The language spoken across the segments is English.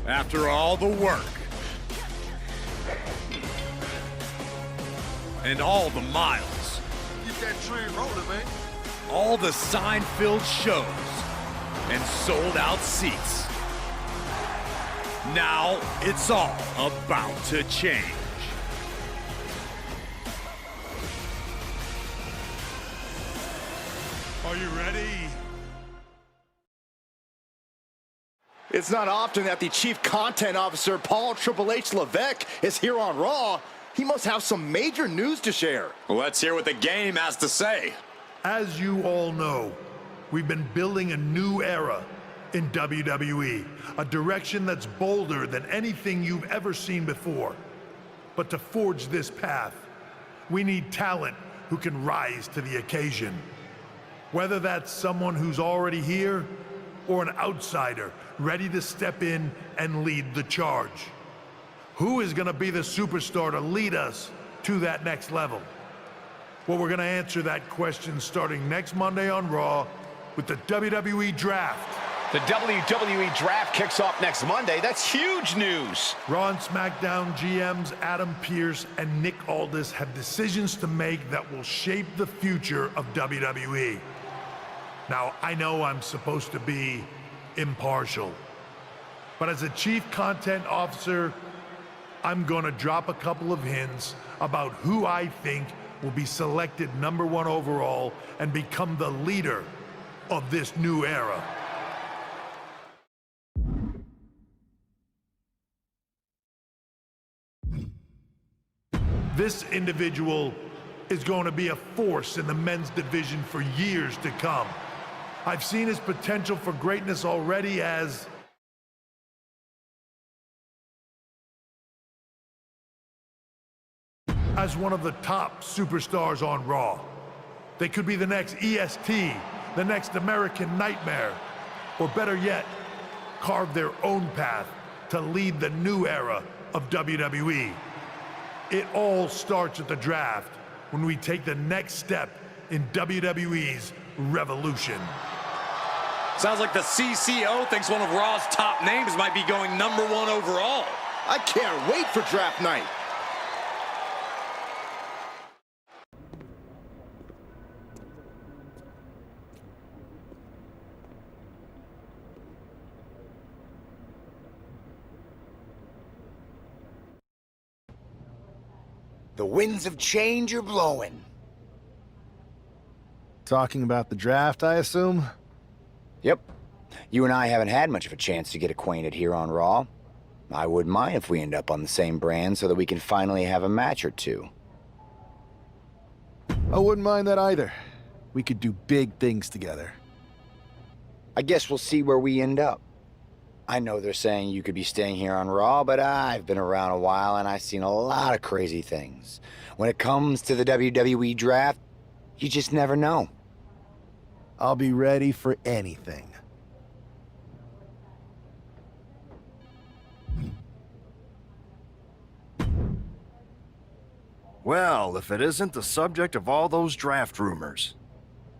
After all the work and all the miles, Get that train rolling, man. all the sign-filled shows and sold-out seats. Now it's all about to change. Are you ready? It's not often that the Chief Content Officer, Paul Triple H Levesque, is here on Raw. He must have some major news to share. Let's hear what the game has to say. As you all know, we've been building a new era in WWE, a direction that's bolder than anything you've ever seen before. But to forge this path, we need talent who can rise to the occasion. Whether that's someone who's already here or an outsider ready to step in and lead the charge. Who is going to be the superstar to lead us to that next level? Well, we're going to answer that question starting next Monday on Raw with the WWE Draft. The WWE Draft kicks off next Monday. That's huge news. Raw and SmackDown GMs Adam Pearce and Nick Aldis have decisions to make that will shape the future of WWE. Now, I know I'm supposed to be impartial, but as a Chief Content Officer, I'm gonna drop a couple of hints about who I think will be selected #1 overall and become the leader of this new era. This individual is going to be a force in the men's division for years to come. I've seen his potential for greatness already as one of the top superstars on Raw. They could be the next EST, the next American Nightmare, or better yet, carve their own path to lead the new era of WWE. It all starts at the draft when we take the next step in WWE's revolution. Sounds like the CCO thinks one of Raw's top names might be going #1 overall. I can't wait for draft night. The winds of change are blowing. Talking about the draft, I assume? Yep. You and I haven't had much of a chance to get acquainted here on Raw. I wouldn't mind if we end up on the same brand so that we can finally have a match or two. I wouldn't mind that either. We could do big things together. I guess we'll see where we end up. I know they're saying you could be staying here on Raw, but I've been around a while and I've seen a lot of crazy things. When it comes to the WWE Draft, you just never know. I'll be ready for anything. Well, if it isn't the subject of all those draft rumors.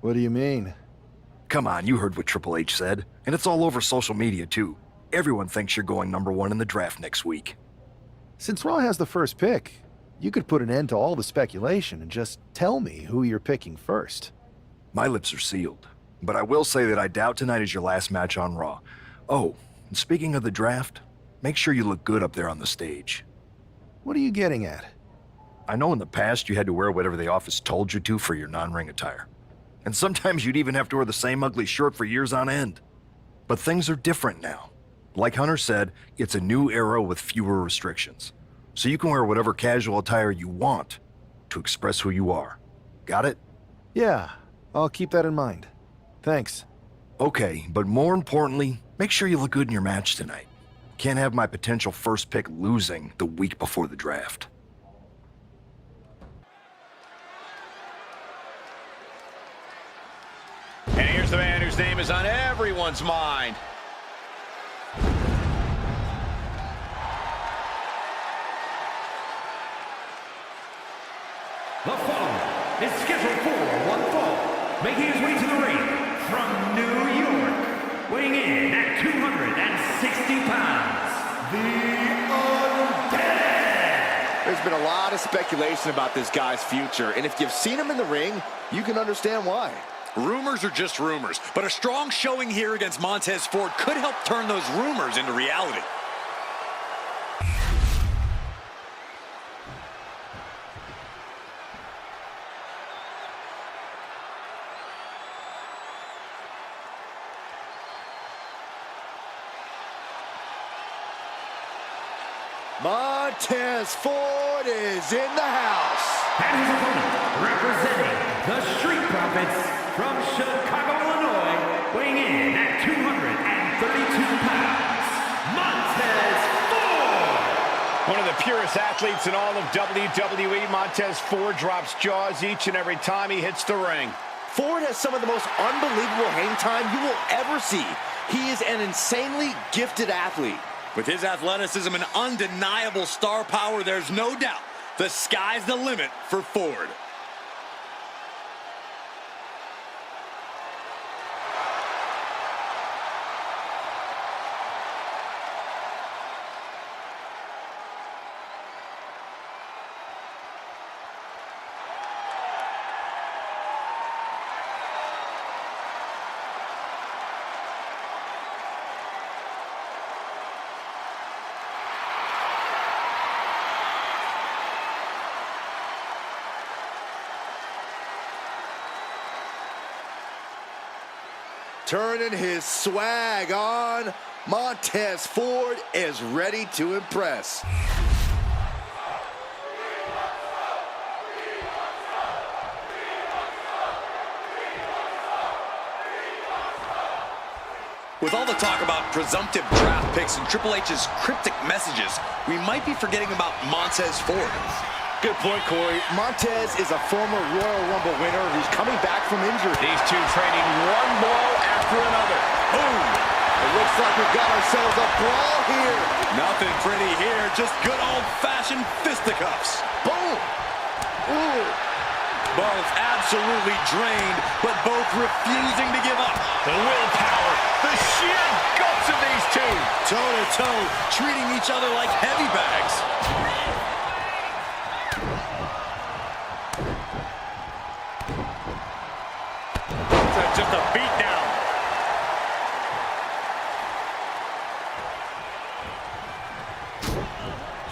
What do you mean? Come on, you heard what Triple H said. And it's all over social media, too. Everyone thinks you're going #1 in the draft next week. Since Raw has the first pick, you could put an end to all the speculation and just tell me who you're picking first. My lips are sealed. But I will say that I doubt tonight is your last match on Raw. Oh, and speaking of the draft, make sure you look good up there on the stage. What are you getting at? I know in the past you had to wear whatever the office told you to for your non-ring attire. And sometimes you'd even have to wear the same ugly shirt for years on end. But things are different now. Like Hunter said, it's a new era with fewer restrictions. So you can wear whatever casual attire you want to express who you are. Got it? Yeah, I'll keep that in mind. Thanks. Okay, but more importantly, make sure you look good in your match tonight. Can't have my potential first pick losing the week before the draft. And here's the man whose name is on everyone's mind. The following is scheduled for one fall, making his way to the ring from New York, weighing in at 260 pounds, been a lot of speculation about this guy's future, and if you've seen him in the ring, you can understand why. Rumors are just rumors, but a strong showing here against Montez Ford could help turn those rumors into reality. Montez Ford is in the house. And his opponent, representing the Street Profits from Chicago, Illinois, weighing in at 232 pounds, Montez Ford! One of the purest athletes in all of WWE, Montez Ford drops jaws each and every time he hits the ring. Ford has some of the most unbelievable hang time you will ever see. He is an insanely gifted athlete. With his athleticism and undeniable star power, there's no doubt the sky's the limit for Ford. Turning his swag on, Montez Ford is ready to impress. With all the talk about presumptive draft picks and Triple H's cryptic messages, we might be forgetting about Montez Ford. Good point, Corey. Montez is a former Royal Rumble winner who's coming back from injury. These two trading one blow after another. Boom! It looks like we've got ourselves a brawl here. Nothing pretty here, just good old-fashioned fisticuffs. Boom! Ooh! Both absolutely drained, but both refusing to give up. The willpower, the sheer guts of these two. Toe-to-toe, treating each other like heavy bags. Just a beat down.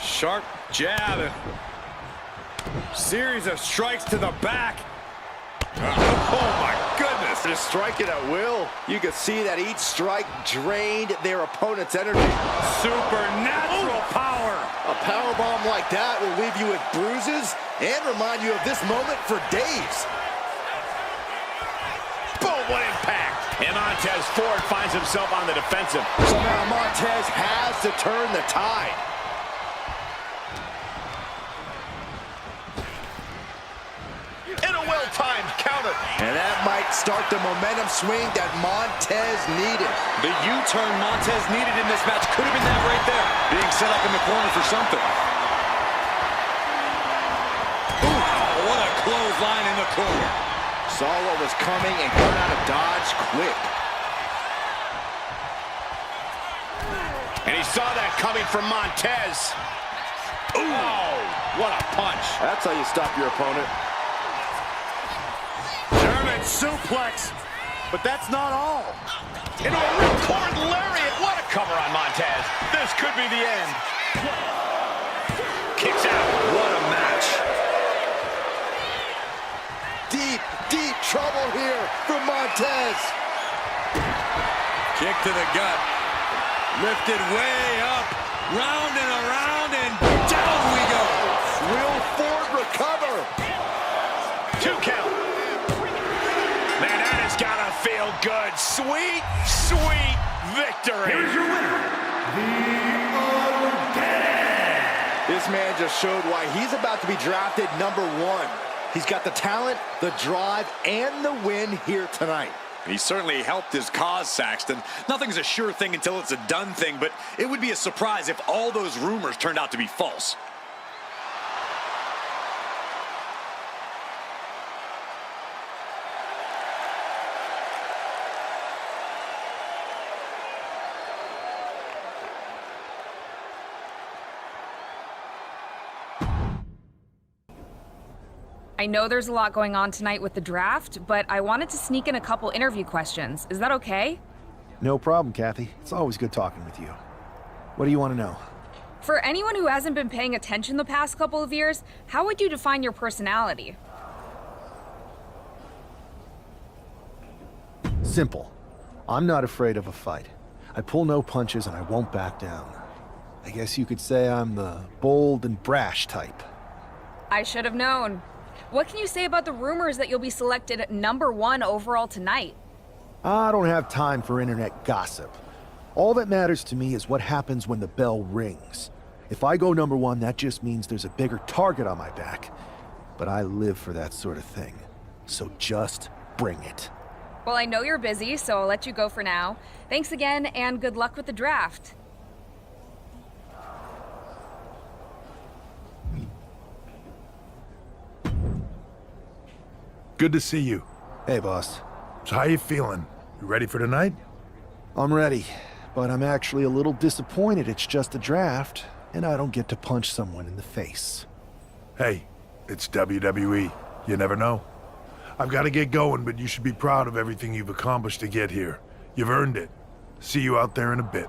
Sharp jab. Series of strikes to the back. Oh my goodness. Just striking at will. You can see that each strike drained their opponent's energy. Supernatural power. A powerbomb like that will leave you with bruises and remind you of this moment for days. Boom, what impact. And Montez Ford finds himself on the defensive. So now Montez has to turn the tide. And a well-timed counter. And that might start the momentum swing that Montez needed. The U-turn Montez needed in this match could have been that right there. Being set up in the corner for something. Ooh, what a clothesline in the corner. Saw what was coming and got out of dodge quick. And he saw that coming from Montez. Ooh, oh, what a punch. That's how you stop your opponent. German suplex, but that's not all. Into a ripcord lariat. What a cover on Montez. This could be the end. Kicks out. What a match. Deep trouble here for Montez. Kick to the gut. Lifted way up. Round and around and down we go. Will Ford recover? 2 count. Man, that has got to feel good. Sweet, sweet victory. Here's your winner, the Undead. This man just showed why he's about to be drafted #1. He's got the talent, the drive, and the win here tonight. He certainly helped his cause, Saxton. Nothing's a sure thing until it's a done thing, but it would be a surprise if all those rumors turned out to be false. I know there's a lot going on tonight with the draft, but I wanted to sneak in a couple interview questions. Is that okay? No problem, Kathy. It's always good talking with you. What do you want to know? For anyone who hasn't been paying attention the past couple of years, how would you define your personality? Simple. I'm not afraid of a fight. I pull no punches and I won't back down. I guess you could say I'm the bold and brash type. I should have known. What can you say about the rumors that you'll be selected #1 overall tonight? I don't have time for internet gossip. All that matters to me is what happens when the bell rings. If I go #1, that just means there's a bigger target on my back. But I live for that sort of thing. So just bring it. Well, I know you're busy, so I'll let you go for now. Thanks again, and good luck with the draft. Good to see you. Hey, boss. So how you feeling? You ready for tonight? I'm ready, but I'm actually a little disappointed it's just a draft, and I don't get to punch someone in the face. Hey, it's WWE. You never know. I've got to get going, but you should be proud of everything you've accomplished to get here. You've earned it. See you out there in a bit.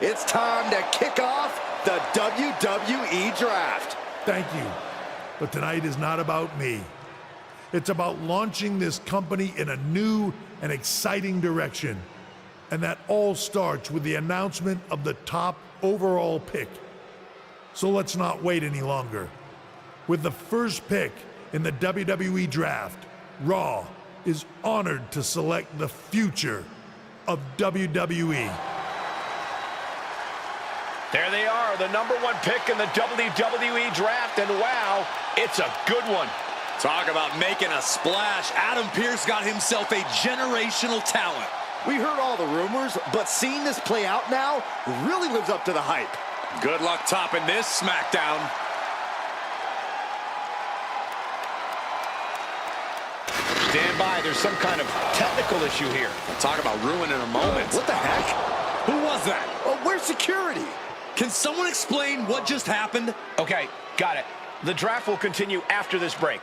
It's time to kick off the WWE Draft. Thank you. But tonight is not about me. It's about launching this company in a new and exciting direction. And that all starts with the announcement of the top overall pick. So let's not wait any longer. With the first pick in the WWE Draft, Raw is honored to select the future of WWE. There they are, the #1 pick in the WWE Draft, and wow, it's a good one. Talk about making a splash. Adam Pearce got himself a generational talent. We heard all the rumors, but seeing this play out now really lives up to the hype. Good luck topping this SmackDown. Stand by, there's some kind of technical issue here. Talk about ruining a moment. What the heck? Who was that? Oh, where's security? Can someone explain what just happened? Okay, got it. The draft will continue after this break.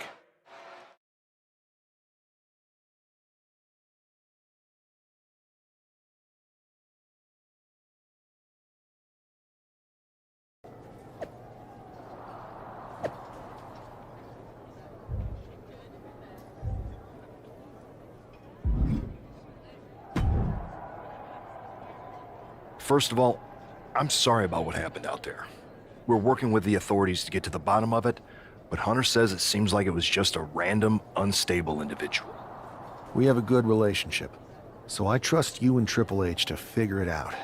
First of all, I'm sorry about what happened out there. We're working with the authorities to get to the bottom of it, but Hunter says it seems like it was just a random, unstable individual. We have a good relationship, so I trust you and Triple H to figure it out.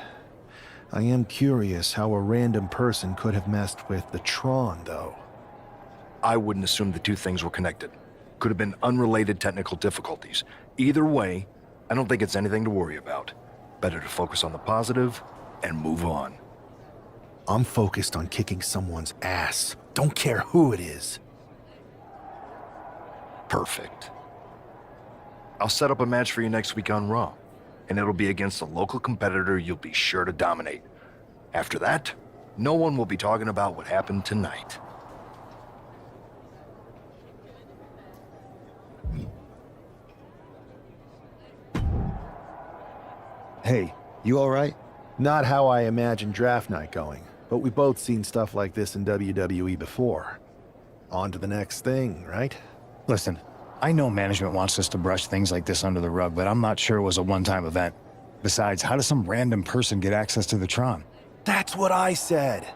I am curious how a random person could have messed with the Tron, though. I wouldn't assume the two things were connected. Could have been unrelated technical difficulties. Either way, I don't think it's anything to worry about. Better to focus on the positive and move on. I'm focused on kicking someone's ass. Don't care who it is. Perfect. I'll set up a match for you next week on Raw, and it'll be against a local competitor you'll be sure to dominate. After that, no one will be talking about what happened tonight. Hey, you all right? Not how I imagined draft night going, but we both seen stuff like this in WWE before. On to the next thing, right? Listen, I know management wants us to brush things like this under the rug, but I'm not sure it was a one-time event. Besides, how does some random person get access to the Tron? That's what I said.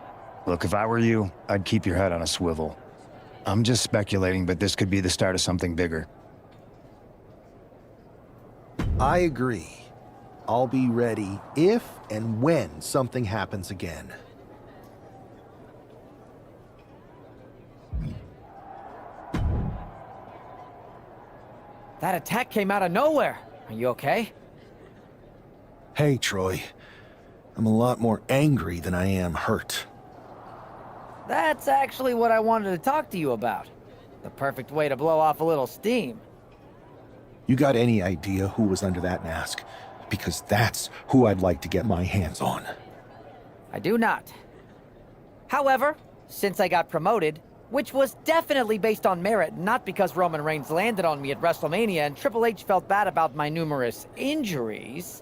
Look, if I were you, I'd keep your head on a swivel. I'm just speculating, but this could be the start of something bigger. I agree. I'll be ready if and when something happens again. That attack came out of nowhere. Are you okay? Hey, Troy. I'm a lot more angry than I am hurt. That's actually what I wanted to talk to you about. The perfect way to blow off a little steam. You got any idea who was under that mask? Because that's who I'd like to get my hands on. I do not. However, since I got promoted, which was definitely based on merit, not because Roman Reigns landed on me at WrestleMania and Triple H felt bad about my numerous injuries,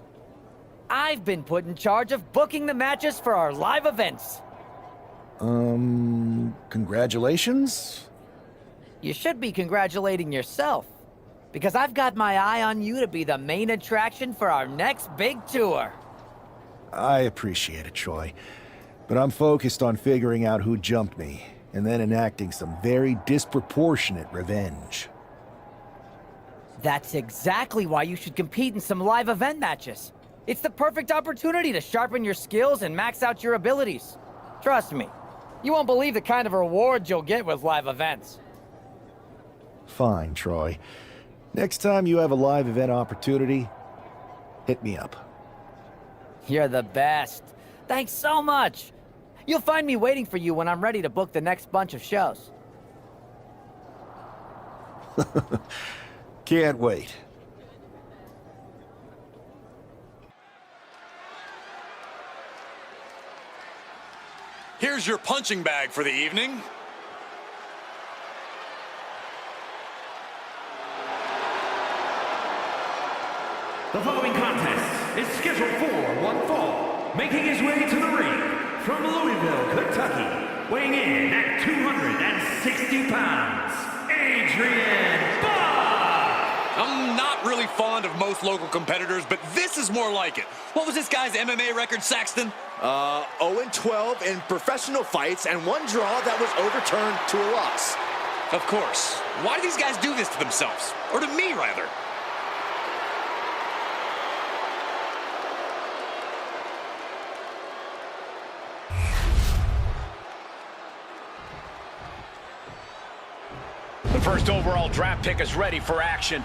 I've been put in charge of booking the matches for our live events. Congratulations? You should be congratulating yourself, because I've got my eye on you to be the main attraction for our next big tour. I appreciate it, Troy. But I'm focused on figuring out who jumped me, and then enacting some very disproportionate revenge. That's exactly why you should compete in some live event matches. It's the perfect opportunity to sharpen your skills and max out your abilities. Trust me, you won't believe the kind of rewards you'll get with live events. Fine, Troy. Next time you have a live event opportunity, hit me up. You're the best. Thanks so much. You'll find me waiting for you when I'm ready to book the next bunch of shows. Can't wait. Here's your punching bag for the evening. The following contest is scheduled for one fall. Making his way to the ring from Louisville, Kentucky, weighing in at 260 pounds, Adrian Buck! I'm not really fond of most local competitors, but this is more like it. What was this guy's MMA record, Saxton? 0-12 in professional fights and one draw that was overturned to a loss. Of course. Why do these guys do this to themselves? Or to me, rather? The first overall draft pick is ready for action.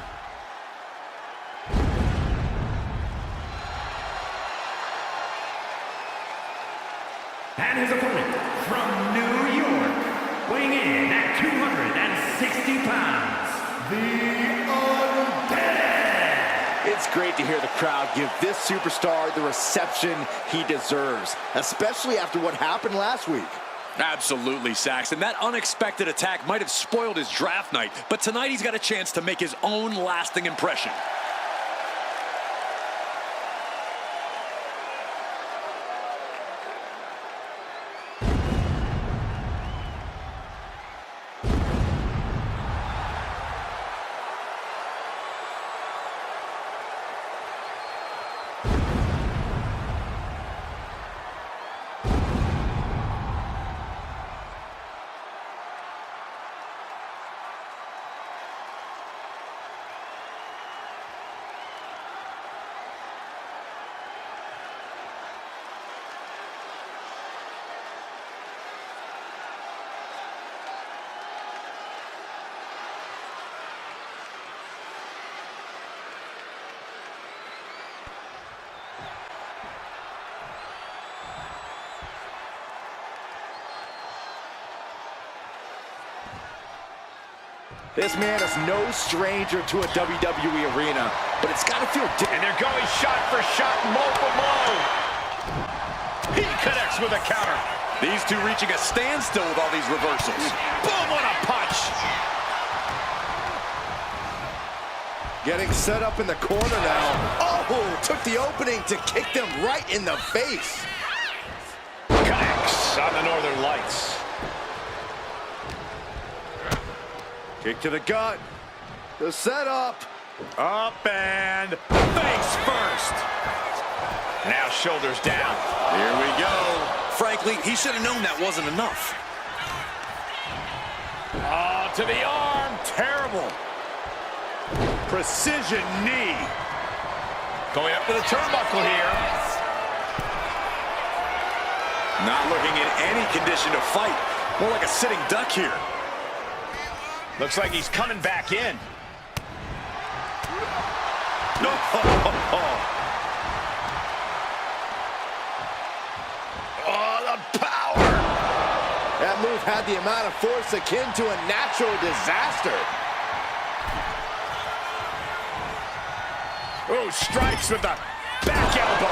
And his opponent from New York, weighing in at 260 pounds, the Undead! It's great to hear the crowd give this superstar the reception he deserves, especially after what happened last week. Absolutely, Saxton. That unexpected attack might have spoiled his draft night, but tonight he's got a chance to make his own lasting impression. This man is no stranger to a WWE arena, but it's got to feel different. And they're going shot for shot, blow for blow. He connects with a counter. These two reaching a standstill with all these reversals. Boom, what a punch. Getting set up in the corner now. Oh, took the opening to kick them right in the face. Connects on the Northern Lights. Kick to the gut. The setup. Up and face first. Now shoulders down. Here we go. Frankly, he should have known that wasn't enough. Oh, to the arm. Terrible. Precision knee. Going up to the turnbuckle here. Not looking in any condition to fight. More like a sitting duck here. Looks like he's coming back in. No. Oh, the power. That move had the amount of force akin to a natural disaster. Ooh, strikes with the back elbow.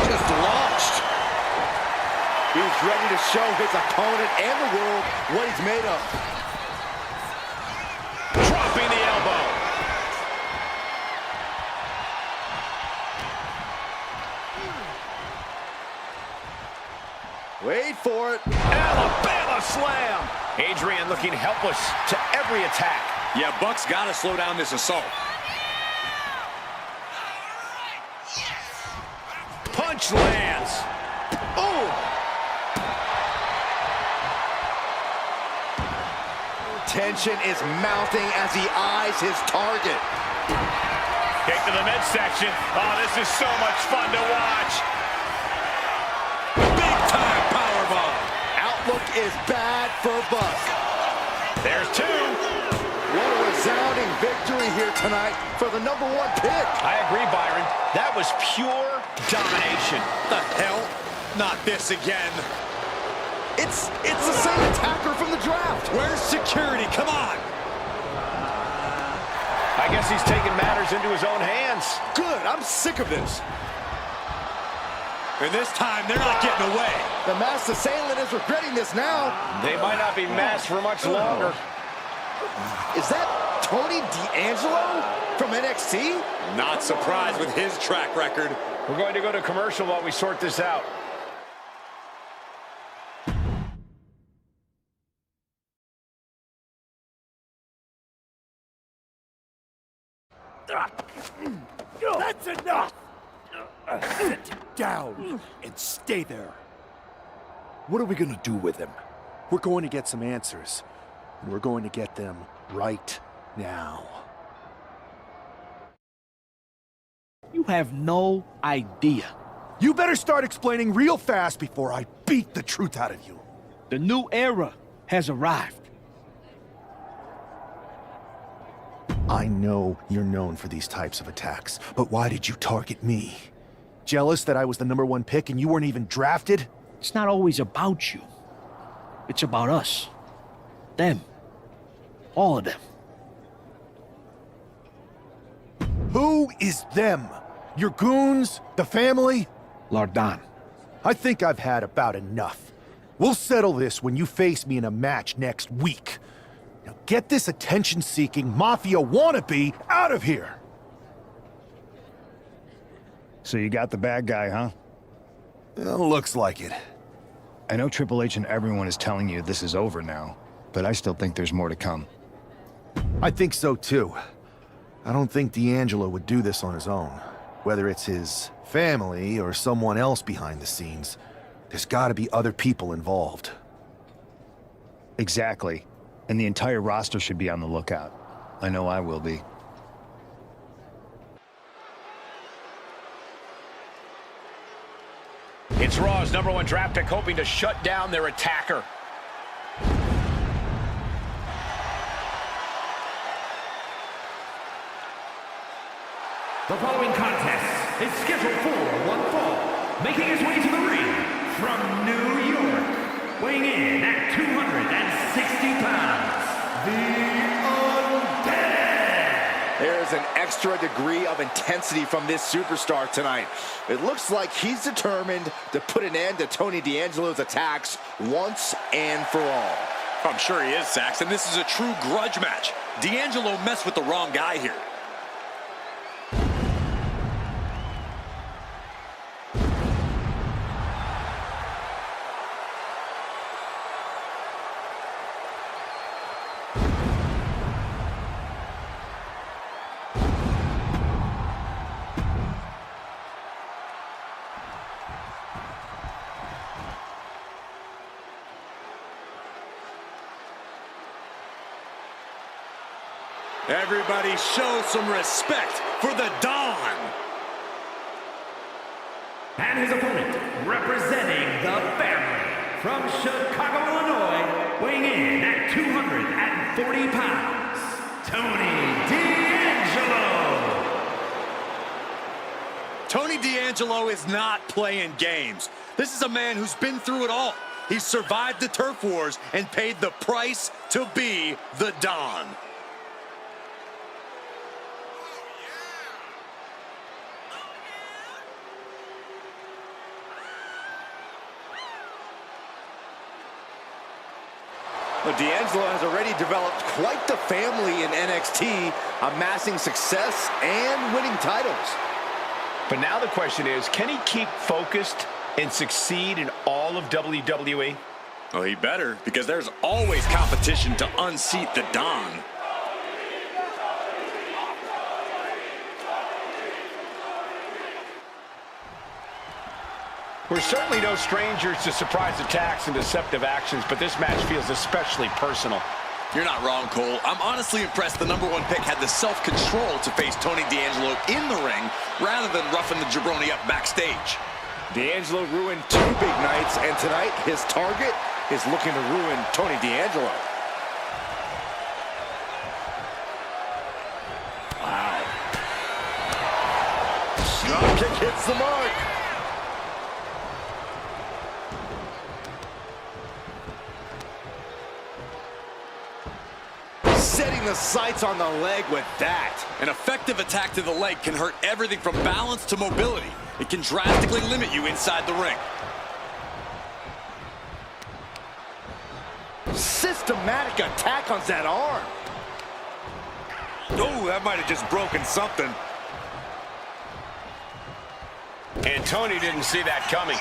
Just launched. He's ready to show his opponent and the world what he's made of. Dropping the elbow. Wait for it. Alabama slam. Adrian looking helpless to every attack. Yeah, Buck's got to slow down this assault. Punch lands. Oh! Tension is mounting as he eyes his target. Kick to the midsection. Oh, this is so much fun to watch. Big time powerbomb. Outlook is bad for Buck. There's two. What a resounding victory here tonight for the #1 pick. I agree, Byron. That was pure domination. The hell? Not this again. It's the same attacker from the draft. Where's security? Come on. I guess he's taking matters into his own hands. Good, I'm sick of this. And this time, they're not getting away. The masked assailant is regretting this now. They might not be masked for much longer. Is that Tony D'Angelo from NXT? Not surprised with his track record. We're going to go to commercial while we sort this out. That's enough! Sit down and stay there. What are we gonna do with him? We're going to get some answers, and we're going to get them right now. You have no idea. You better start explaining real fast before I beat the truth out of you. The new era has arrived. I know you're known for these types of attacks, but why did you target me? Jealous that I was the #1 pick and you weren't even drafted? It's not always about you. It's about us. Them. All of them. Who is them? Your goons? The family? Lardan. I think I've had about enough. We'll settle this when you face me in a match next week. Now get this attention-seeking mafia wannabe out of here! So you got the bad guy, huh? Well, looks like it. I know Triple H and everyone is telling you this is over now, but I still think there's more to come. I think so too. I don't think D'Angelo would do this on his own. Whether it's his family or someone else behind the scenes, there's gotta be other people involved. Exactly. And the entire roster should be on the lookout. I know I will be. It's Raw's #1 draft pick hoping to shut down their attacker. The following contest is scheduled for one fall, making his way to the ring from New York, weighing in at 260 pounds, the Undead. There's an extra degree of intensity from this superstar tonight. It looks like he's determined to put an end to Tony D'Angelo's attacks once and for all. I'm sure he is, Saxton. This is a true grudge match. D'Angelo messed with the wrong guy here. Everybody show some respect for the Don. And his opponent, representing the family, from Chicago, Illinois, weighing in at 240 pounds, Tony D'Angelo. Tony D'Angelo is not playing games. This is a man who's been through it all. He's survived the turf wars and paid the price to be the Don. Well, D'Angelo has already developed quite the family in NXT, amassing success and winning titles. But now the question is, can he keep focused and succeed in all of WWE? Well, he better, because there's always competition to unseat the Don. We're certainly no strangers to surprise attacks and deceptive actions, but this match feels especially personal. You're not wrong, Cole. I'm honestly impressed the #1 pick had the self-control to face Tony D'Angelo in the ring rather than roughing the jabroni up backstage. D'Angelo ruined 2 big nights, and tonight his target is looking to ruin Tony D'Angelo. Wow. Dropkick hits the mark. Setting the sights on the leg with that. An effective attack to the leg can hurt everything from balance to mobility. It can drastically limit you inside the ring. Systematic attack on that arm. Oh, that might have just broken something. And Tony didn't see that coming.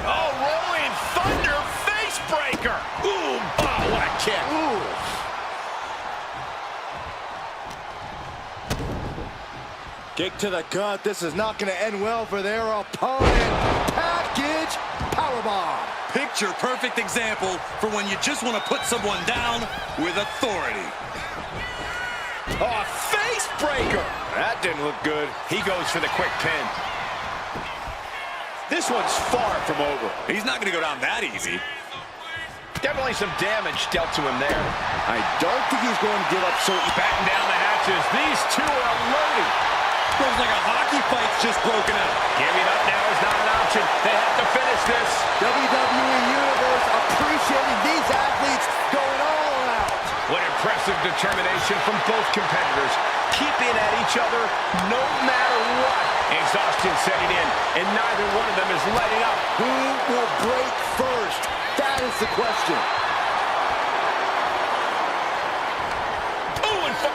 Oh, rolling thunder face breaker. Ooh, oh, what a kick. Ooh. Kick to the gut. This is not going to end well for their opponent. Package powerbomb. Picture-perfect example for when you just want to put someone down with authority. Oh, face breaker. That didn't look good. He goes for the quick pin. This one's far from over. He's not going to go down that easy. Definitely some damage dealt to him there. I don't think he's going to give up so easily. Batten down the hatches. These two are loaded. Feels like a hockey fight's just broken out. Giving up now is not an option. They have to finish this. WWE Universe appreciating these athletes going all out. What impressive determination from both competitors. Keeping at each other no matter what. Exhaustion setting in, and neither one of them is letting up. Who will break first? That is the question.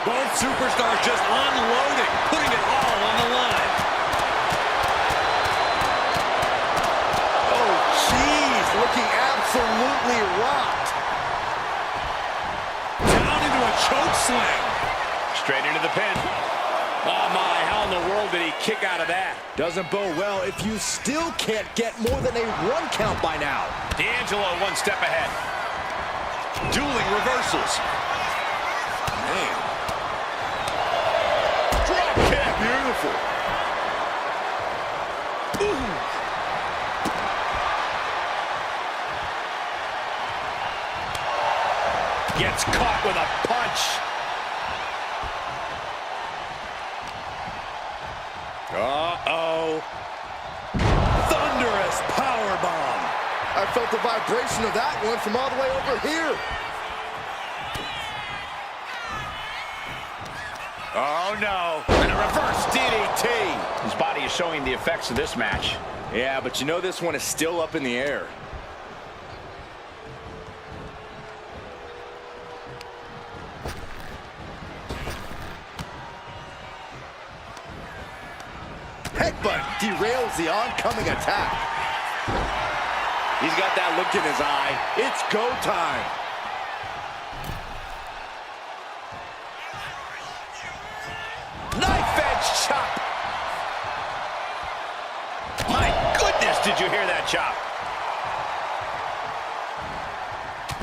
Both superstars just unloading, putting it all on the line. Oh, jeez, looking absolutely rocked. Down into a choke slam. Straight into the pin. Oh my, how in the world did he kick out of that? Doesn't bode well if you still can't get more than a 1 count by now. D'Angelo 1 step ahead. Dueling reversals. Man. Drop kick. Beautiful. Ooh. Gets caught with a punch. Uh-oh. Thunderous powerbomb. I felt the vibration of that one from all the way over here. Oh, no. And a reverse DDT. His body is showing the effects of this match. Yeah, but you know this one is still up in the air. Headbutt derails the oncoming attack. He's got that look in his eye. It's go time. Knife edge chop. My goodness, did you hear that chop?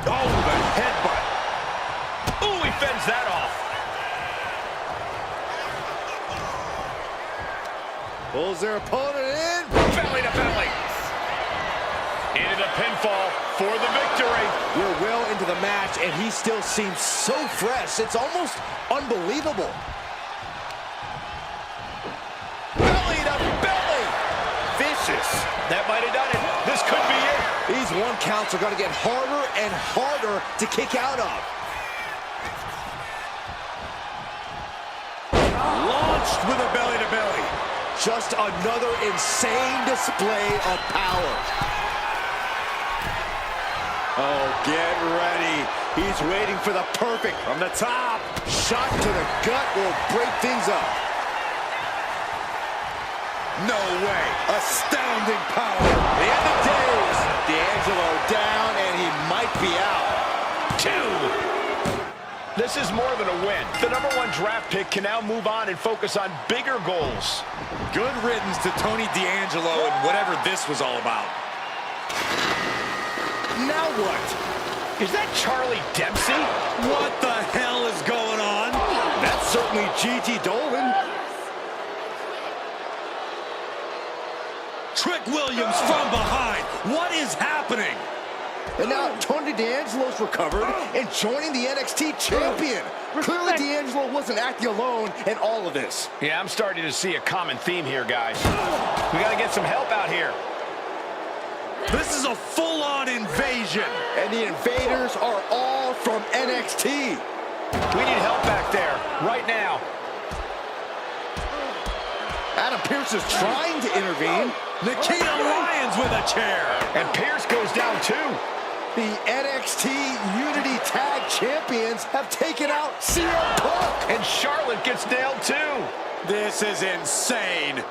Oh, the headbutt. Ooh, he fends that off. Pulls their opponent in. Belly to belly. Into the pinfall for the victory. We're well into the match, and he still seems so fresh. It's almost unbelievable. Belly vicious. That might have done it. This could be it. These one counts are going to get harder and harder to kick out of. Launched with a belly-to-belly. Just another insane display of power. Oh, get ready. He's waiting for the perfect From the top. shot to the gut will break things up. No way. Astounding power. The end of days. D'Angelo down, and he might be out. 2. This is more than a win. The #1 draft pick can now move on and focus on bigger goals. Good riddance to Tony D'Angelo and whatever this was all about. Now what? Is that Charlie Dempsey? What the hell is going on? That's certainly Gigi Dolan. Trick Williams from behind. What is happening? And now Tony D'Angelo's recovered and joining the NXT champion. Clearly D'Angelo wasn't acting alone in all of this. Yeah, I'm starting to see a common theme here, guys. We got to get some help out here. This is a full-on invasion. And the invaders are all from NXT. We need help back there, right now. Adam Pearce is trying to intervene. Nikita Lyons with a chair. And Pierce goes down too. The NXT Unity Tag Champions have taken out CM Punk. And Charlotte gets nailed too. This is insane.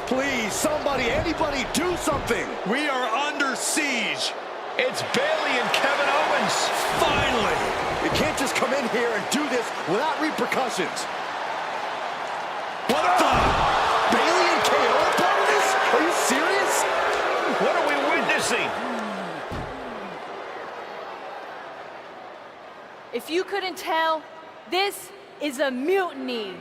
Please, somebody, anybody, do something. We are under siege. It's Bayley and Kevin Owens. Finally. You can't just come in here and do this without repercussions. What the? Bayley and KO are part of this? Are you serious? What are we witnessing? If you couldn't tell, this is a mutiny.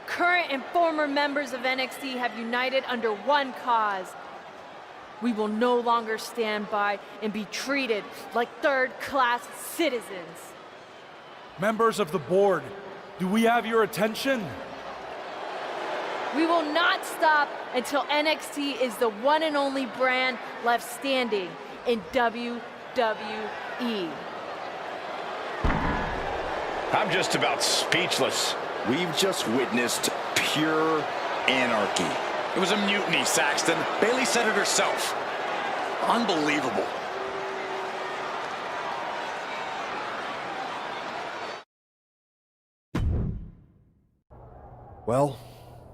Current and former members of NXT have united under one cause. We will no longer stand by and be treated like third-class citizens. Members of the board, do we have your attention? We will not stop until NXT is the one and only brand left standing in WWE. I'm just about speechless. We've just witnessed pure anarchy. It was a mutiny, Saxton. Bayley said it herself. Unbelievable. Well,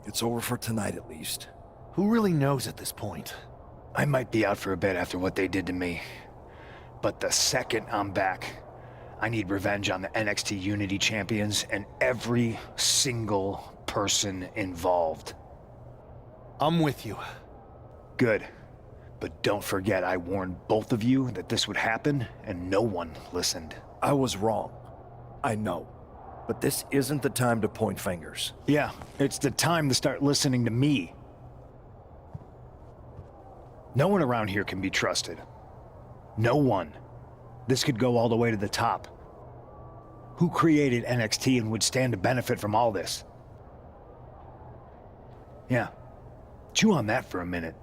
it's over for tonight at least. Who really knows at this point? I might be out for a bit after what they did to me. But the second I'm back, I need revenge on the NXT Unity Champions and every single person involved. I'm with you. Good. But don't forget I warned both of you that this would happen, and no one listened. I was wrong. I know. But this isn't the time to point fingers. Yeah, it's the time to start listening to me. No one around here can be trusted. No one. This could go all the way to the top. Who created NXT and would stand to benefit from all this? Yeah. Chew on that for a minute.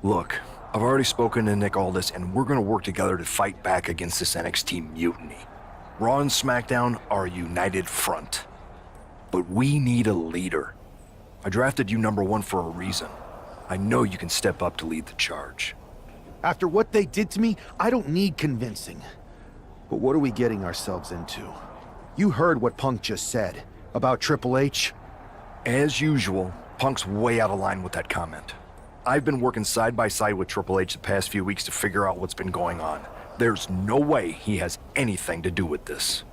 Look, I've already spoken to Nick Aldis, and we're gonna work together to fight back against this NXT mutiny. Raw and SmackDown are a united front. But we need a leader. I drafted you #1 for a reason. I know you can step up to lead the charge. After what they did to me, I don't need convincing. But what are we getting ourselves into? You heard what Punk just said about Triple H. As usual, Punk's way out of line with that comment. I've been working side by side with Triple H the past few weeks to figure out what's been going on. There's no way he has anything to do with this.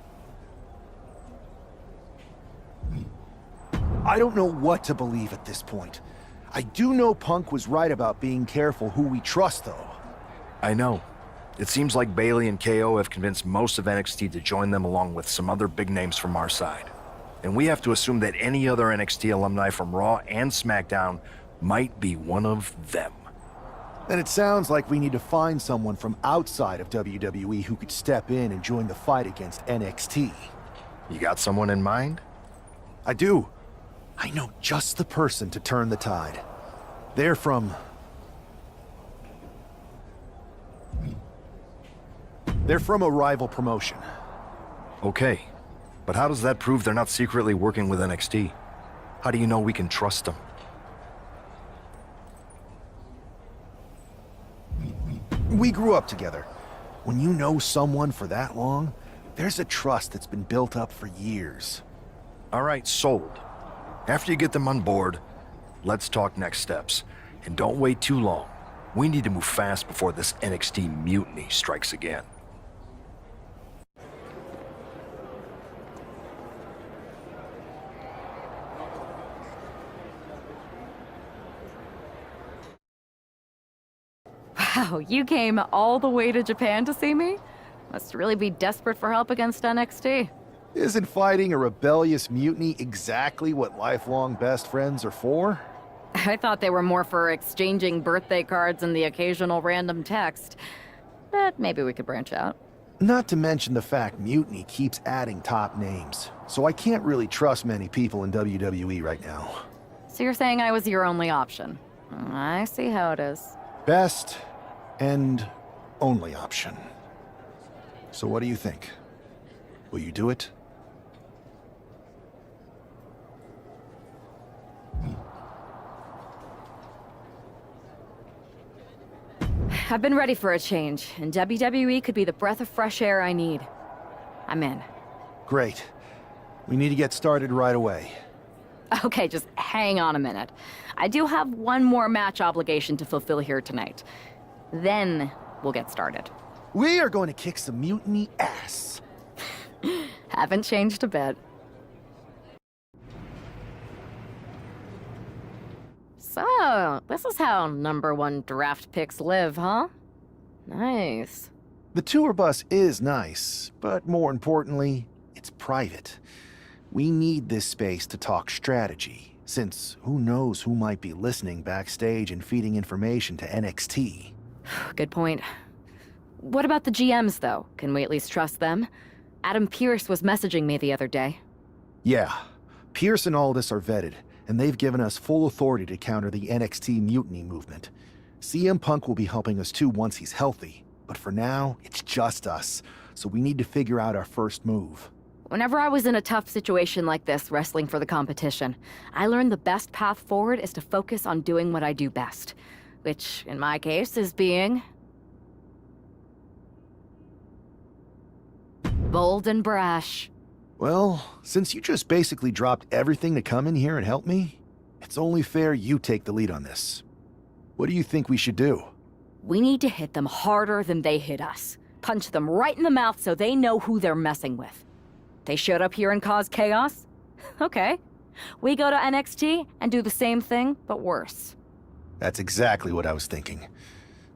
I don't know what to believe at this point. I do know Punk was right about being careful who we trust, though. I know. It seems like Bayley and KO have convinced most of NXT to join them along with some other big names from our side. And we have to assume that any other NXT alumni from Raw and SmackDown might be one of them. Then it sounds like we need to find someone from outside of WWE who could step in and join the fight against NXT. You got someone in mind? I do. I know just the person to turn the tide. They're from a rival promotion. Okay, but how does that prove they're not secretly working with NXT? How do you know we can trust them? We grew up together. When you know someone for that long, there's a trust that's been built up for years. All right, sold. After you get them on board, let's talk next steps. And don't wait too long. We need to move fast before this NXT mutiny strikes again. Wow, you came all the way to Japan to see me? Must really be desperate for help against NXT. Isn't fighting a rebellious mutiny exactly what lifelong best friends are for? I thought they were more for exchanging birthday cards and the occasional random text. But maybe we could branch out. Not to mention the fact Mutiny keeps adding top names, so I can't really trust many people in WWE right now. So you're saying I was your only option? I see how it is. Best and only option. So what do you think? Will you do it? I've been ready for a change, and WWE could be the breath of fresh air I need. I'm in. Great. We need to get started right away. Okay, just hang on a minute. I do have one more match obligation to fulfill here tonight. Then we'll get started. We are going to kick some mutiny ass. Haven't changed a bit. So, this is how #1 draft picks live, huh? Nice. The tour bus is nice, but more importantly, it's private. We need this space to talk strategy, since who knows who might be listening backstage and feeding information to NXT. Good point. What about the GMs, though? Can we at least trust them? Adam Pearce was messaging me the other day. Yeah, Pierce and Aldis are vetted, and they've given us full authority to counter the NXT mutiny movement. CM Punk will be helping us too once he's healthy, but for now, it's just us, so we need to figure out our first move. Whenever I was in a tough situation like this, wrestling for the competition, I learned the best path forward is to focus on doing what I do best. Which, in my case, is being... bold and brash. Well, since you just basically dropped everything to come in here and help me, it's only fair you take the lead on this. What do you think we should do? We need to hit them harder than they hit us. Punch them right in the mouth so they know who they're messing with. They showed up here and caused chaos? Okay. We go to NXT and do the same thing, but worse. That's exactly what I was thinking.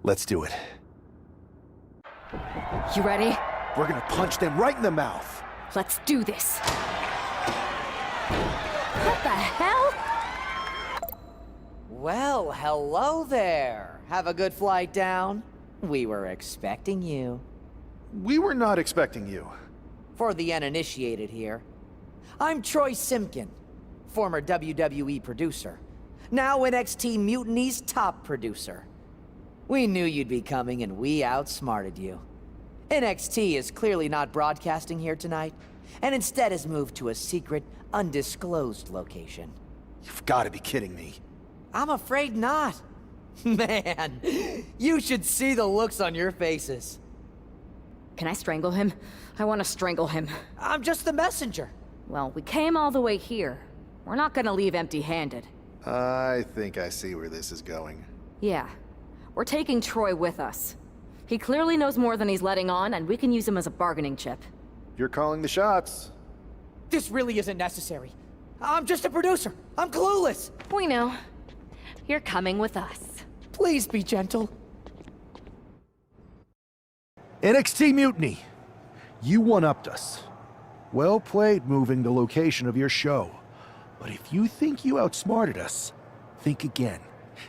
Let's do it. You ready? We're gonna punch them right in the mouth. Let's do this. What the hell? Well, hello there. Have a good flight down. We were expecting you. We were not expecting you. For the uninitiated here, I'm Troy Simkin, former WWE producer, now NXT Mutiny's top producer. We knew you'd be coming and we outsmarted you. NXT is clearly not broadcasting here tonight, and instead has moved to a secret, undisclosed location. You've got to be kidding me. I'm afraid not. Man, you should see the looks on your faces. Can I strangle him? I want to strangle him. I'm just the messenger. Well, we came all the way here. We're not gonna leave empty-handed. I think I see where this is going. Yeah. We're taking Troy with us. He clearly knows more than he's letting on, and we can use him as a bargaining chip. You're calling the shots. This really isn't necessary. I'm just a producer. I'm clueless. We know. You're coming with us. Please be gentle. NXT Mutiny. You one-upped us. Well played moving the location of your show. But if you think you outsmarted us, think again.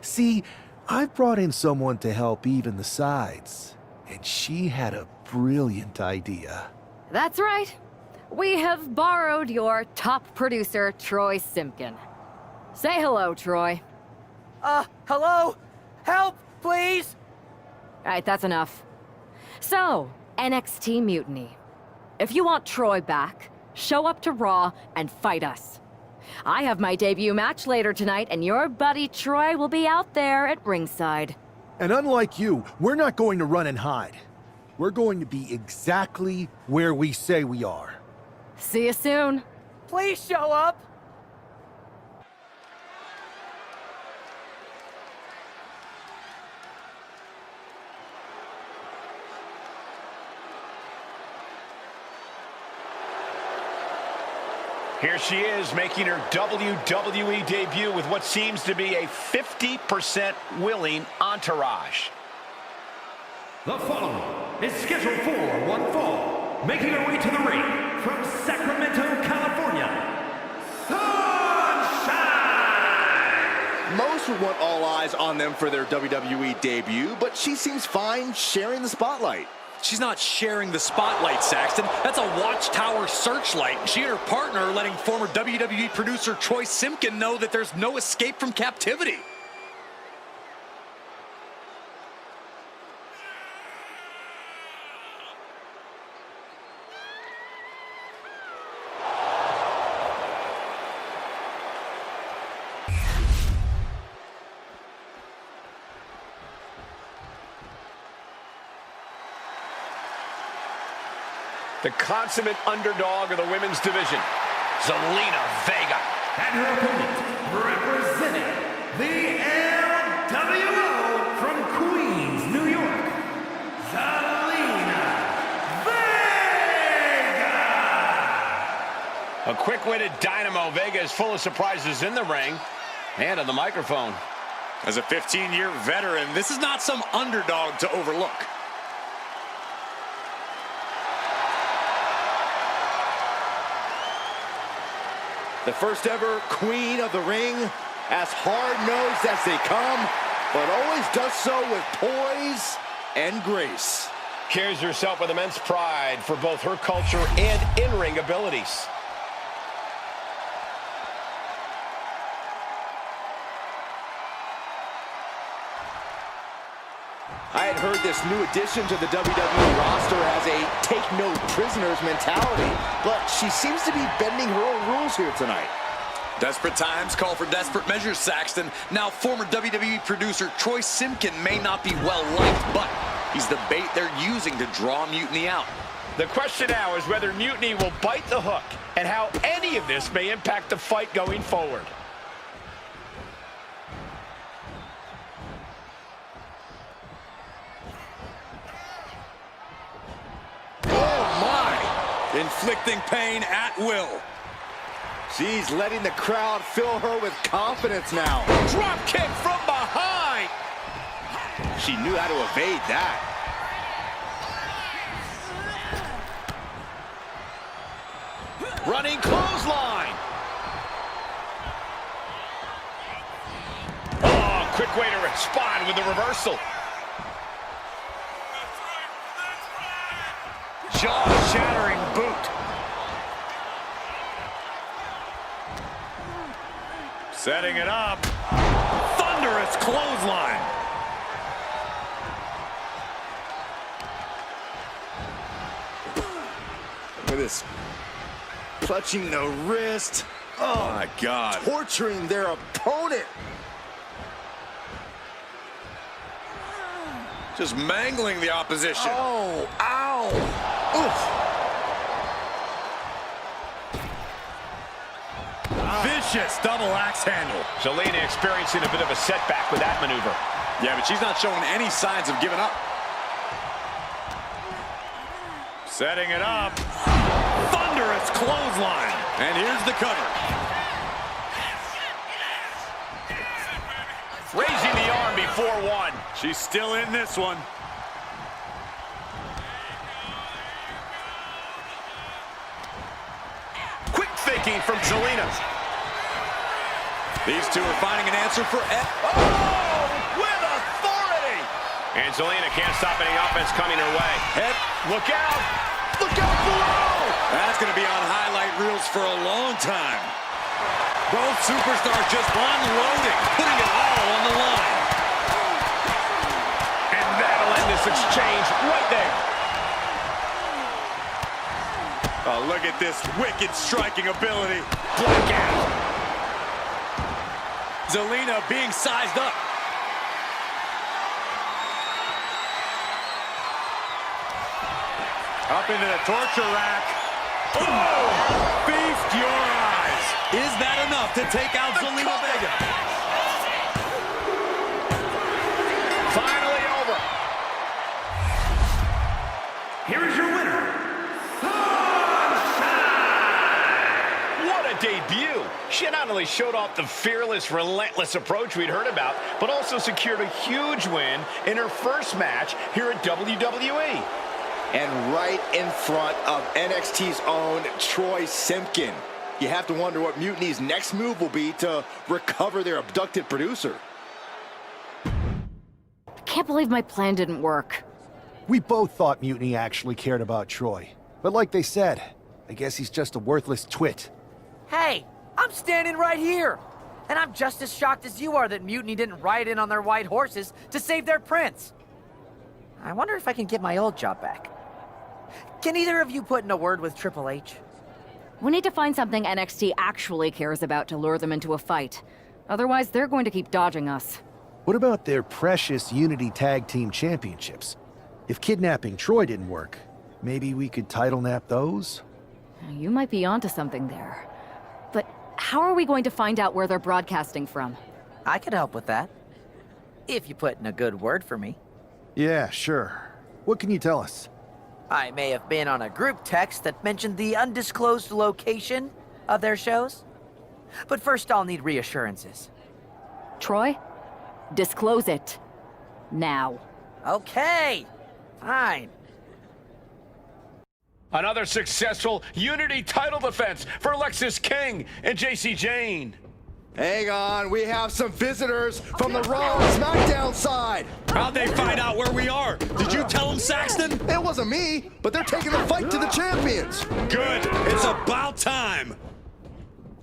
See, I've brought in someone to help even the sides, and she had a brilliant idea. That's right. we have borrowed your top producer, Troy Simpkin. Say hello, Troy. Hello? Help, please? All right, that's enough. So, NXT Mutiny. If you want Troy back, show up to Raw and fight us. I have my debut match later tonight, and your buddy Troy will be out there at ringside. And unlike you, we're not going to run and hide. We're going to be exactly where we say we are. See you soon. Please show up. Here she is, making her WWE debut with what seems to be a 50% willing entourage. The following is scheduled for one fall, making her way to the ring from Sacramento, California, Sunshine! Most would want all eyes on them for their WWE debut, but she seems fine sharing the spotlight. She's not sharing the spotlight, Saxton. That's a Watchtower searchlight. She and her partner are letting former WWE producer Troy Simpkin know that there's no escape from captivity. The consummate underdog of the women's division, Zelina Vega. And her opponent, representing the LWO from Queens, New York, Zelina Vega! A quick-witted dynamo, Vega is full of surprises in the ring and on the microphone. As a 15-year veteran, this is not some underdog to overlook. The first ever queen of the ring, as hard-nosed as they come, but always does so with poise and grace. Carries herself with immense pride for both her culture and in-ring abilities. I had heard this new addition to the WWE roster has a take-no-prisoners mentality, but she seems to be bending her own rules here tonight. Desperate times call for desperate measures, Saxton. Now, former WWE producer Troy Simpkin may not be well-liked, but he's the bait they're using to draw Mutiny out. The question now is whether Mutiny will bite the hook and how any of this may impact the fight going forward. Inflicting pain at will. She's letting the crowd fill her with confidence now. Drop kick from behind. She knew how to evade that. Running clothesline. Oh, quick way to respond with the reversal. Jaw-shattering boot. Setting it up. Thunderous clothesline. Look at this. Clutching the wrist. Oh, my God. Torturing their opponent. Just mangling the opposition. Oh, ow. Oof. Vicious double axe handle. Zelina experiencing a bit of a setback with that maneuver. Yeah, but she's not showing any signs of giving up. Setting it up. Thunderous clothesline. And here's the cover. Raising the arm before one. She's still in this one. Quick thinking from Zelina. These two are finding an answer for Oh, with authority. And Zelina can't stop any offense coming her way. Head. Look out. Look out below. That's going to be on highlight reels for a long time. Both superstars just unloading, putting it all on the line. And that'll end this exchange right there. Oh, look at this wicked striking ability. Blackout. Zelina being sized up. Up into the torture rack. Oh! Feast your eyes. Is that enough to take out Zelina Vega? Finally over. Here is your winner, What a debut. She not only showed off the fearless, relentless approach we'd heard about, but also secured a huge win in her first match here at WWE. And right in front of NXT's own Troy Simpkin. You have to wonder what Mutiny's next move will be to recover their abducted producer. I can't believe my plan didn't work. We both thought Mutiny actually cared about Troy. But like they said, I guess he's just a worthless twit. Hey, I'm standing right here. And I'm just as shocked as you are that Mutiny didn't ride in on their white horses to save their prince. I wonder if I can get my old job back. Can either of you put in a word with Triple H? We need to find something NXT actually cares about to lure them into a fight. Otherwise, they're going to keep dodging us. What about their precious Unity Tag Team Championships? If kidnapping Troy didn't work, maybe we could title nap those? You might be onto something there. But how are we going to find out where they're broadcasting from? I could help with that. If you put in a good word for me. Yeah, sure. What can you tell us? I may have been on a group text that mentioned the undisclosed location of their shows. But first I'll need reassurances. Troy, disclose it. Now. Okay, fine. Another successful Unity title defense for Alexis King and JC Jane. Hang on, we have some visitors from the Raw and SmackDown side. How'd they find out where we are? Did you tell them, Saxton? It wasn't me, but they're taking the fight to the champions. Good. It's about time.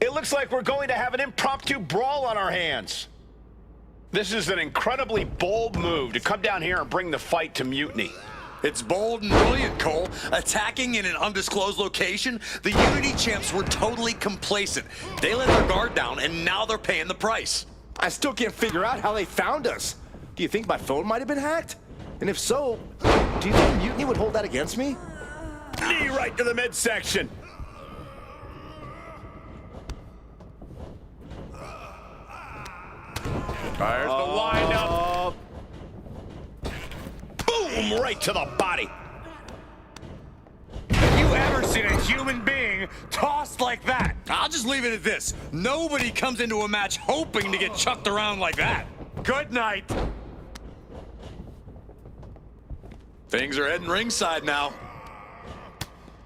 It looks like we're going to have an impromptu brawl on our hands. This is an incredibly bold move to come down here and bring the fight to Mutiny. It's bold and brilliant, Cole. Attacking in an undisclosed location, the Unity champs were totally complacent. They let their guard down, and now they're paying the price. I still can't figure out how they found us. Do you think my phone might have been hacked? And if so, do you think Mutiny would hold that against me? Knee right to the midsection. There's the windup. Boom, right to the body. Have you ever seen a human being tossed like that? I'll just leave it at this. Nobody comes into a match hoping to get chucked around like that. Good night. Things are heading ringside now.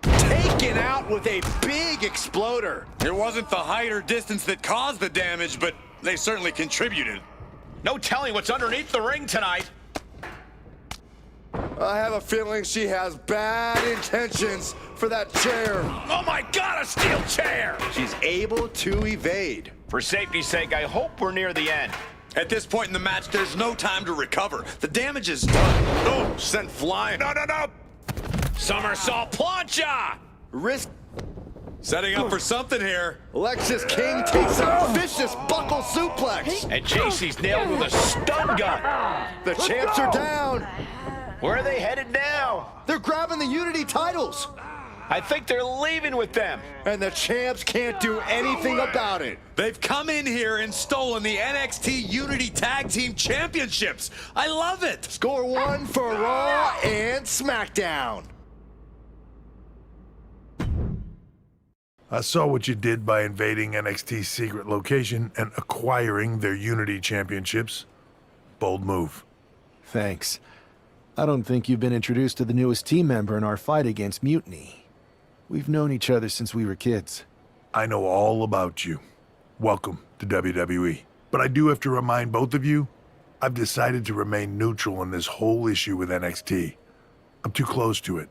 Taken out with a big exploder. It wasn't the height or distance that caused the damage, but they certainly contributed. No telling what's underneath the ring tonight. I have a feeling she has bad intentions for that chair. Oh my God, a steel chair! She's able to evade. For safety's sake, I hope we're near the end. At this point in the match, there's no time to recover. The damage is done. Oh, sent flying. No, no, no! Somersault plancha! Risk. Setting up for something here. Alexis King takes a vicious buckle suplex. And JC's nailed with a stun gun. The champs are down. Where are they headed now? They're grabbing the Unity titles. I think they're leaving with them. And the champs can't do anything about it. They've come in here and stolen the NXT Unity Tag Team Championships. I love it. Score one for Raw and SmackDown. I saw what you did by invading NXT's secret location and acquiring their Unity championships. Bold move. Thanks. I don't think you've been introduced to the newest team member in our fight against Mutiny. We've known each other since we were kids. I know all about you. Welcome to WWE. But I do have to remind both of you, I've decided to remain neutral in this whole issue with NXT. I'm too close to it.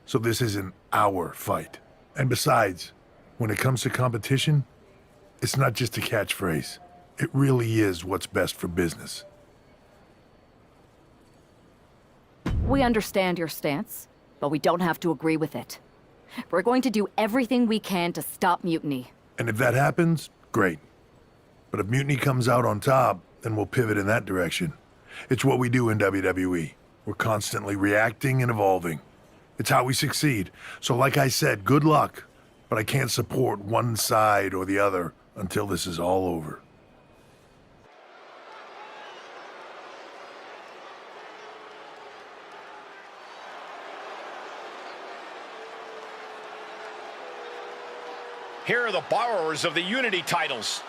So this isn't our fight. And besides, when it comes to competition, it's not just a catchphrase. It really is what's best for business. We understand your stance, but we don't have to agree with it. We're going to do everything we can to stop mutiny. And if that happens, great. But if mutiny comes out on top, then we'll pivot in that direction. It's what we do in WWE. We're constantly reacting and evolving. It's how we succeed. So like I said, good luck. But I can't support one side or the other until this is all over. Here are the borrowers of the Unity titles.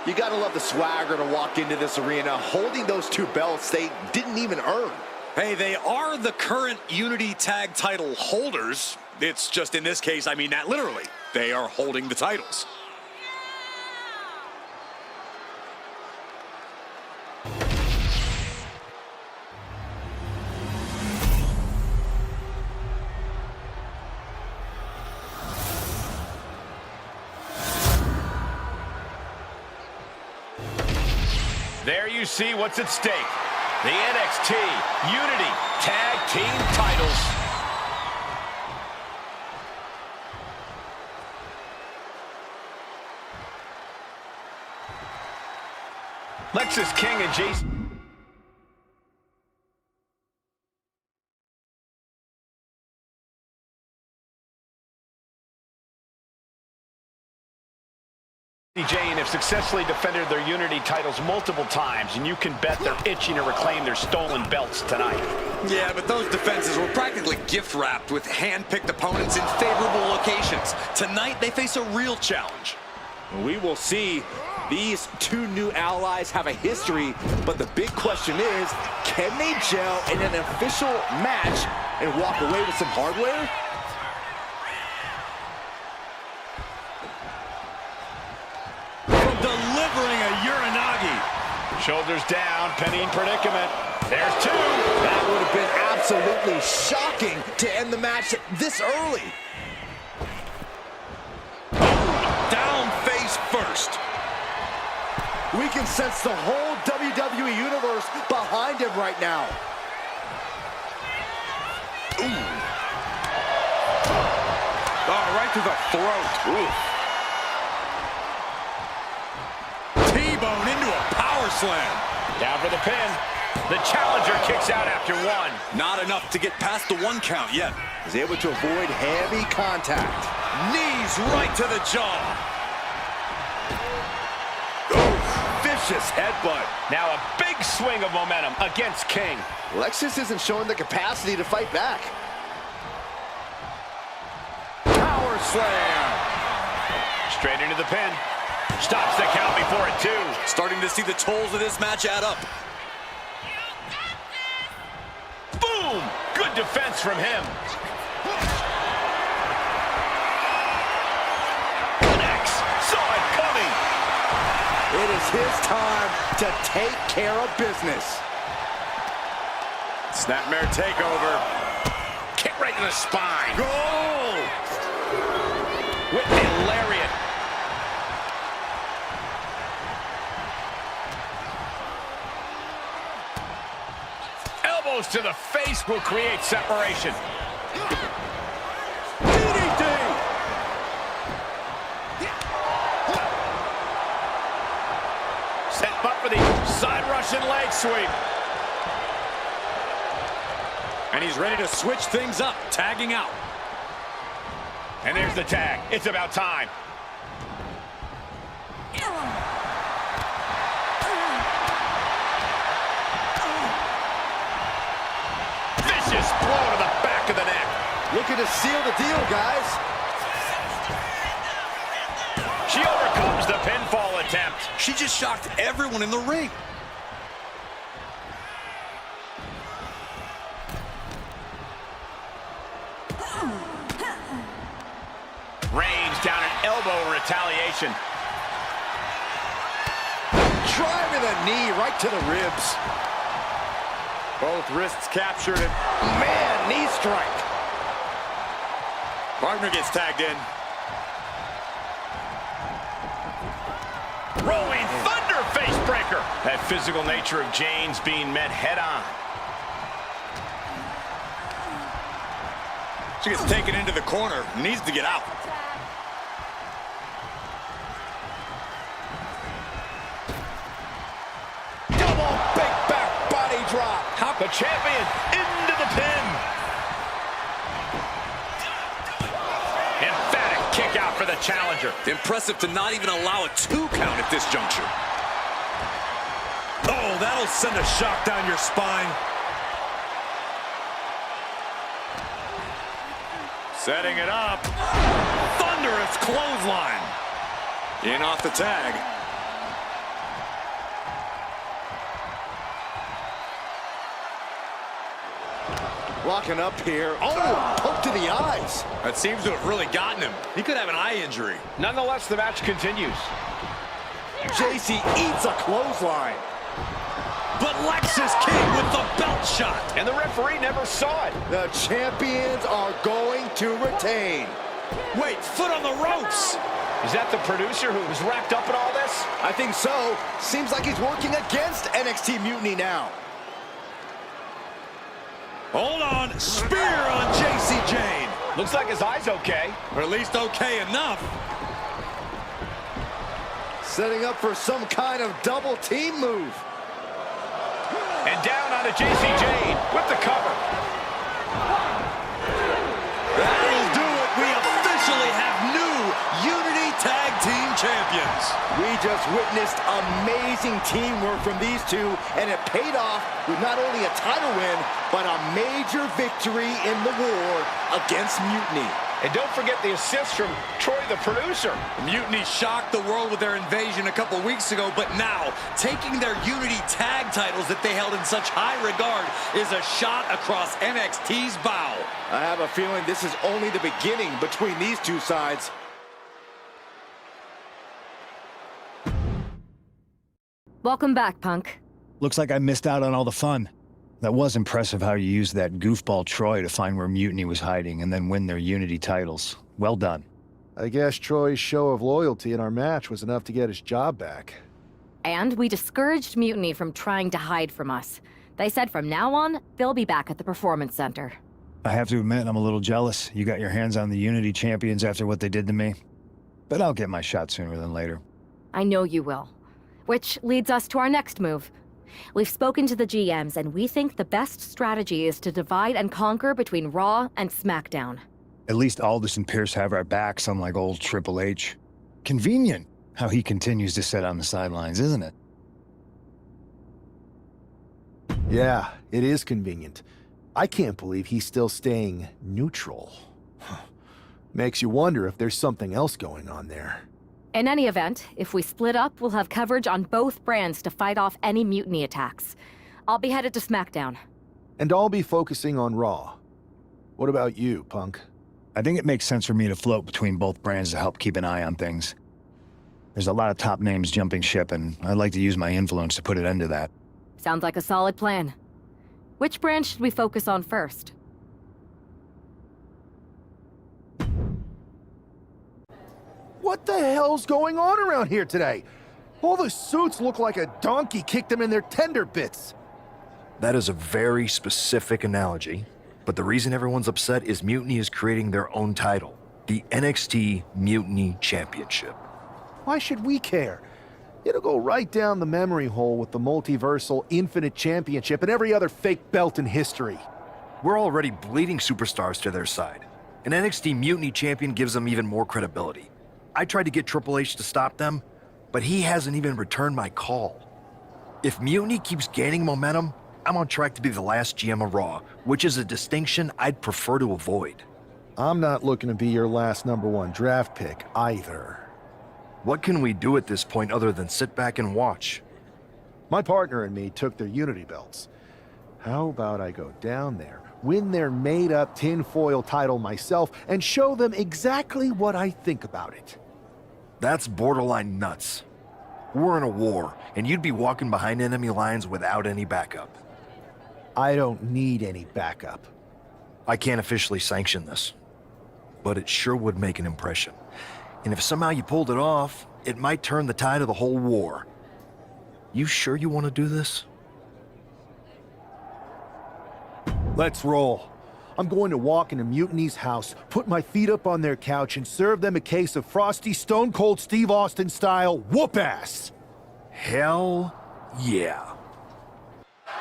You gotta love the swagger to walk into this arena holding those two belts they didn't even earn. Hey, they are the current Unity Tag title holders. It's just in this case, I mean that literally. They are holding the titles. There you see what's at stake. The NXT Unity Tag Team titles. Lexis King and Jason. Jane have successfully defended their Unity titles multiple times, and you can bet they're itching to reclaim their stolen belts tonight. Yeah, but those defenses were practically gift-wrapped with hand-picked opponents in favorable locations. Tonight, they face a real challenge. We will see. These two new allies have a history, but the big question is, can they gel in an official match and walk away with some hardware? Delivering a Uranagi. Shoulders down, penning predicament. There's two. That would have been absolutely shocking to end the match this early. Down face first. We can sense the whole WWE Universe behind him right now. Ooh. Oh, right to the throat. Ooh. T-bone into a power slam. Down for the pin. The challenger kicks out after one. Not enough to get past the 1 count yet. He's able to avoid heavy contact. Knees right to the jaw. Vicious headbutt. Now a big swing of momentum against King. Lexis isn't showing the capacity to fight back. Power slam. Straight into the pin. Stops the count before it, too. Starting to see the tolls of this match add up. Boom! Good defense from him. Connects. Saw it coming. It is his time to take care of business. Snapmare takeover. Kick right to the spine. Goal! Whitney lariat. Elbows to the face will create separation. DDT! Set up for the side Russian leg sweep. And he's ready to switch things up, tagging out. And there's the tag. It's about time. Vicious blow to the back of the neck. Looking to seal the deal, guys. She overcomes the pinfall attempt. She just shocked everyone in the ring. Range down an elbow retaliation. Driving the knee right to the ribs. Both wrists captured and Man, knee strike. Partner gets tagged in. Rolling Thunder face breaker. That physical nature of Jane's being met head on. She gets taken into the corner. Needs to get out. Double big back body drop. The champion into the pin. Emphatic kick out for the challenger. Impressive to not even allow a 2 count at this juncture. Oh, that'll send a shock down your spine. Setting it up. Thunderous clothesline. In off the tag. Locking up here. Oh, poke to the eyes. That seems to have really gotten him. He could have an eye injury. Nonetheless, the match continues. JC eats a clothesline. But Lexus King with the belt shot. And the referee never saw it. The champions are going to retain. Wait, foot on the ropes. Is that the producer who was wrapped up in all this? I think so. Seems like he's working against NXT Mutiny now. Hold on, spear on JC Jane. Looks like his eye's okay. Or at least okay enough. Setting up for some kind of double team move. And down onto JC Jane with the cover. That'll do it. We officially have new Unity Tag Team Champions. We just witnessed amazing teamwork from these two, and it paid off with not only a title win, but a major victory in the war against Mutiny. And don't forget the assist from Troy, the producer. Mutiny shocked the world with their invasion a couple weeks ago, but now taking their Unity tag titles that they held in such high regard is a shot across NXT's bow. I have a feeling this is only the beginning between these two sides. Welcome back, Punk. Looks like I missed out on all the fun. That was impressive how you used that goofball Troy to find where Mutiny was hiding and then win their Unity titles. Well done. I guess Troy's show of loyalty in our match was enough to get his job back. And we discouraged Mutiny from trying to hide from us. They said from now on, they'll be back at the Performance Center. I have to admit, I'm a little jealous. You got your hands on the Unity champions after what they did to me. But I'll get my shot sooner than later. I know you will. Which leads us to our next move. We've spoken to the GMs, and we think the best strategy is to divide and conquer between Raw and SmackDown. At least Aldis and Pierce have our backs, unlike old Triple H. Convenient how he continues to sit on the sidelines, isn't it? Yeah, it is convenient. I can't believe he's still staying neutral. Makes you wonder if there's something else going on there. In any event, if we split up, we'll have coverage on both brands to fight off any Mutiny attacks. I'll be headed to SmackDown. And I'll be focusing on Raw. What about you, Punk? I think it makes sense for me to float between both brands to help keep an eye on things. There's a lot of top names jumping ship, and I'd like to use my influence to put an end to that. Sounds like a solid plan. Which brand should we focus on first? What the hell's going on around here today? All the suits look like a donkey kicked them in their tender bits. That is a very specific analogy, but the reason everyone's upset is Mutiny is creating their own title, the NXT Mutiny Championship. Why should we care? It'll go right down the memory hole with the multiversal Infinite Championship and every other fake belt in history. We're already bleeding superstars to their side. An NXT Mutiny champion gives them even more credibility. I tried to get Triple H to stop them, but he hasn't even returned my call. If Mutiny keeps gaining momentum, I'm on track to be the last GM of Raw, which is a distinction I'd prefer to avoid. I'm not looking to be your last #1 draft pick either. What can we do at this point other than sit back and watch? My partner and me took their Unity belts. How about I go down there, win their made-up tinfoil title myself, and show them exactly what I think about it? That's borderline nuts. We're in a war, and you'd be walking behind enemy lines without any backup. I don't need any backup. I can't officially sanction this. but it sure would make an impression. And if somehow you pulled it off, it might turn the tide of the whole war. You sure you want to do this? Let's roll. I'm going to walk into Mutiny's house, put my feet up on their couch, and serve them a case of frosty Stone Cold Steve Austin style whoop-ass. Hell yeah.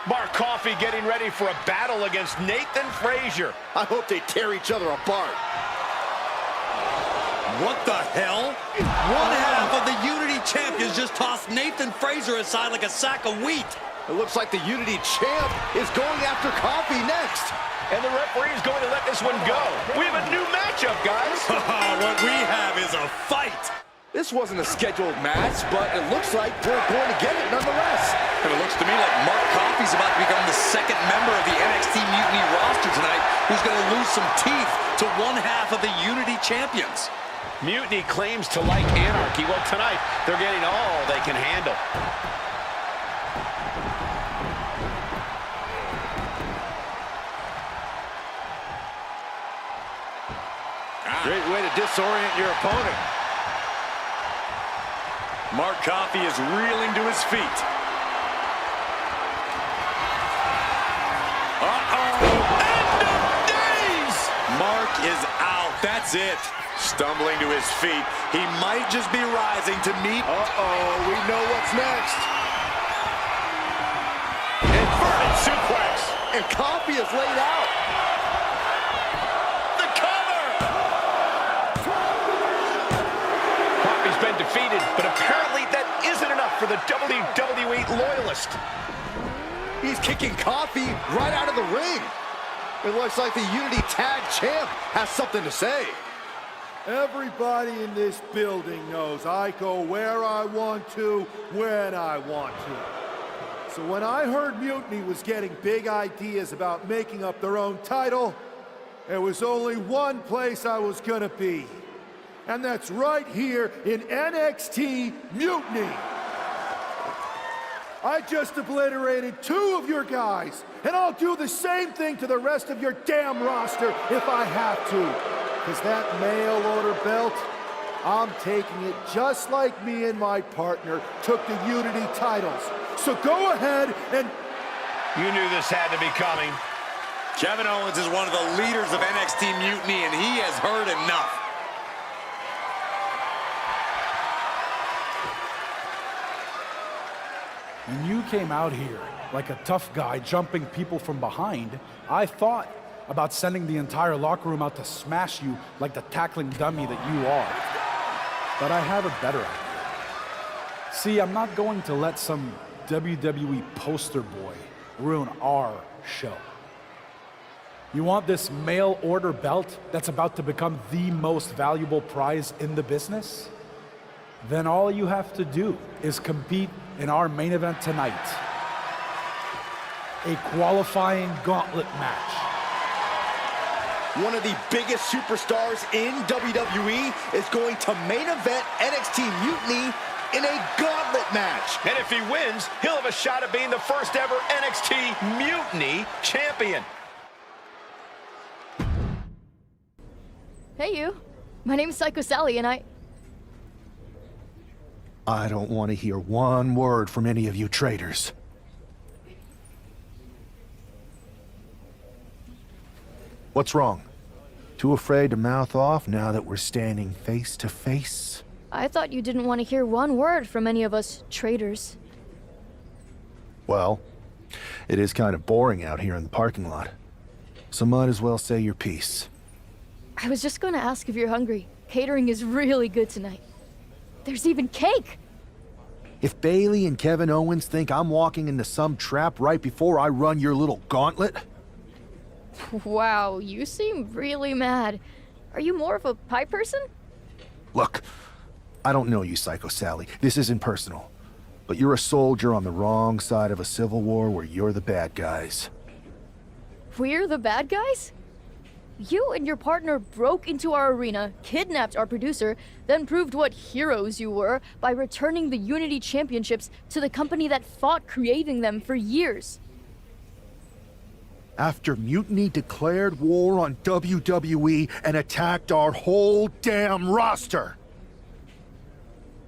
Mark Coffey getting ready for a battle against Nathan Frazier. I hope they tear each other apart. What the hell? One half of the Unity champions just tossed Nathan Frazier aside like a sack of wheat. It looks like the Unity champ is going after Coffey next. And the referee is going to let this one go. We have a new matchup, guys. What we have is a fight. This wasn't a scheduled match, but it looks like we're going to get it nonetheless. And it looks to me like Mark Coffey's about to become the second member of the NXT Mutiny roster tonight who's going to lose some teeth to one half of the Unity champions. Mutiny claims to like anarchy. Well, tonight, they're getting all they can handle. Great way to disorient your opponent. Mark Coffey is reeling to his feet. Uh-oh! End of days! Mark is out. That's it. Stumbling to his feet. He might just be rising to meet... Uh-oh, we know what's next. Inverted suplex. And Coffey is laid out. Been defeated, but apparently that isn't enough for the WWE loyalist. He's kicking Coffey right out of the ring. It looks like the Unity Tag Champ has something to say. Everybody in this building knows I go where I want to, when I want to. So when I heard Mutiny was getting big ideas about making up their own title, there was only one place I was gonna be. And that's right here in NXT Mutiny. I just obliterated 2 of your guys, and I'll do the same thing to the rest of your damn roster if I have to. Because that mail order belt, I'm taking it just like me and my partner took the Unity titles. So go ahead and... You knew this had to be coming. Kevin Owens is one of the leaders of NXT Mutiny, and he has heard enough. When you came out here like a tough guy jumping people from behind, I thought about sending the entire locker room out to smash you like the tackling dummy that you are. But I have a better idea. See, I'm not going to let some WWE poster boy ruin our show. You want this mail order belt that's about to become the most valuable prize in the business? Then all you have to do is compete in our main event tonight. A qualifying gauntlet match. One of the biggest superstars in WWE is going to main event NXT Mutiny in a gauntlet match. And if he wins, he'll have a shot at being the first ever NXT Mutiny champion. Hey, you. My name's Psycho Sally, and I don't want to hear one word from any of you traitors. What's wrong? Too afraid to mouth off now that we're standing face to face? I thought you didn't want to hear one word from any of us traitors. Well, it is kind of boring out here in the parking lot. So might as well say your piece. I was just going to ask if you're hungry. Catering is really good tonight. There's even cake! If Bailey and Kevin Owens think I'm walking into some trap right before I run your little gauntlet... Wow, you seem really mad. Are you more of a pie person? Look, I don't know you, Psycho Sally. This isn't personal. But you're a soldier on the wrong side of a civil war where you're the bad guys. We're the bad guys? You and your partner broke into our arena, kidnapped our producer, then proved what heroes you were by returning the Unity Championships to the company that fought creating them for years. After Mutiny declared war on WWE and attacked our whole damn roster.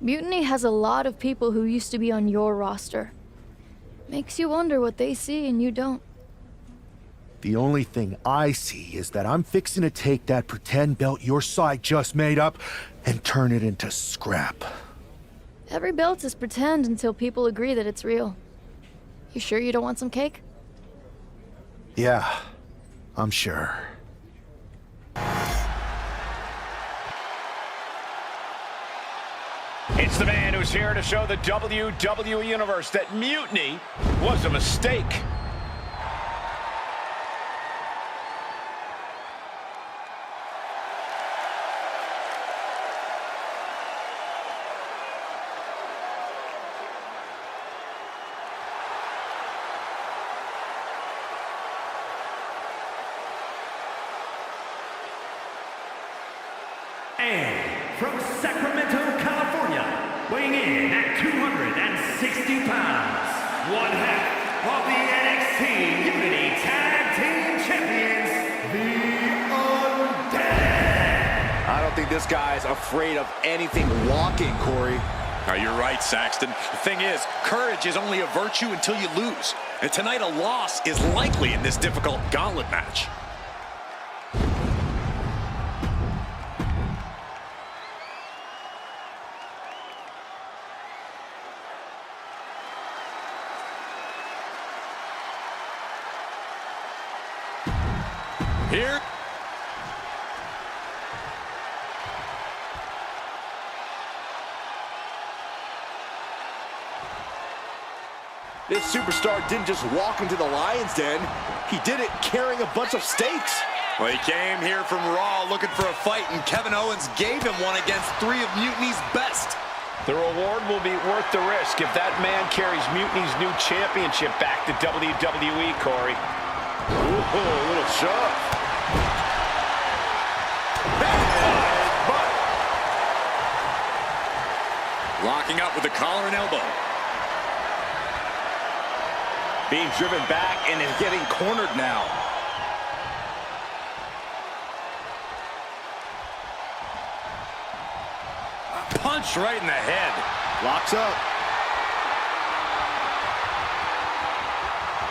Mutiny has a lot of people who used to be on your roster. Makes you wonder what they see and you don't. The only thing I see is that I'm fixing to take that pretend belt your side just made up and turn it into scrap. Every belt is pretend until people agree that it's real. You sure you don't want some cake? Yeah, I'm sure. It's the man who's here to show the WWE Universe that mutiny was a mistake. And from Sacramento, California, weighing in at 260 pounds, one half of the NXT Unity Tag Team Champions, the Undead. I don't think this guy's afraid of anything walking, Corey. Oh, you're right, Saxton. The thing is, courage is only a virtue until you lose. And tonight, a loss is likely in this difficult gauntlet match. Here. This superstar didn't just walk into the Lion's Den. He did it carrying a bunch of stakes. Well, he came here from Raw looking for a fight, and Kevin Owens gave him one against three of Mutiny's best. The reward will be worth the risk if that man carries Mutiny's new championship back to WWE, Corey. Ooh, a little shove. Locking up with the collar and elbow. Being driven back and is getting cornered now. Punch right in the head. Locks up.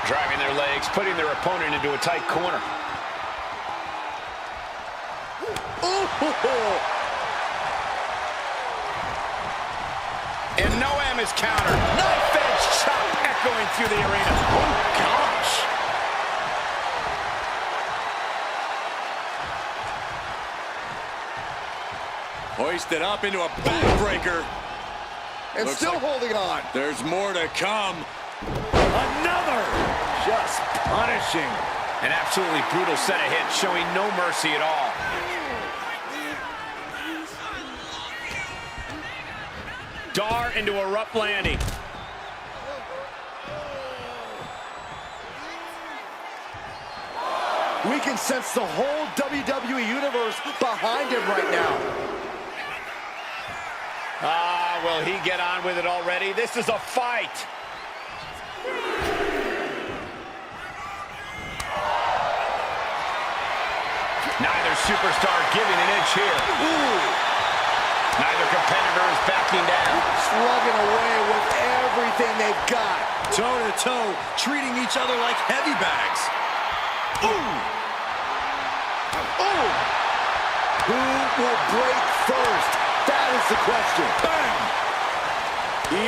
Driving their legs, putting their opponent into a tight corner. Ooh. And Noam is countered. Knife edge chop echoing through the arena. Oh, gosh. Hoisted up into a backbreaker. And Looks still like holding on. There's more to come. Another. Just punishing. An absolutely brutal set of hits, showing no mercy at all. Dar into a rough landing. We can sense the whole WWE Universe behind him right now. Ah, will he get on with it already? This is a fight. Neither superstar giving an inch here. Ooh. Neither competitor is backing down. Slugging away with everything they've got. Toe-to-toe, treating each other like heavy bags. Ooh. Ooh. Who will break first? That is the question. Bang!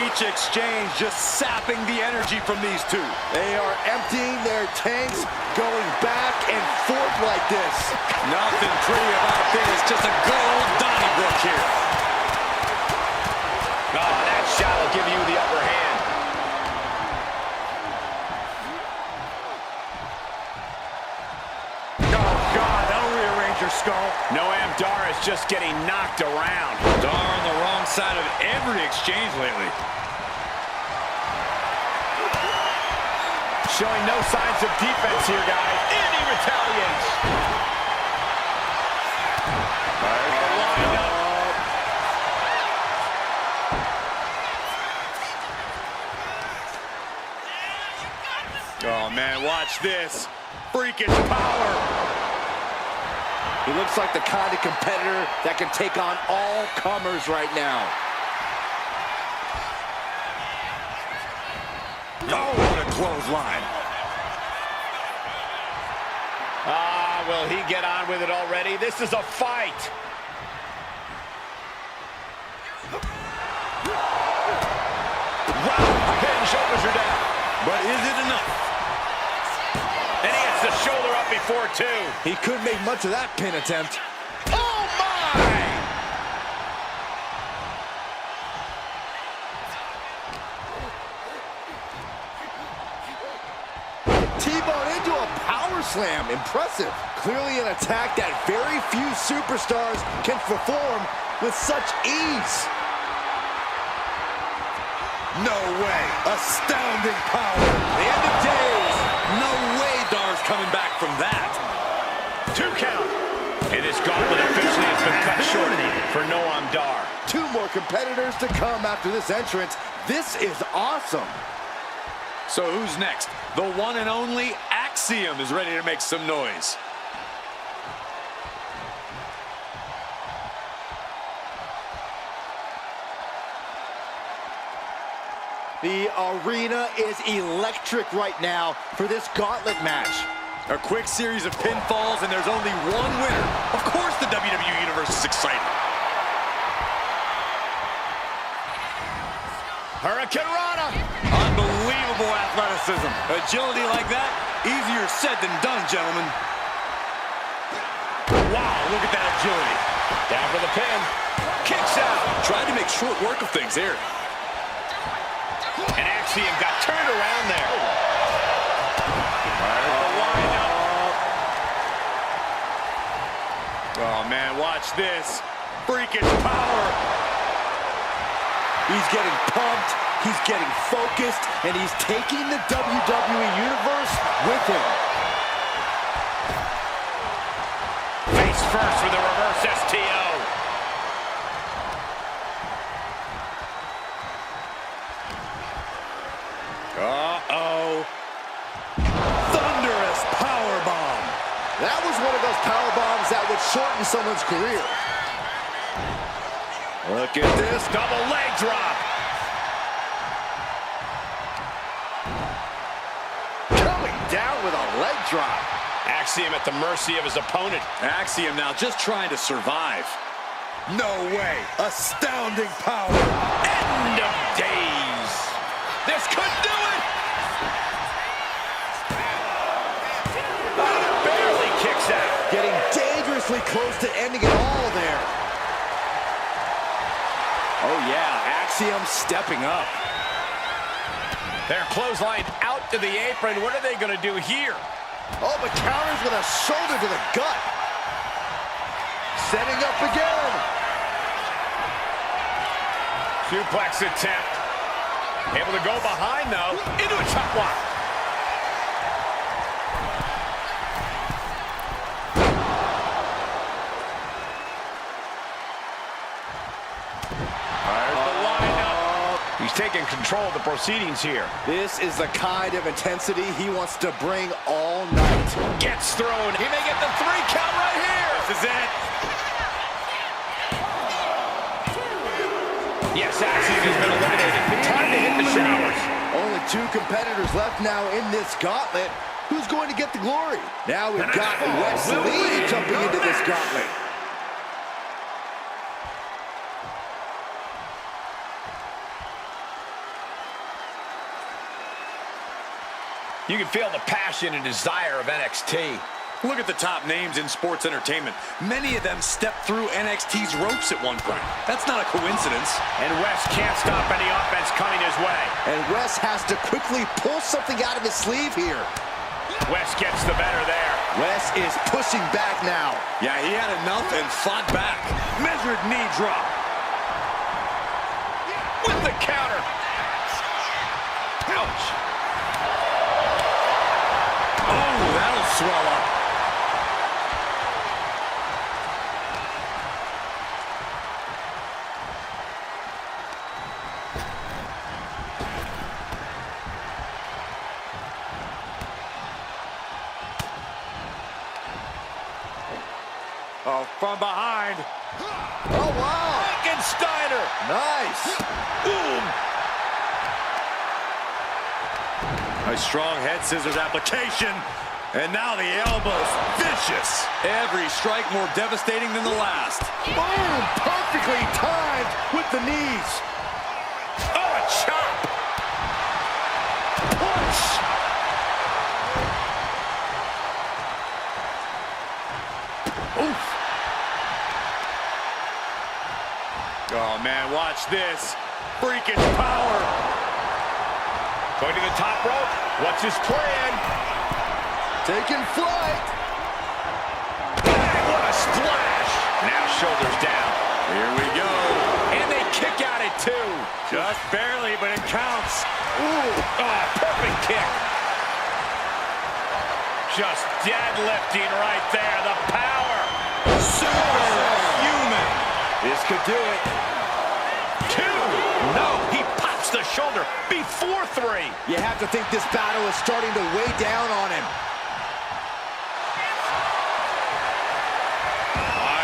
Each exchange just sapping the energy from these two. They are emptying their tanks, going back and forth like this. Nothing pretty about this, just a good old Donnybrook here. Oh, that shot will give you the upper hand. Oh, God, that'll rearrange your skull. Noam Dar is just getting knocked around. Dar on the wrong side of every exchange lately. Showing no signs of defense here, guys. And he retaliates. There's the windup. Oh, man, watch this. freakish power. He looks like the kind of competitor that can take on all comers right now. Oh, what a clothesline. Will he get on with it already? This is a fight. Wow, pin shoulders are down. But is it enough? And he gets the shoulder up before two. He couldn't make much of that pin attempt. Oh, my! T-bone into a power slam. Impressive. Clearly an attack that very few superstars can perform with such ease. No way. Astounding power. The end of days. No way Dar's coming back from that. 2 count. And this gauntlet officially has been cut short for Noam Dar. 2 more competitors to come after this entrance. This is awesome. So who's next? The one and only Axiom is ready to make some noise. The arena is electric right now for this gauntlet match. A quick series of pinfalls, and there's only one winner. Of course the WWE Universe is excited. Hurricane Rana. Unbelievable athleticism. Agility like that, easier said than done, gentlemen. Wow, look at that agility. Down for the pin. Kicks out. Tried to make short work of things here. And Axiom got turned around there. Oh, man, watch this. Freakish power. He's getting pumped, he's getting focused, and he's taking the WWE Universe with him. Face first with a reverse STO. Uh-oh. Thunderous powerbomb. That was one of those powerbombs that would shorten someone's career. Look at this double leg drop. Coming down with a leg drop. Axiom at the mercy of his opponent. Axiom now just trying to survive. No way. Astounding power. End of days. This could do it. Barely kicks out. Getting dangerously close to ending it all there. Oh yeah, Axiom stepping up. They're clotheslined out to the apron. What are they going to do here? Oh, but counters with a shoulder to the gut. Setting up again. Suplex attempt. Able to go behind, though. Into a chop block. He's taking control of the proceedings here. This is the kind of intensity he wants to bring all night. Gets thrown. He may get the 3 count right here. This is it. Yes, Axiom has been eliminated. Time to hit the showers. Only 2 competitors left now in this gauntlet. Who's going to get the glory? Now we've got Wes Lee jumping into this gauntlet. You can feel the passion and desire of NXT. Look at the top names in sports entertainment. Many of them stepped through NXT's ropes at one point. That's not a coincidence. And Wes can't stop any offense coming his way. And Wes has to quickly pull something out of his sleeve here. Wes gets the better there. Wes is pushing back now. Yeah, he had enough and fought back. Measured knee drop. With the counter. Ouch. Oh, that'll swell up. Oh, from behind. Oh, wow. Frankensteiner. Nice. Boom. A strong head scissors application. And now the elbows, vicious. Every strike more devastating than the last. Boom. Perfectly timed with the knees. Oh, a chop. Punch. Oof. Oh, man, watch this. Freakish power. Going to the top rope. What's his plan? Taking flight. Bang, what a splash. Now shoulders down. Here we go. And they kick out at 2. Just barely, but it counts. Ooh, oh, perfect kick. Just deadlifting right there. The power. Superhuman. This could do it. 2. No, he pops the shoulder before 3. You have to think this battle is starting to weigh down on him.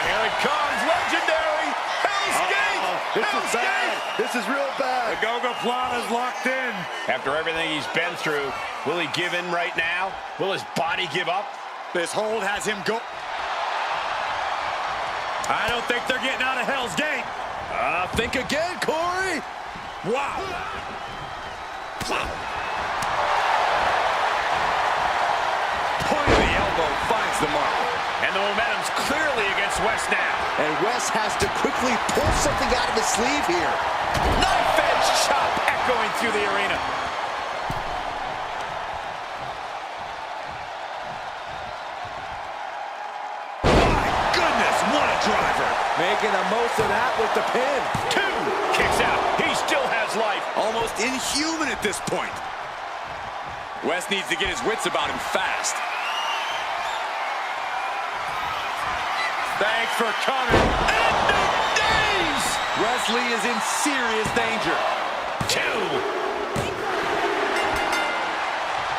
Here it comes. Legendary. Hell's Gate. This Hell's is bad. Gate. This is real bad. The Goga-Plana's locked in. After everything he's been through, will he give in right now? Will his body give up? This hold has him go. I don't think they're getting out of Hell's Gate. Think again, Corey. Wow. Point of the elbow finds the mark. And the momentum's clearly against West now. And West has to quickly pull something out of his sleeve here. Knife edge chop echoing through the arena. My goodness, what a driver. Making the most of that with the pin. 2. Kicks out. He still has life. Almost inhuman at this point. West needs to get his wits about him fast. Thanks for coming. End of days! Wesley is in serious danger. 2.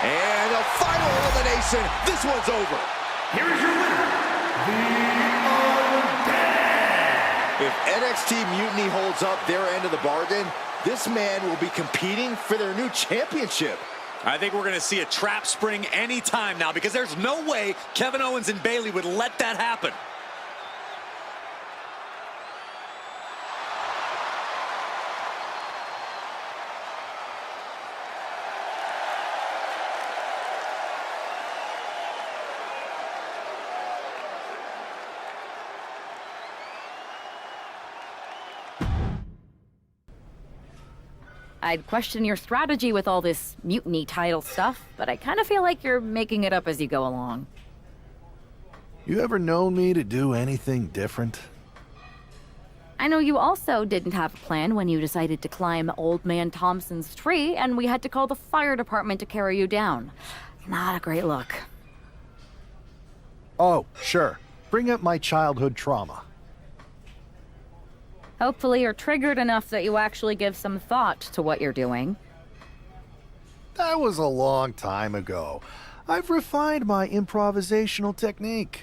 And a final elimination. This one's over. Here is your winner, If NXT Mutiny holds up their end of the bargain, this man will be competing for their new championship. I think we're going to see a trap spring anytime now because there's no way Kevin Owens and Bayley would let that happen. I'd question your strategy with all this mutiny title stuff, but I kind of feel like you're making it up as you go along. You ever known me to do anything different? I know you also didn't have a plan when you decided to climb Old Man Thompson's tree, and we had to call the fire department to carry you down. Not a great look. Oh, sure. Bring up my childhood trauma. Hopefully you're triggered enough that you actually give some thought to what you're doing. That was a long time ago. I've refined my improvisational technique.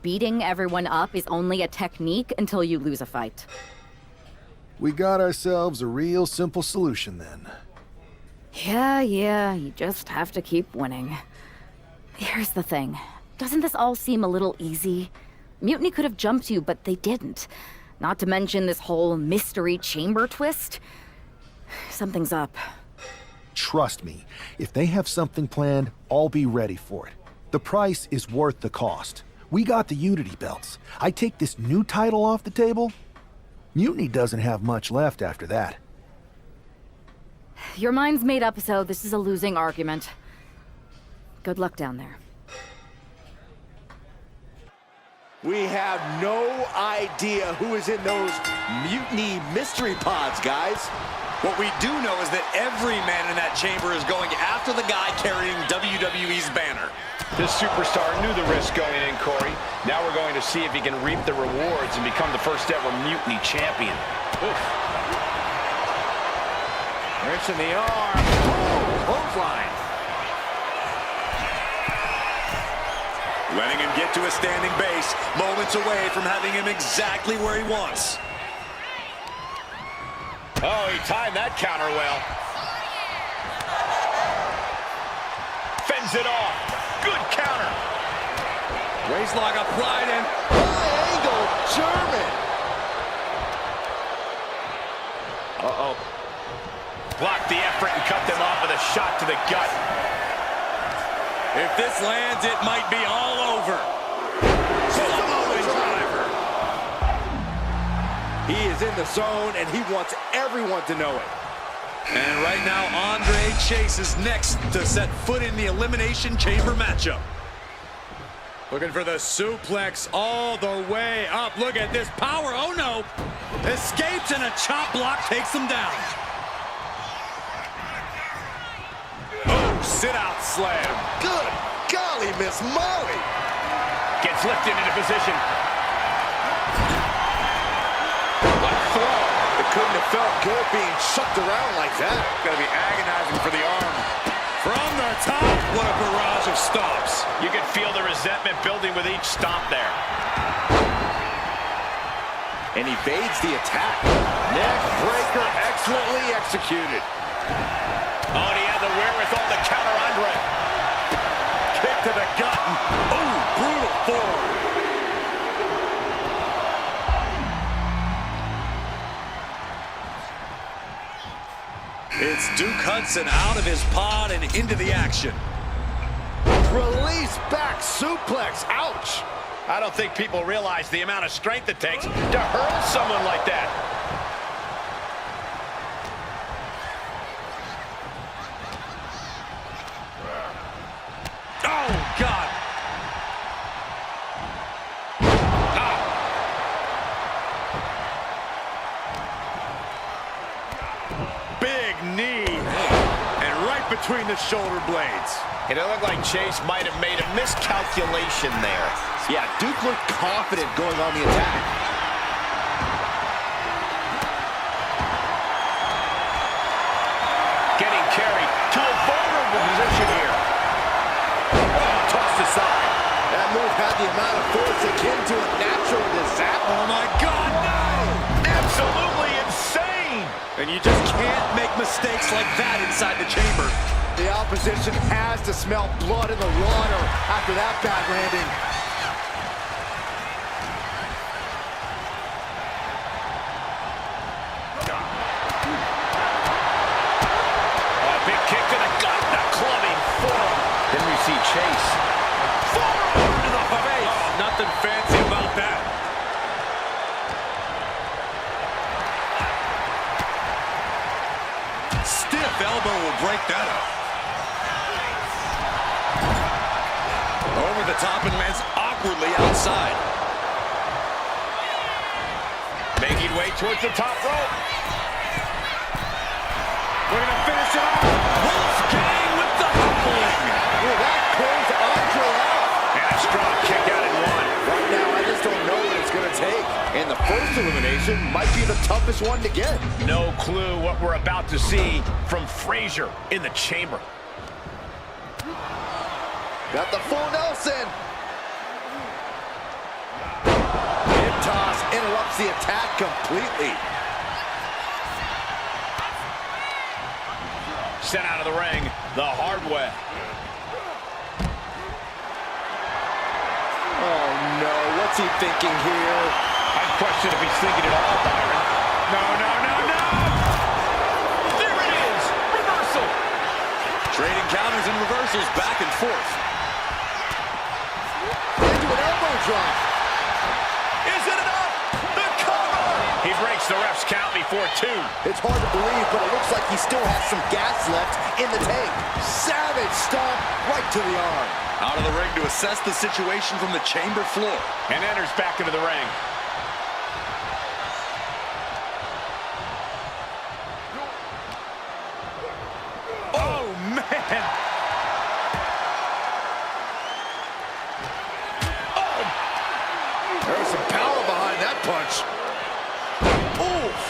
Beating everyone up is only a technique until you lose a fight. We got ourselves a real simple solution then. Yeah, you just have to keep winning. Here's the thing. Doesn't this all seem a little easy? Mutiny could have jumped you, but they didn't. Not to mention this whole mystery chamber twist. Something's up. Trust me, if they have something planned, I'll be ready for it. The price is worth the cost. We got the Unity belts. I take this new title off the table, Mutiny doesn't have much left after that. Your mind's made up, so this is a losing argument. Good luck down there. We have no idea who is in those Mutiny mystery pods, guys. What we do know is that every man in that chamber is going after the guy carrying WWE's banner. This superstar knew the risk going in, Corey. Now we're going to see if he can reap the rewards and become the first ever Mutiny champion. Oof. Wrench in the arm. Boom! Clothesline. Letting him get to a standing base, moments away from having him exactly where he wants. Oh, he timed that counter well. Fends it off. Good counter. Waistlock applied and high angle German. Uh-oh. Blocked the effort and cut them off with a shot to the gut. If this lands, it might be all over. Samoan driver. He is in the zone, and he wants everyone to know it. And right now, Andre Chase is next to set foot in the Elimination Chamber matchup. Looking for the suplex all the way up. Look at this power. Oh, no. Escapes, and a chop block takes him down. Oh, sit-out slam. Good golly, Miss Molly. Gets lifted into position. What throw. It couldn't have felt good being chucked around like that. Gonna be agonizing for the arm. From the top, what a barrage of stomps. You can feel the resentment building with each stomp there. And evades the attack. Neck breaker excellently executed. Oh, and he had the wherewithal to counter Andre. Kick to the gut. Oh, brutal forward. It's Duke Hudson out of his pod and into the action. Release back suplex. Ouch. I don't think people realize the amount of strength it takes to hurl someone like that. Oh, God. Big knee. And right between the shoulder blades. It looked like Chase might have made a miscalculation there. Yeah, Duke looked confident going on the attack. Getting carried to a vulnerable position here. Oh, tossed aside. That move had the amount of force akin to a natural disaster. Oh, my God, no! Absolutely insane! And you just can't make mistakes like that inside the chamber. The opposition has to smell blood in the water after that bad landing. A big kick to the gut, the clubbing forearm. Then we see Chase. Forearm to the face. Oh, nothing fancy about that. Stiff elbow will break that up. Over the top and lands awkwardly outside. Making way towards the top rope. We're going to finish it off. Wolfgang with the howling. Well, that pulls Andre out. And a strong kick out in one. Right now, I just don't know what it's going to take. And the first elimination might be the toughest one to get. No clue what we're about to see from Frazier in the chamber. Got the full Nelson. Hip toss interrupts the attack completely. Sent out of the ring the hard way. Oh no, what's he thinking here? I question if he's thinking it all, Byron. No, no, no, no! There it is! Reversal! Trading counters and reversals back and forth. Into an elbow drop. Is it enough? The cover! He breaks the ref's count before two. It's hard to believe, but it looks like he still has some gas left in the tank. Savage stomp right to the arm. Out of the ring to assess the situation from the chamber floor. And enters back into the ring. Oh, man! There's some power behind that punch. Oof.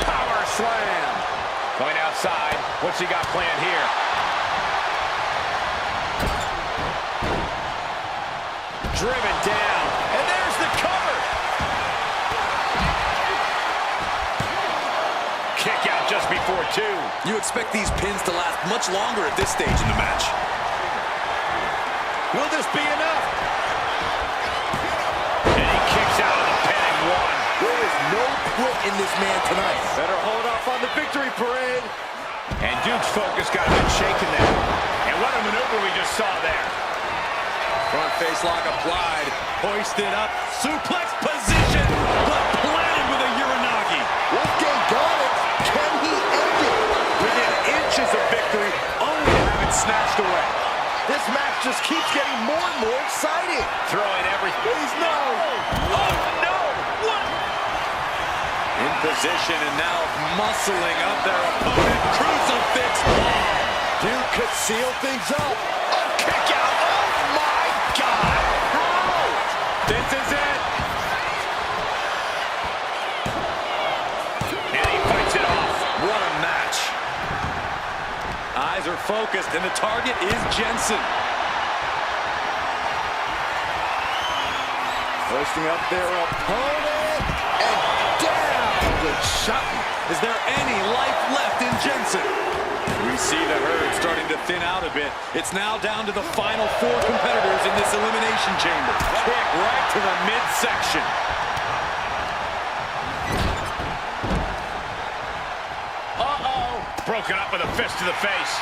Power slam. Going outside. What's he got planned here? Driven down. And there's the cover. Kick out just before 2. You expect these pins to last much longer at this stage in the match. Will this be enough? And he kicks out of the pin in 1. There is no quit in this man tonight. Better hold off on the victory parade. And Duke's focus got a bit shaken there. And what a maneuver we just saw there. Front face lock applied. Hoisted up. Suplex position. But planted with a Uranagi. Wolfgang got it. Can he end it? Within inches of victory, only to have it snatched away. This match just keeps getting more and more exciting. Throwing everything. Please no. Oh, no. What? In position and now muscling up their opponent. Crucifix bomb. Duke could seal things up. Oh, kick out. Oh, my God. How? This is it. And he fights it off. What a match. Eyes are focused, and the target is Jensen. Hoisting up their opponent. And down with shot. Is there any life left in Jensen? We see the herd starting to thin out a bit. It's now down to the final 4 competitors in this elimination chamber. Kick right to the midsection. Broken up with a fist to the face.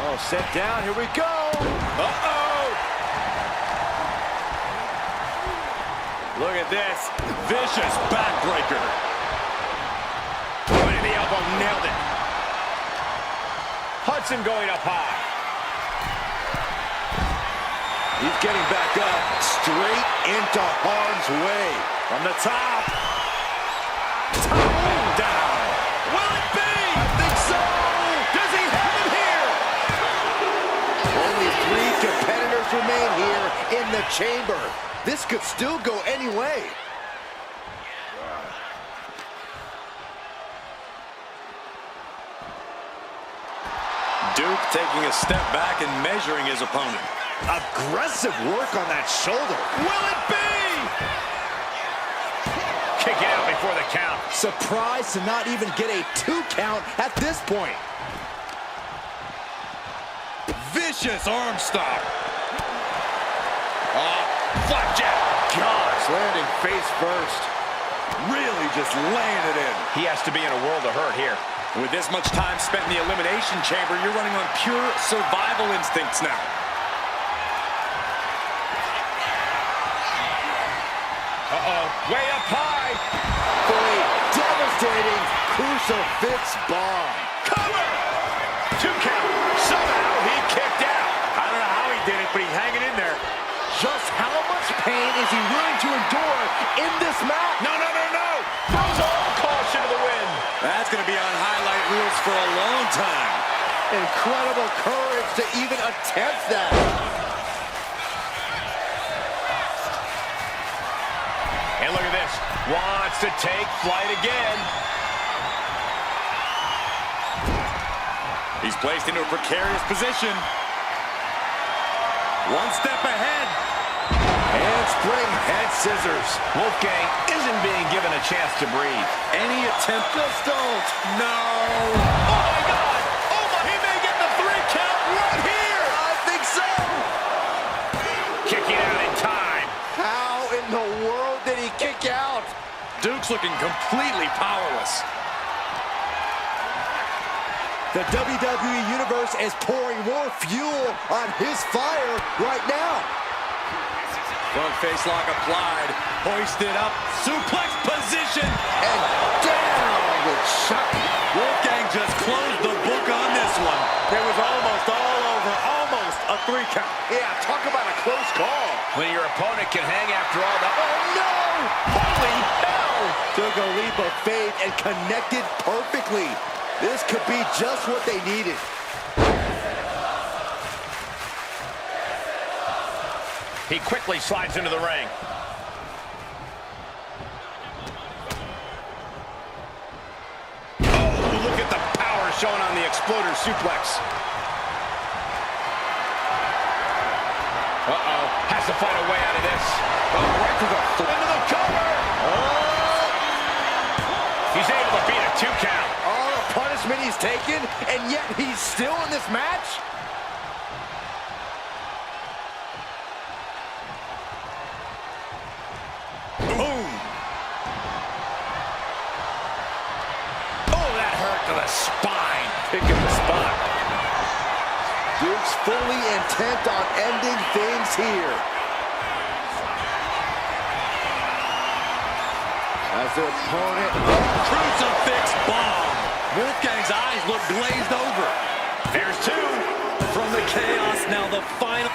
Oh, set down. Here we go. Uh-oh. Look at this. Vicious backbreaker. Right in the elbow, nailed it. Hudson going up high. He's getting back up. Straight into harm's way. From the top. Top down. Will it be? I think so. Does he have it here? Only 3 competitors remain here in the chamber. This could still go any way. Duke taking a step back and measuring his opponent. Aggressive work on that shoulder. Will it be? Kick it out before the count. Surprised to not even get a 2 count at this point. Vicious arm stop. Flapjack. Gosh, landing face first. Really just laying it in. He has to be in a world of hurt here. With this much time spent in the elimination chamber, you're running on pure survival instincts now. Uh-oh. Way up high. For a devastating crucifix bomb. Cover! 2 count. Somehow he kicked out. I don't know how he did it, but he's hanging in there. Just how much pain is he willing to endure in this match? No, no, no, no. Throws all caution to the wind. That's going to be on highlight reels for a long time. Incredible courage to even attempt that. And look at this. Wants to take flight again. He's placed into a precarious position. One step ahead. Handspring head scissors. Wolfgang isn't being given a chance to breathe. Any attempt? Just don't. No. Oh, my God. Oh, my. He may get the 3 count right here. I think so. Kicking out in time. How in the world did he kick out? Duke's looking completely powerless. The WWE Universe is pouring more fuel on his fire right now. Front face lock applied. Hoisted up. Suplex position. And down with shot. Wolfgang just closed the book on this one. It was almost all over. Almost a 3 count. Yeah, talk about a close call. When your opponent can hang after all that. Oh, no! Holy hell! Took a leap of faith and connected perfectly. This could be just what they needed. He quickly slides into the ring. showing on the exploder suplex. Uh-oh, has to find a way out of this. Oh, right to the floor. Into the cover. Oh! He's able to beat a 2 count. All the punishment he's taken, and yet he's still in this match? Boom. Oh, that hurt to the spine. Picking the spot. Duke's fully intent on ending things here. As their opponent... Crucifix bomb. Wolfgang's eyes look glazed over. There's 2. From the chaos, now the final.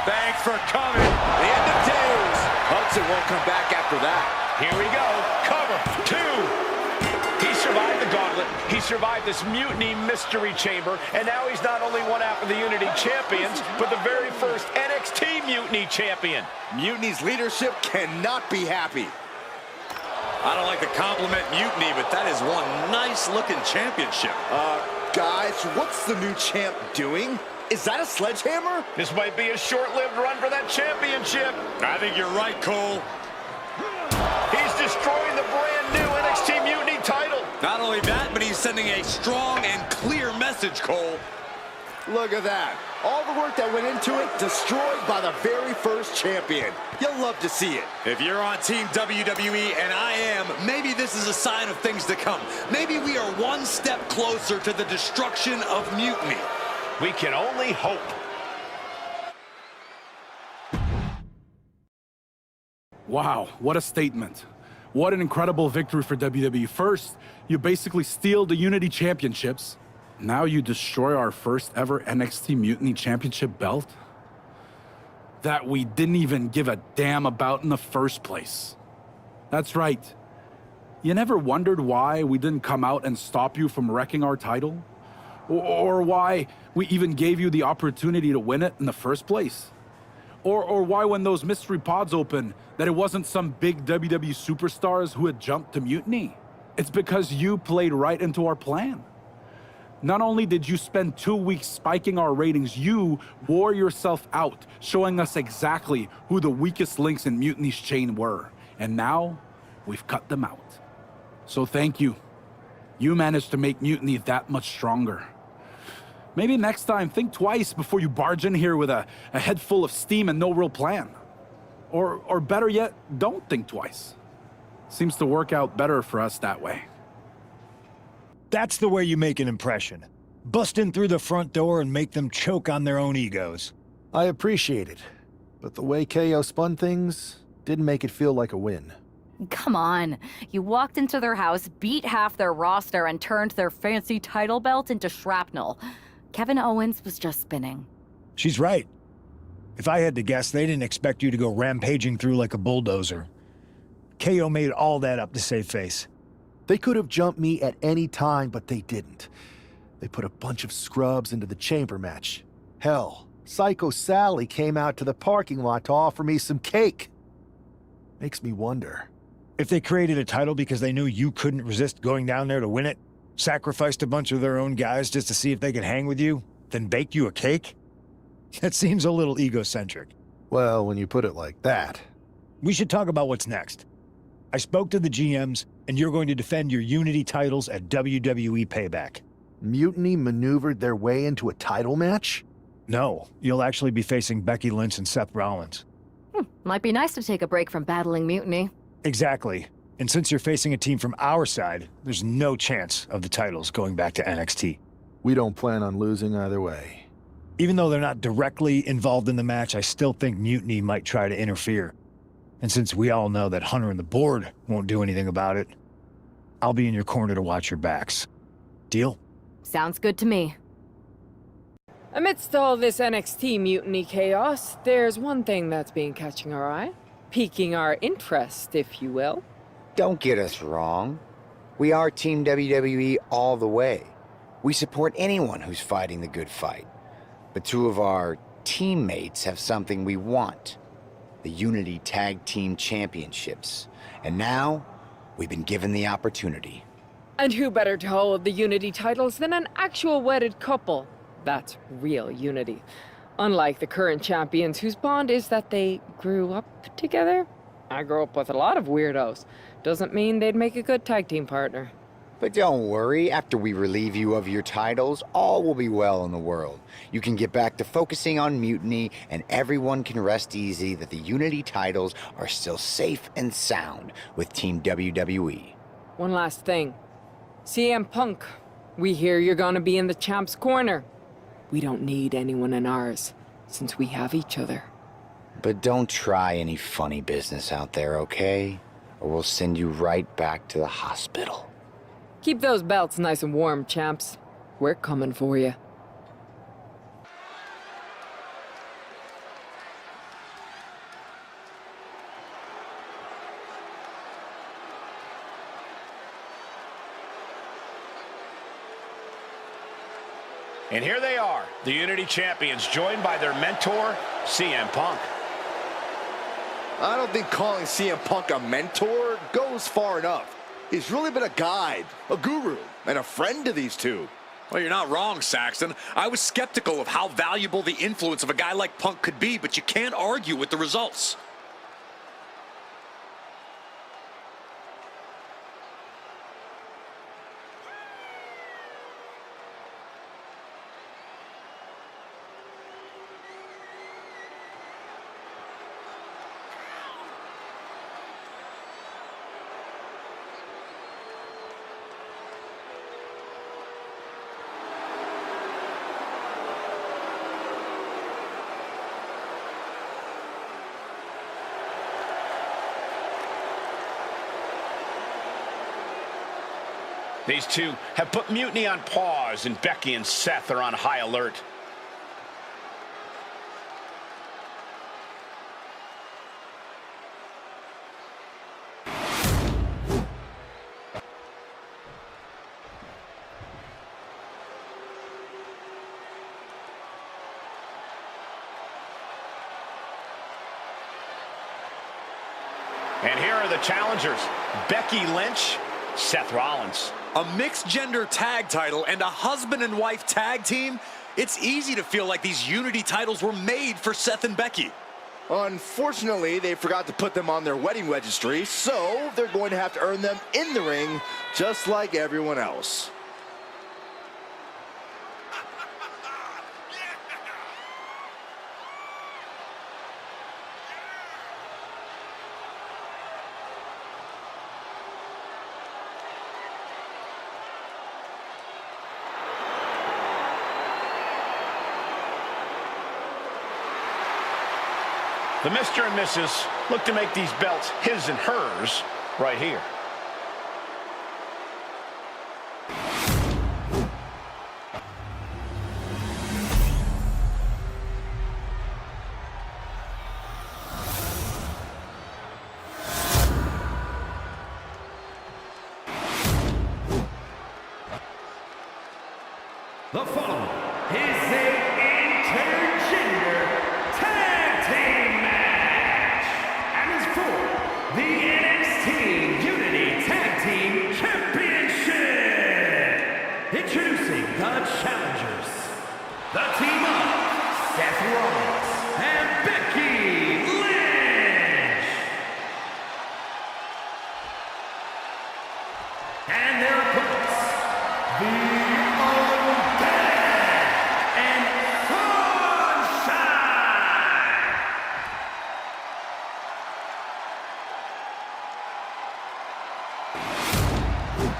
Thanks for coming. The end of days. Hudson won't come back after that. Here we go. Cover. 2. He survived the gauntlet. He survived this mutiny mystery chamber. And now he's not only one half of the Unity champions, but the very first NXT Mutiny champion. Mutiny's leadership cannot be happy. I don't like to compliment Mutiny, but that is one nice-looking championship. Guys, what's the new champ doing? Is that a sledgehammer? This might be a short-lived run for that championship. I think you're right, Cole. He's destroying the brand new NXT Mutiny title. Not only that, but he's sending a strong and clear message, Cole. Look at that. All the work that went into it, destroyed by the very first champion. You'll love to see it. If you're on Team WWE, and I am, maybe this is a sign of things to come. Maybe we are one step closer to the destruction of Mutiny. We can only hope. Wow, what a statement. What an incredible victory for WWE. First, you basically steal the Unity Championships. Now you destroy our first ever NXT Mutiny Championship belt that we didn't even give a damn about in the first place. That's right. You never wondered why we didn't come out and stop you from wrecking our title? Or why we even gave you the opportunity to win it in the first place? Or why when those mystery pods opened that it wasn't some big WWE superstars who had jumped to Mutiny? It's because you played right into our plan. Not only did you spend 2 weeks spiking our ratings, you wore yourself out, showing us exactly who the weakest links in Mutiny's chain were. And now, we've cut them out. So thank you. You managed to make Mutiny that much stronger. Maybe next time, think twice before you barge in here with a head full of steam and no real plan. Or better yet, don't think twice. Seems to work out better for us that way. That's the way you make an impression. Bust in through the front door and make them choke on their own egos. I appreciate it, but the way KO spun things didn't make it feel like a win. Come on. You walked into their house, beat half their roster, and turned their fancy title belt into shrapnel. Kevin Owens was just spinning. She's right. If I had to guess, they didn't expect you to go rampaging through like a bulldozer. KO made all that up to save face. They could have jumped me at any time, but they didn't. They put a bunch of scrubs into the chamber match. Hell, Psycho Sally came out to the parking lot to offer me some cake. Makes me wonder. If they created a title because they knew you couldn't resist going down there to win it, sacrificed a bunch of their own guys just to see if they could hang with you, then baked you a cake? That seems a little egocentric. Well, when you put it like that. We should talk about what's next. I spoke to the GMs, and you're going to defend your Unity titles at WWE Payback. Mutiny maneuvered their way into a title match? No, you'll actually be facing Becky Lynch and Seth Rollins. Might be nice to take a break from battling Mutiny. Exactly. And since you're facing a team from our side, there's no chance of the titles going back to NXT. We don't plan on losing either way. Even though they're not directly involved in the match, I still think Mutiny might try to interfere. And since we all know that Hunter and the board won't do anything about it, I'll be in your corner to watch your backs. Deal? Sounds good to me. Amidst all this NXT Mutiny chaos, there's one thing that's been catching our eye. Piquing our interest, if you will. Don't get us wrong. We are Team WWE all the way. We support anyone who's fighting the good fight. But two of our teammates have something we want. The Unity Tag Team Championships. And now, we've been given the opportunity. And who better to hold the Unity titles than an actual wedded couple? That's real unity. Unlike the current champions whose bond is that they grew up together. I grew up with a lot of weirdos. Doesn't mean they'd make a good tag team partner. But don't worry, after we relieve you of your titles, all will be well in the world. You can get back to focusing on Mutiny, and everyone can rest easy that the Unity titles are still safe and sound with Team WWE. One last thing. CM Punk, we hear you're gonna be in the champ's corner. We don't need anyone in ours, since we have each other. But don't try any funny business out there, okay? Or we'll send you right back to the hospital. Keep those belts nice and warm, champs. We're coming for you. And here they are, the Unity Champions, joined by their mentor, CM Punk. I don't think calling CM Punk a mentor goes far enough. He's really been a guide, a guru, and a friend to these two. Well, you're not wrong, Saxton. I was skeptical of how valuable the influence of a guy like Punk could be, but you can't argue with the results. These two have put Mutiny on pause, and Becky and Seth are on high alert. And here are the challengers, Becky Lynch, Seth Rollins. A mixed-gender tag title and a husband and wife tag team? It's easy to feel like these Unity titles were made for Seth and Becky. Unfortunately, they forgot to put them on their wedding registry, so they're going to have to earn them in the ring, just like everyone else. The Mr. and Mrs. look to make these belts his and hers right here. The following is an intergender tag team match and is for the NXT Unity Tag Team Championship. Introducing the challengers, the team of Seth Rollins and Becky Lynch. And their opponents, the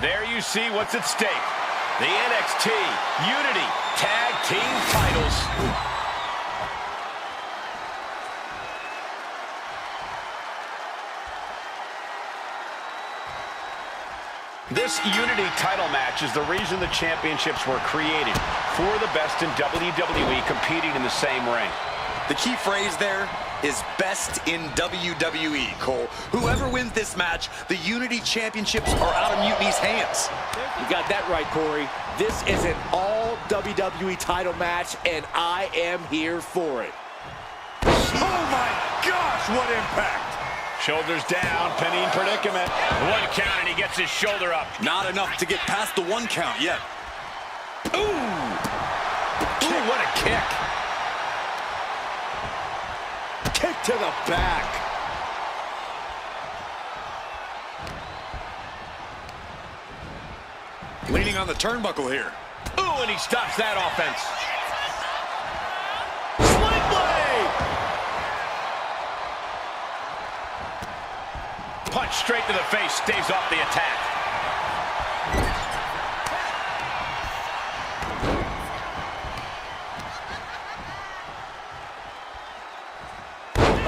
There you see what's at stake. The NXT Unity Tag Team titles. This Unity title match is the reason the championships were created, for the best in WWE competing in the same ring. The key phrase there is best in WWE, Cole. Whoever wins this match, the Unity Championships are out of Mutiny's hands. You got that right, Corey. This is an all WWE title match, and I am here for it. Oh my gosh, what impact! Shoulders down, pinning predicament. 1 count and he gets his shoulder up. Not enough to get past the 1 count yet. Ooh! Ooh, what a kick. Kick to the back. Leaning on the turnbuckle here. Ooh, and he stops that offense. Sling blade! Punch straight to the face, staves off the attack.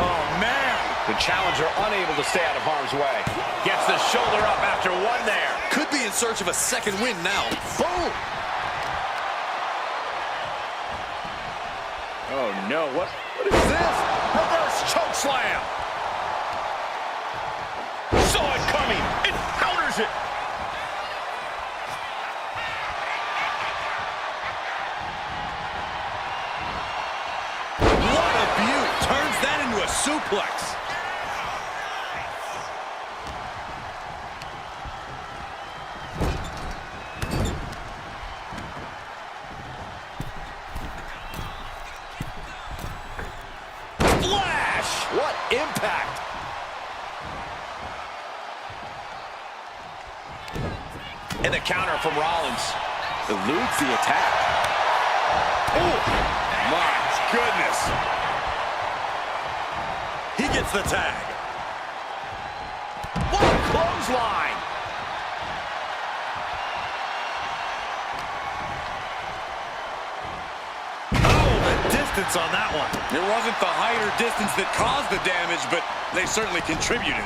Oh, man! The challenger unable to stay out of harm's way. Gets the shoulder up after 1 there. Could be in search of a second win now. Boom! Oh no, what is this? Reverse choke slam! Saw it coming, and counters it! What a view! Turns that into a suplex. What impact! And the counter from Rollins. Eludes the attack. Oh, my goodness. He gets the tag. What a clothesline! Distance on that one. It wasn't the height or distance that caused the damage, but they certainly contributed.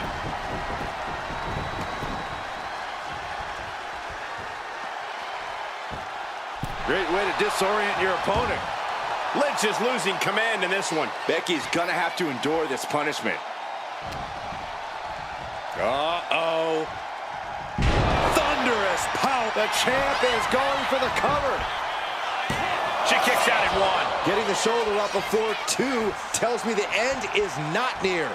Great way to disorient your opponent. Lynch is losing command in this one. Becky's gonna have to endure this punishment. Uh-oh. Thunderous power. The champ is going for the cover. She kicks out at 1. Getting the shoulder up before 2 tells me the end is not near.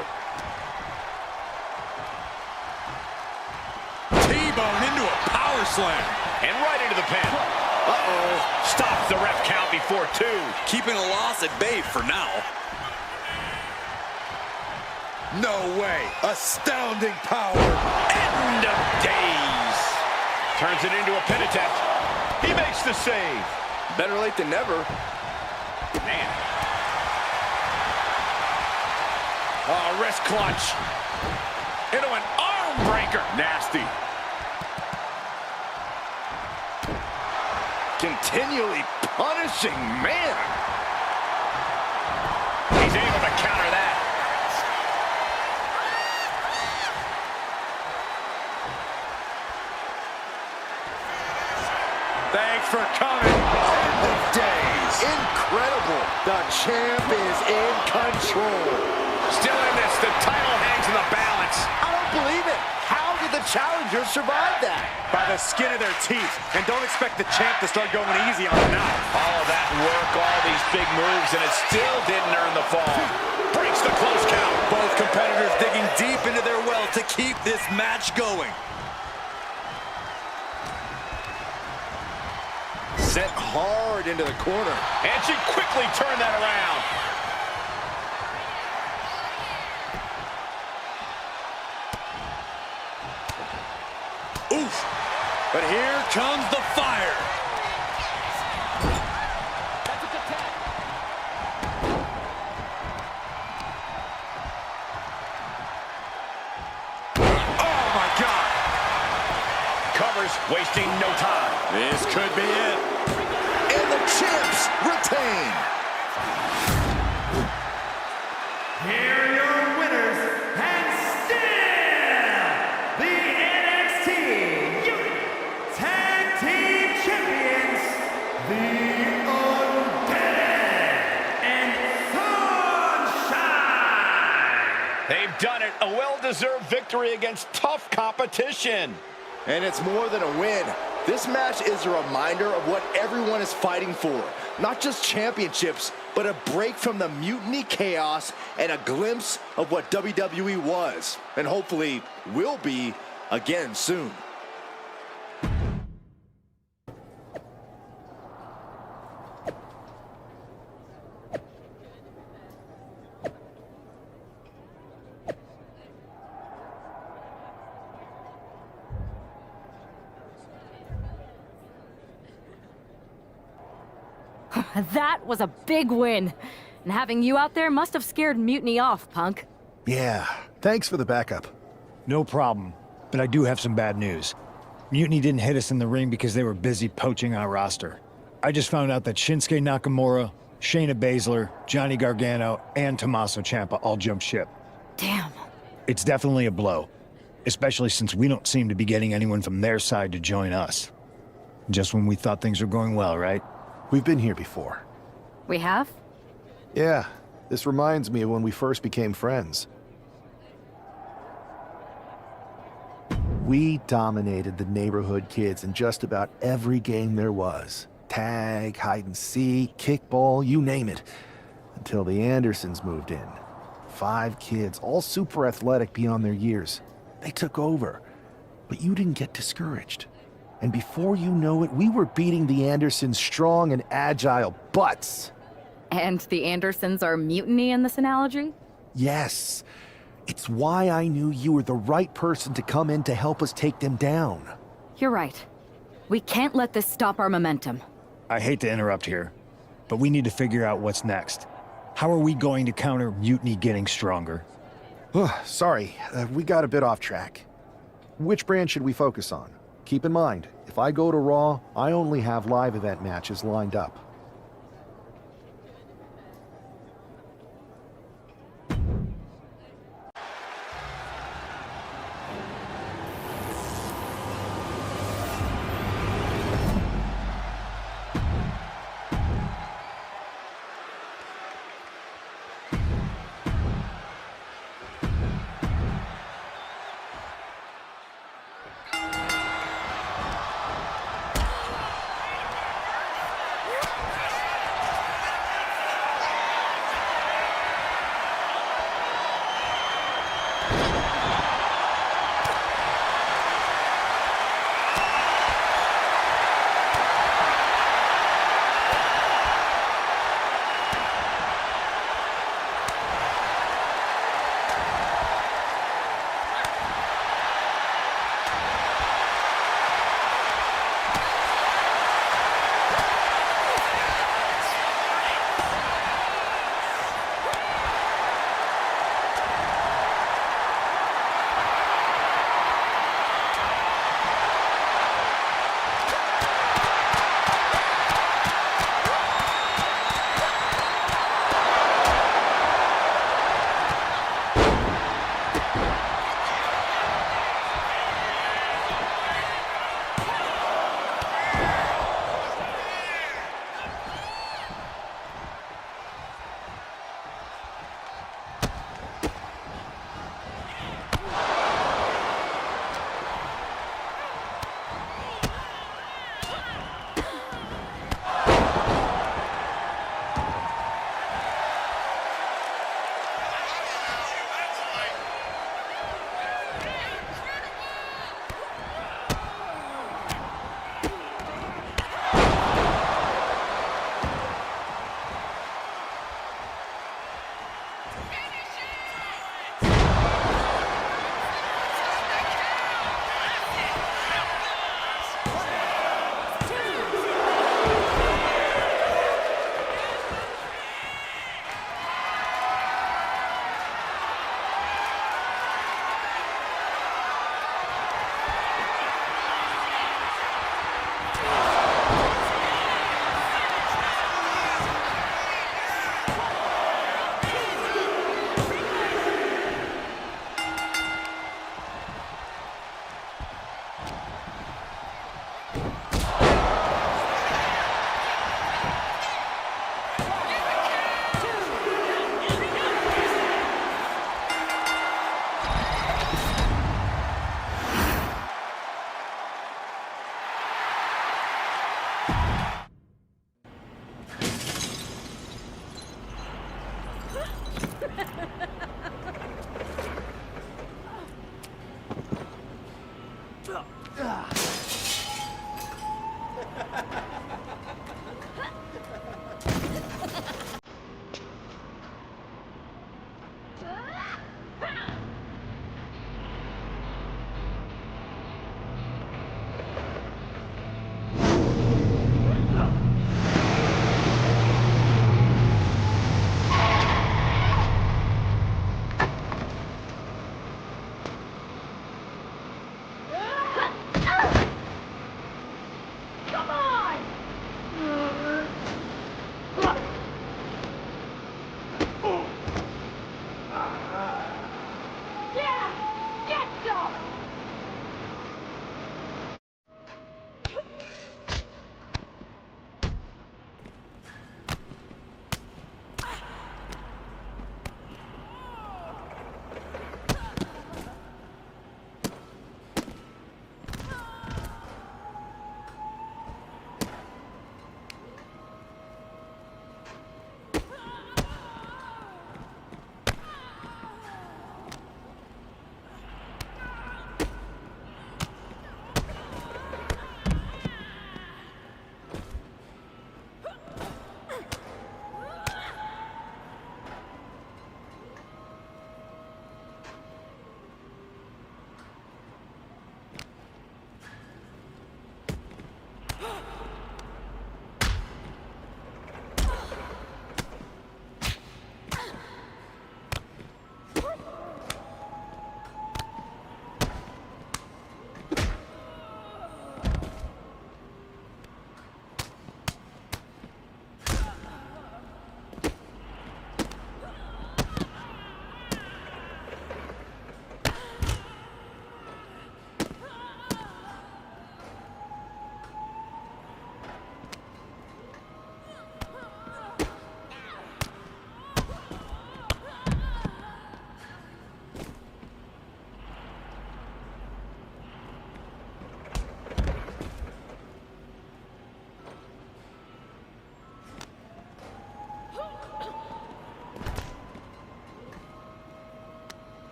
T-bone into a power slam. And right into the pin. Uh-oh. Stops the ref count before 2. Keeping a loss at bay for now. No way. Astounding power. End of days. Turns it into a pin attempt. He makes the save. Better late than never. Man. Oh, wrist clutch. Into an arm breaker. Nasty. Continually punishing, man. He's able to counter that. Thanks for coming. End of days. Incredible. The champ is in control. Still in this. The title hangs in the balance. I don't believe it. How did the challenger survive that? By the skin of their teeth. And don't expect the champ to start going easy on them now. All of that work, all these big moves, and it still didn't earn the fall. Breaks the close count. Both competitors digging deep into their well to keep this match going. Sent hard into the corner. And she quickly turned that around. Oof. But here comes the fire. Oh, my God. Covers, wasting no time. This could be it. And the champs retain. Here are your winners, and still the NXT Tag Team Champions, the Undead and Sunshine. They've done it. A well-deserved victory against tough competition. And it's more than a win. This match is a reminder of what everyone is fighting for. Not just championships, but a break from the mutiny chaos and a glimpse of what WWE was, and hopefully will be again soon. That was a big win. And having you out there must have scared Mutiny off, Punk. Yeah, thanks for the backup. No problem, but I do have some bad news. Mutiny didn't hit us in the ring because they were busy poaching our roster. I just found out that Shinsuke Nakamura, Shayna Baszler, Johnny Gargano, and Tommaso Ciampa all jumped ship. Damn. It's definitely a blow, especially since we don't seem to be getting anyone from their side to join us. Just when we thought things were going well, right? We've been here before. We have? Yeah, this reminds me of when we first became friends. We dominated the neighborhood kids in just about every game there was. Tag, hide and seek, kickball, you name it. Until the Andersons moved in. 5 kids, all super athletic beyond their years. They took over. But you didn't get discouraged. And before you know it, we were beating the Andersons' strong and agile butts. And the Andersons are Mutiny in this analogy? Yes. It's why I knew you were the right person to come in to help us take them down. You're right. We can't let this stop our momentum. I hate to interrupt here, but we need to figure out what's next. How are we going to counter Mutiny getting stronger? Sorry, we got a bit off track. Which brand should we focus on? Keep in mind, if I go to Raw, I only have live event matches lined up.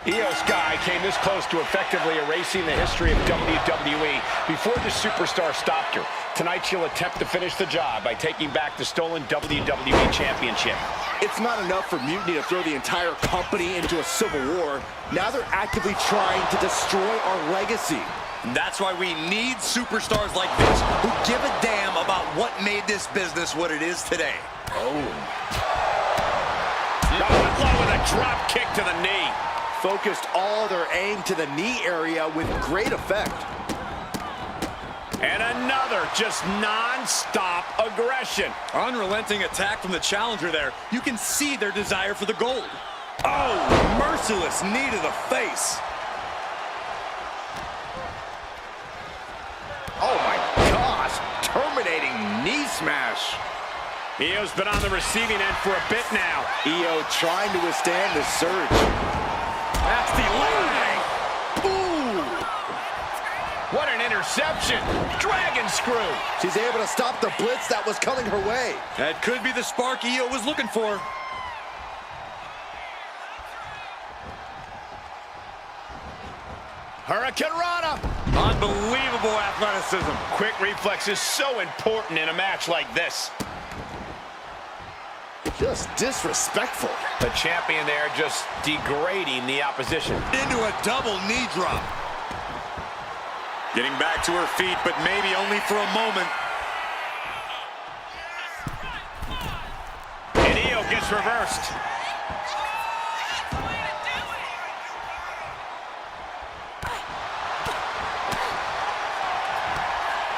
Io Sky came this close to effectively erasing the history of WWE before the superstar stopped her. Tonight she'll attempt to finish the job by taking back the stolen WWE Championship. It's not enough for Mutiny to throw the entire company into a civil war. Now they're actively trying to destroy our legacy. And that's why we need superstars like this who give a damn about what made this business what it is today. With a drop kick to the knee. Focused all their aim to the knee area with great effect. And another just non-stop aggression. Unrelenting attack from the challenger there. You can see their desire for the gold. Oh, merciless knee to the face. Oh my gosh, terminating knee smash. Io's been on the receiving end for a bit now. Io trying to withstand the surge. Nasty leg. Ooh. What an interception. Dragon screw. She's able to stop the blitz that was coming her way. That could be the spark Io was looking for. Hurricane Rana. Unbelievable athleticism. Quick reflex is so important in a match like this. Just disrespectful. The champion there just degrading the opposition. Into a double knee drop. Getting back to her feet, but maybe only for a moment. And Io gets reversed.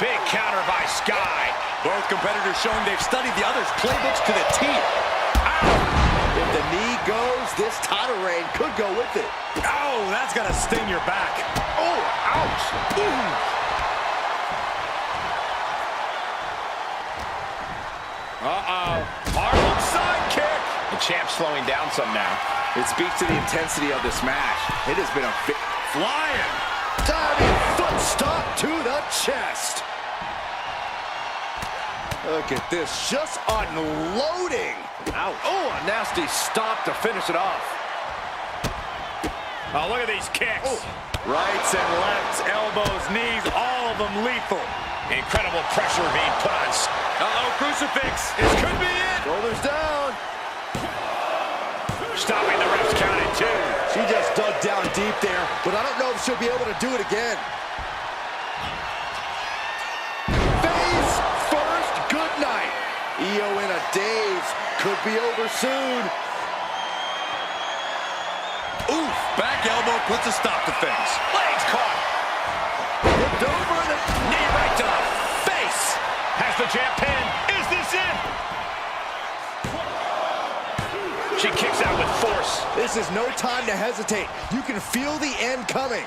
Big counter by Sky. Both competitors showing they've studied the other's playbooks to the T. If the knee goes, this title reign could go with it. Oh, that's gonna sting your back. Oh, ouch. Ooh. Harlem sidekick. The champ slowing down some now. It speaks to the intensity of this match. It has been a flying. Diving foot stop to the chest. Look at this, just unloading. Ouch. Oh, a nasty stop to finish it off. Oh, look at these kicks. Oh. Rights and lefts, elbows, knees, all of them lethal. Incredible pressure being put on. Uh-oh, crucifix. This could be it. Shoulders down. Stopping the ref's counted two. She just dug down deep there, but I don't know if she'll be able to do it again. Face first, good night. Io in a daze, could be over soon. Oof, back elbow puts a stop to things. Legs caught. Flipped over the knee right to the face. Has the champ pinned. Is this it? She kicks out with force. This is no time to hesitate. You can feel the end coming.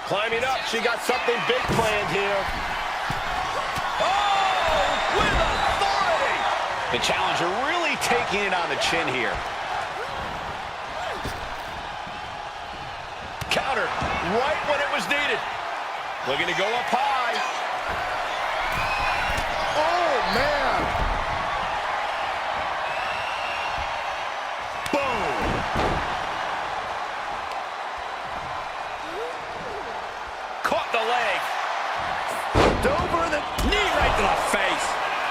Climbing up, she got something big planned here. Oh, with authority! The challenger really taking it on the chin here. Counter, right when it was needed. Looking to go up high. Oh, man! Boom! Caught the leg. Over the knee right to the face.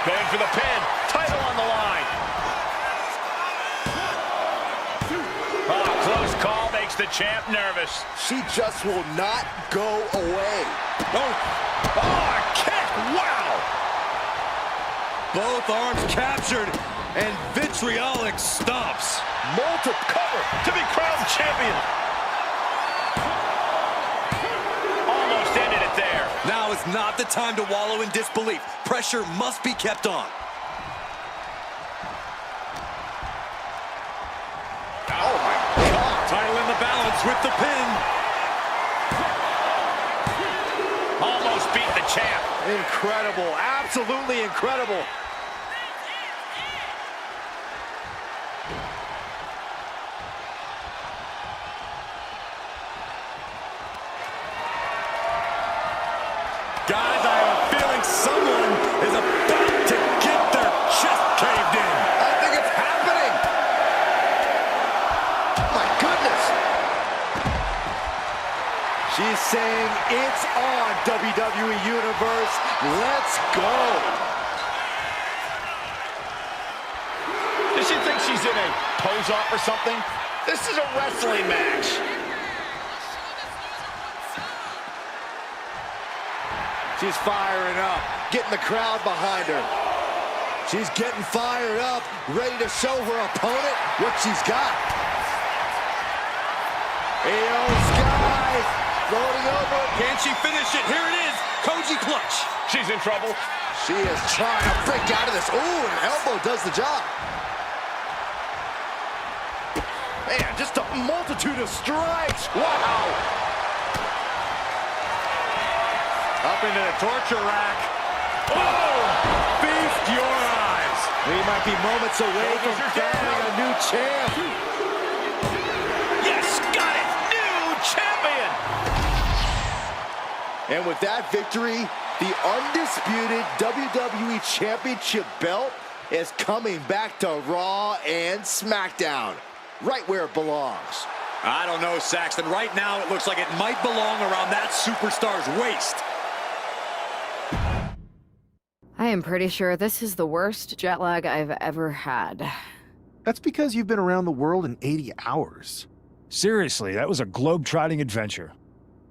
Going for the pin. Title on the line. Oh, close call makes the champ nervous. She just will not go away. Oh, a kick. Wow. Both arms captured, and vitriolic stops. Multiple cover to be crowned champion. Almost ended it there. Now is not the time to wallow in disbelief. Pressure must be kept on. Oh my God. Title in the balance with the pin. Almost beat the champ. Incredible, absolutely incredible. Guys, I have a feeling someone is about to get their chest caved in. I think it's happening. My goodness. WWE Universe. Let's go. Does she think she's in a pose-off or something? This is a wrestling match. She's firing up, getting the crowd behind her. She's getting fired up, ready to show her opponent what she's got. Io Sky floating over. Can she finish it? Here it is. Koji clutch. She's in trouble. She is trying to break out of this. Ooh, an elbow does the job. Man, just a multitude of strikes. Wow. Up into the torture rack. Oh! Feast your eyes. We might be moments away from crowning a new champ. Yes, got it. New champion. And with that victory, the undisputed WWE Championship belt is coming back to Raw and SmackDown, right where it belongs. I don't know, Saxton. Right now, it looks like it might belong around that superstar's waist. I am pretty sure this is the worst jet lag I've ever had. That's because you've been around the world in 80 hours. Seriously, that was a globe-trotting adventure.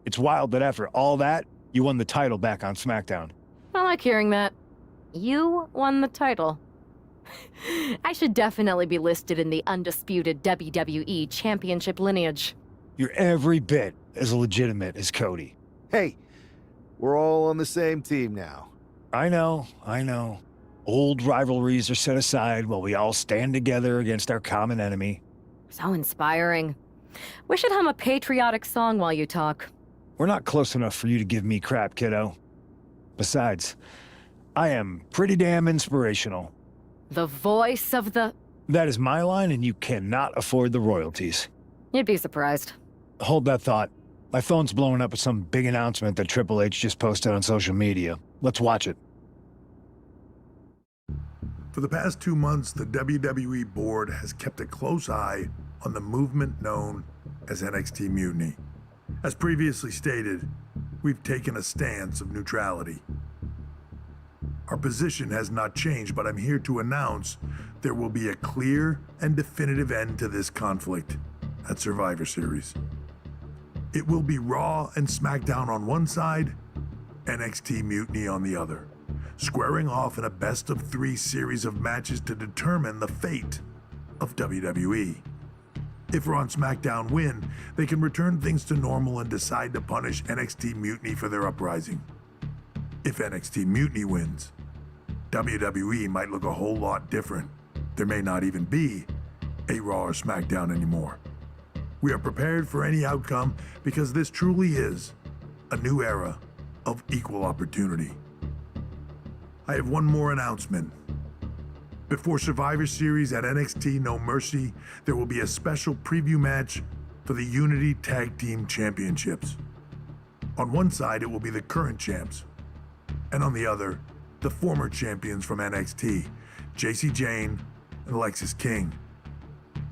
It's wild that after all that, you won the title back on SmackDown. I like hearing that. You won the title. I should definitely be listed in the undisputed WWE Championship lineage. You're every bit as legitimate as Cody. Hey, we're all on the same team now. I know. Old rivalries are set aside while we all stand together against our common enemy. So inspiring. We should hum a patriotic song while you talk. We're not close enough for you to give me crap, kiddo. Besides, I am pretty damn inspirational. The voice of the... That is my line, and you cannot afford the royalties. You'd be surprised. Hold that thought. My phone's blowing up with some big announcement that Triple H just posted on social media. Let's watch it. For the past 2 months, the WWE board has kept a close eye on the movement known as NXT Mutiny. As previously stated, we've taken a stance of neutrality. Our position has not changed, but I'm here to announce there will be a clear and definitive end to this conflict at Survivor Series. It will be Raw and SmackDown on one side, NXT Mutiny on the other, squaring off in a best-of-3 series of matches to determine the fate of WWE. If Raw and SmackDown win, they can return things to normal and decide to punish NXT Mutiny for their uprising. If NXT Mutiny wins, WWE might look a whole lot different. There may not even be a Raw or SmackDown anymore. We are prepared for any outcome because this truly is a new era of equal opportunity. I have one more announcement. Before Survivor Series at NXT No Mercy, there will be a special preview match for the Unity Tag Team Championships. On one side, it will be the current champs, and on the other, the former champions from NXT, JC Jane and Alexis King.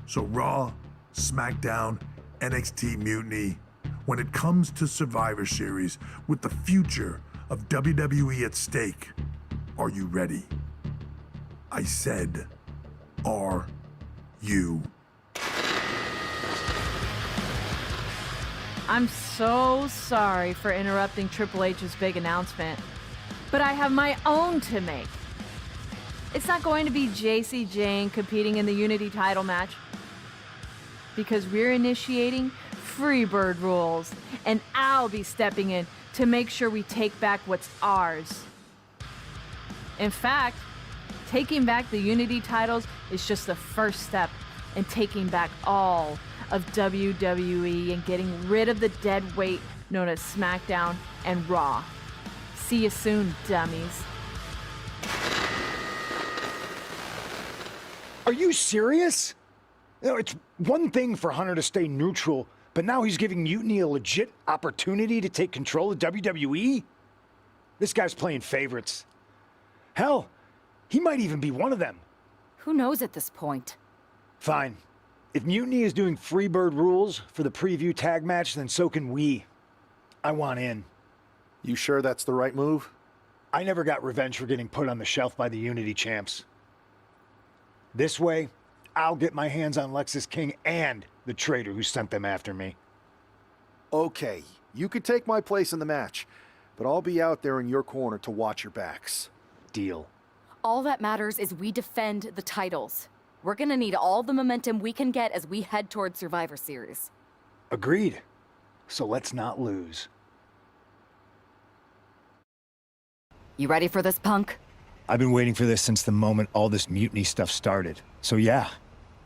So Raw, SmackDown, NXT Mutiny, when it comes to Survivor Series with the future of WWE at stake, are you ready? I said, are you? I'm so sorry for interrupting Triple H's big announcement, but I have my own to make. It's not going to be JC Jane competing in the Unity title match, because we're initiating Freebird rules, and I'll be stepping in to make sure we take back what's ours. In fact, taking back the Unity titles is just the first step in taking back all of WWE and getting rid of the dead weight known as SmackDown and Raw. See you soon, dummies. Are you serious? You know, it's one thing for Hunter to stay neutral, but now he's giving Mutiny a legit opportunity to take control of WWE? This guy's playing favorites. Hell, he might even be one of them. Who knows at this point? Fine. If Mutiny is doing Freebird rules for the preview tag match, then so can we. I want in. You sure that's the right move? I never got revenge for getting put on the shelf by the Unity champs. This way, I'll get my hands on Lexus King and the traitor who sent them after me. Okay, you could take my place in the match, but I'll be out there in your corner to watch your backs. Deal. All that matters is we defend the titles. We're gonna need all the momentum we can get as we head towards Survivor Series. Agreed. So let's not lose. You ready for this, Punk? I've been waiting for this since the moment all this mutiny stuff started. So yeah,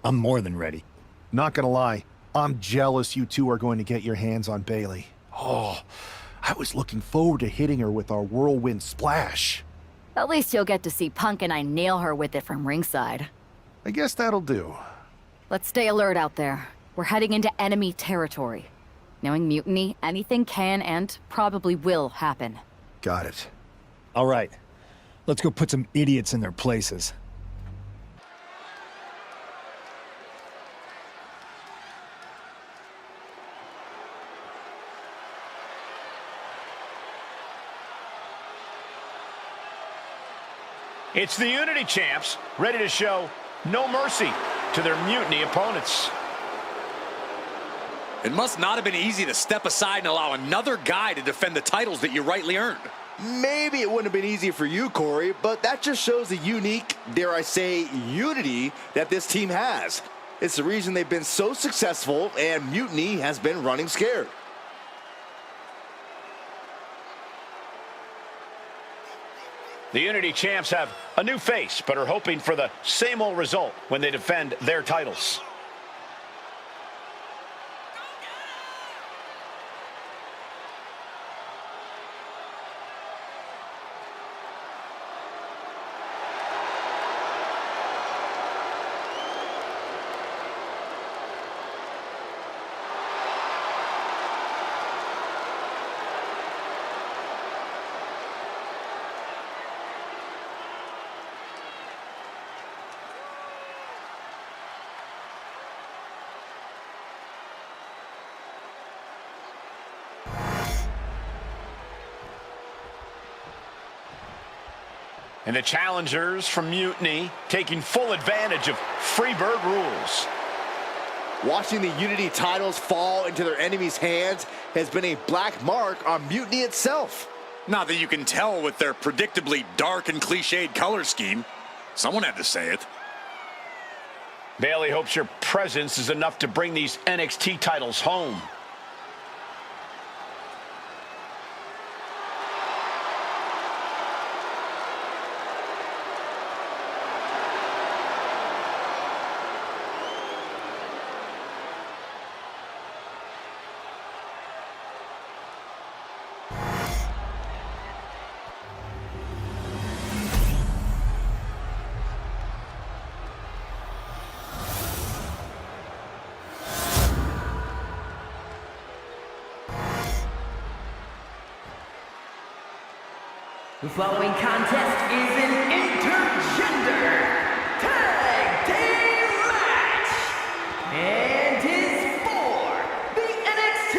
I'm more than ready. Not gonna lie, I'm jealous you two are going to get your hands on Bailey. Oh, I was looking forward to hitting her with our whirlwind splash. At least you'll get to see Punk and I nail her with it from ringside. I guess that'll do. Let's stay alert out there. We're heading into enemy territory. Knowing mutiny, anything can and probably will happen. Got it. All right, let's go put some idiots in their places. It's the Unity champs, ready to show no mercy to their mutiny opponents. It must not have been easy to step aside and allow another guy to defend the titles that you rightly earned. Maybe it wouldn't have been easy for you, Corey, but that just shows the unique, dare I say, unity that this team has. It's the reason they've been so successful, and mutiny has been running scared. The Unity champs have a new face, but are hoping for the same old result when they defend their titles. And the challengers from Mutiny taking full advantage of Freebird rules. Watching the Unity titles fall into their enemies' hands has been a black mark on Mutiny itself. Not that you can tell with their predictably dark and cliched color scheme. Someone had to say it. Bailey hopes your presence is enough to bring these NXT titles home. The following contest is an intergender tag team match and is for the NXT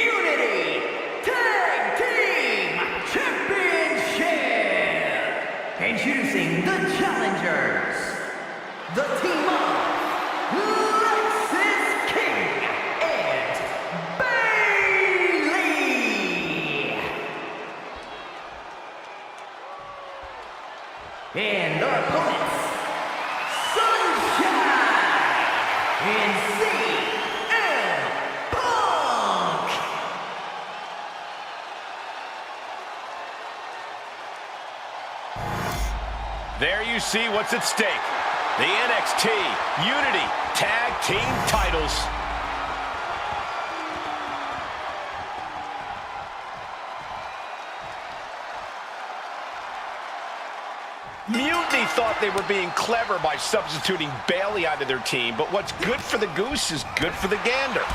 Unity Tag Team Championship. Introducing the challengers, the team of Lexus King and Bailey. And our opponents, Sunshine and CM Punk. There you see what's at stake. The NXT Unity Tag Team titles. Mutiny thought they were being clever by substituting Bailey out of their team, but what's good for the goose is good for the gander.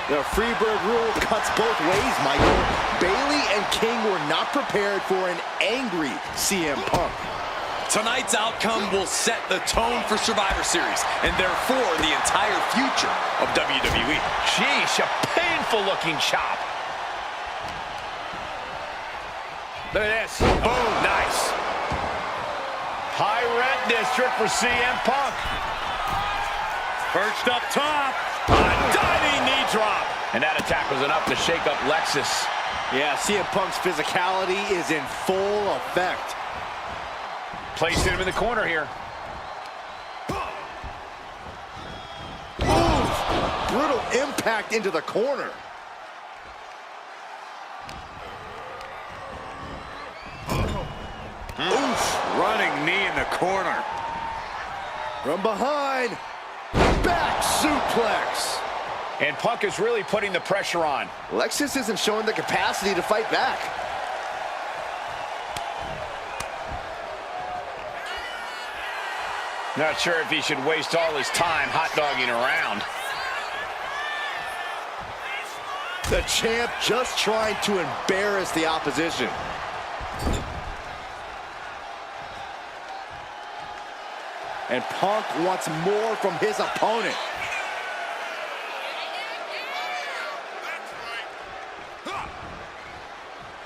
The Freebird rule cuts both ways, Michael. Bailey and King were not prepared for an angry CM Punk. Tonight's outcome will set the tone for Survivor Series, and therefore the entire future of WWE. Sheesh, a painful-looking chop. Look at this. Boom. Nice. High rent district for CM Punk. Perched up top. A diving knee drop. And that attack was enough to shake up Lexus. Yeah, CM Punk's physicality is in full effect. Placing him in the corner here. Ooh, brutal impact into the corner. Oof, running knee in the corner. From behind, back suplex. And Punk is really putting the pressure on. Lexus isn't showing the capacity to fight back. Not sure if he should waste all his time hot-dogging around. The champ just trying to embarrass the opposition. And Punk wants more from his opponent.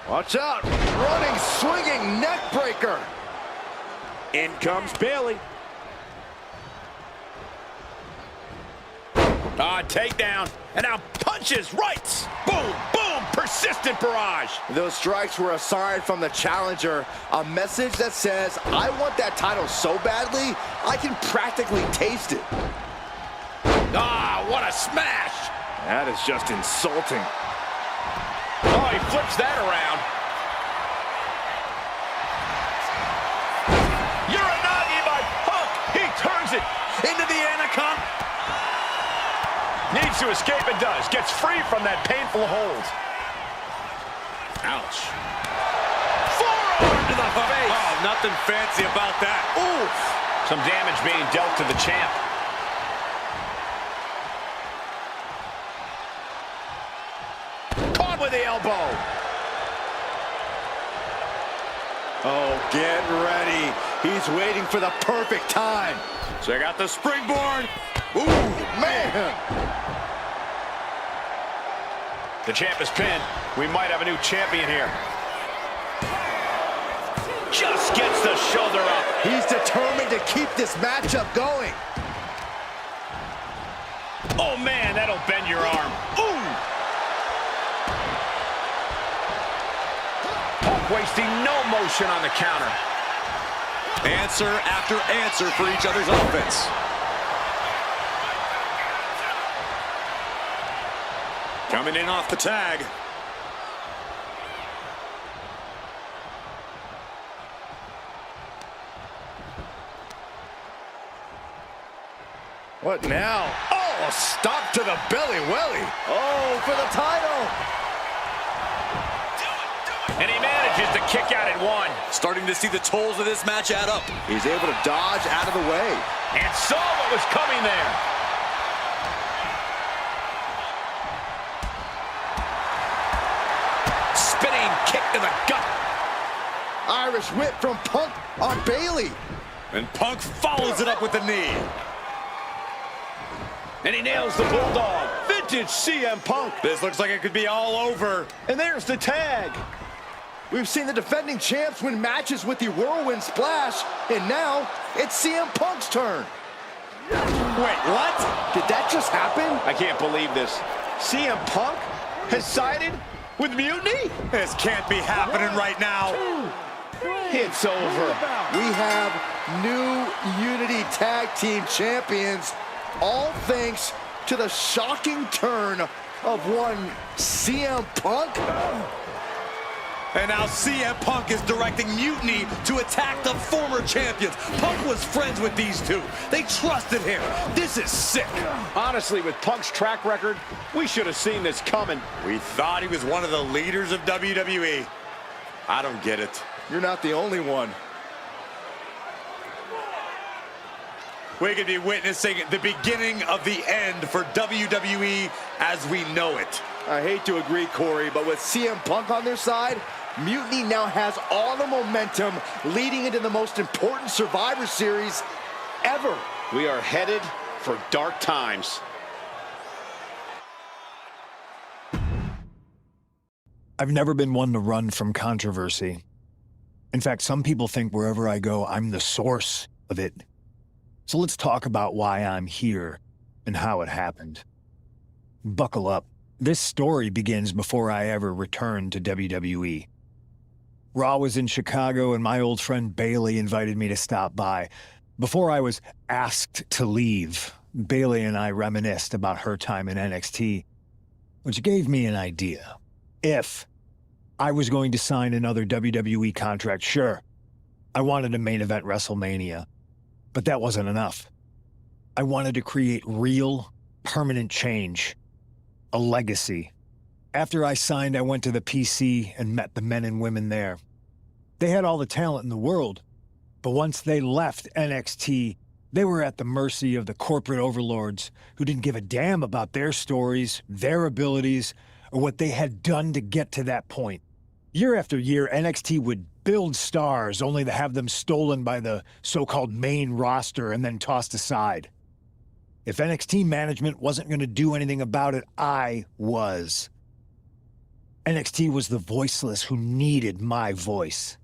Watch out, running, swinging neck breaker. In comes Bailey. Takedown, and now punches, rights. Boom, boom, persistent barrage. Those strikes were a sign from the challenger, a message that says, I want that title so badly, I can practically taste it. What a smash. That is just insulting. Oh, he flips that around. Uranagi by Punk. He turns it into the anaconda. Needs to escape and does. Gets free from that painful hold. Ouch. Forearm to the face. Oh, nothing fancy about that. Oof. Some damage being dealt to the champ. Caught with the elbow. Oh, get ready. He's waiting for the perfect time. Check out the springboard. Ooh, man. The champ is pinned. We might have a new champion here. Just gets the shoulder up. He's determined to keep this matchup going. Oh, man, that'll bend your arm. Ooh! Punk wasting no motion on the counter. Answer after answer for each other's offense. Coming in off the tag. What now? Oh, a stop to the belly welly. Oh, for the title. And he manages to kick out at one. Starting to see the tolls of this match add up. He's able to dodge out of the way. And saw what was coming there. Spinning kick to the gut. Irish whip from Punk on Bailey. And Punk follows it up with the knee. And he nails the Bulldog. Vintage CM Punk. This looks like it could be all over. And there's the tag. We've seen the defending champs win matches with the Whirlwind Splash, and now it's CM Punk's turn. Wait, what? Did that just happen? I can't believe this. CM Punk has sided with Mutiny? This can't be happening right now. It's over. We have new Unity Tag Team Champions, all thanks to the shocking turn of one CM Punk. And now CM Punk is directing Mutiny to attack the former champions. Punk was friends with these two. They trusted him. This is sick. Honestly, with Punk's track record, we should have seen this coming. We thought he was one of the leaders of WWE. I don't get it. You're not the only one. We could be witnessing the beginning of the end for WWE as we know it. I hate to agree, Corey, but with CM Punk on their side, Mutiny now has all the momentum leading into the most important Survivor Series ever. We are headed for dark times. I've never been one to run from controversy, In fact, some people think wherever I go, I'm the source of it. So let's talk about why I'm here and how it happened. Buckle up. This story begins before I ever returned to WWE. Raw was in Chicago and my old friend Bailey invited me to stop by. Before I was asked to leave, Bailey and I reminisced about her time in NXT, which gave me an idea. If I was going to sign another WWE contract, sure, I wanted a main event WrestleMania, but that wasn't enough. I wanted to create real, permanent change, a legacy. After I signed, I went to the PC and met the men and women there. They had all the talent in the world, but once they left NXT, they were at the mercy of the corporate overlords who didn't give a damn about their stories, their abilities, or what they had done to get to that point. Year after year, NXT would build stars only to have them stolen by the so-called main roster and then tossed aside. If NXT management wasn't going to do anything about it, I was. NXT was the voiceless who needed my voice.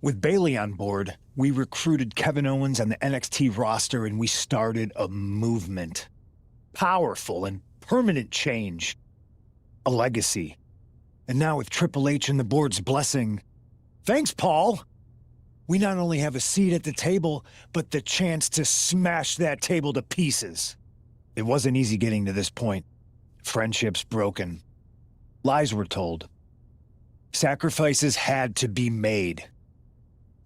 With Bailey on board, we recruited Kevin Owens and the NXT roster and we started a movement. Powerful and permanent change. A legacy. And now with Triple H and the board's blessing, thanks, Paul! We not only have a seat at the table, but the chance to smash that table to pieces. It wasn't easy getting to this point. Friendships broken. Lies were told. Sacrifices had to be made.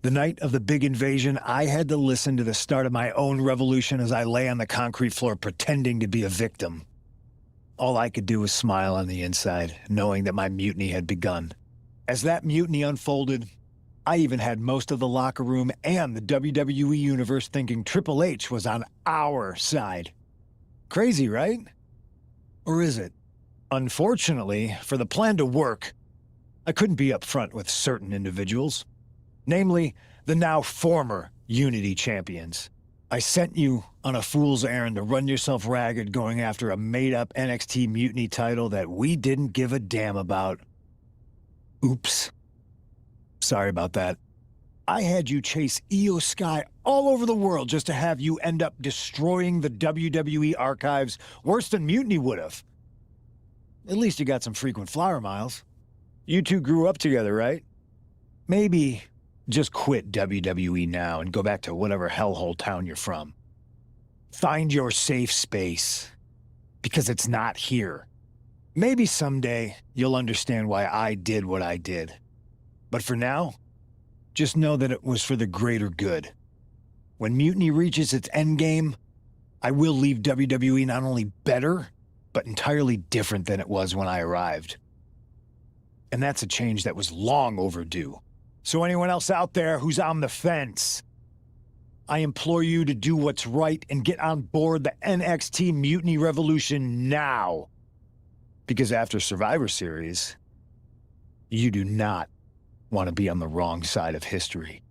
The night of the big invasion, I had to listen to the start of my own revolution as I lay on the concrete floor pretending to be a victim. All I could do was smile on the inside, knowing that my mutiny had begun. As that mutiny unfolded, I even had most of the locker room and the WWE Universe thinking Triple H was on our side. Crazy, right? Or is it? Unfortunately, for the plan to work, I couldn't be upfront with certain individuals. Namely, the now former Unity champions. I sent you on a fool's errand to run yourself ragged going after a made-up NXT Mutiny title that we didn't give a damn about. Oops. Sorry about that. I had you chase Io Sky all over the world just to have you end up destroying the WWE archives worse than Mutiny would have. At least you got some frequent flyer miles. You two grew up together, right? Maybe just quit WWE now and go back to whatever hellhole town you're from. Find your safe space, because it's not here. Maybe someday you'll understand why I did what I did. But for now, just know that it was for the greater good. When Mutiny reaches its endgame, I will leave WWE not only better, but entirely different than it was when I arrived. And that's a change that was long overdue. So anyone else out there who's on the fence, I implore you to do what's right and get on board the NXT Mutiny Revolution now. Because after Survivor Series, you do not want to be on the wrong side of history.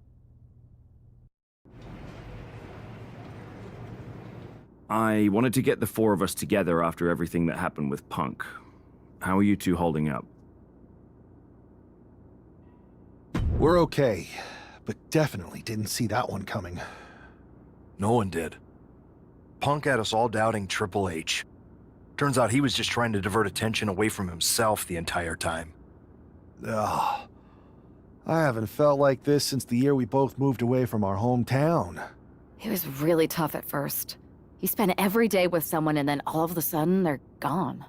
I wanted to get the four of us together after everything that happened with Punk. How are you two holding up? We're okay, but definitely didn't see that one coming. No one did. Punk had us all doubting Triple H. Turns out he was just trying to divert attention away from himself the entire time. Ugh. I haven't felt like this since the year we both moved away from our hometown. It was really tough at first. You spend every day with someone and then all of a sudden they're gone.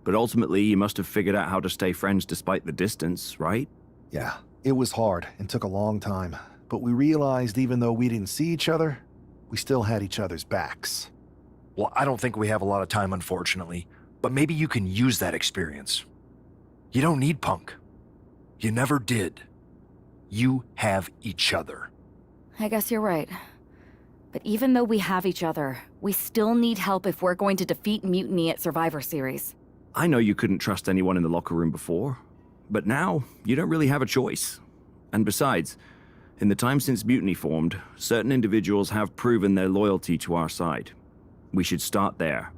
But ultimately, you must have figured out how to stay friends despite the distance, right? Yeah, it was hard and took a long time. But we realized even though we didn't see each other, we still had each other's backs. Well, I don't think we have a lot of time, unfortunately. But maybe you can use that experience. You don't need Punk. You never did. You have each other. I guess you're right. But even though we have each other, we still need help if we're going to defeat Mutiny at Survivor Series. I know you couldn't trust anyone in the locker room before, but now you don't really have a choice. And besides, in the time since Mutiny formed, certain individuals have proven their loyalty to our side. We should start there.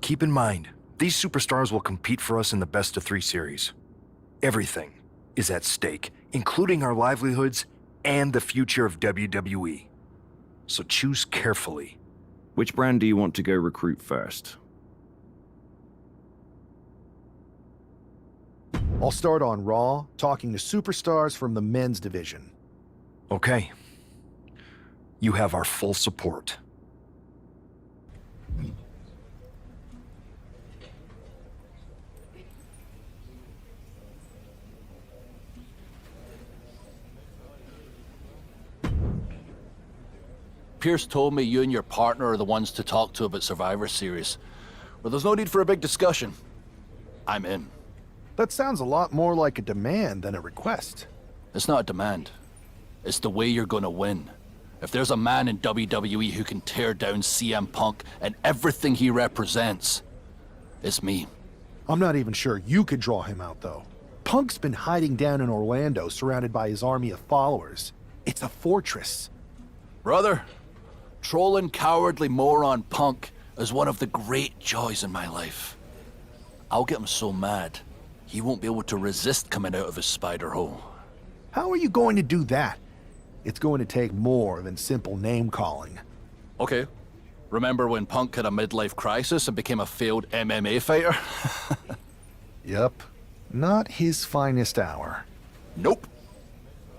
Keep in mind, these superstars will compete for us in the best-of-3 series. Everything is at stake, including our livelihoods and the future of WWE. So choose carefully. Which brand do you want to go recruit first? I'll start on Raw, talking to superstars from the men's division. Okay. You have our full support. Pierce told me you and your partner are the ones to talk to about Survivor Series. Well, there's no need for a big discussion. I'm in. That sounds a lot more like a demand than a request. It's not a demand. It's the way you're gonna win. If there's a man in WWE who can tear down CM Punk and everything he represents, it's me. I'm not even sure you could draw him out, though. Punk's been hiding down in Orlando, surrounded by his army of followers. It's a fortress. Brother, trolling cowardly moron Punk is one of the great joys in my life. I'll get him so mad, he won't be able to resist coming out of his spider hole. How are you going to do that? It's going to take more than simple name-calling. Okay. Remember when Punk had a midlife crisis and became a failed MMA fighter? Yep. Not his finest hour. Nope.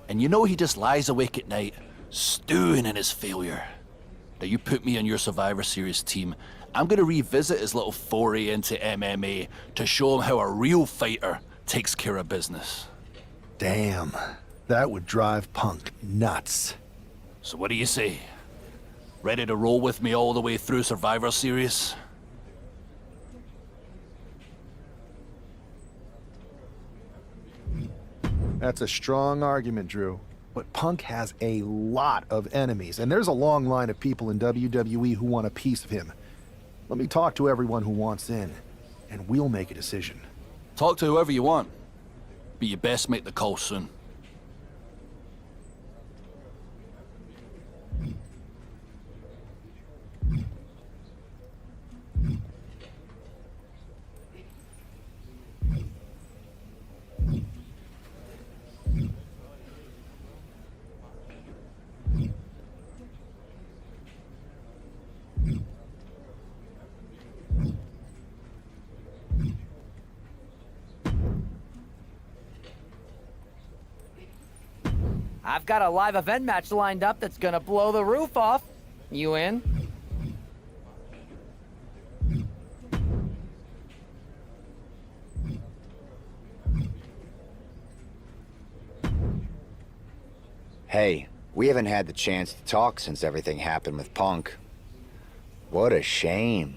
And you know he just lies awake at night, stewing in his failure. Now you put me on your Survivor Series team, I'm gonna revisit his little foray into MMA to show him how a real fighter takes care of business. Damn. That would drive Punk nuts. So what do you say? Ready to roll with me all the way through Survivor Series? That's a strong argument, Drew. But Punk has a lot of enemies, and there's a long line of people in WWE who want a piece of him. Let me talk to everyone who wants in, and we'll make a decision. Talk to whoever you want, but you best make the call soon. I've got a live event match lined up that's gonna blow the roof off. You in? Hey, we haven't had the chance to talk since everything happened with Punk. What a shame.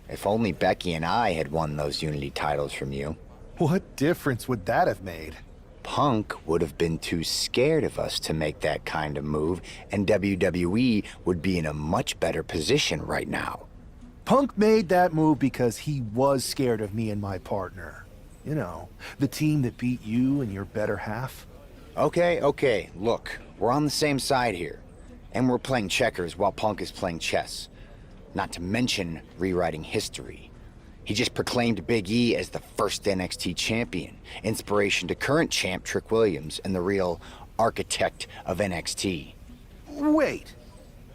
If only Becky and I had won those Unity titles from you. What difference would that have made? Punk would have been too scared of us to make that kind of move, and WWE would be in a much better position right now. Punk made that move because he was scared of me and my partner. You know, the team that beat you and your better half. Okay, look, we're on the same side here. And we're playing checkers while Punk is playing chess. Not to mention rewriting history. He just proclaimed Big E as the first NXT champion, inspiration to current champ Trick Williams and the real architect of NXT. Wait,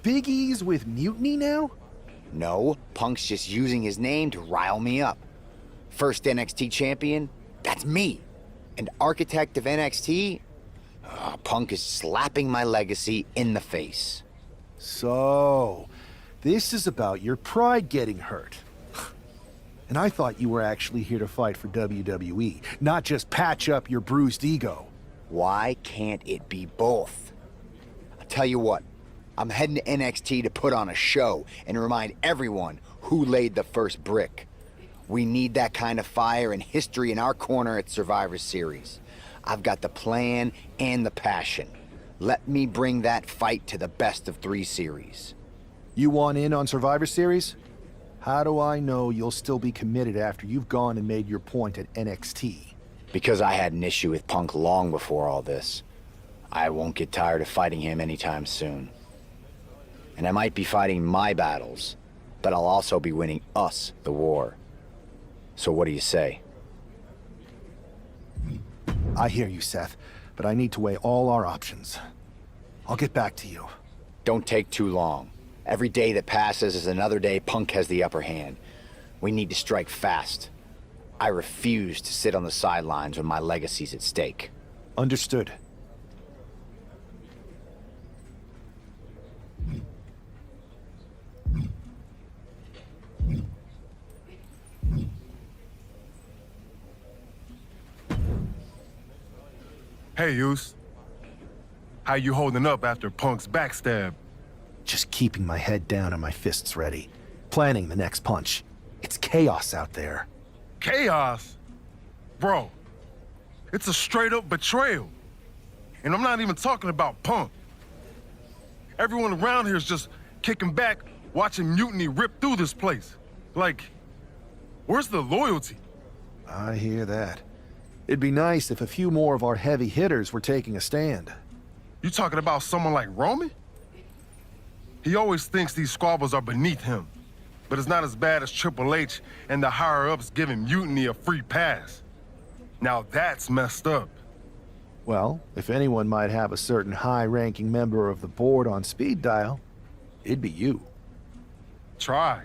Big E's with Mutiny now? No, Punk's just using his name to rile me up. First NXT champion? That's me. And architect of NXT? Punk is slapping my legacy in the face. So, this is about your pride getting hurt. And I thought you were actually here to fight for WWE, not just patch up your bruised ego. Why can't it be both? I'll tell you what, I'm heading to NXT to put on a show and remind everyone who laid the first brick. We need that kind of fire and history in our corner at Survivor Series. I've got the plan and the passion. Let me bring that fight to the best of 3 series. You want in on Survivor Series? How do I know you'll still be committed after you've gone and made your point at NXT? Because I had an issue with Punk long before all this. I won't get tired of fighting him anytime soon. And I might be fighting my battles, but I'll also be winning us the war. So what do you say? I hear you, Seth, but I need to weigh all our options. I'll get back to you. Don't take too long. Every day that passes is another day Punk has the upper hand. We need to strike fast. I refuse to sit on the sidelines when my legacy's at stake. Understood. Hey, Yus. How you holding up after Punk's backstab? Just keeping my head down and my fists ready. Planning the next punch. It's chaos out there. Chaos? Bro, it's a straight-up betrayal. And I'm not even talking about Punk. Everyone around here is just kicking back, watching Mutiny rip through this place. Like, where's the loyalty? I hear that. It'd be nice if a few more of our heavy hitters were taking a stand. You talking about someone like Roman? He always thinks these squabbles are beneath him, but it's not as bad as Triple H and the higher-ups giving Mutiny a free pass. Now that's messed up. Well, if anyone might have a certain high-ranking member of the board on speed dial, it'd be you. Try.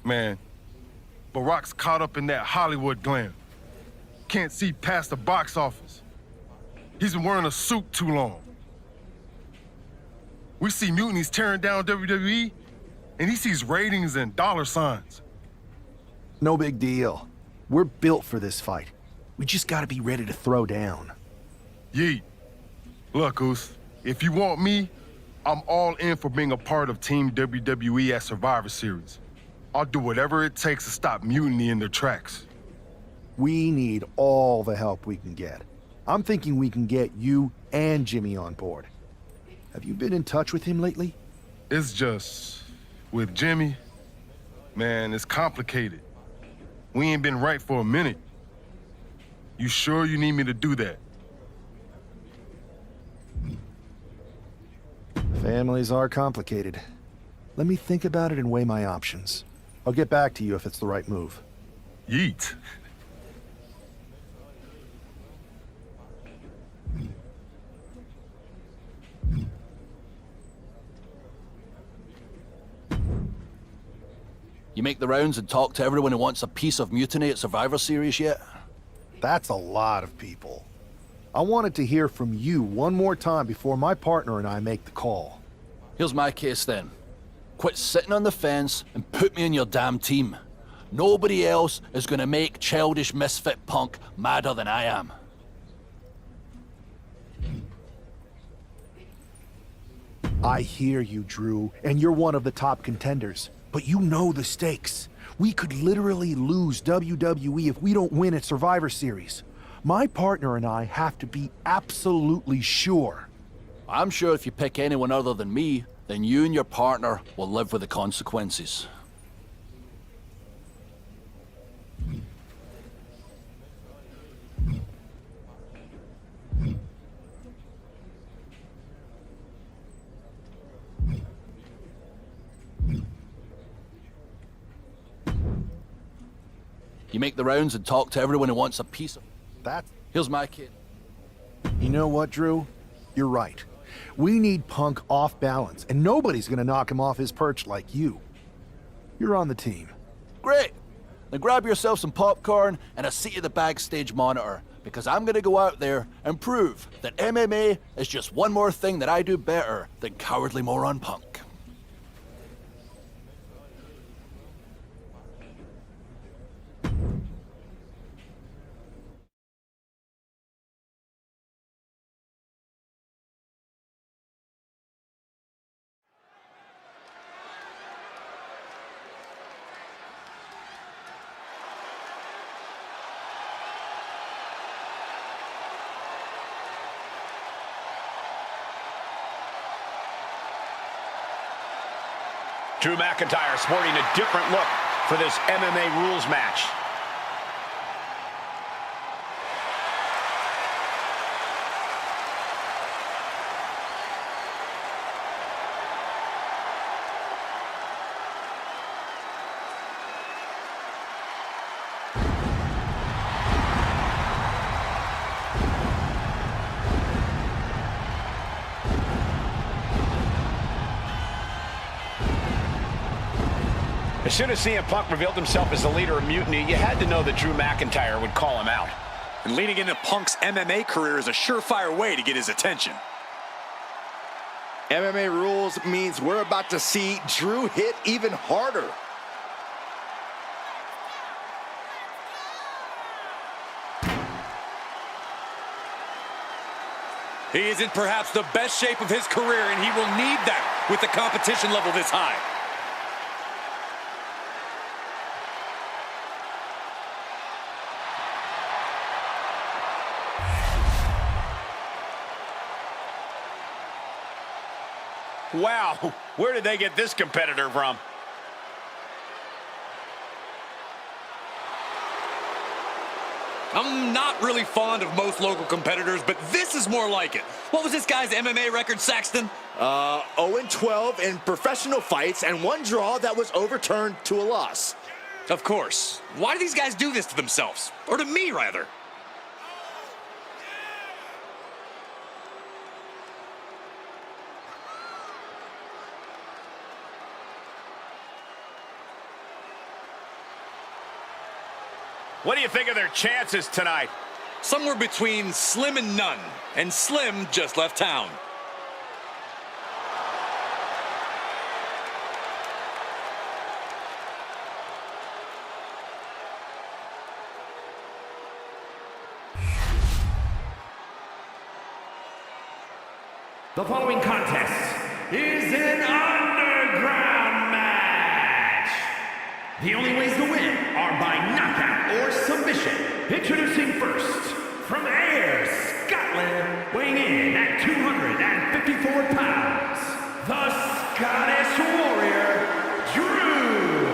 Man, Barack's caught up in that Hollywood glam. Can't see past the box office. He's been wearing a suit too long. We see Mutiny's tearing down WWE, and he sees ratings and dollar signs. No big deal. We're built for this fight. We just gotta be ready to throw down. Yeet. Look, Oos, if you want me, I'm all in for being a part of Team WWE at Survivor Series. I'll do whatever it takes to stop Mutiny in their tracks. We need all the help we can get. I'm thinking we can get you and Jimmy on board. Have you been in touch with him lately? It's just, with Jimmy, man, it's complicated. We ain't been right for a minute. You sure you need me to do that? Families are complicated. Let me think about it and weigh my options. I'll get back to you if it's the right move. Yeet. You make the rounds and talk to everyone who wants a piece of Mutiny at Survivor Series yet? That's a lot of people. I wanted to hear from you one more time before my partner and I make the call. Here's my case then. Quit sitting on the fence and put me in your damn team. Nobody else is gonna make childish misfit Punk madder than I am. I hear you, Drew, and you're one of the top contenders. But you know the stakes. We could literally lose WWE if we don't win at Survivor Series. My partner and I have to be absolutely sure. I'm sure if you pick anyone other than me, then you and your partner will live with the consequences. You make the rounds and talk to everyone who wants a piece of... Here's my kid. You know what, Drew? You're right. We need Punk off balance, and nobody's gonna knock him off his perch like you. You're on the team. Great! Then grab yourself some popcorn and a seat at the backstage monitor, because I'm gonna go out there and prove that MMA is just one more thing that I do better than cowardly moron Punk. Drew McIntyre sporting a different look for this MMA rules match. As soon as CM Punk revealed himself as the leader of Mutiny, you had to know that Drew McIntyre would call him out. And leading into Punk's MMA career is a surefire way to get his attention. MMA rules means we're about to see Drew hit even harder. He is in perhaps the best shape of his career, and he will need that with the competition level this high. Wow, where did they get this competitor from? I'm not really fond of most local competitors, but this is more like it. What was this guy's MMA record, Saxton? 0-12 in professional fights and one draw that was overturned to a loss. Of course. Why do these guys do this to themselves? Or to me, rather? What do you think of their chances tonight? Somewhere between slim and none. And Slim just left town. The following contest is an underground match. The only ways to win are by knockout or submission. Introducing first, from Ayr, Scotland, weighing in at 254 pounds, the Scottish Warrior, Drew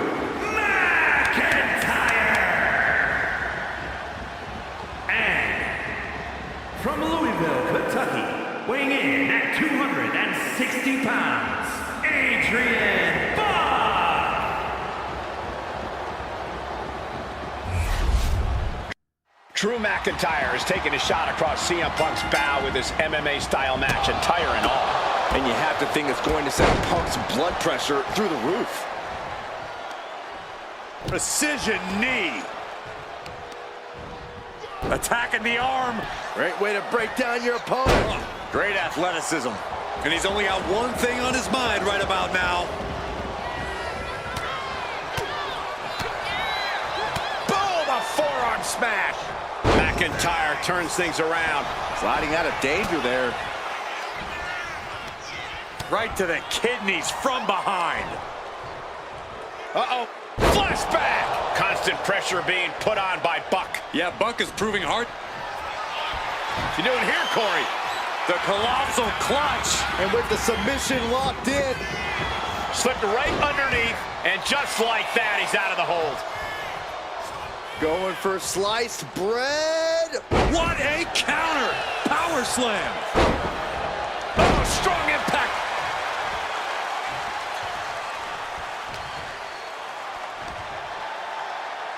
McIntyre. And from Louisville, Kentucky, weighing in at 260 pounds, Adrian Buck. Drew McIntyre is taking a shot across CM Punk's bow with his MMA-style match, attire and all. And you have to think it's going to send Punk's blood pressure through the roof. Precision knee. Attacking the arm. Great way to break down your opponent. Great athleticism. And he's only got one thing on his mind right about now. Boom! A forearm smash. McIntyre turns things around. Sliding out of danger there. Right to the kidneys from behind. Uh-oh. Flashback! Constant pressure being put on by Buck. Yeah, Buck is proving hard. What's he doing here, Corey? The colossal clutch. And with the submission locked in. Slipped right underneath, and just like that, he's out of the hold. Going for sliced bread. What a counter! Power slam. Oh, strong impact.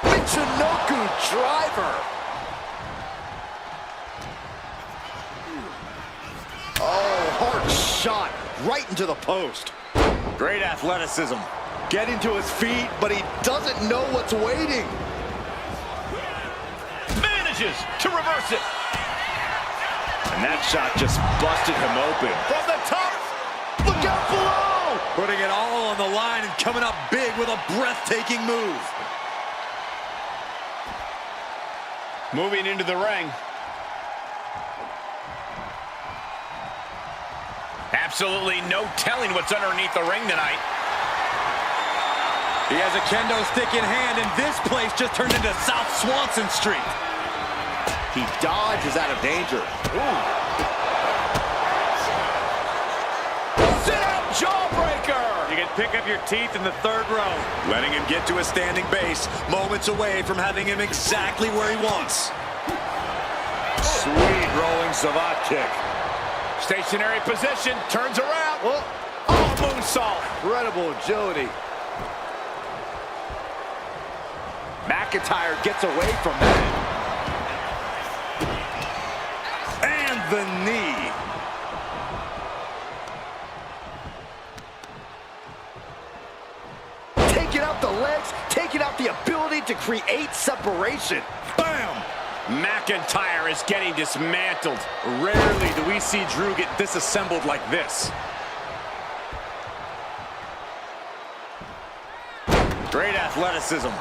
Michinoku driver. Oh, hard shot right into the post. Great athleticism. Getting to his feet, but he doesn't know what's waiting. Manages to reverse it. And that shot just busted him open. From the top. Look out below. Putting it all on the line and coming up big with a breathtaking move. Moving into the ring. Absolutely no telling what's underneath the ring tonight. He has a kendo stick in hand, and this place just turned into South Swanson Street. He dodges out of danger. Ooh. Sit-up jawbreaker! You can pick up your teeth in the third row. Letting him get to a standing base, moments away from having him exactly where he wants. Sweet rolling savate kick. Stationary position, turns around. Oh, moonsault. Incredible agility. McIntyre gets away from that. And the knee. Taken up the legs, taking out the ability to create separation. Bam! McIntyre is getting dismantled. Rarely do we see Drew get disassembled like this. Great athleticism.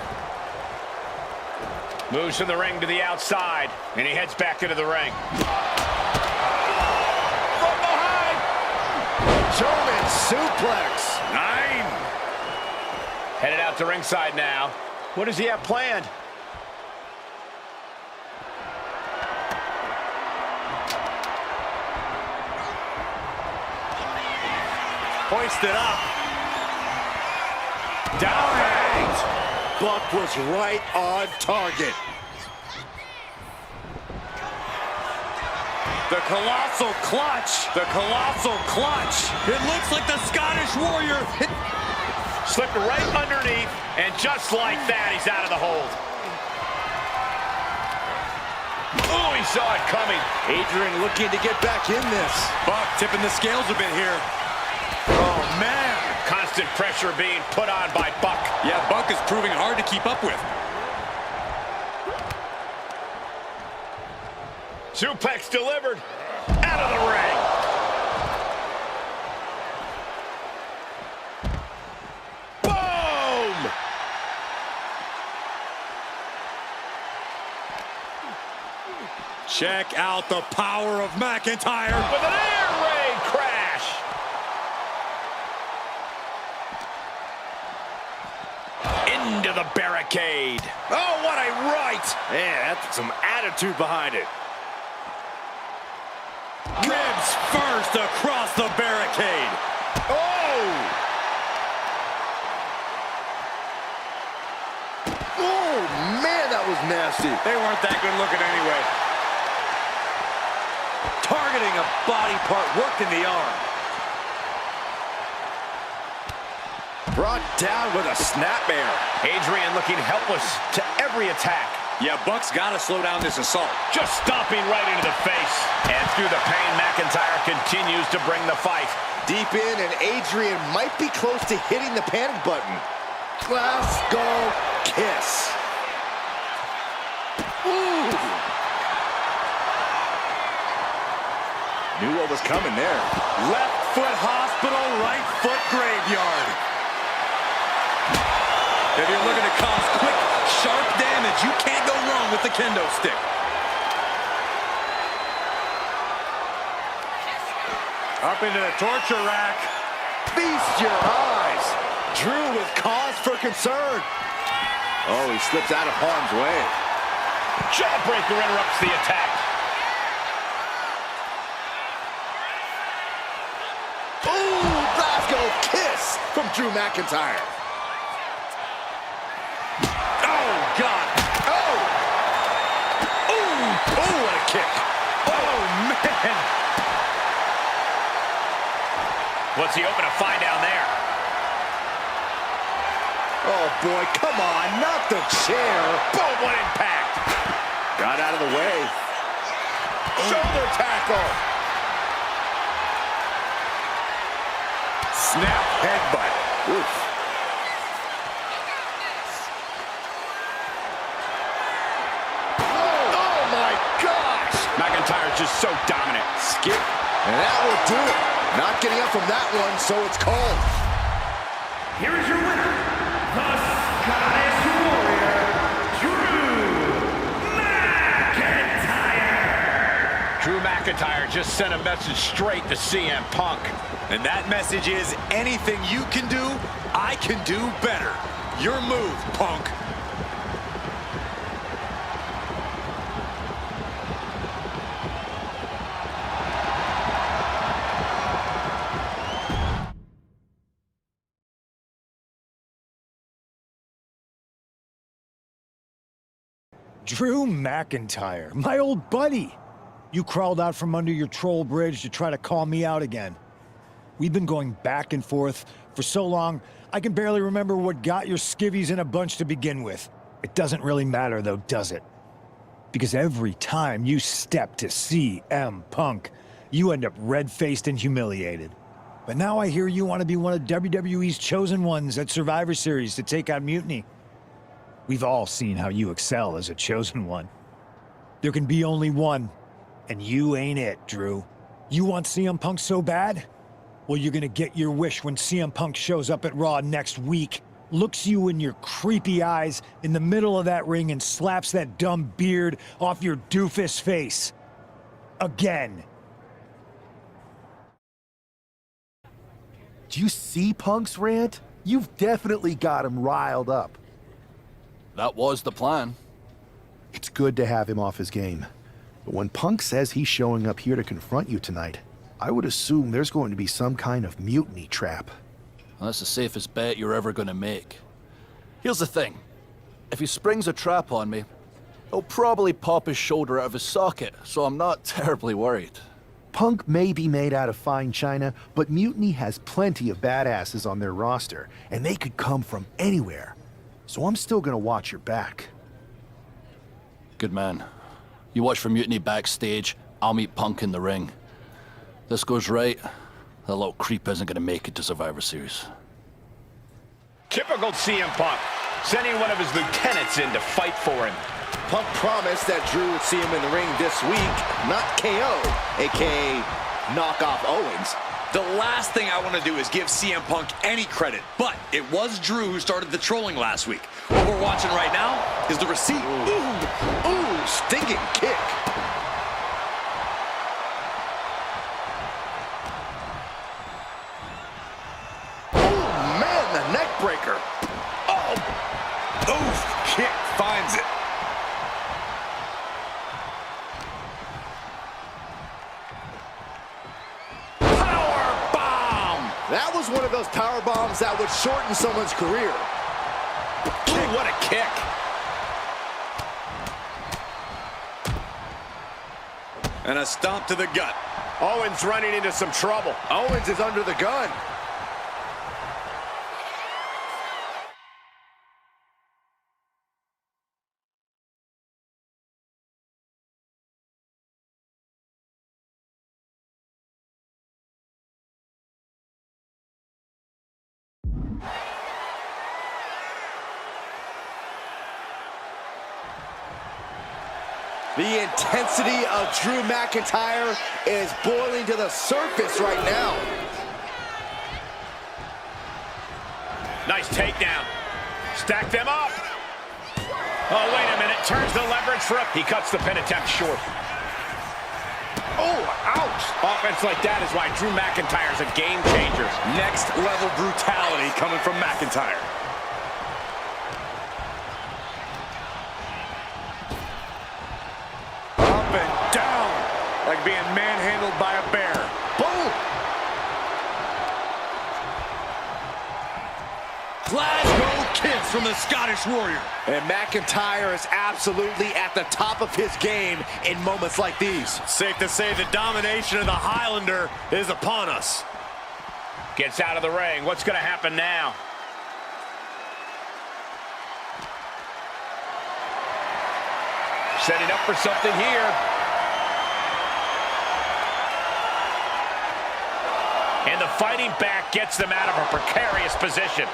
Moves from the ring to the outside, and he heads back into the ring. From behind! German suplex. 9. Headed out to ringside now. What does he have planned? Hoisted up. Downhand. Buck was right on target. The colossal clutch. The colossal clutch. It looks like the Scottish Warrior. Slipped right underneath, and just like that, he's out of the hold. Oh, he saw it coming. Adrian looking to get back in this. Buck tipping the scales a bit here. Oh, man. Constant pressure being put on by Buck. Yeah, Buck is proving hard to keep up with. Suplex delivered. Out of the ring. Boom! Check out the power of McIntyre. With an air raid crash. Into the barricade. Oh, what a right! Man, that's some attitude behind it. Ribs first across the barricade. Oh! Oh, man, that was nasty. They weren't that good looking anyway. Targeting a body part, working the arm. Brought down with a snapmare. Adrian looking helpless to every attack. Yeah, Buck's got to slow down this assault. Just stomping right into the face. And through the pain, McIntyre continues to bring the fight. Deep in, and Adrian might be close to hitting the panic button. Glasgow kiss. Ooh. Knew what was coming there. Left foot hospital, right foot graveyard. If you're looking to cause quick, sharp damage, you can't go wrong with the kendo stick. Up into the torture rack. Feast your eyes. Drew with cause for concern. Oh, he slips out of harm's way. Jawbreaker interrupts the attack. Ooh, Glasgow kiss from Drew McIntyre. Oh, God. Oh! Ooh, what a kick. Oh, man. What's he hoping to find down there? Oh, boy, come on, not the chair. Boom, what impact. Got out of the way. Shoulder tackle. Snap headbutt. Oof. Oh, my gosh. McIntyre's just so dominant. Skip, and that will do it. Not getting up from that one, so it's called. Here is your winner, the Scottish Warrior, Drew McIntyre. Drew McIntyre just sent a message straight to CM Punk. And that message is, anything you can do, I can do better. Your move, Punk. Drew McIntyre, my old buddy. You crawled out from under your troll bridge to try to call me out again. We've been going back and forth for so long, I can barely remember what got your skivvies in a bunch to begin with. It doesn't really matter though, does it? Because every time you step to CM Punk, you end up red-faced and humiliated. But now I hear you want to be one of WWE's chosen ones at Survivor Series to take on Mutiny. We've all seen how you excel as a chosen one. There can be only one, and you ain't it, Drew. You want CM Punk so bad? Well, you're gonna get your wish when CM Punk shows up at Raw next week, looks you in your creepy eyes in the middle of that ring and slaps that dumb beard off your doofus face. Again. Do you see Punk's rant? You've definitely got him riled up. That was the plan. It's good to have him off his game. But when Punk says he's showing up here to confront you tonight, I would assume there's going to be some kind of mutiny trap. Well, that's the safest bet you're ever going to make. Here's the thing. If he springs a trap on me, he'll probably pop his shoulder out of his socket, so I'm not terribly worried. Punk may be made out of fine china, but Mutiny has plenty of badasses on their roster, and they could come from anywhere. So I'm still gonna watch your back. Good man. You watch for Mutiny backstage, I'll meet Punk in the ring. This goes right, that little creep isn't gonna make it to Survivor Series. Typical CM Punk, sending one of his lieutenants in to fight for him. Punk promised that Drew would see him in the ring this week, not KO, a.k.a. knock off Owens. The last thing I want to do is give CM Punk any credit, but it was Drew who started the trolling last week. What we're watching right now is the receipt. Ooh, stinking kick. Oh, man, the neck breaker. Oh, oof, kick finds it. That was one of those power bombs that would shorten someone's career. Ooh, what a kick. And a stomp to the gut. Owens running into some trouble. Owens is under the gun. The intensity of Drew McIntyre is boiling to the surface right now. Nice takedown. Stack them up. Oh, wait a minute. Turns the leverage for a... He cuts the pin attempt short. Oh, ouch. Offense like that is why Drew McIntyre's a game changer. Next level brutality coming from McIntyre. Up and down, like being manhandled by a bear. Boom! Glasgow kiss from the Scottish Warrior. And McIntyre is absolutely at the top of his game in moments like these. Safe to say the domination of the Highlander is upon us. Gets out of the ring. What's going to happen now? Setting up for something here. And the fighting back gets them out of a precarious position.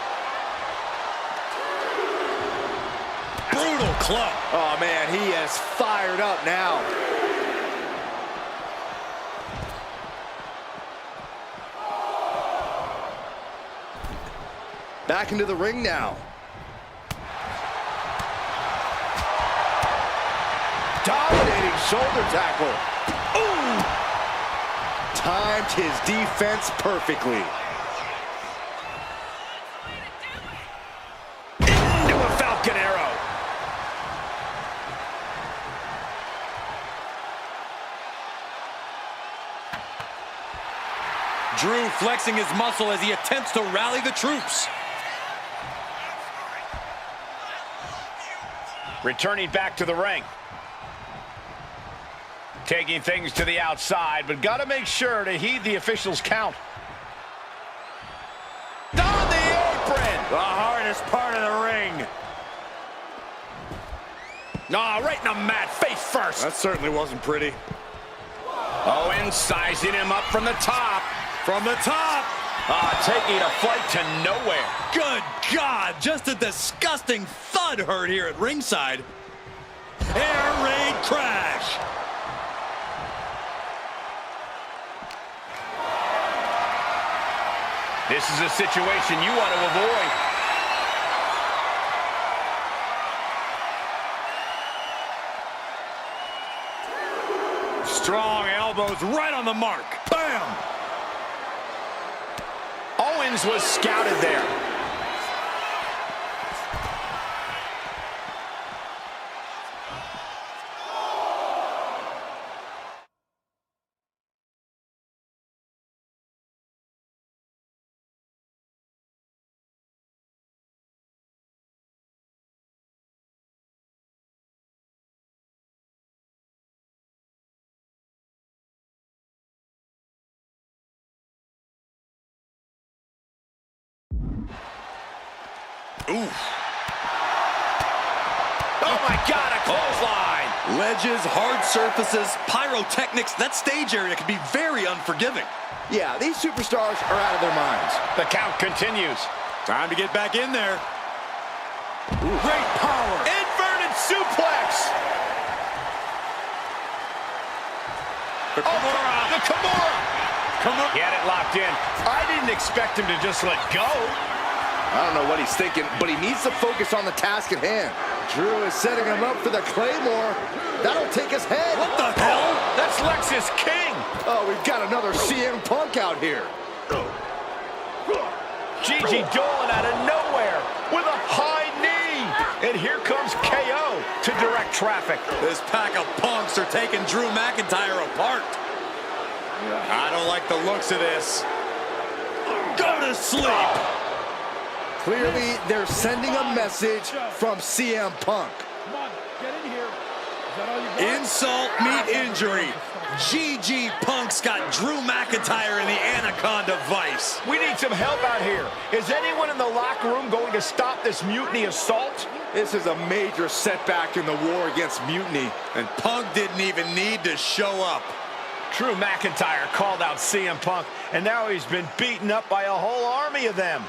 Brutal club. Oh, man, he is fired up now. Back into the ring now. Dominating shoulder tackle. Ooh! Timed his defense perfectly. Into a Falcon Arrow. Drew flexing his muscle as he attempts to rally the troops. Returning back to the ring. Taking things to the outside, but got to make sure to heed the officials' count. On the apron! The hardest part of the ring. Right in the mat, face first. That certainly wasn't pretty. Owens sizing him up from the top. From the top. Taking a flight to nowhere. Good God, just a disgusting thud heard here at ringside. Air raid crash. This is a situation you want to avoid. Strong elbows right on the mark. Bam! Owens was scouted there. Oof. Oh my God, a clothesline. Ledges, hard surfaces, pyrotechnics, that stage area can be very unforgiving. Yeah, these superstars are out of their minds. The count continues. Time to get back in there. Ooh. Great power. Inverted suplex. The Kimura. The Kimura. He had it locked in. I didn't expect him to just let go. I don't know what he's thinking, but he needs to focus on the task at hand. Drew is setting him up for the Claymore. That'll take his head. What the hell? That's Lexus King. Oh, we've got another CM Punk out here. Gigi Dolan out of nowhere with a high knee. And here comes KO to direct traffic. This pack of punks are taking Drew McIntyre apart. I don't like the looks of this. Go to sleep. Clearly, they're sending a message from CM Punk. Come on, get in here. Is that all you got? Insult meet injury. GG Punk's got Drew McIntyre in the Anaconda Vice. We need some help out here. Is anyone in the locker room going to stop this mutiny assault? This is a major setback in the war against mutiny. And Punk didn't even need to show up. Drew McIntyre called out CM Punk, and now he's been beaten up by a whole army of them.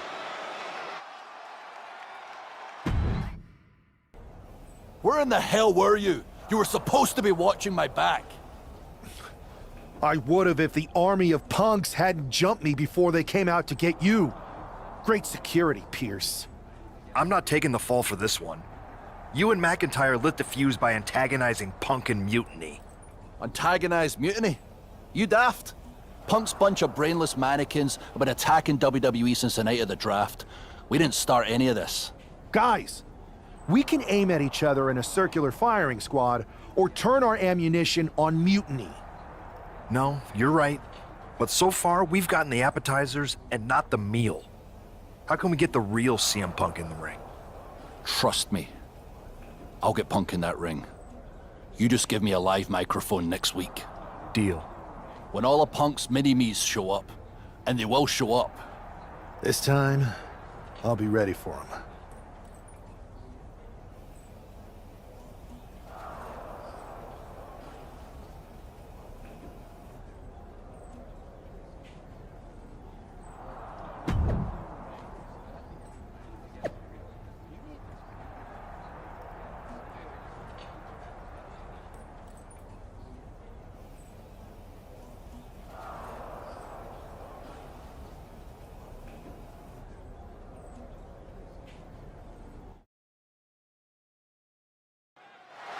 Where in the hell were you? You were supposed to be watching my back. I would have if the army of punks hadn't jumped me before they came out to get you. Great security, Pierce. I'm not taking the fall for this one. You and McIntyre lit the fuse by antagonizing Punk and Mutiny. Antagonized Mutiny? You daft? Punk's bunch of brainless mannequins have been attacking WWE since the night of the draft. We didn't start any of this. Guys, we can aim at each other in a circular firing squad or turn our ammunition on Mutiny. No, you're right. But so far, we've gotten the appetizers and not the meal. How can we get the real CM Punk in the ring? Trust me. I'll get Punk in that ring. You just give me a live microphone next week. Deal. When all of Punk's mini-me's show up, and they will show up. This time, I'll be ready for them.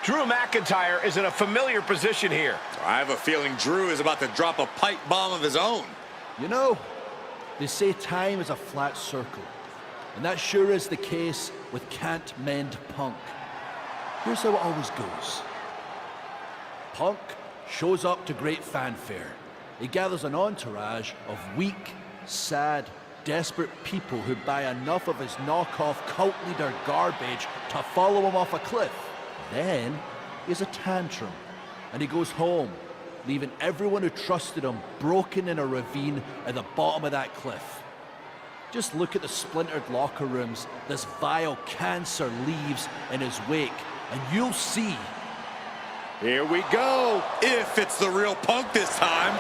Drew McIntyre is in a familiar position here. I have a feeling Drew is about to drop a pipe bomb of his own. You know, they say time is a flat circle. And that sure is the case with Can't Mend Punk. Here's how it always goes. Punk shows up to great fanfare. He gathers an entourage of weak, sad, desperate people who buy enough of his knockoff cult leader garbage to follow him off a cliff. Then, he has a tantrum, and he goes home, leaving everyone who trusted him broken in a ravine at the bottom of that cliff. Just look at the splintered locker rooms this vile cancer leaves in his wake, and you'll see. Here we go. If it's the real Punk this time.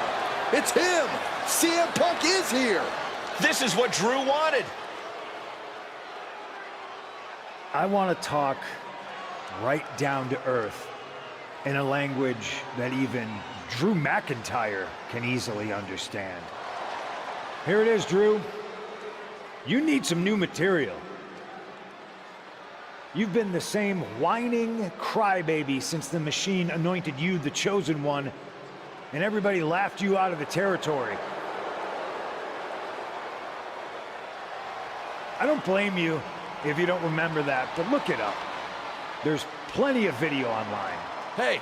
It's him! CM Punk is here! This is what Drew wanted. I want to talk right down to earth in a language that even Drew McIntyre can easily understand. Here it is, Drew. You need some new material. You've been the same whining crybaby since the Machine anointed you the Chosen One, and everybody laughed you out of the territory. I don't blame you if you don't remember that, but look it up. There's plenty of video online. Hey,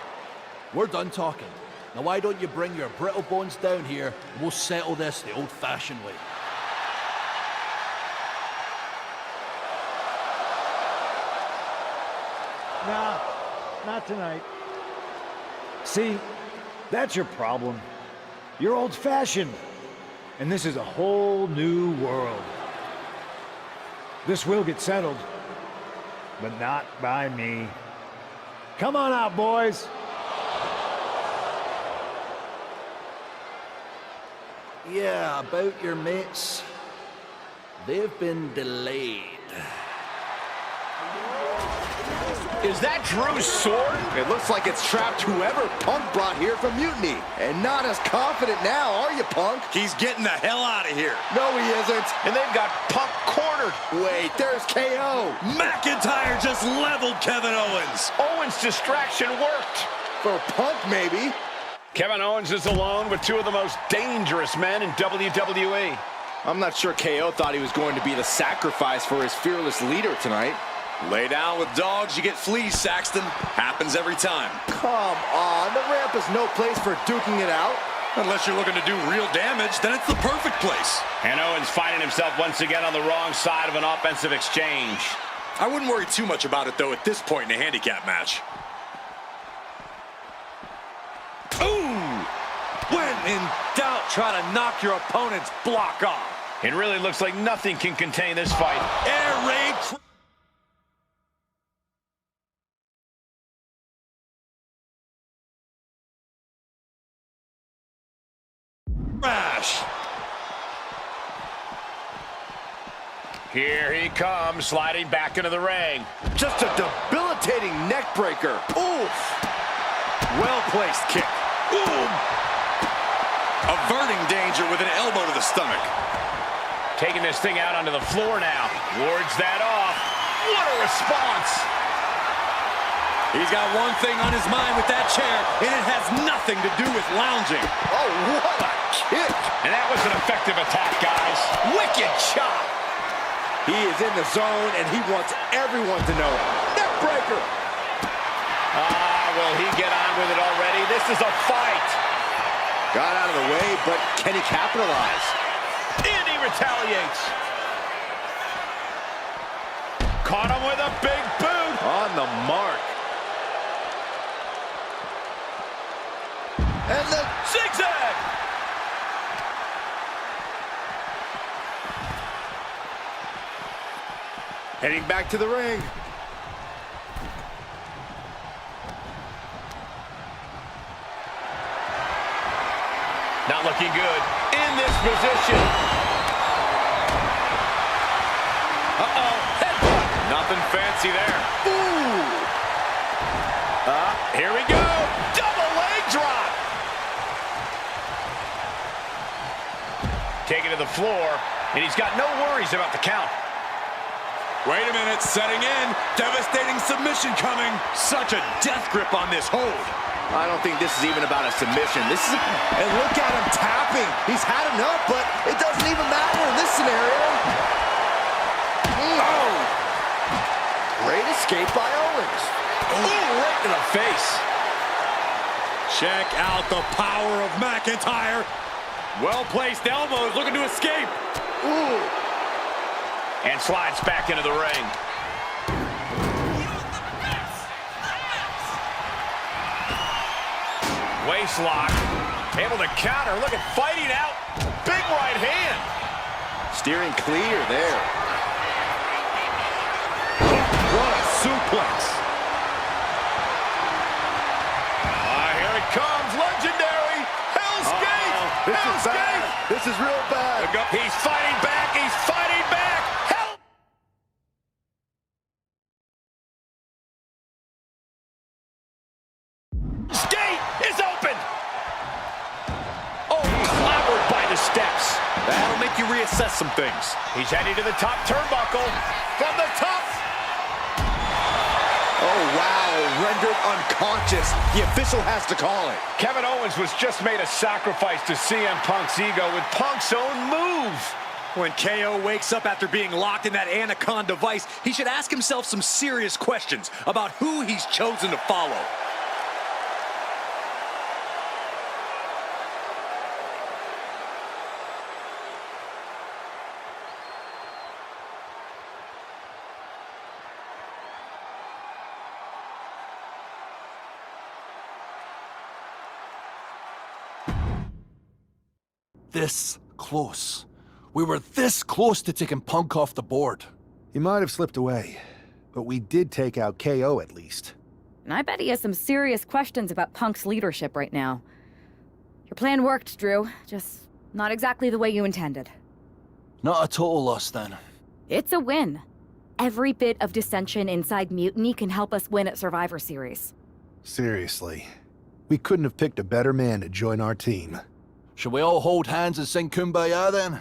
we're done talking. Now why don't you bring your brittle bones down here and we'll settle this the old-fashioned way. Nah, not tonight. See, that's your problem. You're old-fashioned, and this is a whole new world. This will get settled, but not by me. Come on out, boys. Yeah, about your mates. They've been delayed. Is that Drew's sword? It looks like it's trapped whoever Punk brought here from Mutiny. And not as confident now, are you, Punk? He's getting the hell out of here. No, he isn't. And they've got Punk cornered. Wait, there's KO. McIntyre just leveled Kevin Owens. Owens' distraction worked. For Punk, maybe. Kevin Owens is alone with two of the most dangerous men in WWE. I'm not sure KO thought he was going to be the sacrifice for his fearless leader tonight. Lay down with dogs, you get fleas, Saxton. Happens every time. Come on, the ramp is no place for duking it out. Unless you're looking to do real damage, then it's the perfect place. And Owens finding himself once again on the wrong side of an offensive exchange. I wouldn't worry too much about it, though, at this point in a handicap match. Ooh! When in doubt, try to knock your opponent's block off. It really looks like nothing can contain this fight. Air raid. Crash. Here he comes, sliding back into the ring. Just a debilitating neck breaker. Oof. Well-placed kick. Boom. Averting danger with an elbow to the stomach. Taking this thing out onto the floor now. Wards that off. What a response. He's got one thing on his mind with that chair, and it has nothing to do with lounging. Oh, what a kick. And that was an effective attack, guys. Wicked shot. He is in the zone, and he wants everyone to know it. Neck breaker. Will he get on with it already? This is a fight. Got out of the way, but can he capitalize? And he retaliates. Caught him with a big boot. On the mark. And the zigzag. Heading back to the ring. Not looking good in this position. Uh-oh, headbutt. Nothing fancy there. Ooh. Here we go. Double leg drop. Taken to the floor, and he's got no worries about the count. Wait a minute, setting in. Devastating submission coming. Such a death grip on this hold. I don't think this is even about a submission. This is and look at him tapping. He's had enough, but it doesn't even matter in this scenario. Oh! Great escape by Owens. Ooh, right in the face. Check out the power of McIntyre. Well-placed elbows, looking to escape. Ooh. And slides back into the ring. Waist lock. Able to counter. Look at fighting out. Big right hand. Steering clear there. What a suplex. Here it comes. Legendary. Hell's Gate. This is bad. This is real bad. He's fighting back. He's fighting back. Help! Skate is open. Oh, clobbered by the steps. That'll make you reassess some things. He's heading to the top turnbuckle. From the top. Oh, wow. Rendered unconscious. The official has to call it. Kevin Owens was just made a sacrifice to CM Punk's ego with Punk's own move. When KO wakes up after being locked in that Anaconda vice, he should ask himself some serious questions about who he's chosen to follow. This close. We were this close to taking Punk off the board. He might have slipped away, but we did take out KO at least. And I bet he has some serious questions about Punk's leadership right now. Your plan worked, Drew. Just not exactly the way you intended. Not a total loss, then. It's a win. Every bit of dissension inside Mutiny can help us win at Survivor Series. Seriously. We couldn't have picked a better man to join our team. Should we all hold hands and sing Kumbaya, then?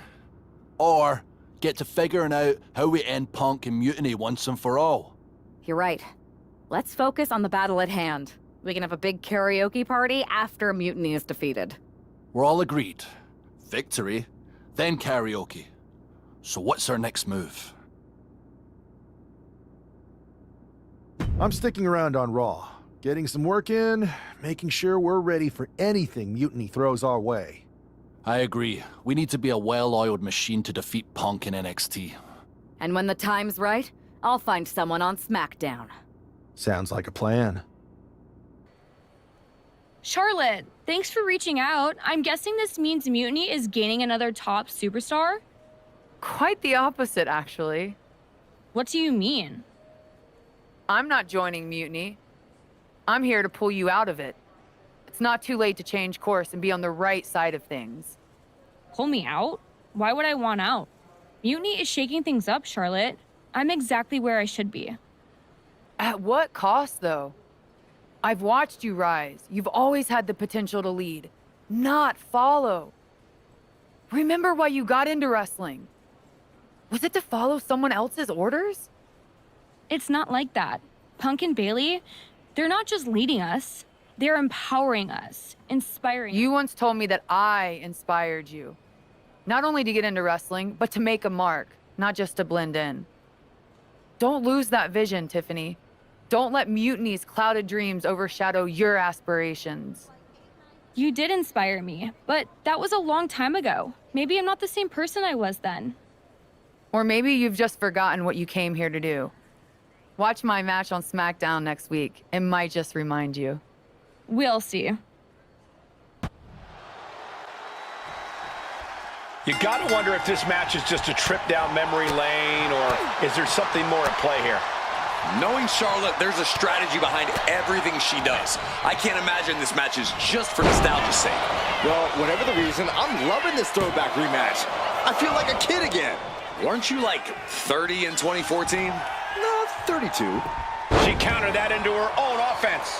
Or get to figuring out how we end Punk and Mutiny once and for all? You're right. Let's focus on the battle at hand. We can have a big karaoke party after Mutiny is defeated. We're all agreed. Victory, then karaoke. So what's our next move? I'm sticking around on Raw, getting some work in, making sure we're ready for anything Mutiny throws our way. I agree. We need to be a well-oiled machine to defeat Punk in NXT. And when the time's right, I'll find someone on SmackDown. Sounds like a plan. Charlotte, thanks for reaching out. I'm guessing this means Mutiny is gaining another top superstar? Quite the opposite, actually. What do you mean? I'm not joining Mutiny. I'm here to pull you out of it. It's not too late to change course and be on the right side of things. Pull me out? Why would I want out? Mutiny is shaking things up, Charlotte. I'm exactly where I should be. At what cost, though? I've watched you rise. You've always had the potential to lead, not follow. Remember why you got into wrestling? Was it to follow someone else's orders? It's not like that. Punk and Bayley, they're not just leading us. They're empowering us, inspiring us. You once told me that I inspired you. Not only to get into wrestling, but to make a mark, not just to blend in. Don't lose that vision, Tiffany. Don't let Mutiny's clouded dreams overshadow your aspirations. You did inspire me, but that was a long time ago. Maybe I'm not the same person I was then. Or maybe you've just forgotten what you came here to do. Watch my match on SmackDown next week. It might just remind you. We'll see. You gotta wonder if this match is just a trip down memory lane, or is there something more at play here? Knowing Charlotte, there's a strategy behind everything she does. I can't imagine this match is just for nostalgia's sake. Well, whatever the reason, I'm loving this throwback rematch. I feel like a kid again. Weren't you like 30 in 2014? No, 32. She countered that into her own offense.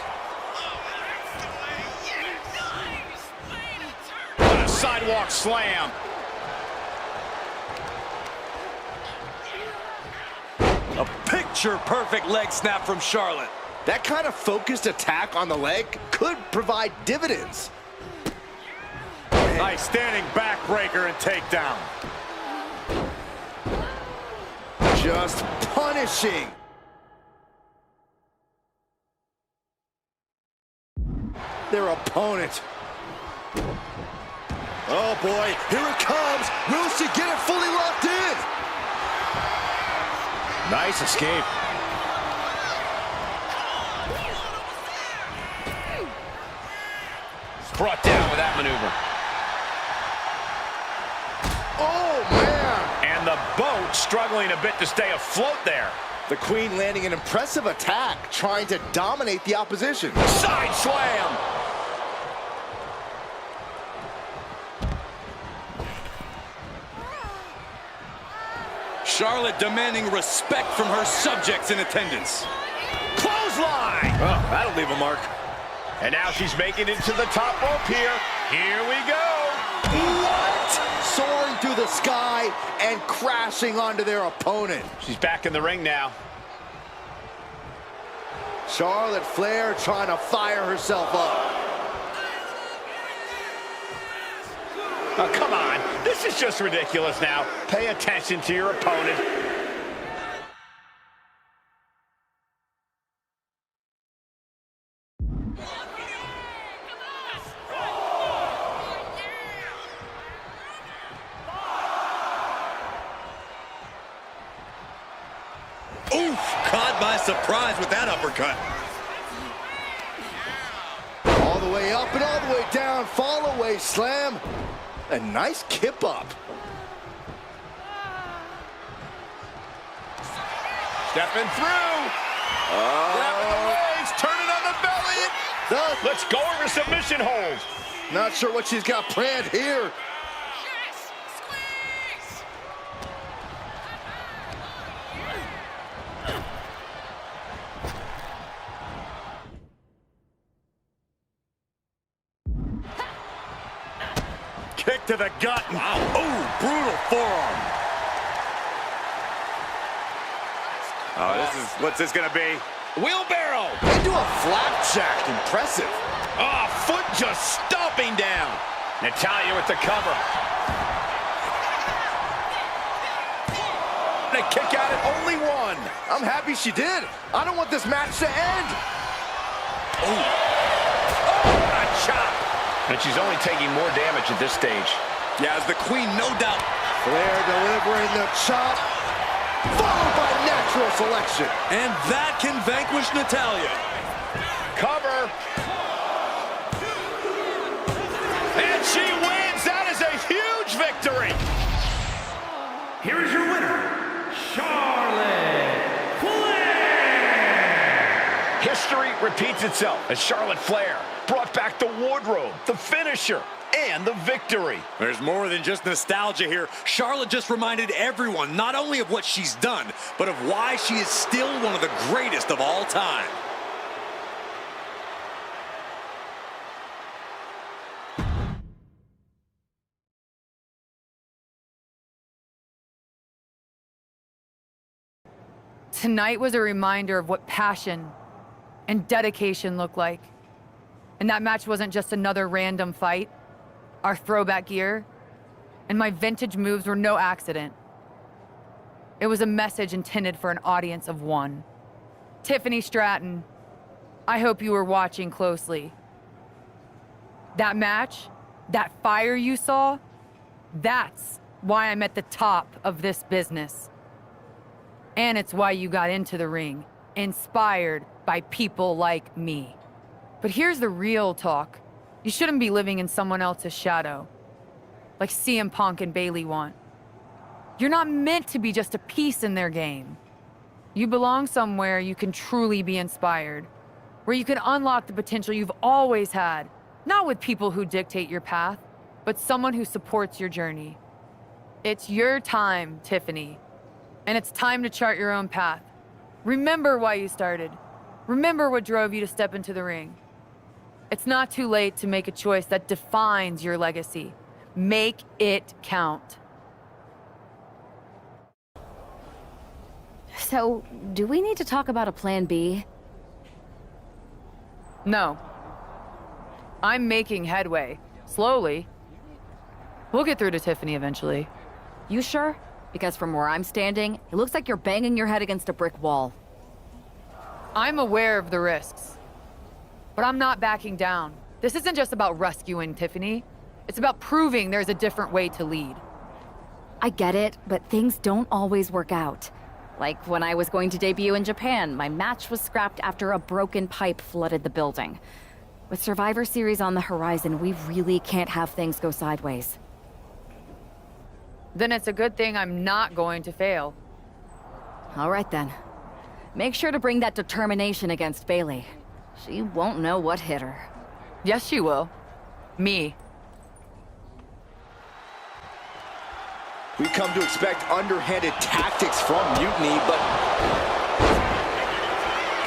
What a sidewalk slam. A picture-perfect leg snap from Charlotte. That kind of focused attack on the leg could provide dividends. Nice standing backbreaker and takedown. Just punishing. Their opponent. Oh boy, here it comes. Will she get it fully locked in? Nice escape. Brought down with that maneuver. Oh, man. And the boat struggling a bit to stay afloat there. The Queen landing an impressive attack, trying to dominate the opposition. Side slam. Charlotte demanding respect from her subjects in attendance. Clothesline! Oh, that'll leave a mark. And now she's making it to the top rope here. Here we go. What? Soaring through the sky and crashing onto their opponent. She's back in the ring now. Charlotte Flair trying to fire herself up. Oh, come on. This is just ridiculous now. Pay attention to your opponent. Oof, caught by surprise with that uppercut. All the way up and all the way down, fall away slam. A nice kip up. Stepping through. Grabbing the legs, turning on the belly. Let's go over submission hold. Not sure what she's got planned here. Kick to the gut. Wow. Ooh, brutal forearm. Oh, what's this gonna be? Wheelbarrow. Into a flapjack. Impressive. Oh, foot just stomping down. Natalya with the cover. And a kick out at only one. I'm happy she did. I don't want this match to end. Oh, a chop. And she's only taking more damage at this stage. Yeah, as the queen, no doubt. Flair delivering the chop, followed by natural selection. And that can vanquish Natalya. Cover. And she wins. That is a huge victory. Here is your winner, Charlotte Flair! History repeats itself as Charlotte Flair brought back the wardrobe, the finisher, and the victory. There's more than just nostalgia here. Charlotte just reminded everyone not only of what she's done, but of why she is still one of the greatest of all time. Tonight was a reminder of what passion and dedication look like. And that match wasn't just another random fight. Our throwback gear and my vintage moves were no accident. It was a message intended for an audience of one. Tiffany Stratton, I hope you were watching closely. That match, that fire you saw, that's why I'm at the top of this business. And it's why you got into the ring, inspired by people like me. But here's the real talk. You shouldn't be living in someone else's shadow, like CM Punk and Bayley want. You're not meant to be just a piece in their game. You belong somewhere you can truly be inspired, where you can unlock the potential you've always had, not with people who dictate your path, but someone who supports your journey. It's your time, Tiffany, and it's time to chart your own path. Remember why you started. Remember what drove you to step into the ring. It's not too late to make a choice that defines your legacy. Make it count. So, do we need to talk about a plan B? No. I'm making headway. Slowly. We'll get through to Tiffany eventually. You sure? Because from where I'm standing, it looks like you're banging your head against a brick wall. I'm aware of the risks, but I'm not backing down. This isn't just about rescuing Tiffany. It's about proving there's a different way to lead. I get it, but things don't always work out. Like when I was going to debut in Japan, my match was scrapped after a broken pipe flooded the building. With Survivor Series on the horizon, we really can't have things go sideways. Then it's a good thing I'm not going to fail. All right then. Make sure to bring that determination against Bayley. She won't know what hit her. Yes, she will. Me. We've come to expect underhanded tactics from Mutiny, but...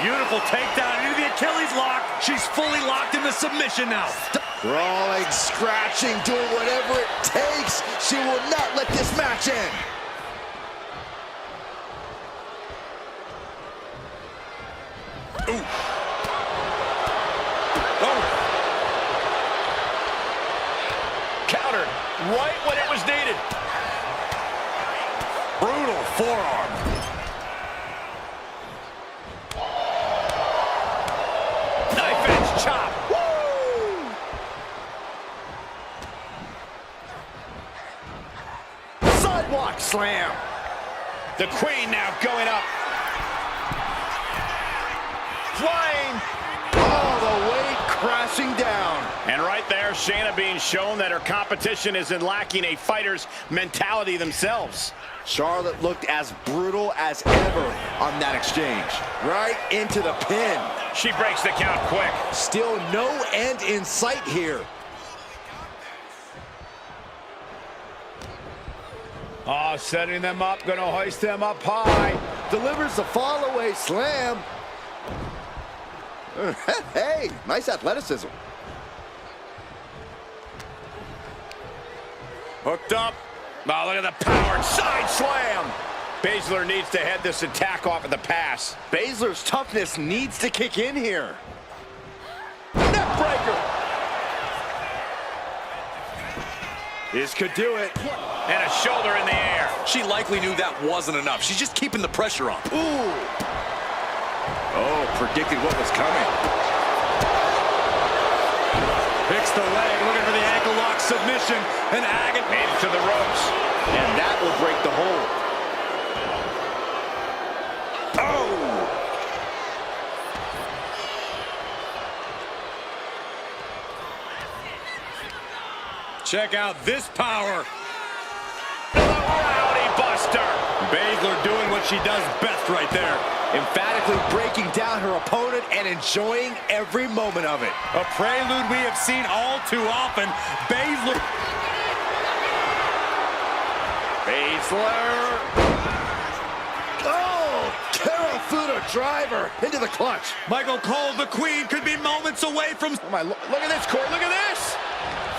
Beautiful takedown into the Achilles lock. She's fully locked into submission now. Crawling, scratching, doing whatever it takes. She will not let this match end. Ooh. Oh. Countered right when it was needed. Brutal forearm. Knife edge chop. Woo! Sidewalk slam. The Queen now going up. Flying. All the way crashing down. And right there, Shayna being shown that her competition isn't lacking a fighter's mentality themselves. Charlotte looked as brutal as ever on that exchange. Right into the pin. She breaks the count quick. Still no end in sight here. Oh, setting them up, gonna hoist them up high. Delivers the fall-away slam. Hey, nice athleticism. Hooked up. Oh, look at the power. Side slam. Baszler needs to head this attack off at the pass. Baszler's toughness needs to kick in here. Neckbreaker. This could do it. And a shoulder in the air. She likely knew that wasn't enough. She's just keeping the pressure on. Ooh. Oh, predicted what was coming. Picks the leg, looking for the ankle lock submission. And Agate into the ropes. And that will break the hold. Oh! Check out this power. The Rowdy Buster. Baszler doing what she does best right there. Emphatically breaking down her opponent and enjoying every moment of it. A prelude we have seen all too often. Baszler. Oh, Karafuda driver into the clutch. Michael Cole, the Queen, could be moments away from... Look at this, Corey. Look at this.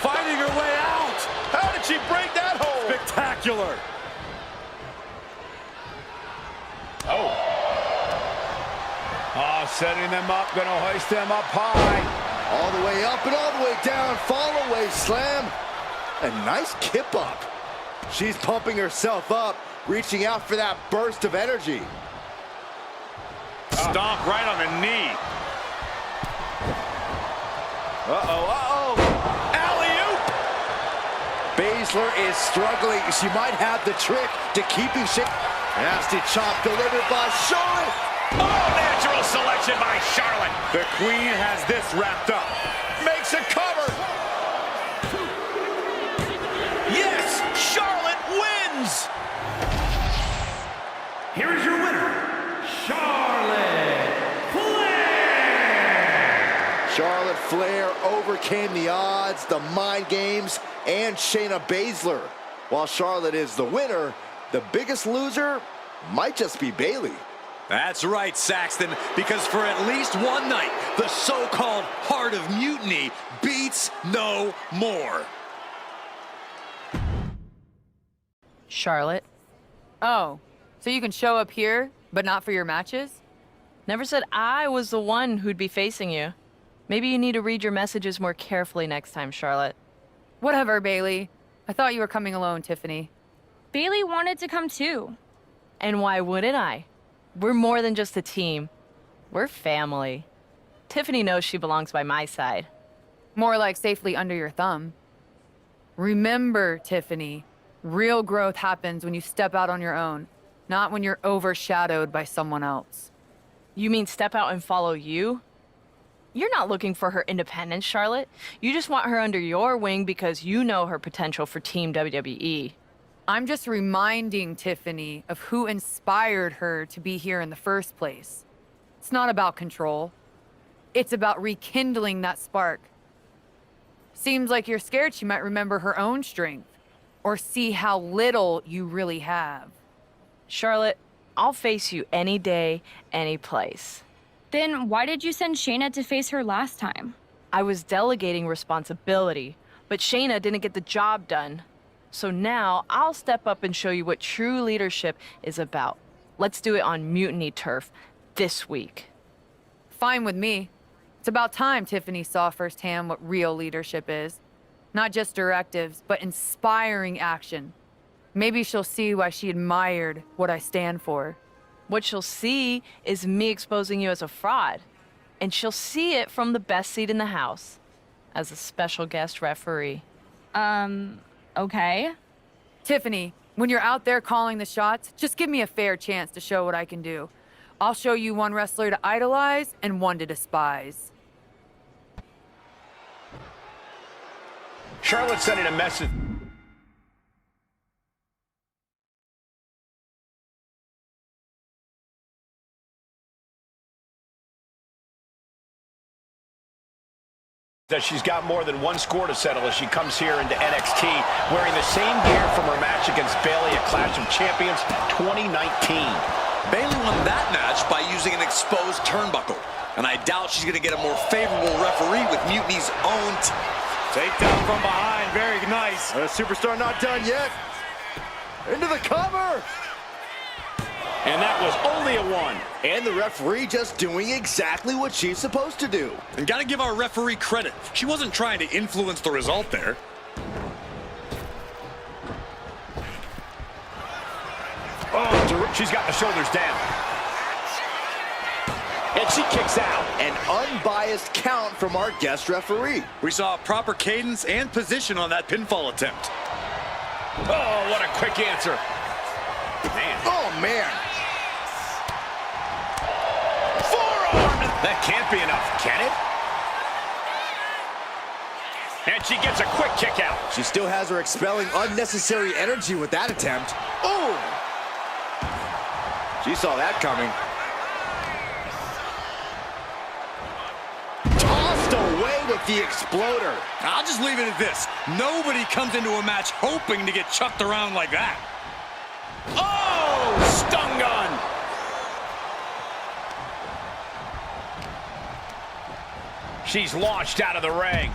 Finding her way out. How did she break that hold? Spectacular. Oh. Oh, setting them up, gonna hoist them up high. All the way up and all the way down, fall away slam. A nice kip up. She's pumping herself up, reaching out for that burst of energy. Stomp right on the knee. Uh-oh. Alley-oop! Baszler is struggling. She might have the trick to keeping shit. Nasty chop delivered by Charlotte. Oh, natural selection by Charlotte. The Queen has this wrapped up. Makes a cover. Yes, Charlotte wins. Here is your winner, Charlotte Flair! Charlotte Flair overcame the odds, the mind games, and Shayna Baszler. While Charlotte is the winner, the biggest loser might just be Bayley. That's right, Saxton, because for at least one night, the so-called Heart of Mutiny beats no more. Charlotte? Oh, so you can show up here, but not for your matches? Never said I was the one who'd be facing you. Maybe you need to read your messages more carefully next time, Charlotte. Whatever, Bayley. I thought you were coming alone, Tiffany. Bailey wanted to come too. And why wouldn't I? We're more than just a team. We're family. Tiffany knows she belongs by my side. More like safely under your thumb. Remember, Tiffany, real growth happens when you step out on your own, not when you're overshadowed by someone else. You mean step out and follow you? You're not looking for her independence, Charlotte. You just want her under your wing because you know her potential for Team WWE. I'm just reminding Tiffany of who inspired her to be here in the first place. It's not about control. It's about rekindling that spark. Seems like you're scared she might remember her own strength. or see how little you really have. Charlotte, I'll face you any day, any place. Then why did you send Shayna to face her last time? I was delegating responsibility, but Shayna didn't get the job done. So now I'll step up and show you what true leadership is about. Let's do it on Mutiny turf this week. Fine with me. It's about time Tiffany saw firsthand what real leadership is. Not just directives, but inspiring action. Maybe she'll see why she admired what I stand for. What she'll see is me exposing you as a fraud. And she'll see it from the best seat in the house, as a special guest referee. Okay. Tiffany, when you're out there calling the shots, just give me a fair chance to show what I can do. I'll show you one wrestler to idolize and one to despise. Charlotte sending a message. That she's got more than one score to settle as she comes here into NXT wearing the same gear from her match against Bayley at Clash of Champions 2019. Bayley won that match by using an exposed turnbuckle, and I doubt she's going to get a more favorable referee with Mutiny's own Takedown from behind, very nice. The superstar not done yet. Into the cover. And that was only a 1. And the referee just doing exactly what she's supposed to do. And gotta give our referee credit. She wasn't trying to influence the result there. Oh, she's got the shoulders down. And she kicks out. An unbiased count from our guest referee. We saw a proper cadence and position on that pinfall attempt. Oh, what a quick answer. Man. Oh, man. Forearm. That can't be enough, can it? And she gets a quick kick out. She still has her expelling unnecessary energy with that attempt. Oh! She saw that coming. Tossed away with the exploder. I'll just leave it at this. Nobody comes into a match hoping to get chucked around like that. Oh! Stun gun! She's launched out of the ring.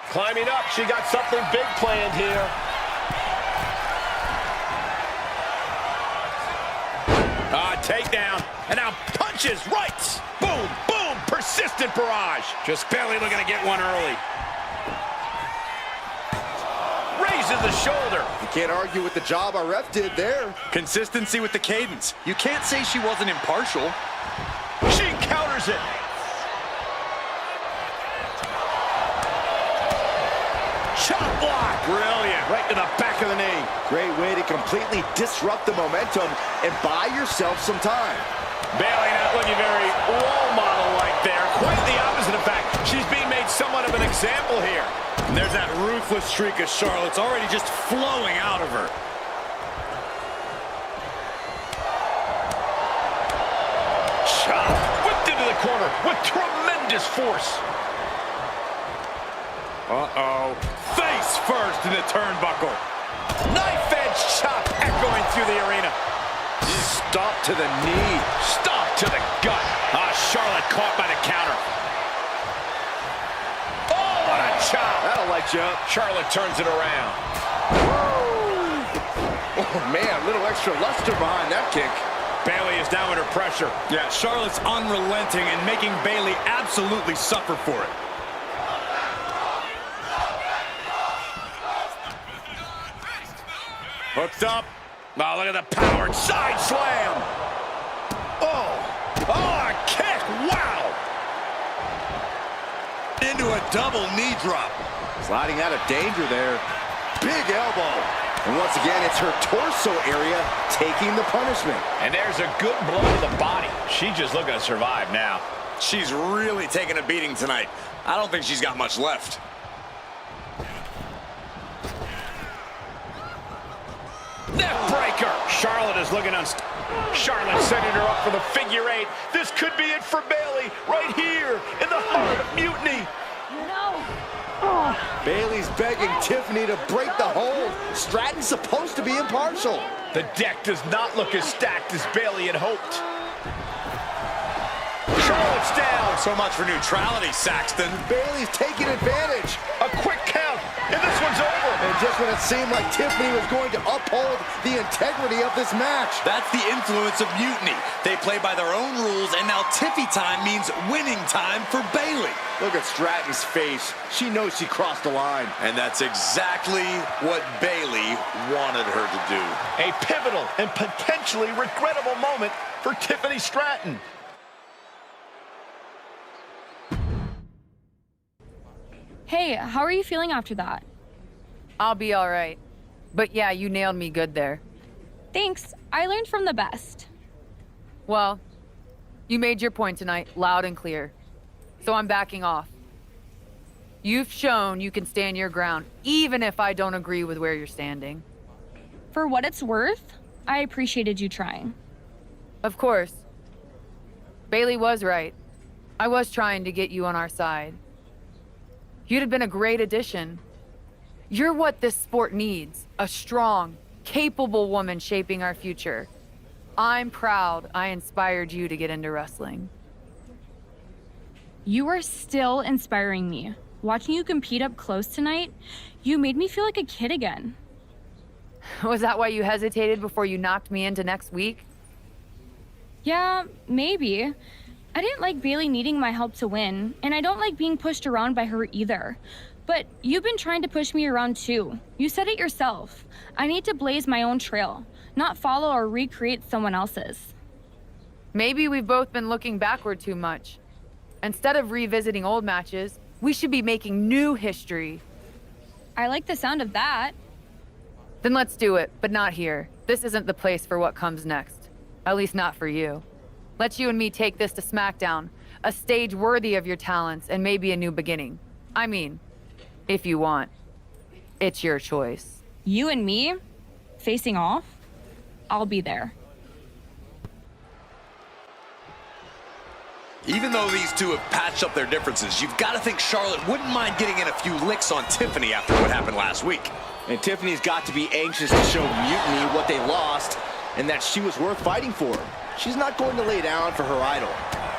Climbing up, she got something big planned here. Takedown, and now punches, rights. Boom, boom, persistent barrage. Just barely looking to get one early. Raises the shoulder. You can't argue with the job our ref did there. Consistency with the cadence. You can't say she wasn't impartial. She counters it. Chop block. Brilliant. Right to the back of the knee. Great way to completely disrupt the momentum and buy yourself some time. Bayley not looking very role model-like there. Quite the opposite, in fact. She's being made somewhat of an example here. And there's that ruthless streak of Charlotte's already just flowing out of her. Chop. Whipped into the corner with tremendous force. Uh-oh. Face first in the turnbuckle. Knife-edge chop echoing through the arena. Stop to the knee. Stop to the gut. Charlotte caught by the counter. Oh, what a chop. That'll light you up. Charlotte turns it around. Oh, man, a little extra luster behind that kick. Bayley is down under pressure. Yeah, Charlotte's unrelenting and making Bayley absolutely suffer for it. Hooked up. Oh, look at the powered side slam. Oh, a kick. Wow. Into a double knee drop. Sliding out of danger there. Big elbow. And once again, it's her torso area taking the punishment. And there's a good blow to the body. She's just looking to survive now. She's really taking a beating tonight. I don't think she's got much left. Neck breaker. Charlotte is looking unstable. Charlotte setting her up for the figure 8. This could be it for Bayley right here in the heart of Mutiny. Bayley's begging Tiffany to break the hold. Stratton's supposed to be impartial. The deck does not look as stacked as Bayley had hoped. Charlotte's down. So much for neutrality, Saxton. Bayley's taking advantage. A quick count, and this one's over. And just when it seemed like Tiffany was going to uphold the integrity of this match. That's the influence of Mutiny. They play by their own rules, and now Tiffy time means winning time for Bayley. Look at Stratton's face. She knows she crossed the line. And that's exactly what Bayley wanted her to do. A pivotal and potentially regrettable moment for Tiffany Stratton. Hey, how are you feeling after that? I'll be all right. But yeah, you nailed me good there. Thanks. I learned from the best. Well, you made your point tonight, loud and clear. So I'm backing off. You've shown you can stand your ground, even if I don't agree with where you're standing. For what it's worth, I appreciated you trying. Of course. Bayley was right. I was trying to get you on our side. You'd have been a great addition. You're what this sport needs, a strong, capable woman shaping our future. I'm proud I inspired you to get into wrestling. You are still inspiring me. Watching you compete up close tonight, you made me feel like a kid again. Was that why you hesitated before you knocked me into next week? Yeah, maybe. I didn't like Bayley needing my help to win, and I don't like being pushed around by her either. But you've been trying to push me around too. You said it yourself. I need to blaze my own trail, not follow or recreate someone else's. Maybe we've both been looking backward too much. Instead of revisiting old matches, we should be making new history. I like the sound of that. Then let's do it, but not here. This isn't the place for what comes next. At least not for you. Let you and me take this to SmackDown, a stage worthy of your talents and maybe a new beginning. I mean, if you want. It's your choice. You and me? Facing off? I'll be there. Even though these two have patched up their differences, you've got to think Charlotte wouldn't mind getting in a few licks on Tiffany after what happened last week. And Tiffany's got to be anxious to show Mutiny what they lost and that she was worth fighting for. She's not going to lay down for her idol.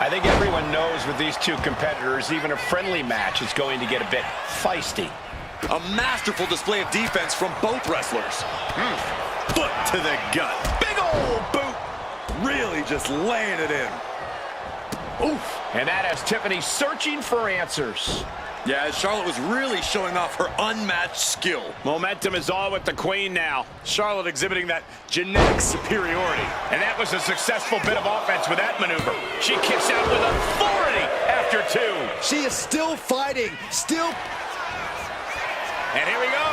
I think everyone knows with these two competitors, even a friendly match is going to get a bit feisty. A masterful display of defense from both wrestlers. Foot to the gut. Big old boot. Really just laying it in. Oof. And that has Tiffany searching for answers. Yeah, Charlotte was really showing off her unmatched skill. Momentum is all with the Queen now. Charlotte exhibiting that genetic superiority. And that was a successful bit of offense with that maneuver. She kicks out with authority after 2. She is still fighting, still. And here we go.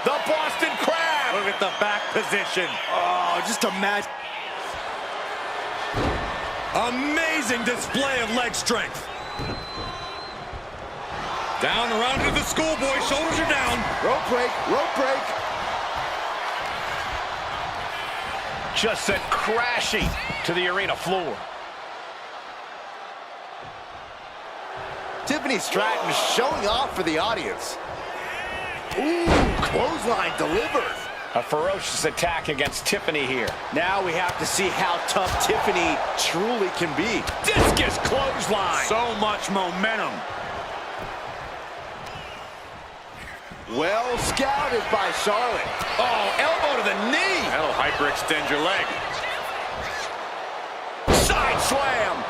The Boston Crab. Look at the back position. Oh, just imagine. Amazing display of leg strength. Down around to the schoolboy, shoulders are down. Rope break, rope break. Just sent crashing to the arena floor. Tiffany Stratton showing off for the audience. Ooh, clothesline delivered. A ferocious attack against Tiffany here. Now we have to see how tough Tiffany truly can be. Discus clothesline. So much momentum. Well scouted by Charlotte. Oh, elbow to the knee. That'll hyperextend your leg. Side slam.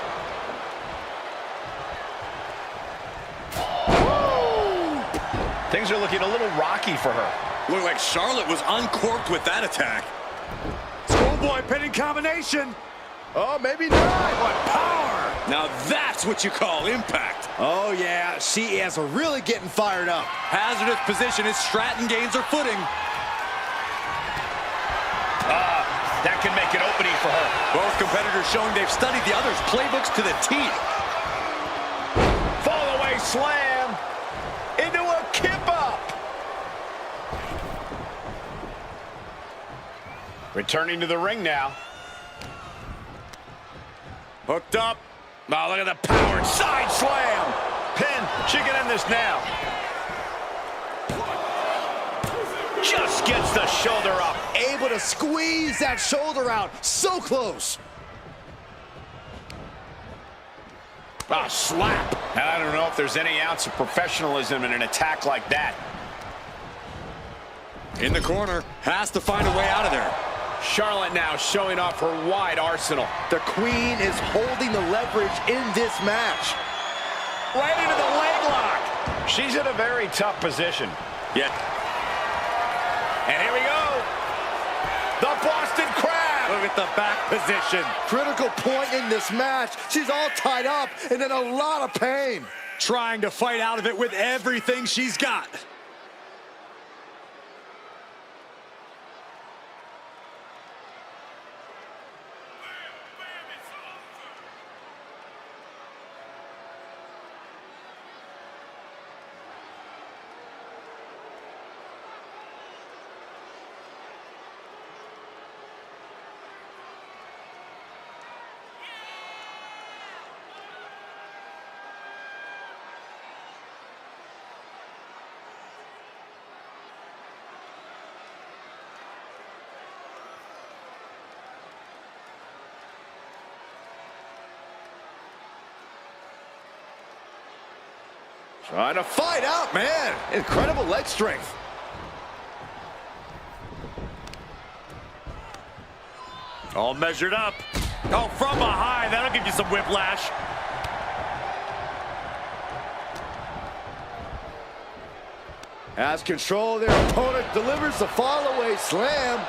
Woo! Things are looking a little rocky for her. Looked like Charlotte was uncorked with that attack. Schoolboy pinning combination. Oh, maybe not. What power. Now that's what you call impact. Oh, yeah. She is really getting fired up. Hazardous position as Stratton gains her footing. That can make an opening for her. Both competitors showing they've studied the other's playbooks to the teeth. Fall away slam into a kip up. Returning to the ring now, Hooked up. Oh, look at the power. Side slam. Pin. She can end this now. Just gets the shoulder up. Able to squeeze that shoulder out. So close. Ah, slap. And I don't know if there's any ounce of professionalism in an attack like that. In the corner. Has to find a way out of there. Charlotte now showing off her wide arsenal. The Queen is holding the leverage in this match. Right into the leg lock. She's in a very tough position. Yeah. And here we go. The Boston Crab. Look at the back position. Critical point in this match. She's all tied up and in a lot of pain. Trying to fight out of it with everything she's got. Trying to fight out, man. Incredible leg strength. All measured up. Oh, from behind. That'll give you some whiplash. Has control of their opponent. Delivers the fall-away slam.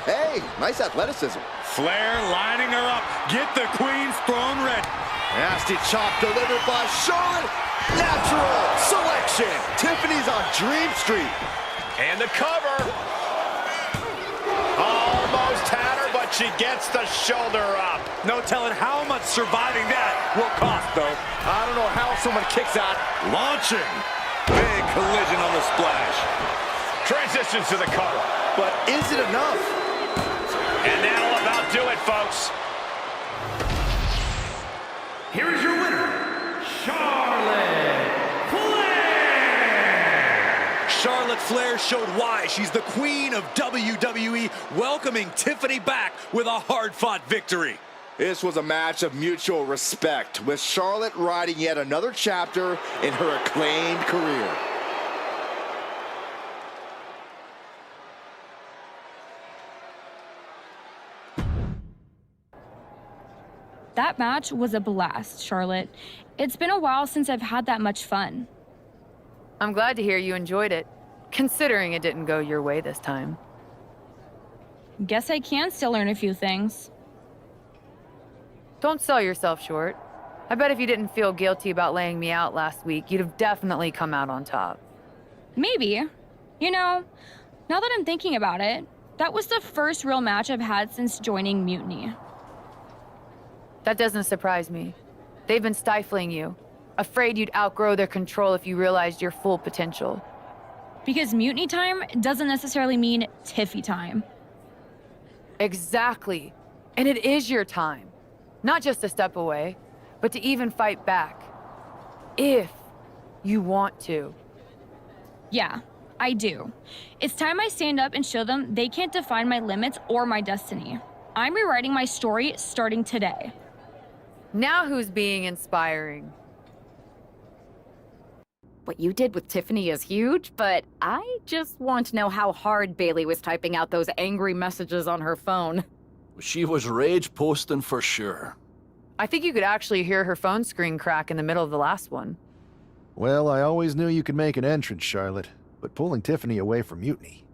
Hey, nice athleticism. Flair lining her up. Get the Queen's throne ready. Nasty chop delivered by Charlotte. Natural selection. Tiffany's on Dream Street. And the cover. Almost had her, but she gets the shoulder up. No telling how much surviving that will cost, though. I don't know how someone kicks out. Launching. Big collision on the splash. Transitions to the cover. But is it enough? And that'll about do it, folks. Here is your winner, Charlotte Flair! Charlotte Flair showed why she's the queen of WWE, welcoming Tiffany back with a hard-fought victory. This was a match of mutual respect, with Charlotte riding yet another chapter in her acclaimed career. That match was a blast, Charlotte. It's been a while since I've had that much fun. I'm glad to hear you enjoyed it, considering it didn't go your way this time. Guess I can still learn a few things. Don't sell yourself short. I bet if you didn't feel guilty about laying me out last week, you'd have definitely come out on top. Maybe. You know, now that I'm thinking about it, that was the first real match I've had since joining Mutiny. That doesn't surprise me. They've been stifling you, afraid you'd outgrow their control if you realized your full potential. Because Mutiny time doesn't necessarily mean Tiffy time. Exactly. And it is your time. Not just to step away, but to even fight back. If you want to. Yeah, I do. It's time I stand up and show them they can't define my limits or my destiny. I'm rewriting my story starting today. Now who's being inspiring? What you did with Tiffany is huge, but I just want to know how hard Bayley was typing out those angry messages on her phone. She was rage posting for sure. I think you could actually hear her phone screen crack in the middle of the last one. Well, I always knew you could make an entrance, Charlotte, but pulling Tiffany away from Mutiny,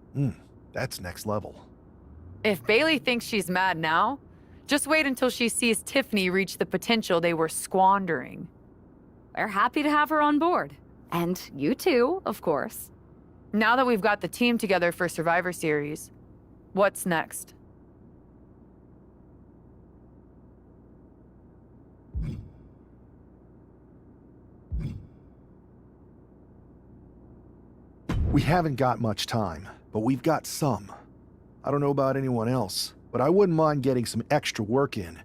that's next level. If Bayley thinks she's mad now, just wait until she sees Tiffany reach the potential they were squandering. We're happy to have her on board. And you too, of course. Now that we've got the team together for Survivor Series, what's next? We haven't got much time, but we've got some. I don't know about anyone else, but I wouldn't mind getting some extra work in.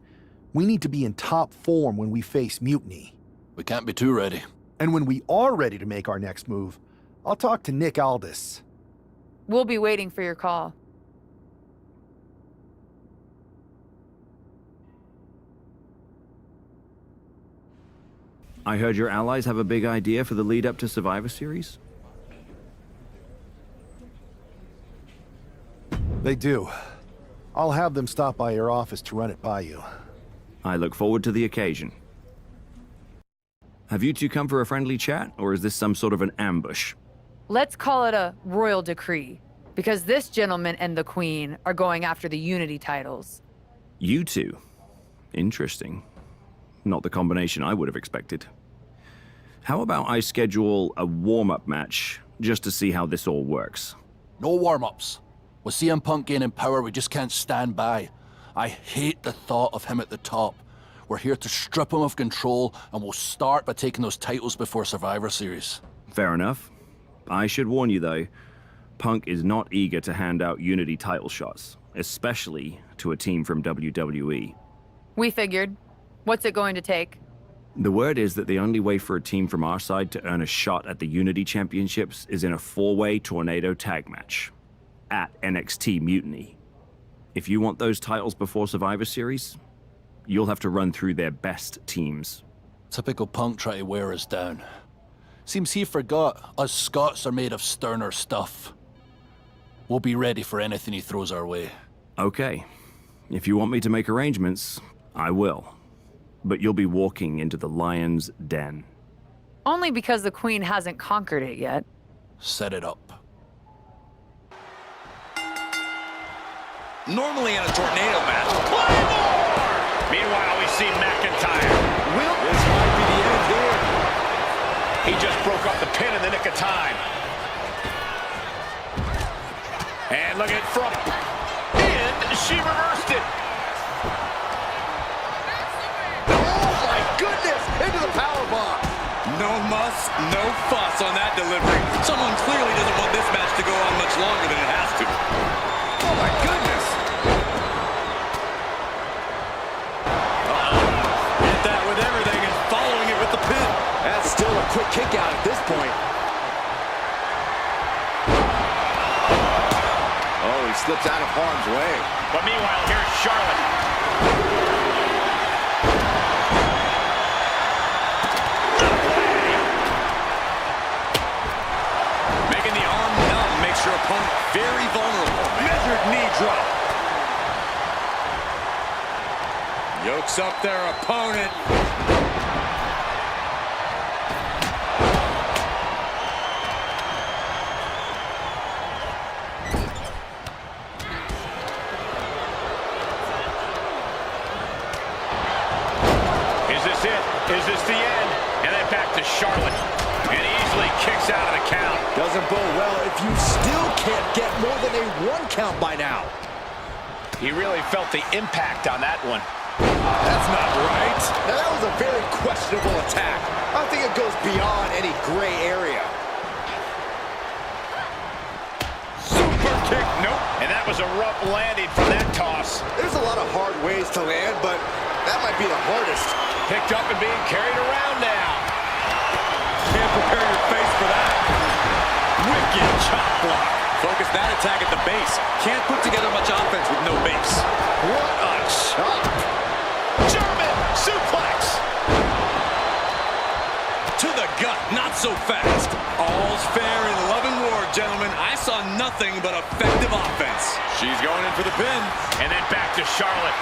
We need to be in top form when we face Mutiny. We can't be too ready. And when we are ready to make our next move, I'll talk to Nick Aldis. We'll be waiting for your call. I heard your allies have a big idea for the lead up to Survivor Series? They do. I'll have them stop by your office to run it by you. I look forward to the occasion. Have you two come for a friendly chat, or is this some sort of an ambush? Let's call it a royal decree, because this gentleman and the Queen are going after the Unity titles. You two? Interesting. Not the combination I would have expected. How about I schedule a warm-up match, just to see how this all works? No warm-ups. With CM Punk gaining power, we just can't stand by. I hate the thought of him at the top. We're here to strip him of control, and we'll start by taking those titles before Survivor Series. Fair enough. I should warn you, though, Punk is not eager to hand out Unity title shots, especially to a team from WWE. We figured. What's it going to take? The word is that the only way for a team from our side to earn a shot at the Unity Championships is in a 4-way tornado tag match at NXT Mutiny. If you want those titles before Survivor Series, you'll have to run through their best teams. Typical Punk try to wear us down. Seems he forgot us Scots are made of sterner stuff. We'll be ready for anything he throws our way. Okay. If you want me to make arrangements, I will. But you'll be walking into the lion's den. Only because the Queen hasn't conquered it yet. Set it up. Normally in a tornado match, Claymore! Meanwhile, we see McIntyre. This might be the end here. He just broke up the pin in the nick of time. And look at from. And she reversed it. Oh my goodness! Into the powerbomb. No muss, no fuss on that delivery. Someone clearly doesn't want this match to go on much longer than it has to. Oh my goodness! Hit that with everything and following it with the pin. That's still a quick kick out at this point. Oh, he slips out of harm's way. But meanwhile, here's Charlotte. Making the arm numb makes your opponent very vulnerable. Measured knee drop. Yokes up their opponent. Is this it? Is this the end? And then back to Charlotte. And easily kicks out of the count. Doesn't bode well if you still can't get more than a 1 count by now. He really felt the impact on that one. That's not right. Now that was a very questionable attack. I think it goes beyond any gray area. Super kick. Nope. And that was a rough landing from that toss. There's a lot of hard ways to land, but that might be the hardest. Picked up and being carried around now. Can't prepare your face for that. Wicked chop block. Focus that attack at the base. Can't put together much offense with no base. What a chop. German suplex. To the gut, not so fast. All's fair in love and war, gentlemen. I saw nothing but effective offense. She's going in for the pin. And then back to Charlotte.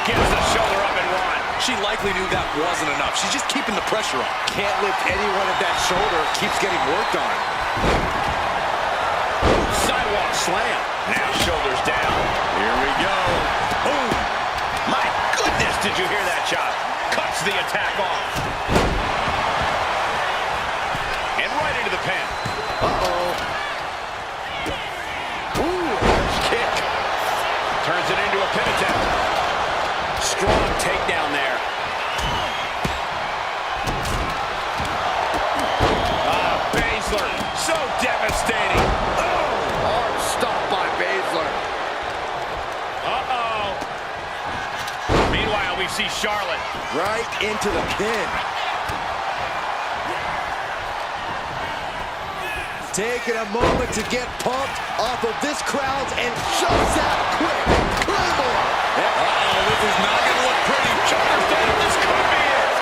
Gets the shoulder up and one. She likely knew that wasn't enough. She's just keeping the pressure on. Can't lift anyone if that shoulder keeps getting worked on. Sidewalk slam. Now shoulders down. Here we go. Boom. My goodness, did you hear that chop? Cuts the attack off. And right into the pin. Uh-oh. Ooh, large kick. Turns it into a pin attempt. Strong takedown there. Baszler, so devastating. Hard stop by Baszler. Uh-oh. see Charlotte. Right into the pin. Taking a moment to get pumped off of this crowd and shoves that quick. Claymore. Uh-oh, this is not going to look pretty. Shoulders down, this could be it.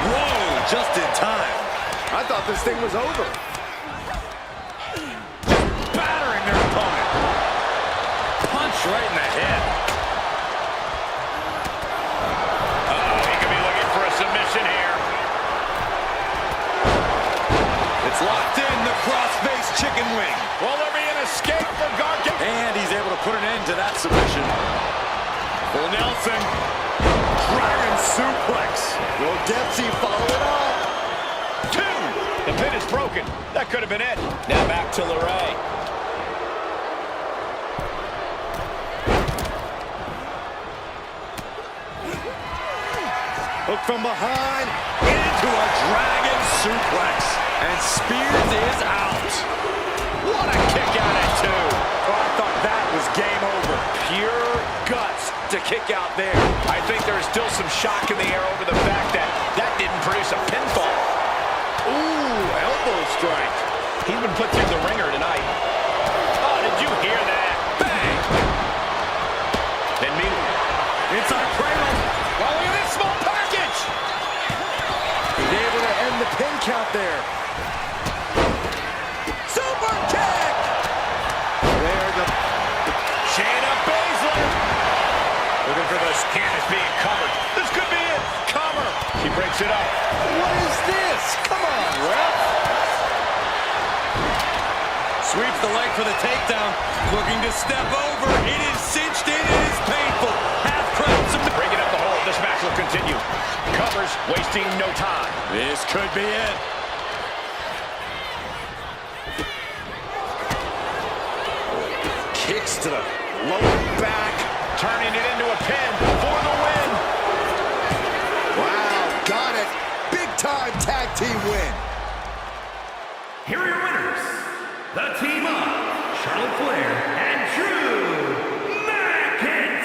Whoa, just in time. I thought this thing was over. Battering their opponent. Punch right in the head. Uh-oh, he could be looking for a submission here. It's locked in, the cross-face chicken wing. Will there be an escape for Gargano? And he's able to put an end to that submission. Full Nelson. Dragon suplex. Will Dempsey follow it up? 2. The pin is broken. That could have been it. Now back to LeRae. Hook from behind into a dragon suplex. And Spears is out. What a kick out at 2. Oh, I thought that was game over. Pure guts to kick out there. I think there's still some shock in the air over the fact that that didn't produce a pinfall. Ooh, elbow strike. He's been put through the ringer tonight. Oh, did you hear that? Bang! And me. Inside cradle. Well, look at this small package. He's able to end the pin count there. Super kick! There the Shayna Baszler. Looking for the canvas being covered. This could be it. Cover. She breaks it up. What is this? Come on, ref. Sweeps the leg for the takedown. Looking to step over. It is cinched in. It is painful. Half crowd. Breaking up the hold. This match will continue. Covers, wasting no time. This could be it. Kicks to the lower back. Turning it into a pin for the win. Wow, got it. Big time tag team win. Here are your winners, the team of Charlotte Flair and Drew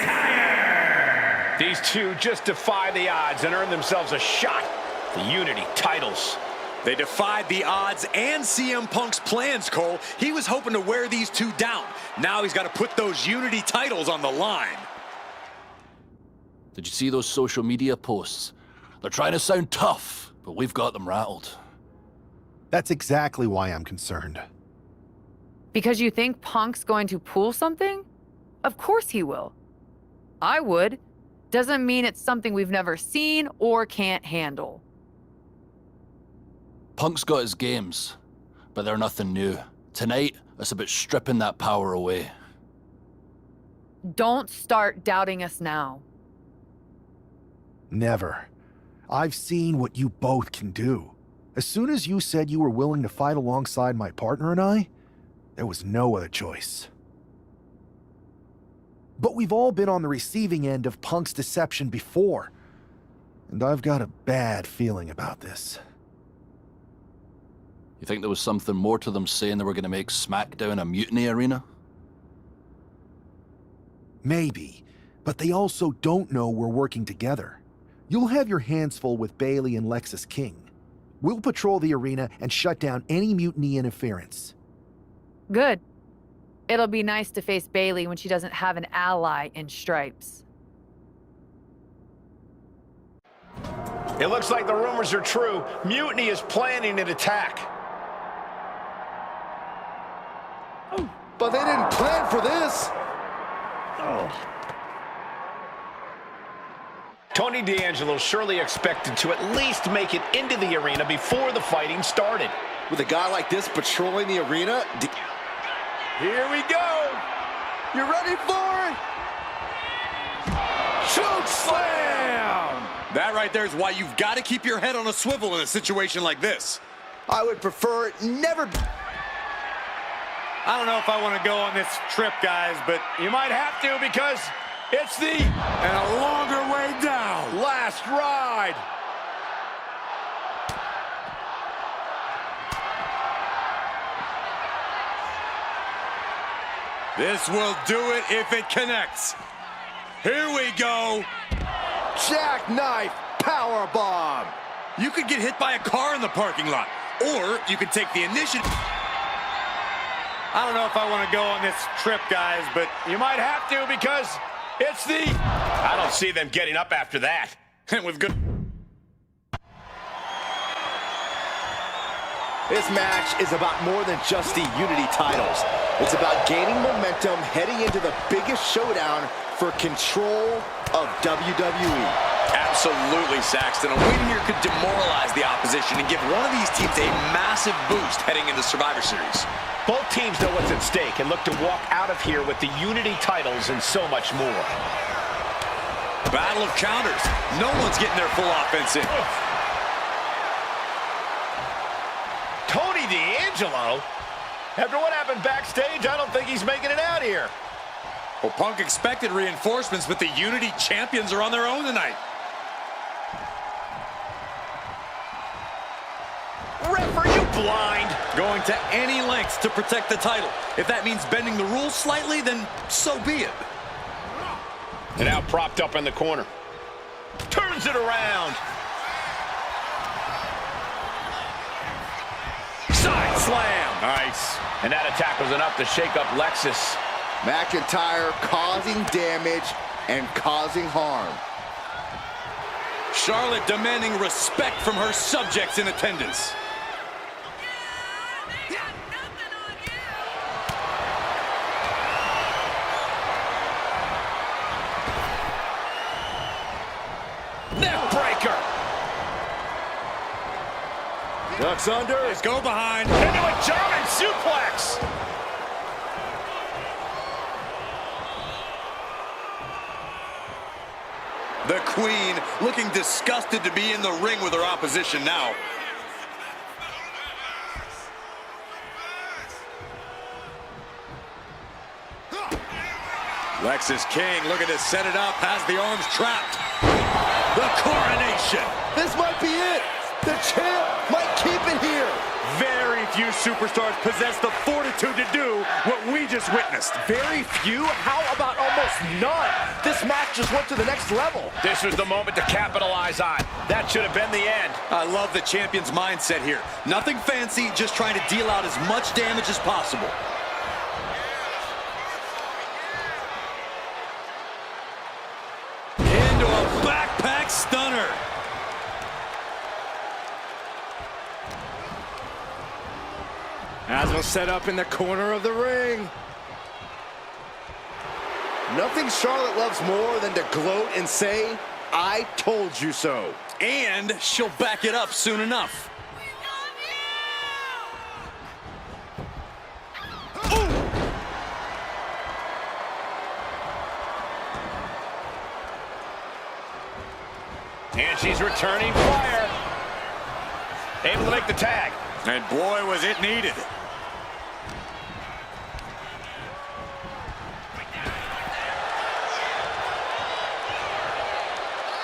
McIntyre. These two just defy the odds and earn themselves a shot at the Unity titles. They defied the odds and CM Punk's plans, Cole. He was hoping to wear these two down. Now he's got to put those Unity titles on the line. Did you see those social media posts? They're trying to sound tough, but we've got them rattled. That's exactly why I'm concerned. Because you think Punk's going to pull something? Of course he will. I would. Doesn't mean it's something we've never seen or can't handle. Punk's got his games, but they're nothing new. Tonight, it's about stripping that power away. Don't start doubting us now. Never. I've seen what you both can do. As soon as you said you were willing to fight alongside my partner and I, there was no other choice. But we've all been on the receiving end of Punk's deception before, and I've got a bad feeling about this. You think there was something more to them saying they were going to make SmackDown a mutiny arena? Maybe, but they also don't know we're working together. You'll have your hands full with Bayley and Lexis King. We'll patrol the arena and shut down any mutiny interference. Good. It'll be nice to face Bayley when she doesn't have an ally in Stripes. It looks like the rumors are true. Mutiny is planning an attack. But they didn't plan for this. Tony D'Angelo surely expected to at least make it into the arena before the fighting started. With a guy like this patrolling the arena. Here we go. You ready for it? Choke slam! That right there is why you've got to keep your head on a swivel in a situation like this. I would prefer never. I don't know if I want to go on this trip, guys, but You might have to because it's the and a longer way down. last ride. This will do it if it connects. Here we go. Jackknife powerbomb. You could get hit by a car in the parking lot, or you could take the initiative. I don't know if I want to go on this trip, guys, but you might have to because it's the... I don't see them getting up after that. And we've got... This match is about more than just the Unity titles. It's about gaining momentum heading into the biggest showdown for control of WWE. Absolutely, Saxton. A win here could demoralize the opposition and give one of these teams a massive boost heading into Survivor Series. Both teams know what's at stake and look to walk out of here with the Unity titles and so much more. Battle of counters. No one's getting their full offense in. Tony D'Angelo? After what happened backstage, I don't think he's making it out here. Well, Punk expected reinforcements, but the Unity champions are on their own tonight. Ref, are you blind? Going to any lengths to protect the title. If that means bending the rules slightly, then so be it. And now propped up in the corner. Turns it around. Side slam. Nice. And that attack was enough to shake up Lexus. McIntyre causing damage and causing harm. Charlotte demanding respect from her subjects in attendance. Neck breaker. Ducks under. Let's go behind. Into a German suplex. The Queen looking disgusted to be in the ring with her opposition now. Lexus King looking to set it up, has the arms trapped. The coronation. This might be it. The champ might keep it here. Very few superstars possess the fortitude to do what we just witnessed. Very few? How about almost none? This match just went to the next level. This was the moment to capitalize on. That should have been the end. I love the champion's mindset here. Nothing fancy, just trying to deal out as much damage as possible. Into a backpack stunner. Asma set up in the corner of the ring. Nothing Charlotte loves more than to gloat and say, I told you so. And she'll back it up soon enough. And she's returning fire. Able to make the tag. And boy, was it needed.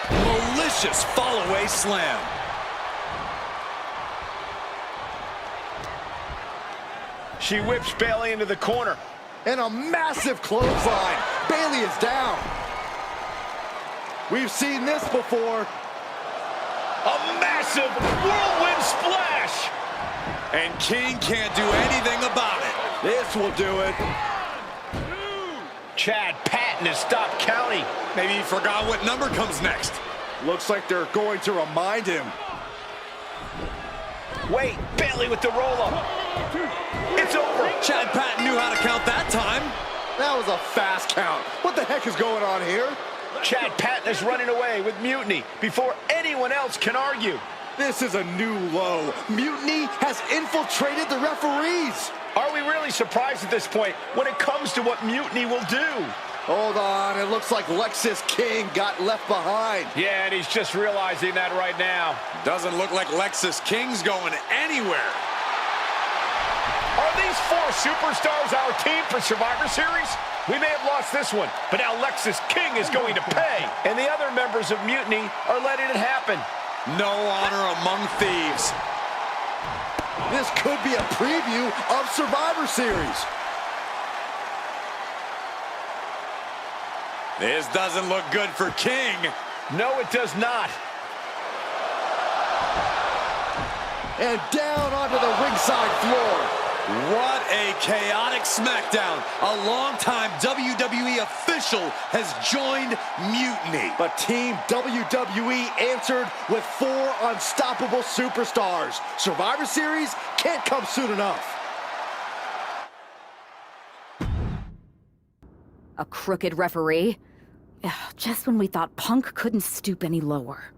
Malicious fall-away slam. She whips Bayley into the corner. And a massive clothesline. Bayley is down. We've seen this before. A massive whirlwind splash. And King can't do anything about it. This will do it. Chad Patton has stopped counting. Maybe he forgot what number comes next. Looks like they're going to remind him. Wait, Bayley with the roll-up. It's over. Chad Patton knew how to count that time. That was a fast count. What the heck is going on here? Chad Patton is running away with Mutiny before anyone else can argue. This is a new low. Mutiny has infiltrated the referees. Are we really surprised at this point when it comes to what Mutiny will do? Hold on, it looks like Lexus King got left behind. Yeah, and he's just realizing that right now. Doesn't look like Lexus King's going anywhere. Are these four superstars our team for Survivor Series? We may have lost this one, but now Lexus King is going to pay. And the other members of Mutiny are letting it happen. No honor among thieves. This could be a preview of Survivor Series. This doesn't look good for King. No, it does not. And down onto the ringside floor. What a chaotic SmackDown. A longtime WWE official has joined Mutiny. But Team WWE answered with 4 unstoppable superstars. Survivor Series can't come soon enough. A crooked referee? Ugh, just when we thought Punk couldn't stoop any lower.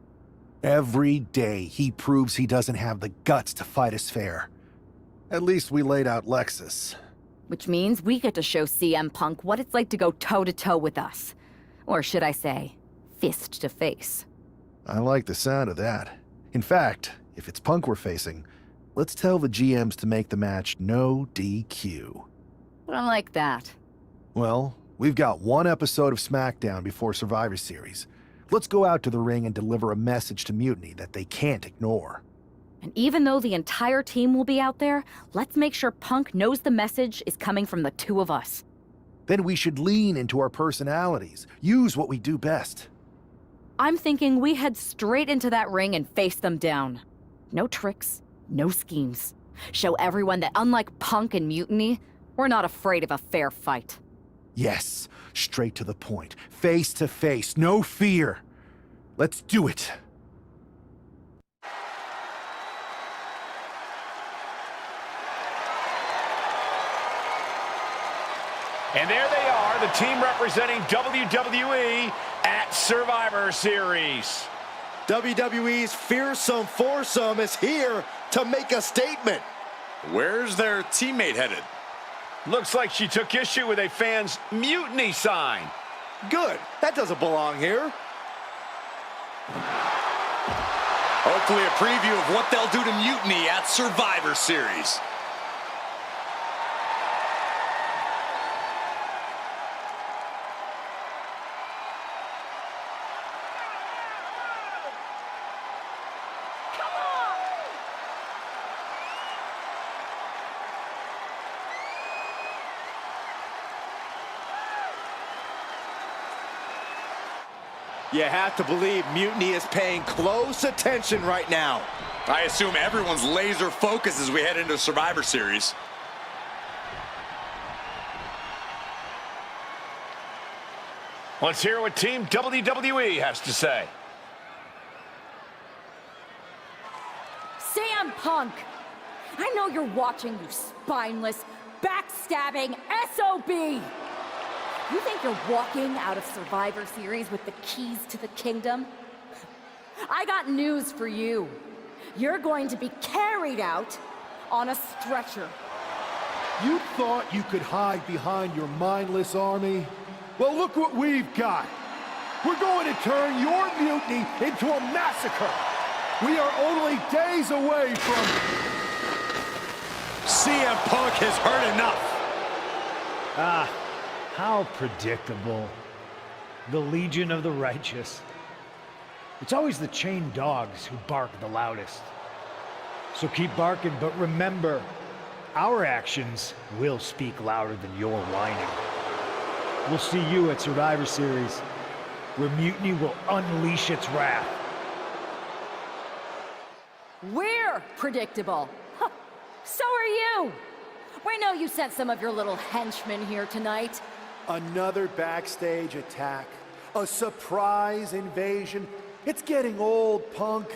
Every day he proves he doesn't have the guts to fight us fair. At least we laid out Lexus. Which means we get to show CM Punk what it's like to go toe-to-toe with us. Or should I say, fist to face. I like the sound of that. In fact, if it's Punk we're facing, let's tell the GMs to make the match no DQ. I like that. Well, we've got one episode of SmackDown before Survivor Series. Let's go out to the ring and deliver a message to Mutiny that they can't ignore. And even though the entire team will be out there, let's make sure Punk knows the message is coming from the 2 of us. Then we should lean into our personalities, use what we do best. I'm thinking we head straight into that ring and face them down. No tricks, no schemes. Show everyone that unlike Punk and Mutiny, we're not afraid of a fair fight. Yes, straight to the point, face to face, no fear. Let's do it. And there they are, the team representing WWE at Survivor Series. WWE's fearsome foursome is here to make a statement. Where's their teammate headed? Looks like she took issue with a fan's mutiny sign. Good. That doesn't belong here. Hopefully a preview of what they'll do to Mutiny at Survivor Series. You have to believe Mutiny is paying close attention right now. I assume everyone's laser focused as we head into Survivor Series. Let's hear what Team WWE has to say. CM Punk! I know you're watching, you spineless, backstabbing SOB! You think you're walking out of Survivor Series with the keys to the kingdom? I got news for you. You're going to be carried out on a stretcher. You thought you could hide behind your mindless army? Well, look what we've got. We're going to turn your mutiny into a massacre. We are only days away from... CM Punk has heard enough. Ah. How predictable. The Legion of the Righteous. It's always the chained dogs who bark the loudest. So keep barking, but remember, our actions will speak louder than your whining. We'll see you at Survivor Series, where Mutiny will unleash its wrath. We're predictable. Huh. So are you. We know you sent some of your little henchmen here tonight. Another backstage attack. A surprise invasion. It's getting old, Punk.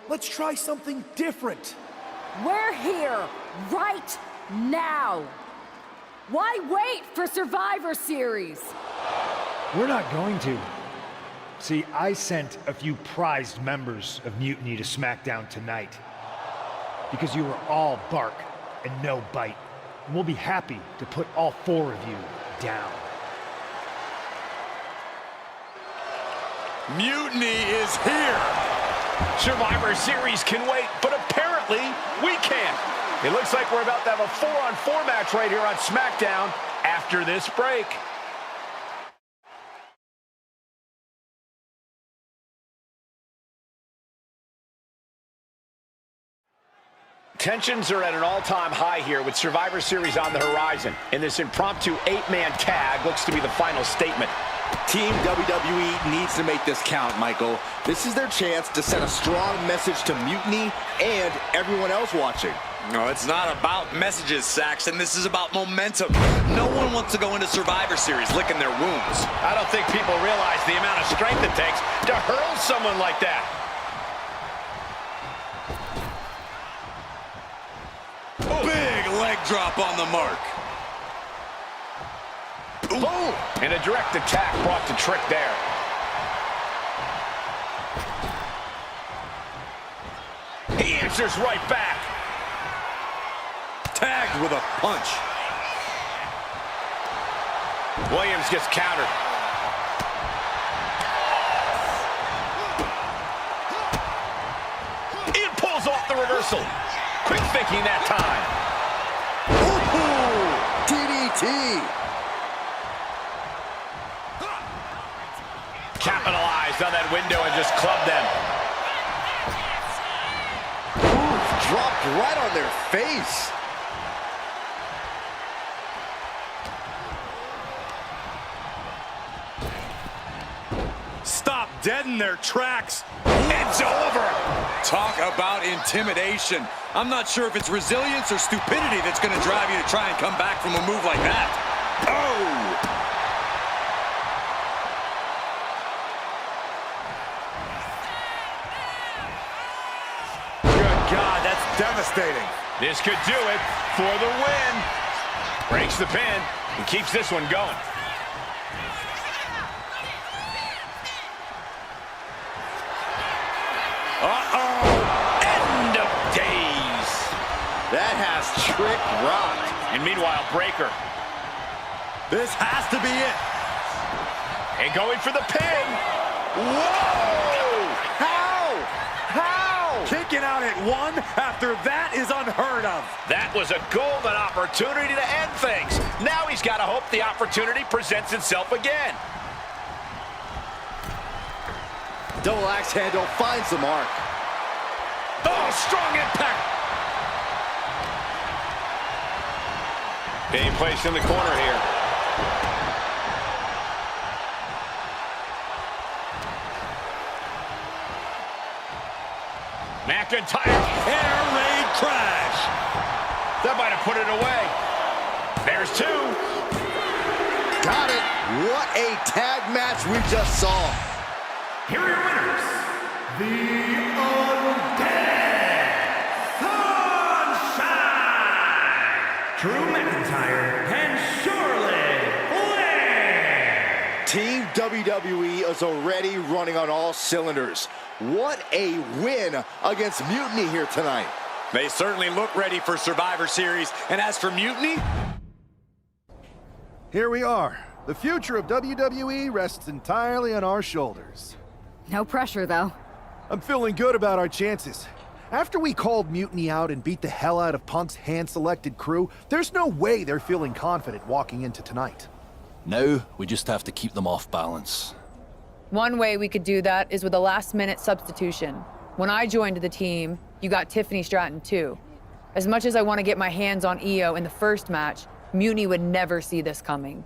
Let's try something different. We're here right now. Why wait for Survivor Series? We're not going to. See, I sent a few prized members of Mutiny to SmackDown tonight. Because you were all bark and no bite. And we'll be happy to put all 4 of you down. Mutiny is here. Survivor Series can wait, but apparently we can't. It looks like we're about to have a 4-on-4 match right here on SmackDown after this break. Tensions are at an all-time high here with Survivor Series on the horizon. And this impromptu 8-man tag looks to be the final statement. Team WWE needs to make this count, Michael. This is their chance to send a strong message to Mutiny and everyone else watching. No, it's not about messages, Saxton. This is about momentum. No one wants to go into Survivor Series licking their wounds. I don't think people realize the amount of strength it takes to hurl someone like that. Big leg drop on the mark. Boom! And a direct attack brought to Trick there. He answers right back. Tagged with a punch. Williams gets countered. It pulls off the reversal. Quick thinking that time. Ooh, DDT. Capitalized on that window and just clubbed them. Ooh, dropped right on their face. Stop dead in their tracks. It's over. Talk about intimidation. I'm not sure if it's resilience or stupidity that's going to drive you to try and come back from a move like that. Oh! God, that's devastating. This could do it for the win. Breaks the pin and keeps this one going. Uh-oh. End of days. That has Trick rocked. And meanwhile, Breaker. This has to be it. And going for the pin. Whoa! How? How? Kicking out at one after that is unheard of. That was a golden opportunity to end things. Now he's got to hope the opportunity presents itself again. Double axe handle finds the mark. Oh, strong impact. Being placed in the corner here. McIntyre, Air raid crash. that might have put it away. There's two. Got it. What a tag match we just saw. Here are your winners, the Undead Sunshine, Drew McIntyre and Charlotte Flair. Team WWE is already running on all cylinders. What a win against Mutiny here tonight. They certainly look ready for Survivor Series. And as for Mutiny, Here we are. The future of WWE rests entirely on our shoulders. No pressure, though. I'm feeling good about our chances. After we called Mutiny out and beat the hell out of Punk's hand-selected crew, there's no way they're feeling confident walking into tonight. Now, we just have to keep them off balance. One way we could do that is with a last-minute substitution. When I joined the team, you got Tiffany Stratton too. As much as I want to get my hands on Io in the first match, Mutiny would never see this coming.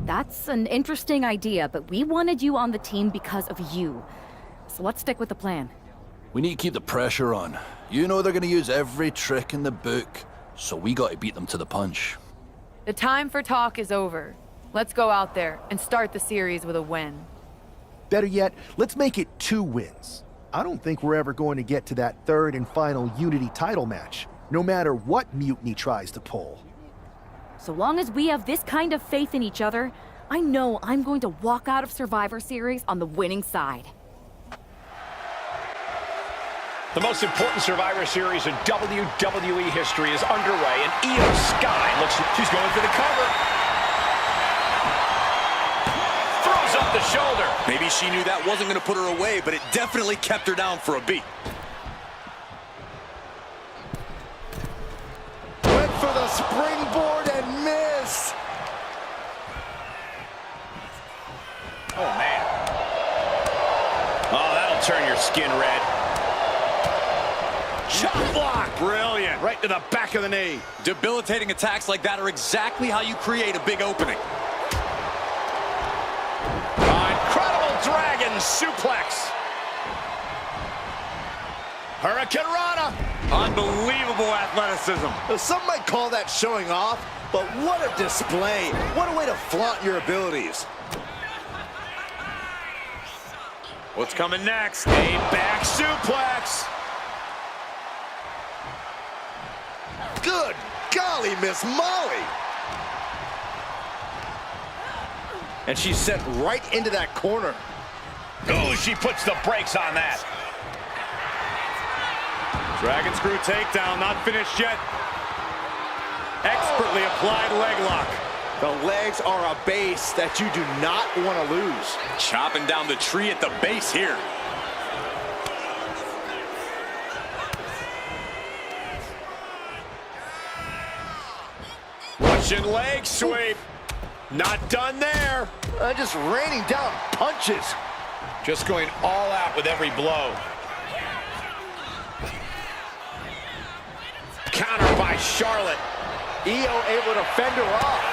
That's an interesting idea, but we wanted you on the team because of you. So let's stick with the plan. We need to keep the pressure on. You know they're gonna use every trick in the book, so we gotta beat them to the punch. The time for talk is over. Let's go out there and start the series with a win. Better yet, let's make it 2 wins. I don't think we're ever going to get to that third and final Unity title match, no matter what Mutiny tries to pull. So long as we have this kind of faith in each other, I know I'm going to walk out of Survivor Series on the winning side. The most important Survivor Series in WWE history is underway, and Io Sky looks she's going for the cover. Throws up the shoulder. maybe she knew that wasn't going to put her away, but it definitely kept her down for a beat. Went for the springboard and missed. Oh, man. Oh, that'll turn your skin red. Chop block. Brilliant. Right to the back of the knee. Debilitating attacks like that are exactly how you create a big opening. Incredible dragon suplex. Hurricane Rana. Unbelievable athleticism. Some might call that showing off, but what a display. What a way to flaunt your abilities. What's coming next? A back suplex. Good golly, Miss Molly. And she's sent right into that corner. Oh, she puts the brakes on that. Dragon screw takedown, not finished yet. Expertly applied leg lock. The legs are a base that you do not want to lose. Chopping down the tree at the base here. Russian leg sweep. Not done there. Just raining down punches. Just going all out with every blow. Counter by Charlotte. Io able to fend her off.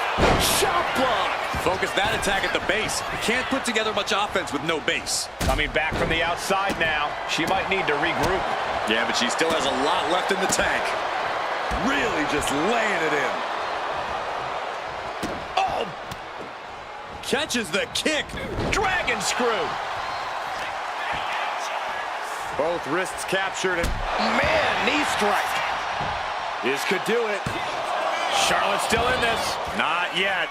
Shot block. Focus that attack at the base. You can't put together much offense with no base. Coming back from the outside now. She might need to regroup. Yeah, but she still has a lot left in the tank. Really just laying it in. Oh! Catches the kick. Dragon screw. Both wrists captured. Man, knee strike. This could do it. Charlotte's still in this. Not yet.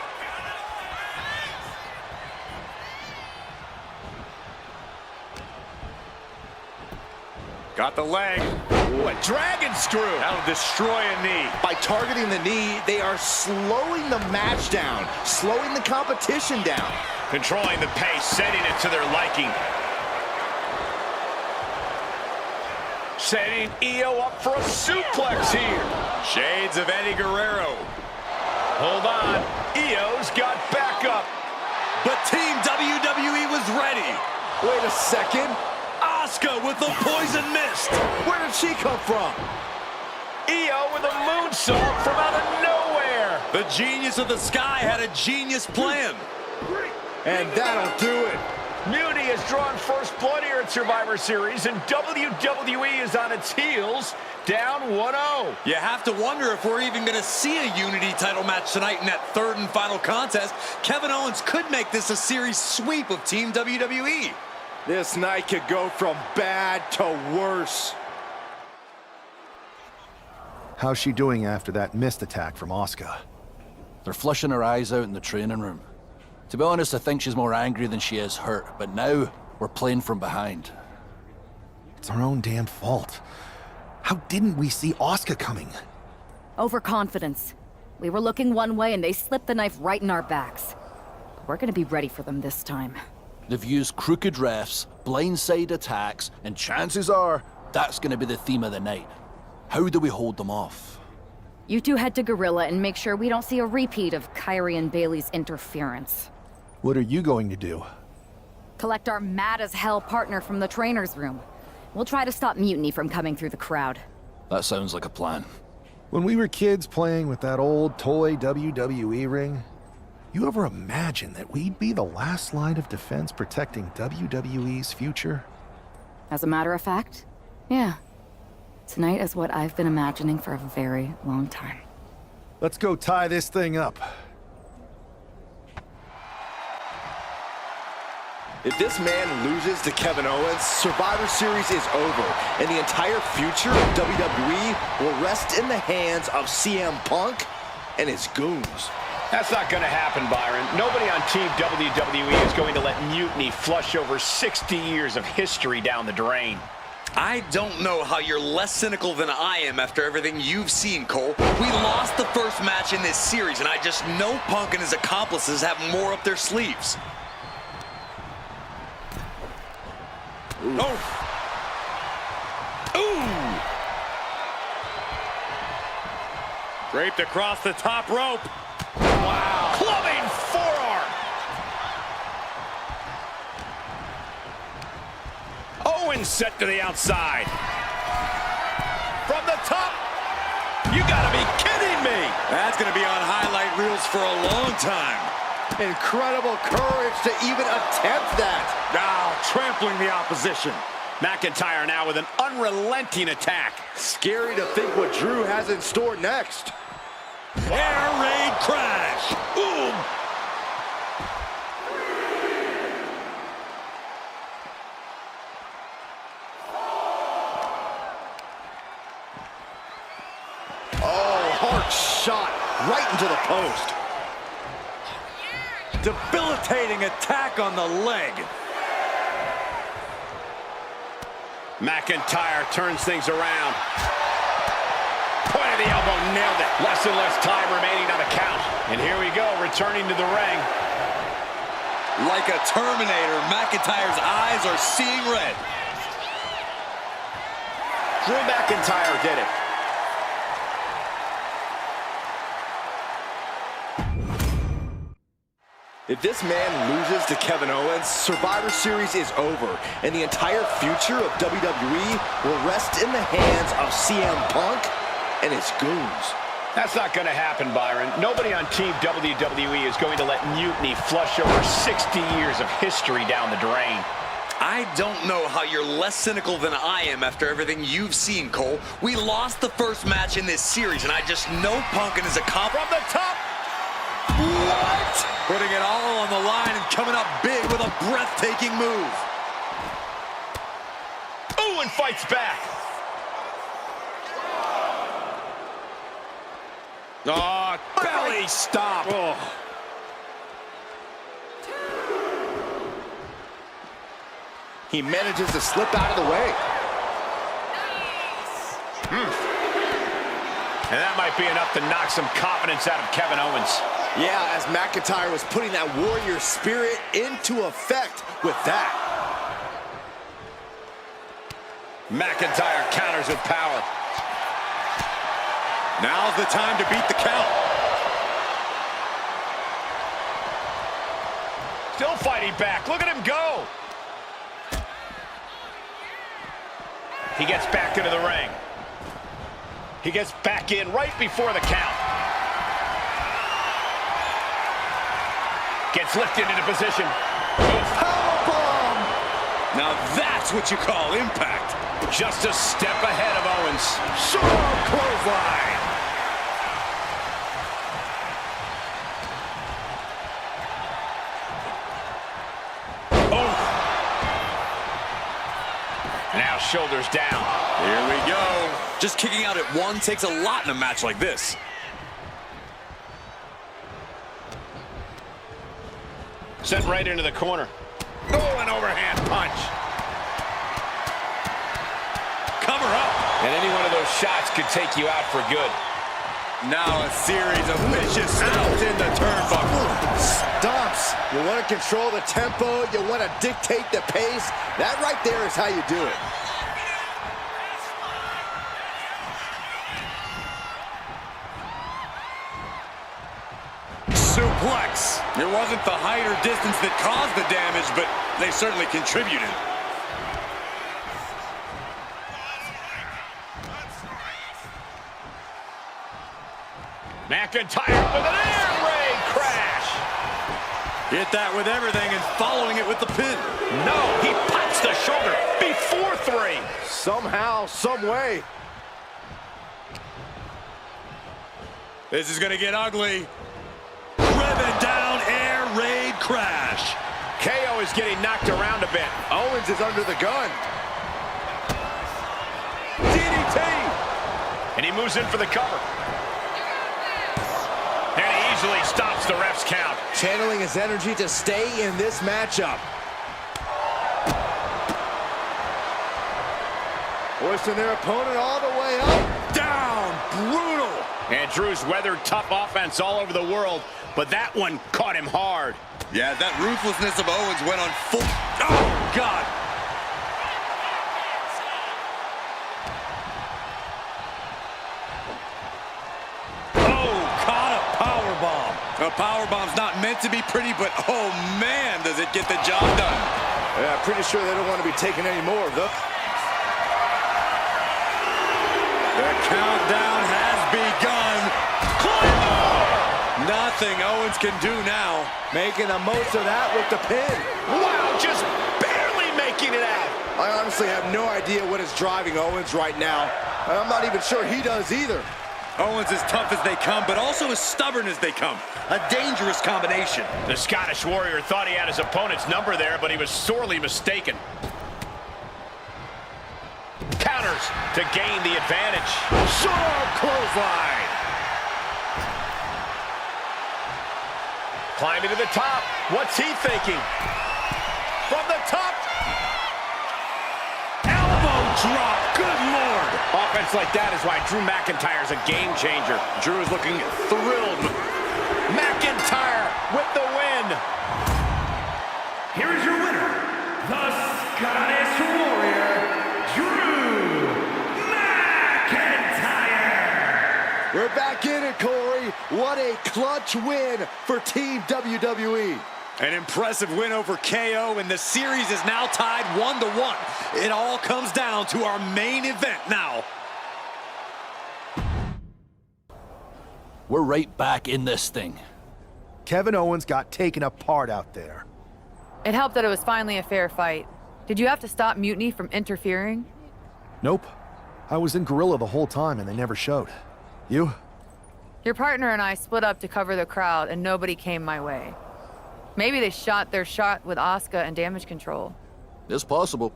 Got the leg. Ooh, a dragon screw. That'll destroy a knee. By targeting the knee, they are slowing the match down, slowing the competition down. Controlling the pace, setting it to their liking. Setting Io up for a suplex here. Shades of Eddie Guerrero. Hold on. Io's got backup. But Team WWE was ready. Wait a second. Asuka with the poison mist. Where did she come from? Io with a moonsault from out of nowhere. The genius of the sky had a genius plan. And that'll do it. Mutiny has drawn first blood here at Survivor Series, and WWE is on its heels, down 1-0. You have to wonder if we're even going to see a Unity title match tonight in that third and final contest. Kevin Owens could make this a series sweep of Team WWE. This night could go from bad to worse. How's she doing after that missed attack from Asuka? They're flushing her eyes out in the training room. To be honest, I think she's more angry than she is hurt, but now we're playing from behind. It's our own damn fault. How didn't we see Asuka coming? Overconfidence. We were looking one way and they slipped the knife right in our backs. We're gonna be ready for them this time. They've used crooked refs, blindside attacks, and chances are that's going to be the theme of the night. How do we hold them off? You two head to Gorilla and make sure we don't see a repeat of Kyrie and Bailey's interference. What are you going to do? Collect our mad-as-hell partner from the trainer's room. We'll try to stop Mutiny from coming through the crowd. That sounds like a plan. When we were kids playing with that old toy WWE ring, you ever imagine that we'd be the last line of defense protecting WWE's future? As a matter of fact, yeah. Tonight is what I've been imagining for a very long time. Let's go tie this thing up. If this man loses to Kevin Owens, Survivor Series is over, and the entire future of WWE will rest in the hands of CM Punk and his goons. That's not going to happen, Byron. Nobody on Team WWE is going to let Mutiny flush over 60 years of history down the drain. I don't know how you're less cynical than I am after everything you've seen, Cole. We lost the first match in this series, and I just know Punk and his accomplices have more up their sleeves. Ooh. Oh! Ooh! Draped across the top rope. Wow. Clubbing forearm. Owens set to the outside. the top. You gotta be kidding me. That's gonna be on highlight reels for a long time. Incredible courage to even attempt that. Now trampling the opposition. McIntyre now with an unrelenting attack. Scary to think what Drew has in store next. Air raid crash. Boom. Oh, hard shot right into the post. Debilitating attack on the leg. McIntyre turns things around. Point of the elbow, nailed it. Less and less time remaining on the count. And here we go, returning to the ring. Like a Terminator, McIntyre's eyes are seeing red. Drew McIntyre did it. If this man loses to Kevin Owens, Survivor Series is over, and the entire future of WWE will rest in the hands of CM Punk and his goons. That's not going to happen, Byron. Nobody on Team WWE is going to let Mutiny flush over 60 years of history down the drain. I don't know how you're less cynical than I am after everything you've seen, Cole. We lost the first match in this series, and I just know Punk and his accomplishment. From the top. What? Putting it all on the line and coming up big with a breathtaking move. Ooh, and fights back. Oh, belly stop. Oh. He manages to slip out of the way. And that might be enough to knock some confidence out of Kevin Owens. Yeah, as McIntyre was putting that warrior spirit into effect with that. McIntyre counters with power. Now's the time to beat the count. Still fighting back. Look at him go. He gets back into the ring. He gets back in right before the count. Gets lifted into position. Powerbomb! Now that's what you call impact. Just a step ahead of Owens. Sharp clothesline. Now shoulders down. Here we go. Just kicking out at one takes a lot in a match like this. Sent right into the corner. Oh, an overhand punch. Cover up. And any one of those shots could take you out for good. Now a series of vicious stomps in the turnbuckle. Stomps. You want to control the tempo. You want to dictate the pace. That right there is how you do it. Suplex. It wasn't the height or distance that caused the damage, but they certainly contributed. McIntyre with an air raid crash. Hit that with everything and following it with the pin. No, he pops the shoulder before three. Somehow, some way. This is going to get ugly. Driven down, air raid crash. KO is getting knocked around a bit. Owens is under the gun. DDT. And he moves in for the cover. And he easily stops the ref's count. Channeling his energy to stay in this matchup. Pushing their opponent all the way up. Down, brutal. And Drew's weathered tough offense all over the world, but that one caught him hard. Yeah, that ruthlessness of Owens went on full... Oh, God. Oh, caught a powerbomb. A powerbomb's not meant to be pretty, but oh, man, does it get the job done. Yeah, pretty sure they don't want to be taking any more of them. The countdown has begun. Nothing Owens can do now. Making the most of that with the pin. Wow, just barely making it out. I honestly have no idea what is driving Owens right now. I'm not even sure he does either. Owens as tough as they come, but also as stubborn as they come. A dangerous combination. The Scottish Warrior thought he had his opponent's number there, but he was sorely mistaken. Counters to gain the advantage. Sharp clothesline. Climbing to the top. What's he thinking? From the top. Elbow drop. Good Lord. Offense like that is why Drew McIntyre's a game changer. Drew is looking thrilled. McIntyre with the win. Here is your winner, the Scottish Warrior, Drew McIntyre. We're back in it, Corey. What a clutch win for Team WWE. An impressive win over KO, and the series is now tied 1-1. It all comes down to our main event now. We're right back in this thing. Kevin Owens got taken apart out there. It helped that it was finally a fair fight. Did you have to stop Mutiny from interfering? Nope. I was in Gorilla the whole time and they never showed. You? Your partner and I split up to cover the crowd and nobody came my way. Maybe they shot their shot with Asuka and damage control. It's possible.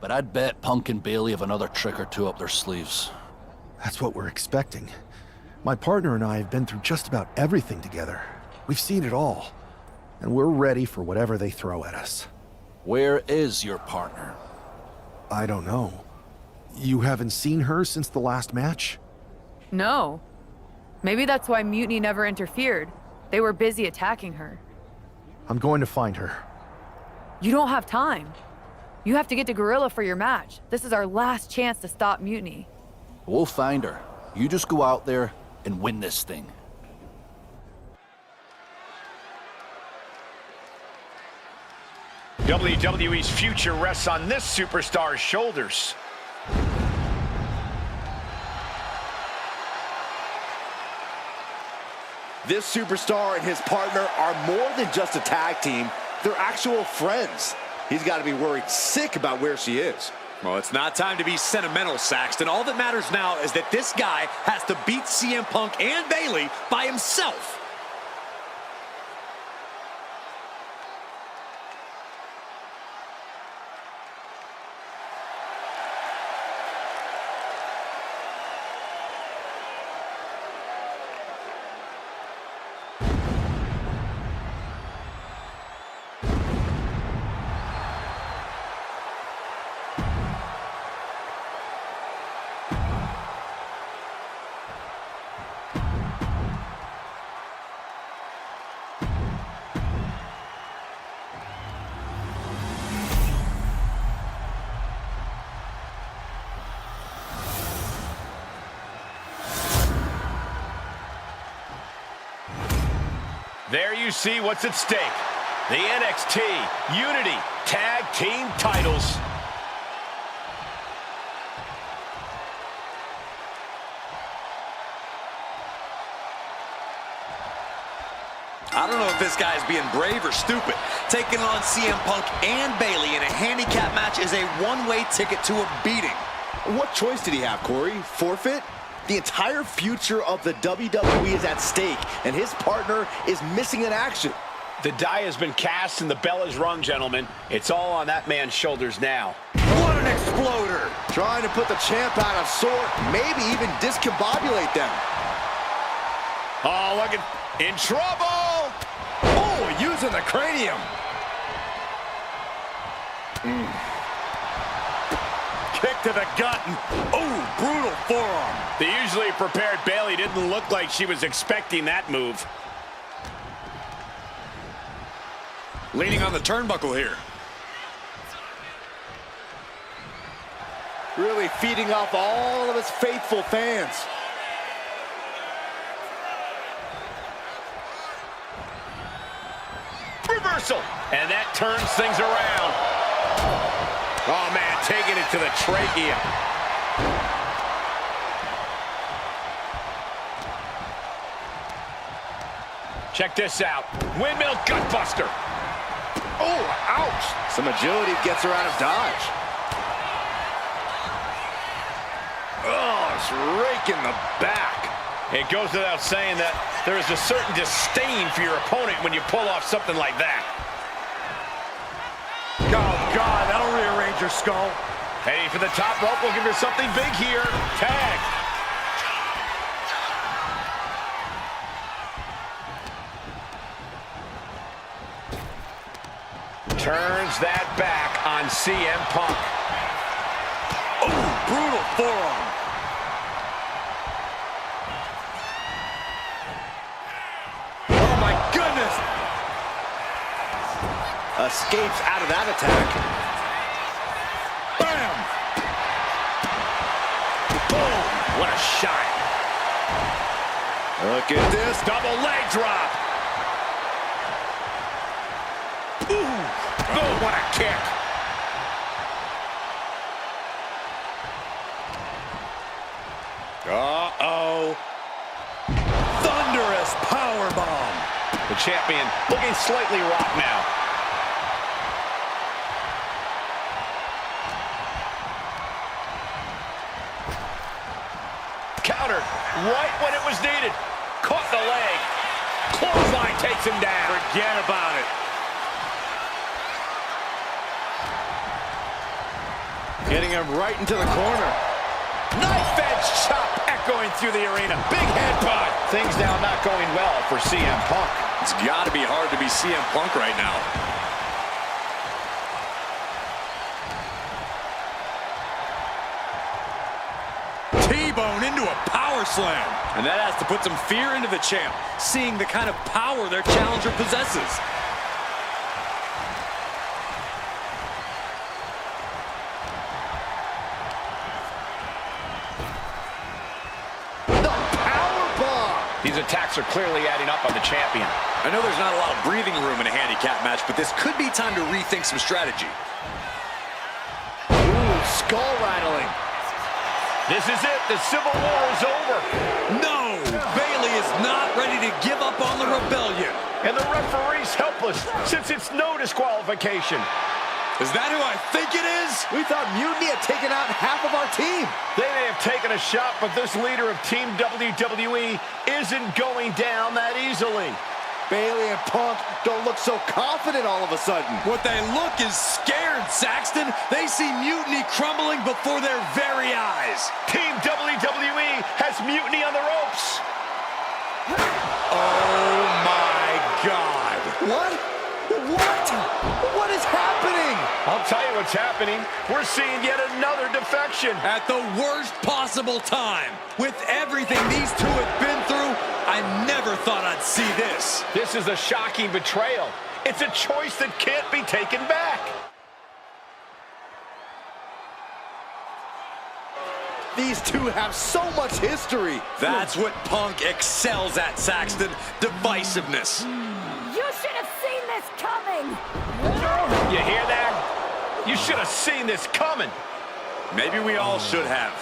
But I'd bet Punk and Bailey have another trick or two up their sleeves. That's what we're expecting. My partner and I have been through just about everything together. We've seen it all. And we're ready for whatever they throw at us. Where is your partner? I don't know. You haven't seen her since the last match? No. Maybe that's why Mutiny never interfered. They were busy attacking her. I'm going to find her. You don't have time. You have to get to Gorilla for your match. This is our last chance to stop Mutiny. We'll find her. You just go out there and win this thing. WWE's future rests on this superstar's shoulders. This superstar and his partner are more than just a tag team. They're actual friends. He's got to be worried sick about where she is. Well, it's not time to be sentimental, Saxton. All that matters now is that this guy has to beat CM Punk and Bailey by himself. There you see what's at stake. The NXT Unity Tag Team titles. I don't know if this guy's being brave or stupid. Taking on CM Punk and Bailey in a handicap match is a one-way ticket to a beating. What choice did he have, Corey? Forfeit? The entire future of the WWE is at stake, and his partner is missing in action. The die has been cast and the bell is rung, gentlemen. It's all on that man's shoulders now. What an exploder! Trying to put the champ out of sort, maybe even discombobulate them. Oh, look at... in trouble! Oh, using the cranium. Kick to the gut. Oh, brutal forearm. The usually prepared Bailey didn't look like she was expecting that move. Leaning on the turnbuckle here. Really feeding off all of his faithful fans. Reversal. And that turns things around. Oh, man, taking it to the trachea. Check this out. Windmill gutbuster. Oh, ouch. Some agility gets her out of dodge. Oh, it's raking the back. It goes without saying that there is a certain disdain for your opponent when you pull off something like that. Oh, God, that'll rearrange your skull. Heading for the top rope, looking for something big here. Tag. Turns that back on CM Punk. Oh, brutal forearm. Oh, my goodness. Escapes out of that attack. Bam. Boom. What a shot. Look at this. Double leg drop. Ooh. Oh, what a kick. Uh-oh. Thunderous powerbomb. The champion looking slightly rocked now. Countered right when it was needed. Caught the leg. Clothesline takes him down. Forget about it. Getting him right into the corner. Knife edge chop echoing through the arena. Big headbutt. Things now not going well for CM Punk. It's got to be hard to be CM Punk right now. T-bone into a power slam. And that has to put some fear into the champ, seeing the kind of power their challenger possesses. These attacks are clearly adding up on the champion. I know there's not a lot of breathing room in a handicap match, but this could be time to rethink some strategy. Ooh, skull rattling. This is it. The Civil War is over. No! Bayley is not ready to give up on the rebellion. And the referee's helpless since it's no disqualification. Is that who I think it is? We thought Mutiny had taken out half of our team. They may have taken a shot, but this leader of Team WWE isn't going down that easily. Bayley and Punk don't look so confident all of a sudden. What they look is scared, Saxton. They see Mutiny crumbling before their very eyes. Team WWE has Mutiny on the ropes. Oh, my God. What? What is happening? I'll tell you what's happening. We're seeing yet another defection. At the worst possible time. With everything these two have been through, I never thought I'd see this. This is a shocking betrayal. It's a choice that can't be taken back. These two have so much history. That's what Punk excels at, Saxton. Divisiveness. You should have seen this coming! You hear that? You should have seen this coming. Maybe we all should have.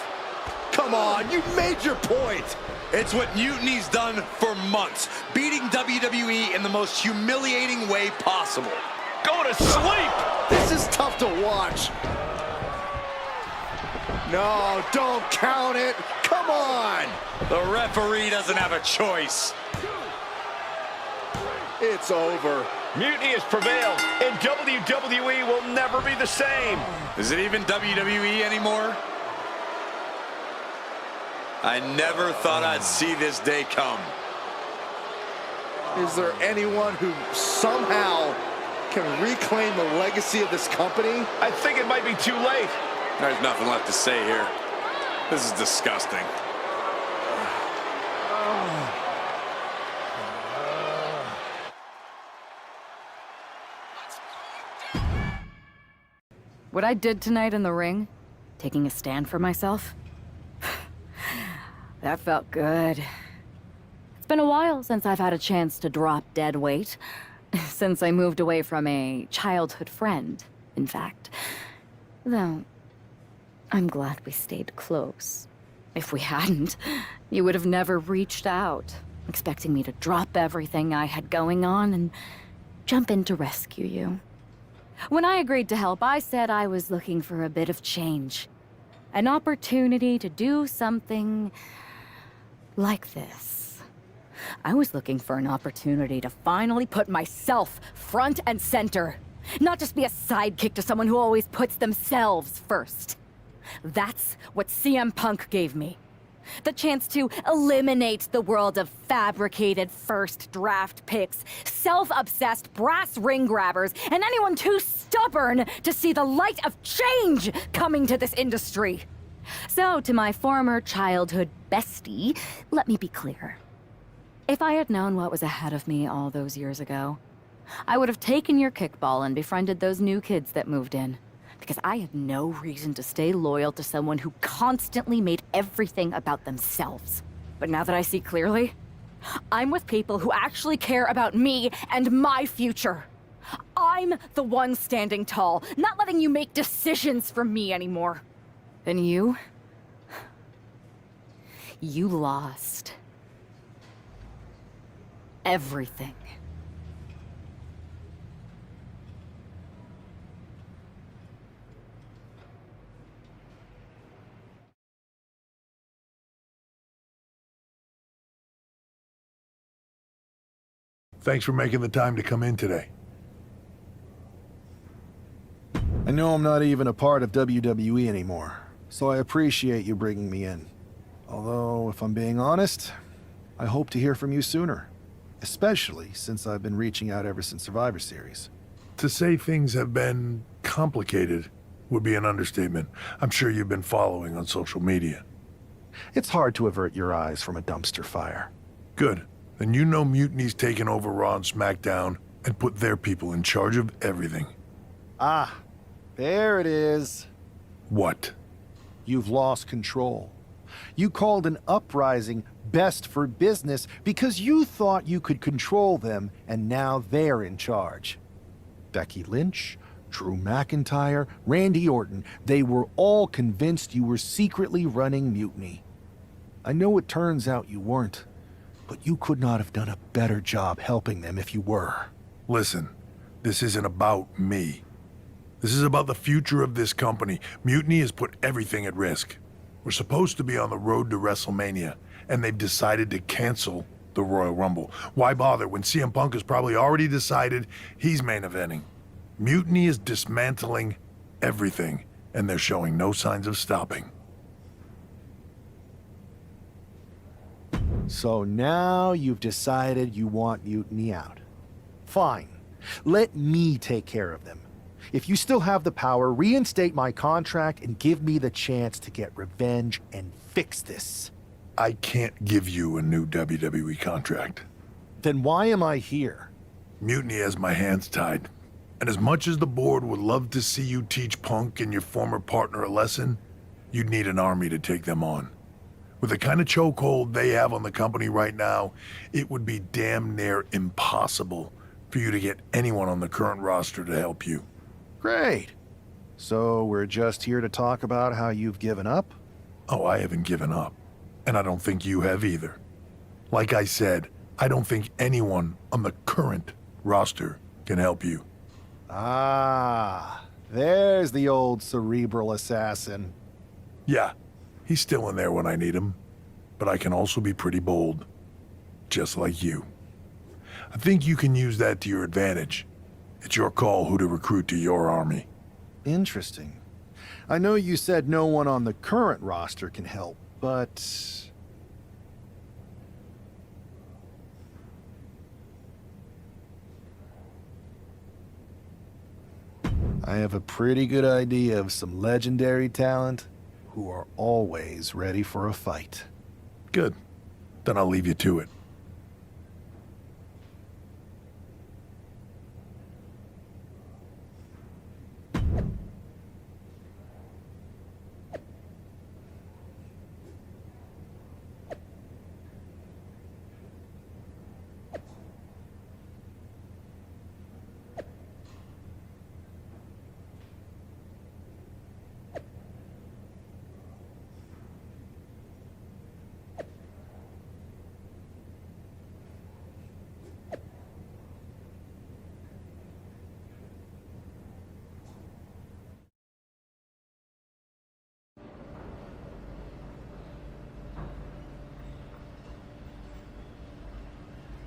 Come on, you made your point. It's what Mutiny's done for months, beating WWE in the most humiliating way possible. Go to sleep! This is tough to watch. No, don't count it. Come on. The referee doesn't have a choice. It's over. Mutiny has prevailed, and WWE will never be the same. Is it even WWE anymore? I never thought I'd see this day come. Is there anyone who somehow can reclaim the legacy of this company? I think it might be too late. There's nothing left to say here. This is disgusting. What I did tonight in the ring, taking a stand for myself, that felt good. It's been a while since I've had a chance to drop dead weight. Since I moved away from a childhood friend, in fact. Though, I'm glad we stayed close. If we hadn't, you would have never reached out. expecting me to drop everything I had going on and jump in to rescue you. When I agreed to help, I said I was looking for a bit of change. An opportunity to do something like this. I was looking for an opportunity to finally put myself front and center. Not just be a sidekick to someone who always puts themselves first. That's what CM Punk gave me. The chance to eliminate the world of fabricated first draft picks, self-obsessed brass ring grabbers, and anyone too stubborn to see the light of change coming to this industry. So, to my former childhood bestie, let me be clear. If I had known what was ahead of me all those years ago, I would have taken your kickball and befriended those new kids that moved in. Because I had no reason to stay loyal to someone who constantly made everything about themselves. But now that I see clearly, I'm with people who actually care about me and my future. I'm the one standing tall, not letting you make decisions for me anymore. And you lost everything. Thanks for making the time to come in today. I know I'm not even a part of WWE anymore, so I appreciate you bringing me in. Although, if I'm being honest, I hope to hear from you sooner. Especially since I've been reaching out ever since Survivor Series. To say things have been complicated would be an understatement. I'm sure you've been following on social media. It's hard to avert your eyes from a dumpster fire. Good. Then you know Mutiny's taken over Raw and SmackDown and put their people in charge of everything. Ah, there it is. What? You've lost control. You called an uprising best for business because you thought you could control them, and now they're in charge. Becky Lynch, Drew McIntyre, Randy Orton, they were all convinced you were secretly running Mutiny. I know it turns out you weren't, but you could not have done a better job helping them if you were. Listen, this isn't about me. This is about the future of this company. Mutiny has put everything at risk. We're supposed to be on the road to WrestleMania, and they've decided to cancel the Royal Rumble. Why bother when CM Punk has probably already decided he's main eventing? Mutiny is dismantling everything, and they're showing no signs of stopping. So now you've decided you want Mutiny out. Fine. Let me take care of them. If you still have the power, reinstate my contract and give me the chance to get revenge and fix this. I can't give you a new WWE contract. Then why am I here? Mutiny has my hands tied. And as much as the board would love to see you teach Punk and your former partner a lesson, you'd need an army to take them on. With the kind of chokehold they have on the company right now, it would be damn near impossible for you to get anyone on the current roster to help you. Great. So we're just here to talk about how you've given up? Oh, I haven't given up. And I don't think you have either. Like I said, I don't think anyone on the current roster can help you. Ah, there's the old cerebral assassin. Yeah, he's still in there when I need him. But I can also be pretty bold. Just like you. I think you can use that to your advantage. It's your call who to recruit to your army. Interesting. I know you said no one on the current roster can help, but... I have a pretty good idea of some legendary talent who are always ready for a fight. Good. Then I'll leave you to it.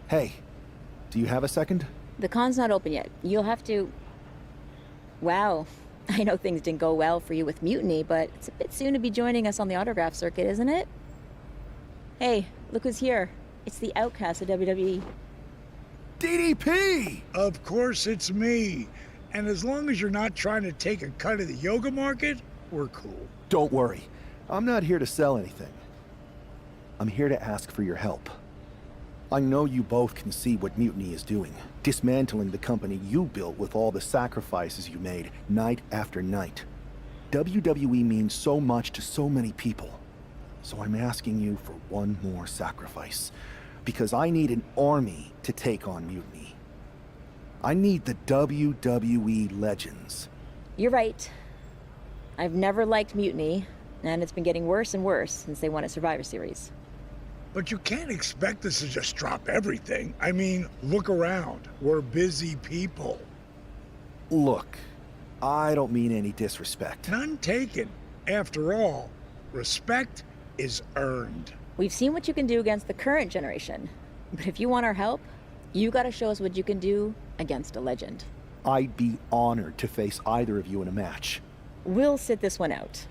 Hey, do you have a second? The con's not open yet. You'll have to... Wow. I know things didn't go well for you with Mutiny, but it's a bit soon to be joining us on the autograph circuit, isn't it? Hey, look who's here. It's the outcast of WWE. DDP! Of course it's me. And as long as you're not trying to take a cut of the yoga market, we're cool. Don't worry. I'm not here to sell anything. I'm here to ask for your help. I know you both can see what Mutiny is doing, dismantling the company you built with all the sacrifices you made, night after night. WWE means so much to so many people. So I'm asking you for one more sacrifice. Because I need an army to take on Mutiny. I need the WWE legends. You're right. I've never liked Mutiny, and it's been getting worse and worse since they won a Survivor Series. But you can't expect us to just drop everything. I mean, look around. We're busy people. Look, I don't mean any disrespect. None taken. After all, respect is earned. We've seen what you can do against the current generation. But if you want our help, you gotta show us what you can do against a legend. I'd be honored to face either of you in a match. We'll sit this one out.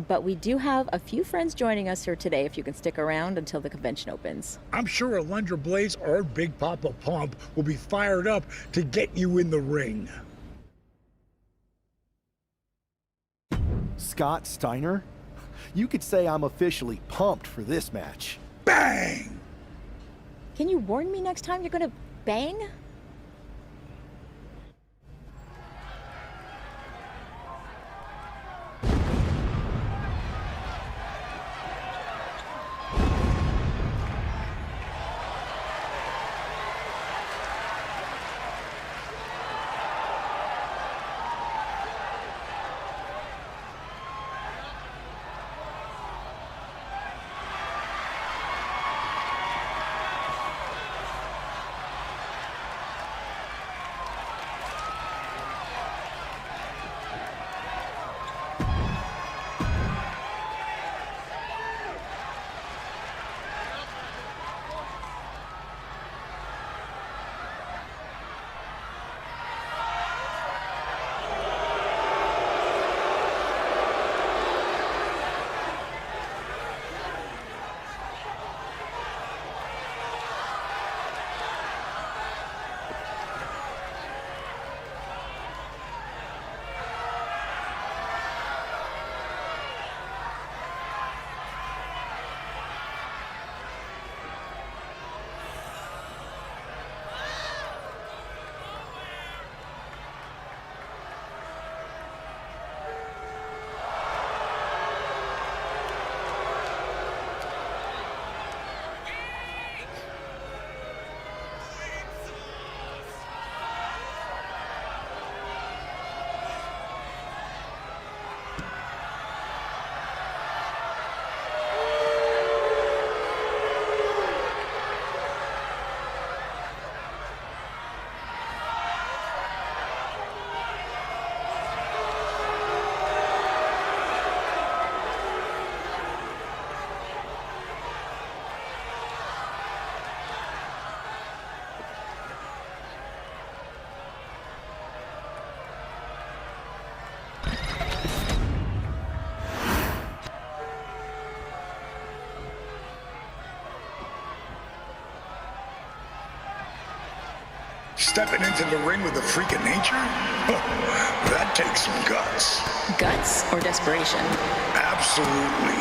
But we do have a few friends joining us here today if you can stick around until the convention opens. I'm sure Alundra Blaze or Big Papa Pump will be fired up to get you in the ring. Scott Steiner? You could say I'm officially pumped for this match. Bang! Can you warn me next time you're gonna bang? Stepping into the ring with a freak of nature? That takes some guts. Guts or desperation? Absolutely.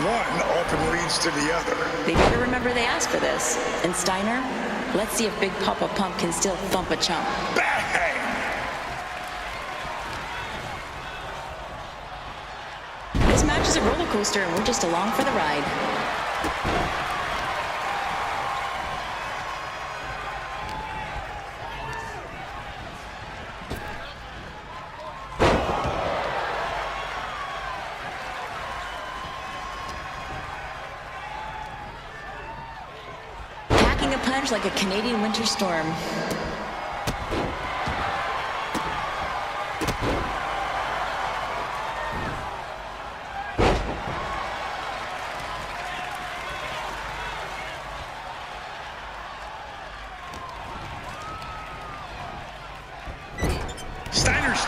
One often leads to the other. They better remember they asked for this. And Steiner, let's see if Big Papa Pump can still thump a chump. Bang! This match is a roller coaster and we're just along for the ride. Like a Canadian winter storm.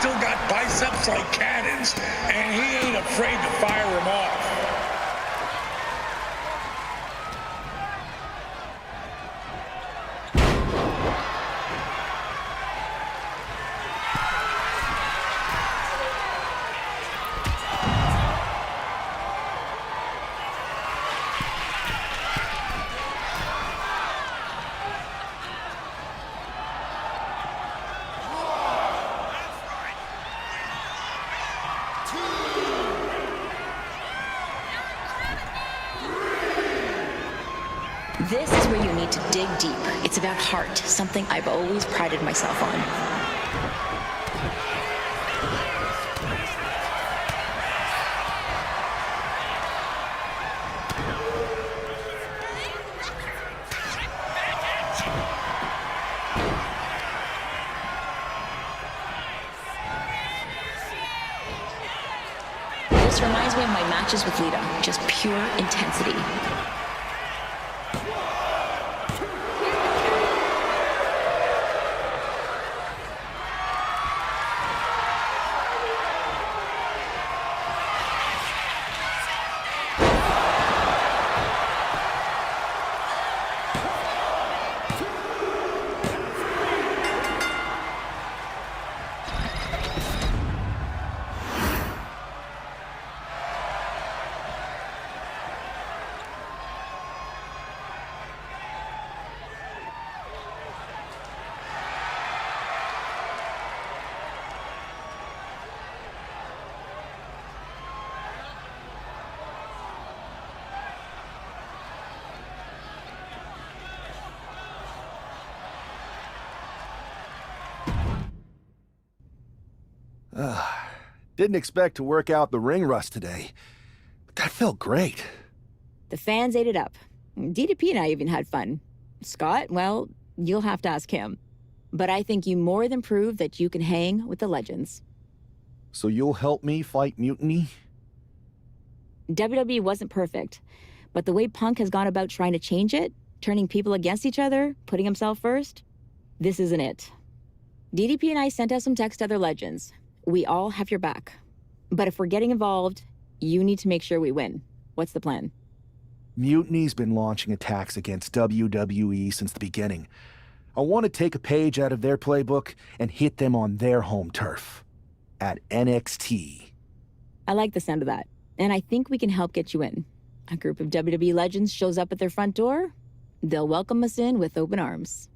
still got biceps like cannons, and he ain't afraid to fire them off. This is where you need to dig deep. It's about heart, something I've always prided myself on. This reminds me of my matches with Lita, just pure intensity. Didn't expect to work out the ring rust today, but that felt great. The fans ate it up. DDP and I even had fun. Scott, well, you'll have to ask him. But I think you more than proved that you can hang with the legends. So you'll help me fight Mutiny? WWE wasn't perfect, but the way Punk has gone about trying to change it, turning people against each other, putting himself first, this isn't it. DDP and I sent out some text to other legends. We all have your back. But if we're getting involved, you need to make sure we win. What's the plan? Mutiny's been launching attacks against WWE since the beginning. I want to take a page out of their playbook and hit them on their home turf. At NXT. I like the sound of that, and I think we can help get you in. A group of WWE legends shows up at their front door, they'll welcome us in with open arms.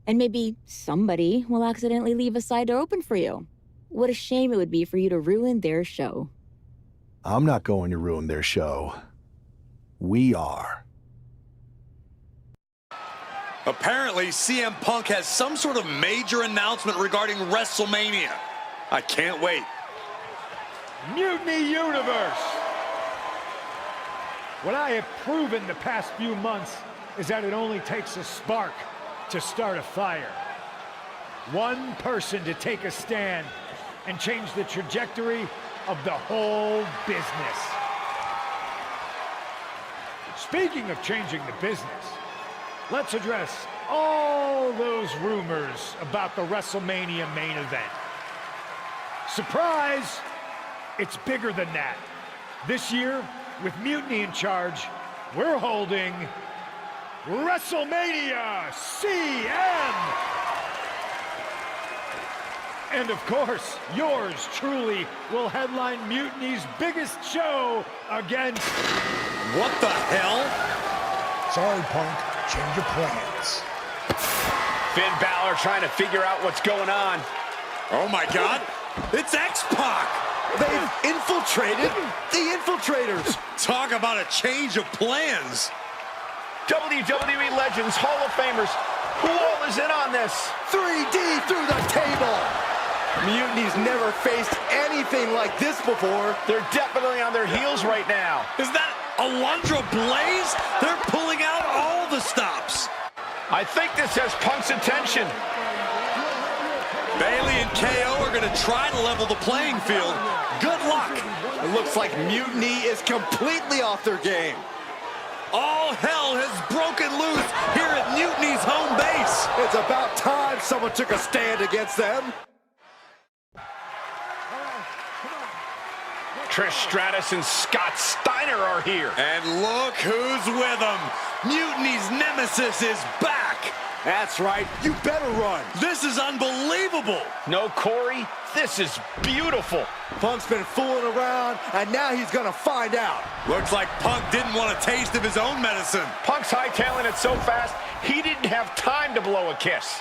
And maybe somebody will accidentally leave a side door open for you. What a shame it would be for you to ruin their show. I'm not going to ruin their show. We are. Apparently, CM Punk has some sort of major announcement regarding WrestleMania. I can't wait. Mutiny Universe! What I have proven the past few months is that it only takes a spark to start a fire. One person to take a stand and change the trajectory of the whole business. Speaking of changing the business, let's address all those rumors about the WrestleMania main event. Surprise! It's bigger than that. This year, with Mutiny in charge, we're holding WrestleMania CM! And of course, yours truly will headline Mutiny's biggest show against... What the hell? Sorry, Punk. Change your plans. Finn Balor trying to figure out what's going on. Oh my God, it's X-Pac! They've infiltrated the infiltrators. Talk about a change of plans. WWE Legends, Hall of Famers, who all is in on this? 3D through the table. Mutiny's never faced anything like this before. They're definitely on their heels right now. Is that Alundra Blaze? They're pulling out all the stops. I think this has Punk's attention. Bayley and KO are going to try to level the playing field. Good luck. It looks like Mutiny is completely off their game. All hell has broken loose here at Mutiny's home base. It's about time someone took a stand against them. Trish Stratus and Scott Steiner are here. And look who's with them. Mutiny's nemesis is back. That's right. You better run. This is unbelievable. No, Corey, this is beautiful. Punk's been fooling around, and now he's gonna find out. Looks like Punk didn't want a taste of his own medicine. Punk's hightailing it so fast, he didn't have time to blow a kiss.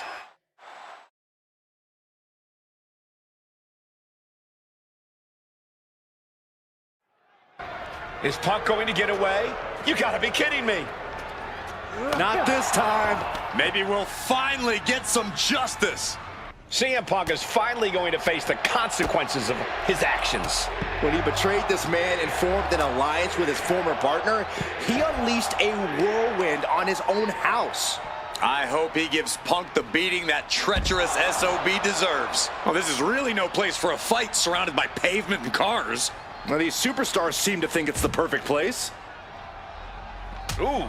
Is Punk going to get away? You gotta be kidding me. Not this time. Maybe we'll finally get some justice. CM Punk is finally going to face the consequences of his actions. When he betrayed this man and formed an alliance with his former partner, he unleashed a whirlwind on his own house. I hope he gives Punk the beating that treacherous SOB deserves. Well, this is really no place for a fight surrounded by pavement and cars. Well, these superstars seem to think it's the perfect place. Ooh.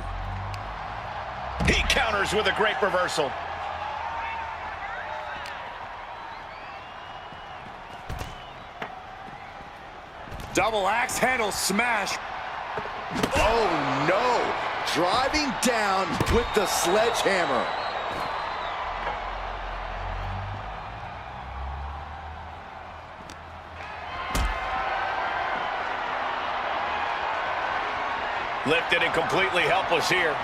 He counters with a great reversal. Double axe handle smash. Oh, no. Driving down with the sledgehammer. Lifted and completely helpless here.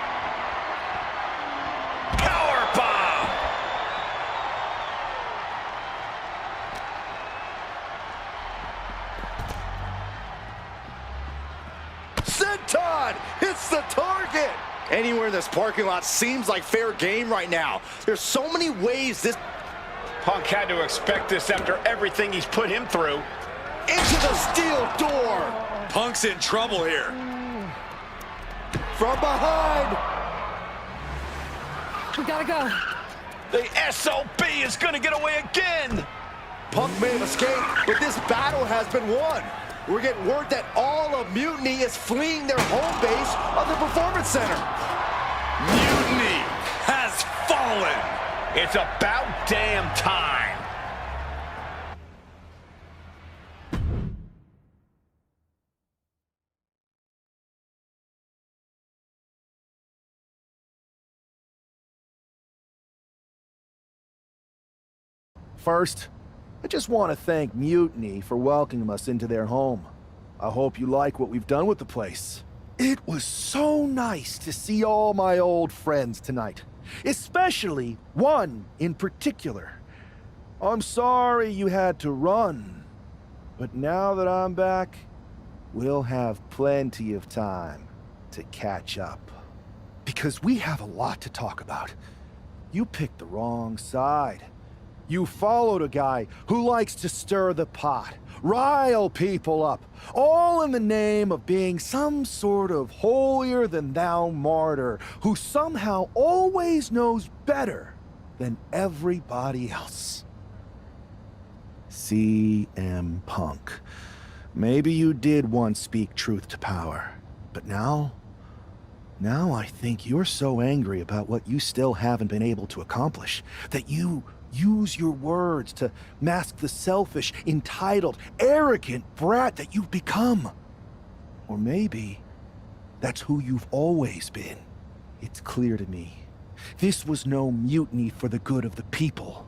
Powerbomb! Senton hits the target. Anywhere in this parking lot seems like fair game right now. There's so many ways this... Punk had to expect this after everything he's put him through. Into the steel door. Punk's in trouble here. From behind. We gotta go. The SOB is gonna get away again. Punk may have escaped, but this battle has been won. We're getting word that all of Mutiny is fleeing their home base of the Performance Center. Mutiny has fallen. It's about damn time. First, I just want to thank Mutiny for welcoming us into their home. I hope you like what we've done with the place. It was so nice to see all my old friends tonight, especially one in particular. I'm sorry you had to run, but now that I'm back, we'll have plenty of time to catch up. Because we have a lot to talk about. You picked the wrong side. You followed a guy who likes to stir the pot, rile people up, all in the name of being some sort of holier-than-thou martyr who somehow always knows better than everybody else. CM Punk. Maybe you did once speak truth to power, but now I think you're so angry about what you still haven't been able to accomplish that you use your words to mask the selfish, entitled, arrogant brat that you've become. Or maybe that's who you've always been. It's clear to me. This was no mutiny for the good of the people.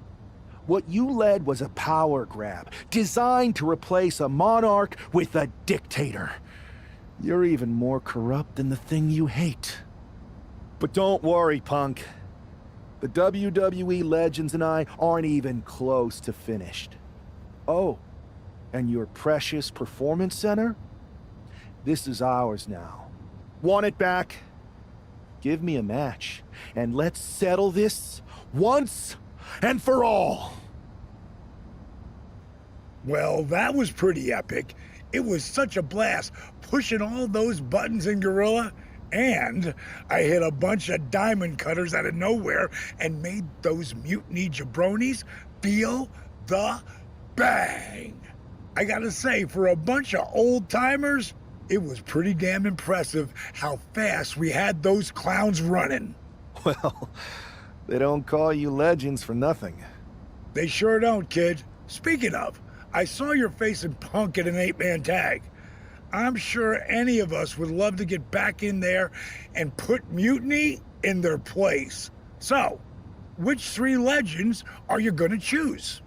What you led was a power grab, designed to replace a monarch with a dictator. You're even more corrupt than the thing you hate. But don't worry, Punk. The WWE legends and I aren't even close to finished. Oh, and your precious Performance Center? This is ours now. Want it back? Give me a match, and let's settle this once and for all. Well, that was pretty epic. It was such a blast pushing all those buttons in Gorilla. And I hit a bunch of diamond cutters out of nowhere and made those mutiny jabronis feel the bang. I gotta say, for a bunch of old timers, it was pretty damn impressive how fast we had those clowns running. Well, they don't call you legends for nothing. They sure don't, kid. Speaking of, I saw your face in Punk in an 8-man tag. I'm sure any of us would love to get back in there and put Mutiny in their place. So, which 3 legends are you going to choose?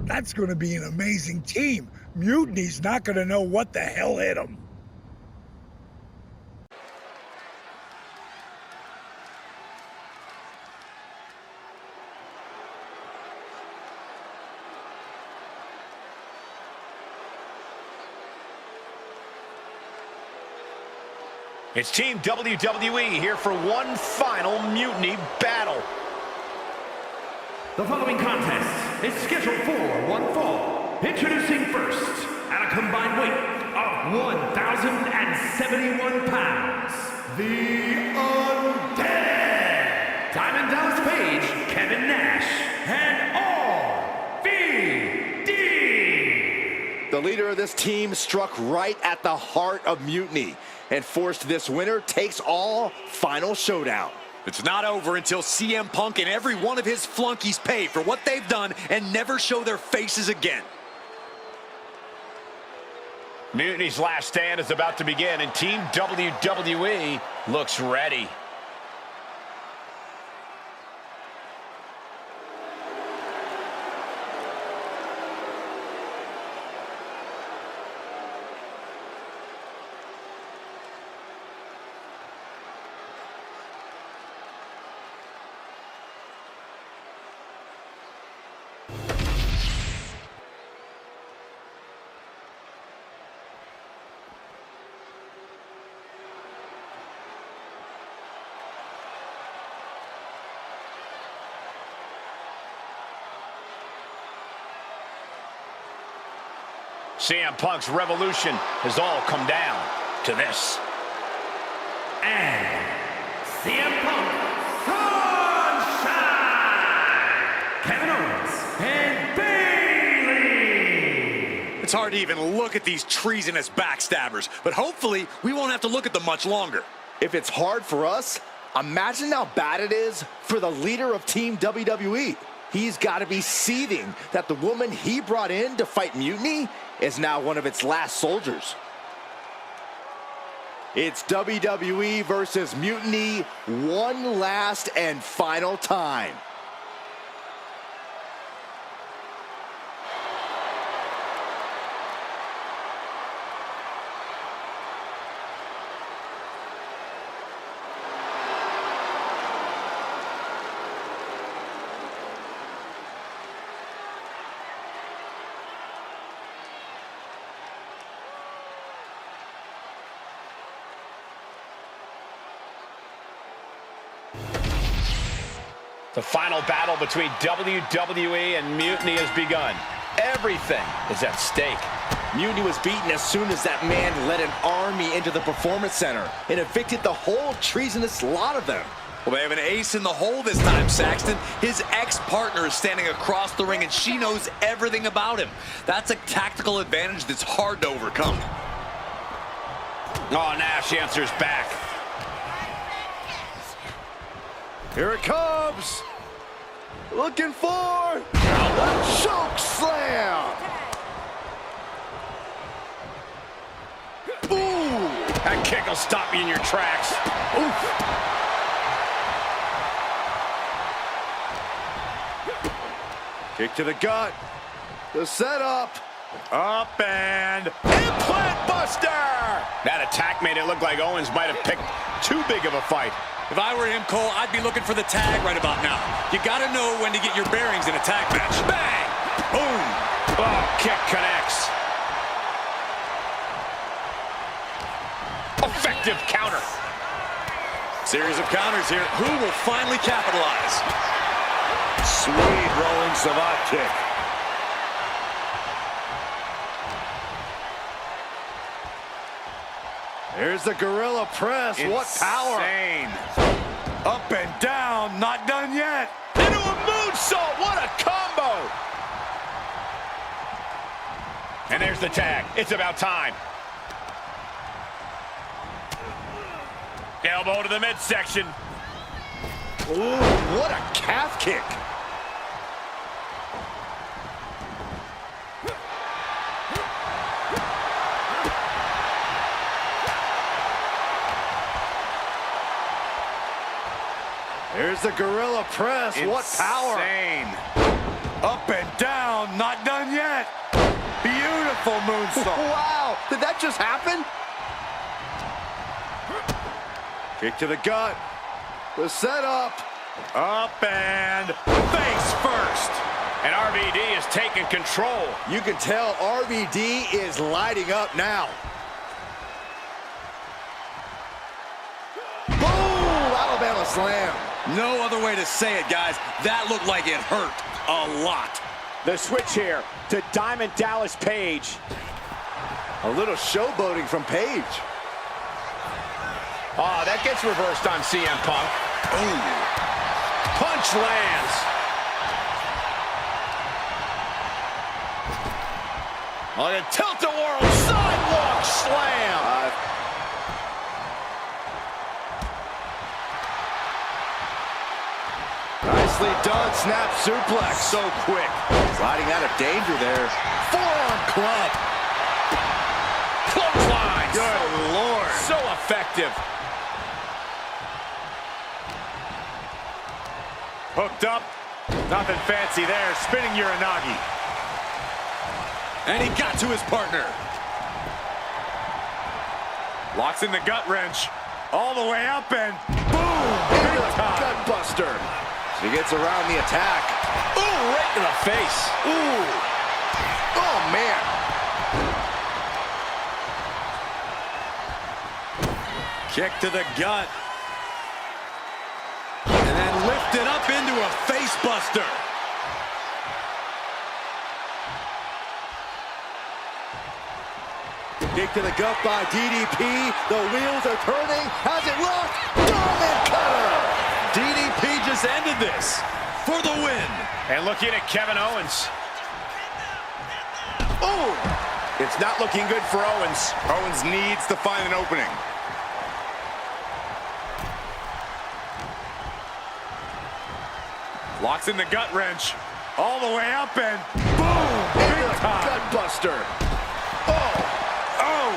That's going to be an amazing team. Mutiny's not going to know what the hell hit them. It's Team WWE here for one final Mutiny battle. The following contest is scheduled for one fall. Introducing first, at a combined weight of 1,071 pounds, the Undead, Diamond Dallas Page, Kevin Nash, and RVD. The leader of this team struck right at the heart of Mutiny and forced this winner takes all final showdown. It's not over until CM Punk and every one of his flunkies pay for what they've done and never show their faces again. Mutiny's last stand is about to begin, and Team WWE looks ready. CM Punk's revolution has all come down to this. And CM Punk, Sunshine, Kevin Owens, and Bayley. It's hard to even look at these treasonous backstabbers, but hopefully we won't have to look at them much longer. If it's hard for us, imagine how bad it is for the leader of Team WWE. He's got to be seething that the woman he brought in to fight Mutiny is now one of its last soldiers. It's WWE versus Mutiny one last and final time. The final battle between WWE and Mutiny has begun. Everything is at stake. Mutiny was beaten as soon as that man led an army into the Performance Center and evicted the whole treasonous lot of them. Well, they have an ace in the hole this time, Saxton. His ex-partner is standing across the ring, and she knows everything about him. That's a tactical advantage that's hard to overcome. Oh, Nash answers back. Here it comes. Looking for a choke slam. Ooh, that kick will stop you in your tracks. Oof. Kick to the gut. The setup. Up and Implant Buster. That attack made it look like Owens might have picked too big of a fight. If I were him, Cole, I'd be looking for the tag right about now. You gotta know when to get your bearings in a tag match. Bang! Boom! Oh, kick connects. Effective counter. Series of counters here. Who will finally capitalize? Sweet rolling savate kick. Here's the gorilla press. Insane. What power. Up and down. Not done yet. Into a moonsault. What a combo. And there's the tag. It's about time. Elbow to the midsection. Ooh, what a calf kick. Here's the gorilla press. Insane. What power. Up and down. Not done yet. Beautiful moonsault. Wow. Did that just happen? Kick to the gut. The setup. Up and face first. And RVD is taking control. You can tell RVD is lighting up now. Boom! Alabama slam. No other way to say it, guys. That looked like it hurt a lot. The switch here to Diamond Dallas Page. A little showboating from Page. Oh, that gets reversed on CM Punk. Ooh. Punch lands. On a tilt-a-whirl sidewalk slam. Nicely done, snap suplex. So quick. Sliding out of danger there. Forearm club. Clotheslines. Good Lord. So effective. Hooked up. Nothing fancy there. Spinning Uranagi. And he got to his partner. Locks in the gut wrench. All the way up and boom! Gut buster. He gets around the attack. Ooh, right in the face. Ooh. Oh, man. Kick to the gut. And then lifted up into a face buster. Kick to the gut by DDP. The wheels are turning. Has it locked? Diamond cutter. DDP just ended this for the win. And looking at Kevin Owens. Ooh. It's not looking good for Owens. Owens needs to find an opening. Locks in the gut wrench. All the way up and boom! Big time. Gut buster. Oh. Oh!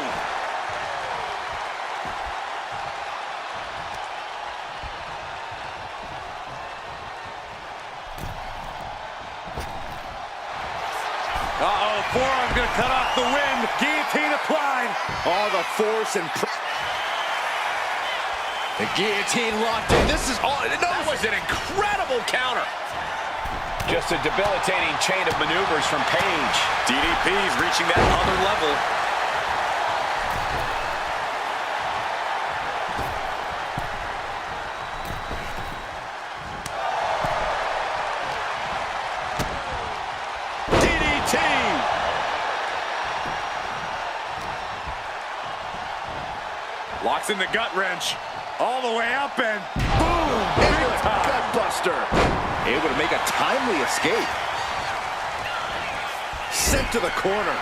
Uh-oh, forearm gonna cut off the wind. Guillotine applied. All the force and the guillotine locked in. This is all. That was an incredible counter. Just a debilitating chain of maneuvers from Page. DDP's reaching that other level. DDT. Locks in the gut wrench. All the way up and boom! Big time. Gut buster. Able to make a timely escape. Sent to the corner.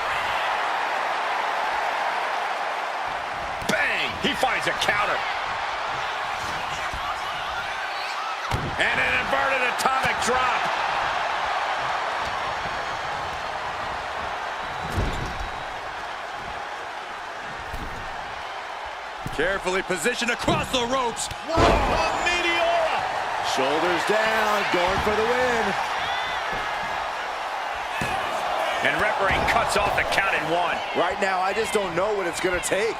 Bang! He finds a counter. And an inverted atomic drop. Carefully positioned across the ropes. Whoa, a meteora! Shoulders down, going for the win. And referee cuts off the count at 1. Right now, I just don't know what it's going to take.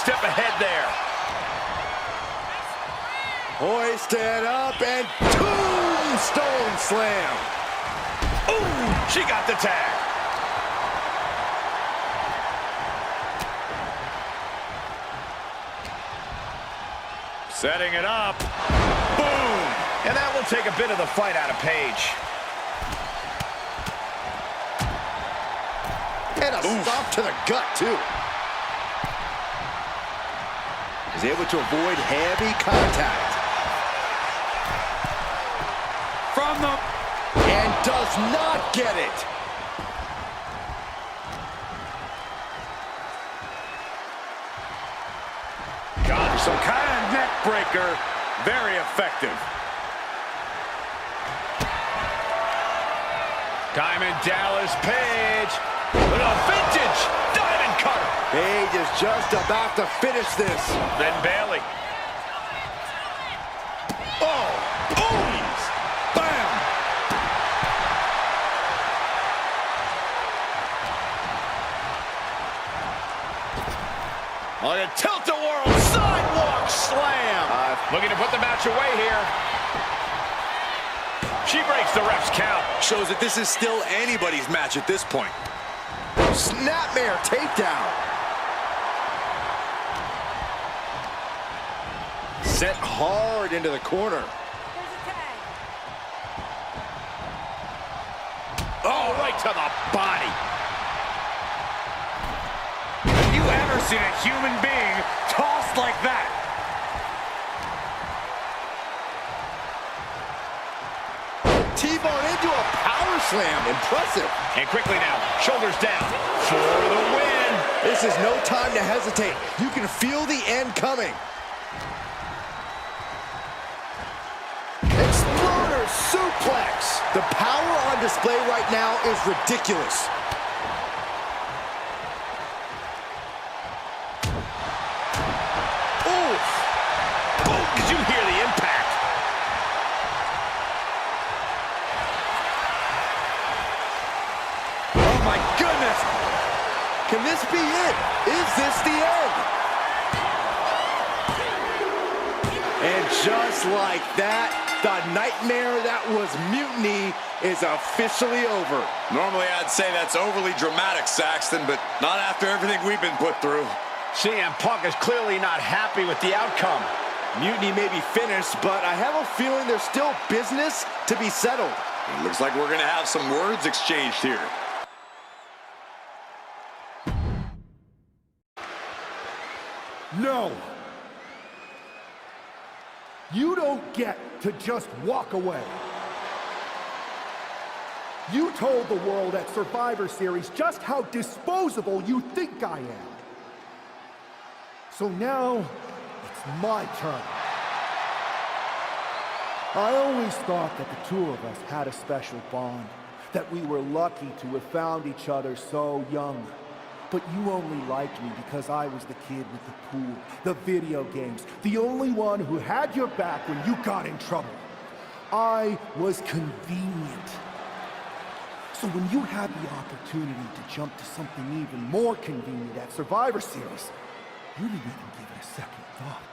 step ahead there. Hoisted up and tombstone slam. Ooh, she got the tag. Setting it up. Boom! And that will take a bit of the fight out of Paige. And a stop to the gut, too. Is able to avoid heavy contact. From the... And does not get it. Got some kind of neck breaker. Very effective. Diamond Dallas Page with a vintage diamond cutter. Page is just about to finish this. Then Bailey. Oh, oohs, bam. On a tilt-a-whirl sidewalk slam. Looking to put the match away here. She breaks the ref's count. Shows that this is still anybody's match at this point. Snapmare takedown. Set hard into the corner. Oh, right to the body. Have you ever seen a human being tossed like that? T-bone into a power slam. Impressive. And quickly now, shoulders down for the win. This is no time to hesitate. You can feel the end coming. Exploder suplex. The power on display right now is ridiculous. Oof. Oh, did you hear the impact? Oh my goodness. Can this be it? Is this the end? And just like that, the nightmare that was Mutiny is officially over. Normally I'd say that's overly dramatic, Saxton, but not after everything we've been put through. CM Punk is clearly not happy with the outcome. Mutiny may be finished, but I have a feeling there's still business to be settled. It looks like we're going to have some words exchanged here. No! You don't get to just walk away. You told the world at Survivor Series just how disposable you think I am. So now, it's my turn. I always thought that the two of us had a special bond, that we were lucky to have found each other so young. But you only liked me because I was the kid with the pool, the video games, the only one who had your back when you got in trouble. I was convenient. So when you had the opportunity to jump to something even more convenient at Survivor Series, you didn't even give it a second thought.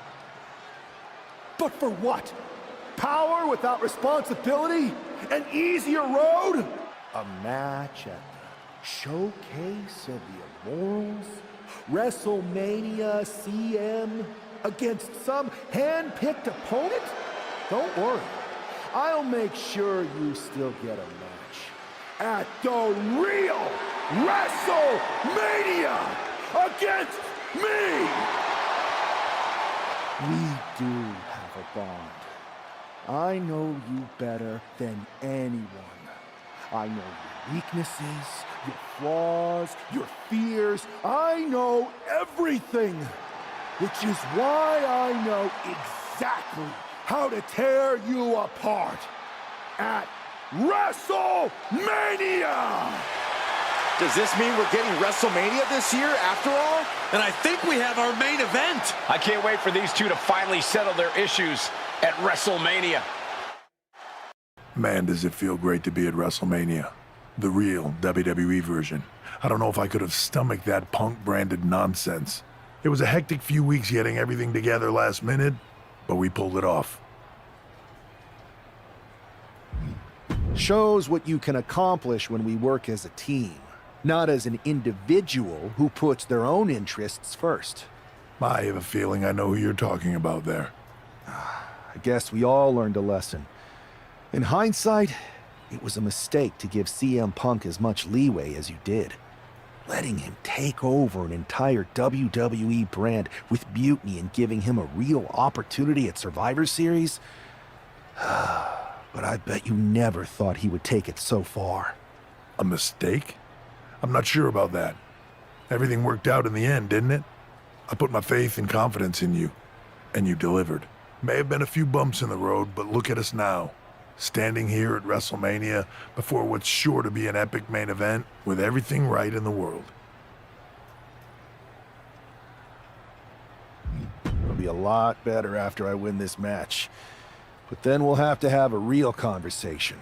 But for what? Power without responsibility? An easier road? A match at the Showcase of the Immortals? WrestleMania CM against some hand-picked opponent? Don't worry. I'll make sure you still get a match at the real WrestleMania against me! We do have a bond. I know you better than anyone. I know your weaknesses, your flaws, your fears. I know everything, which is why I know exactly how to tear you apart at WrestleMania! Does this mean we're getting WrestleMania this year after all? And I think we have our main event. I can't wait for these two to finally settle their issues at WrestleMania. Man, does it feel great to be at WrestleMania. The real WWE version. I don't know if I could have stomached that Punk-branded nonsense. It was a hectic few weeks getting everything together last minute, but we pulled it off. Shows what you can accomplish when we work as a team, not as an individual who puts their own interests first. I have a feeling I know who you're talking about there. I guess we all learned a lesson. In hindsight, it was a mistake to give CM Punk as much leeway as you did. Letting him take over an entire WWE brand with Mutiny and giving him a real opportunity at Survivor Series? But I bet you never thought he would take it so far. A mistake? I'm not sure about that. Everything worked out in the end, didn't it? I put my faith and confidence in you, and you delivered. May have been a few bumps in the road, but look at us now. Standing here at WrestleMania before what's sure to be an epic main event with everything right in the world. It'll be a lot better after I win this match. But then we'll have to have a real conversation.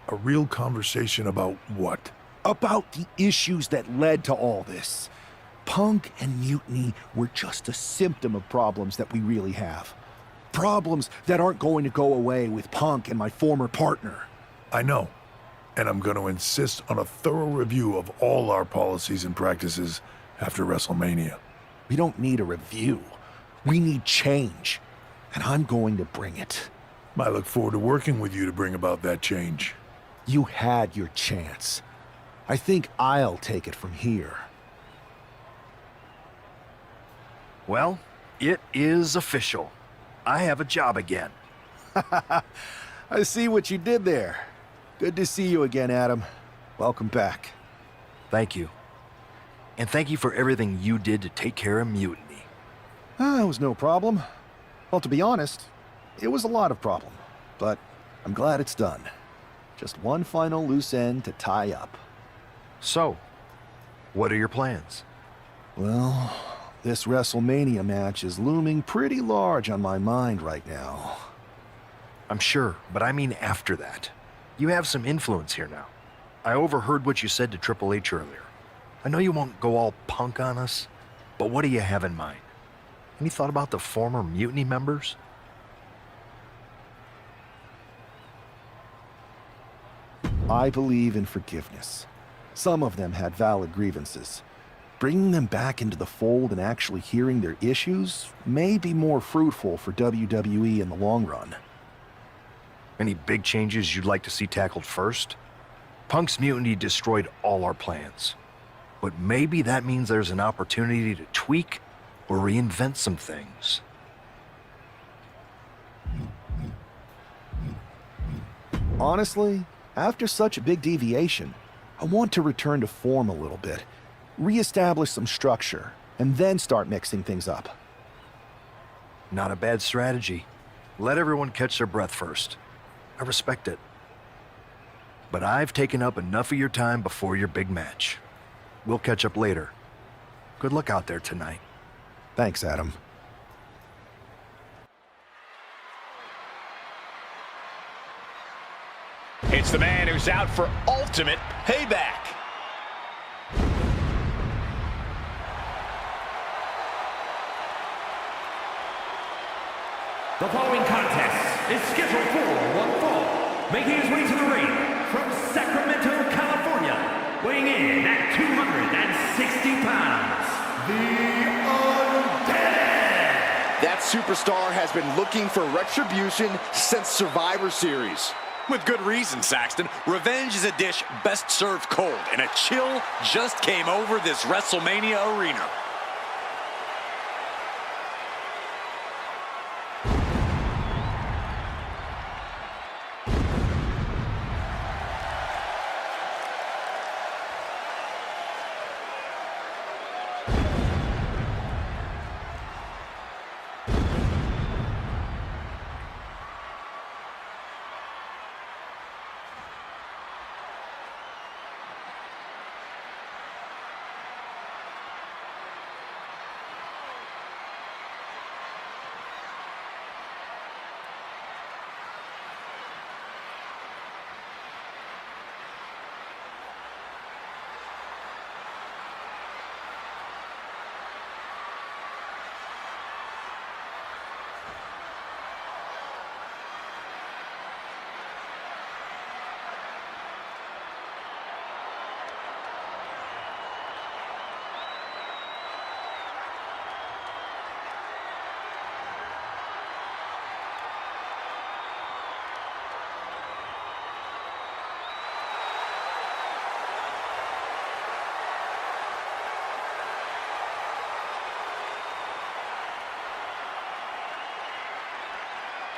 A real conversation about what? About the issues that led to all this. Punk and Mutiny were just a symptom of problems that we really have. Problems that aren't going to go away with Punk and my former partner. I know. And I'm going to insist on a thorough review of all our policies and practices after WrestleMania. We don't need a review. We need change. And I'm going to bring it. I look forward to working with you to bring about that change. You had your chance. I think I'll take it from here. Well, it is official. I have a job again. I see what you did there. Good to see you again, Adam. Welcome back. Thank you. And thank you for everything you did to take care of Mutiny. It was no problem. Well, to be honest, it was a lot of problem. But I'm glad it's done. Just one final loose end to tie up. So, what are your plans? Well, this WrestleMania match is looming pretty large on my mind right now. I'm sure, but I mean after that. You have some influence here now. I overheard what you said to Triple H earlier. I know you won't go all Punk on us, but what do you have in mind? Any thought about the former Mutiny members? I believe in forgiveness. Some of them had valid grievances. Bringing them back into the fold and actually hearing their issues may be more fruitful for WWE in the long run. Any big changes you'd like to see tackled first? Punk's mutiny destroyed all our plans. But maybe that means there's an opportunity to tweak or reinvent some things. Honestly, after such a big deviation, I want to return to form a little bit. Re-establish some structure, and then start mixing things up. Not a bad strategy. Let everyone catch their breath first. I respect it. But I've taken up enough of your time before your big match. We'll catch up later. Good luck out there tonight. Thanks, Adam. It's the man who's out for ultimate payback. The following contest is scheduled for one fall. Making his way to the ring from Sacramento, California, weighing in at 260 pounds, the Undead. That superstar has been looking for retribution since Survivor Series. With good reason, Saxton. Revenge is a dish best served cold, and a chill just came over this WrestleMania arena.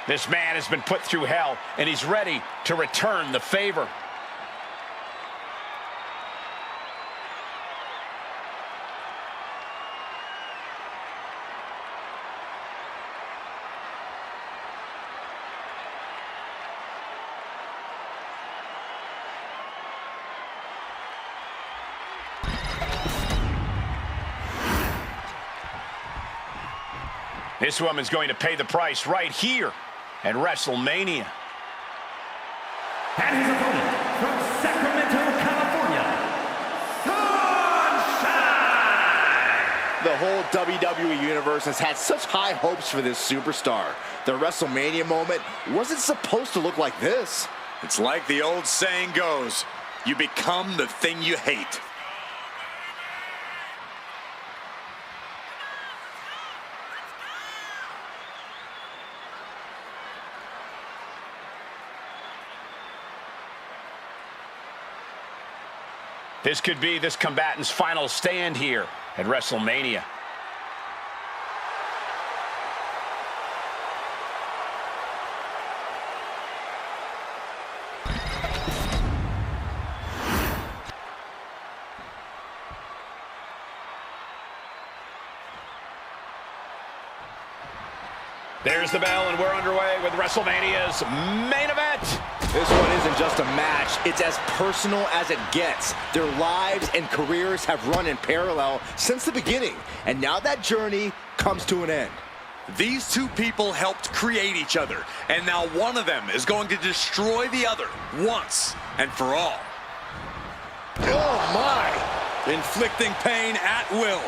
This man has been put through hell, and he's ready to return the favor. This woman's going to pay the price right here at WrestleMania. And his opponent from Sacramento, California, Sunshine! The whole WWE Universe has had such high hopes for this superstar. The WrestleMania moment wasn't supposed to look like this. It's like the old saying goes, you become the thing you hate. This could be this combatant's final stand here at WrestleMania. There's the bell, and we're underway with WrestleMania's main event. This one isn't just a match, it's as personal as it gets. Their lives and careers have run in parallel since the beginning, and now that journey comes to an end. These two people helped create each other, and now one of them is going to destroy the other once and for all. Oh my! Inflicting pain at will.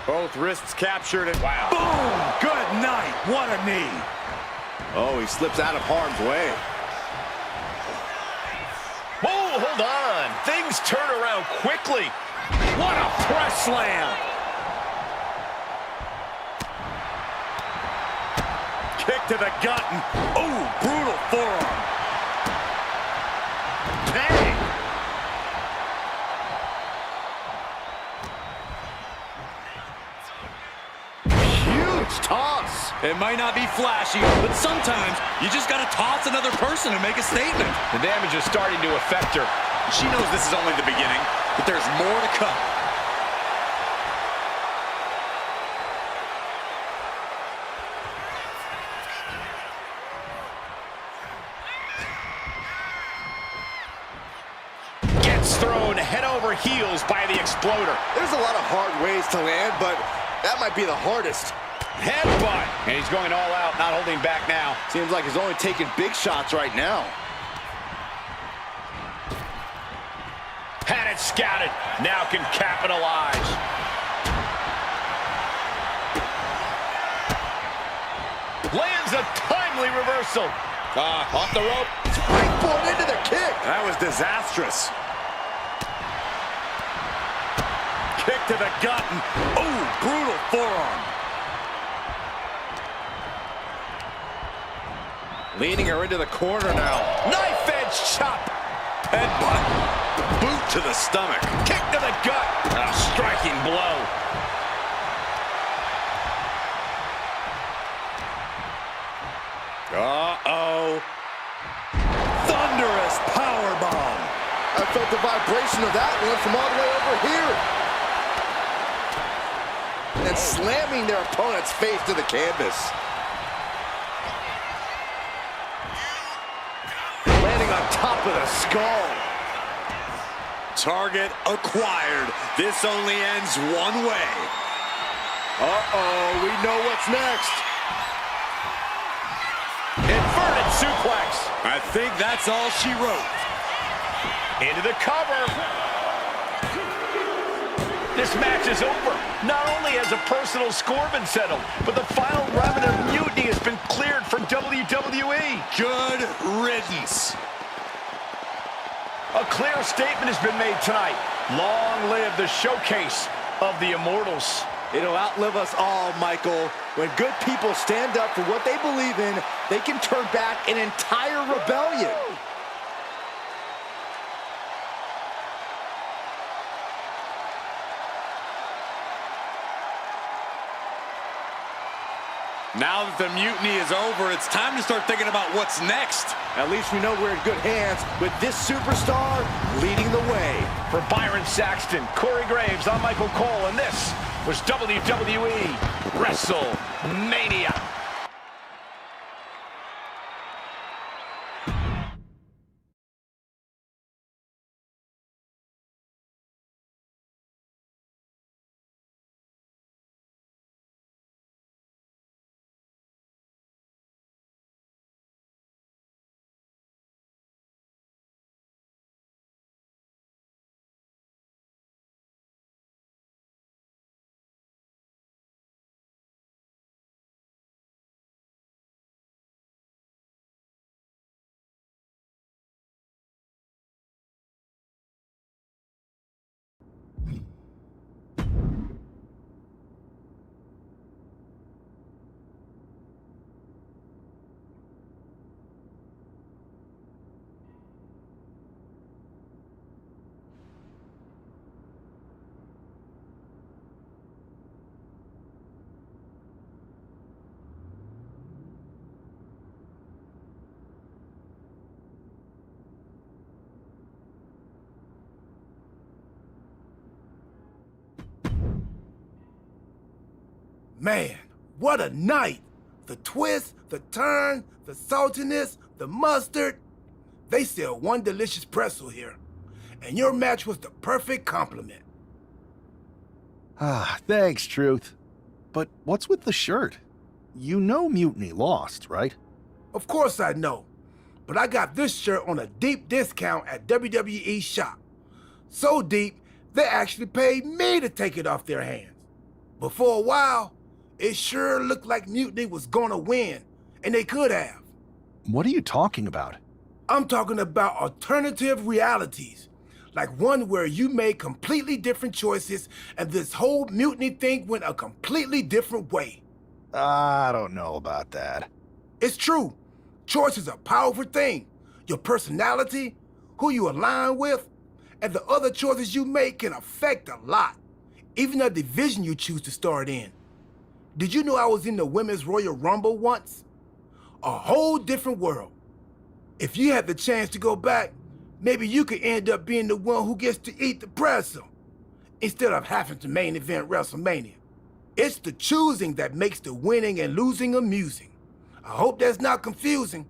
Both wrists captured and wow. Boom! Good night. What a knee. Oh, he slips out of harm's way. Whoa, hold on. Things turn around quickly. What a press slam. Kick to the gut. And, ooh, brutal forearm. Bang. Toss. It might not be flashy, but sometimes you just gotta toss another person and make a statement. The damage is starting to affect her. She knows this is only the beginning, but there's more to come. Gets thrown head over heels by the Exploder. There's a lot of hard ways to land, but that might be the hardest. Headbutt. And he's going all out, not holding back now. Seems like he's only taking big shots right now. Had it scouted. Now can capitalize. Lands a timely reversal. Off the rope. Springboard into the kick. That was disastrous. Kick to the gut. And, ooh, brutal forearm. Leading her into the corner now. Knife edge chop. Headbutt. Boot to the stomach. Kick to the gut. A striking blow. Uh-oh. Thunderous powerbomb. I felt the vibration of that one from all the way over here. And then slamming their opponent's face to the canvas. Landing on top of the skull. Target acquired. This only ends one way. Uh-oh, we know what's next. Inverted suplex. I think that's all she wrote. Into the cover. This match is over. Not only has a personal score been settled, but the final remnant of mutiny has been cleared for WWE. Good riddance. A clear statement has been made tonight. Long live the showcase of the Immortals. It'll outlive us all, Michael. When good people stand up for what they believe in, they can turn back an entire rebellion. Now that the mutiny is over, it's time to start thinking about what's next. At least we know we're in good hands with this superstar leading the way. For Byron Saxton, Corey Graves, I'm Michael Cole, and this was WWE WrestleMania. Man, what a night! The twist, the turn, the saltiness, the mustard. They sell one delicious pretzel here. And your match was the perfect compliment. Ah, thanks, Truth. But what's with the shirt? You know Mutiny lost, right? Of course I know. But I got this shirt on a deep discount at WWE shop. So deep, they actually paid me to take it off their hands. But for a while, it sure looked like Mutiny was gonna win, and they could have. What are you talking about? I'm talking about alternative realities, like one where you made completely different choices and this whole Mutiny thing went a completely different way. I don't know about that. It's true. Choice is a powerful thing. Your personality, who you align with, and the other choices you make can affect a lot, even the division you choose to start in. Did you know I was in the Women's Royal Rumble once? A whole different world. If you had the chance to go back, maybe you could end up being the one who gets to eat the pretzel, instead of having to main event WrestleMania. It's the choosing that makes the winning and losing amusing. I hope that's not confusing.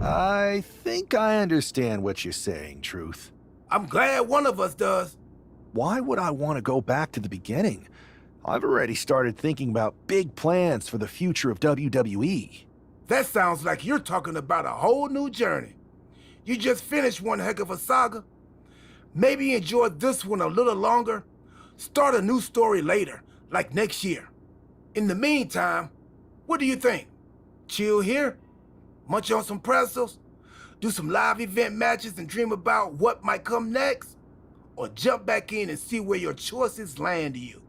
I think I understand what you're saying, Truth. I'm glad one of us does. Why would I want to go back to the beginning? I've already started thinking about big plans for the future of WWE. That sounds like you're talking about a whole new journey. You just finished one heck of a saga. Maybe enjoy this one a little longer. Start a new story later, like next year. In the meantime, what do you think? Chill here? Munch on some pretzels? Do some live event matches and dream about what might come next? Or jump back in and see where your choices land you?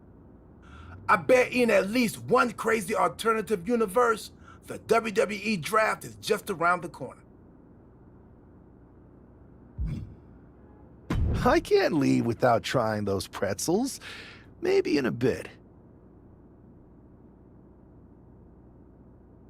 I bet in at least one crazy alternative universe, the WWE draft is just around the corner. I can't leave without trying those pretzels. Maybe in a bit.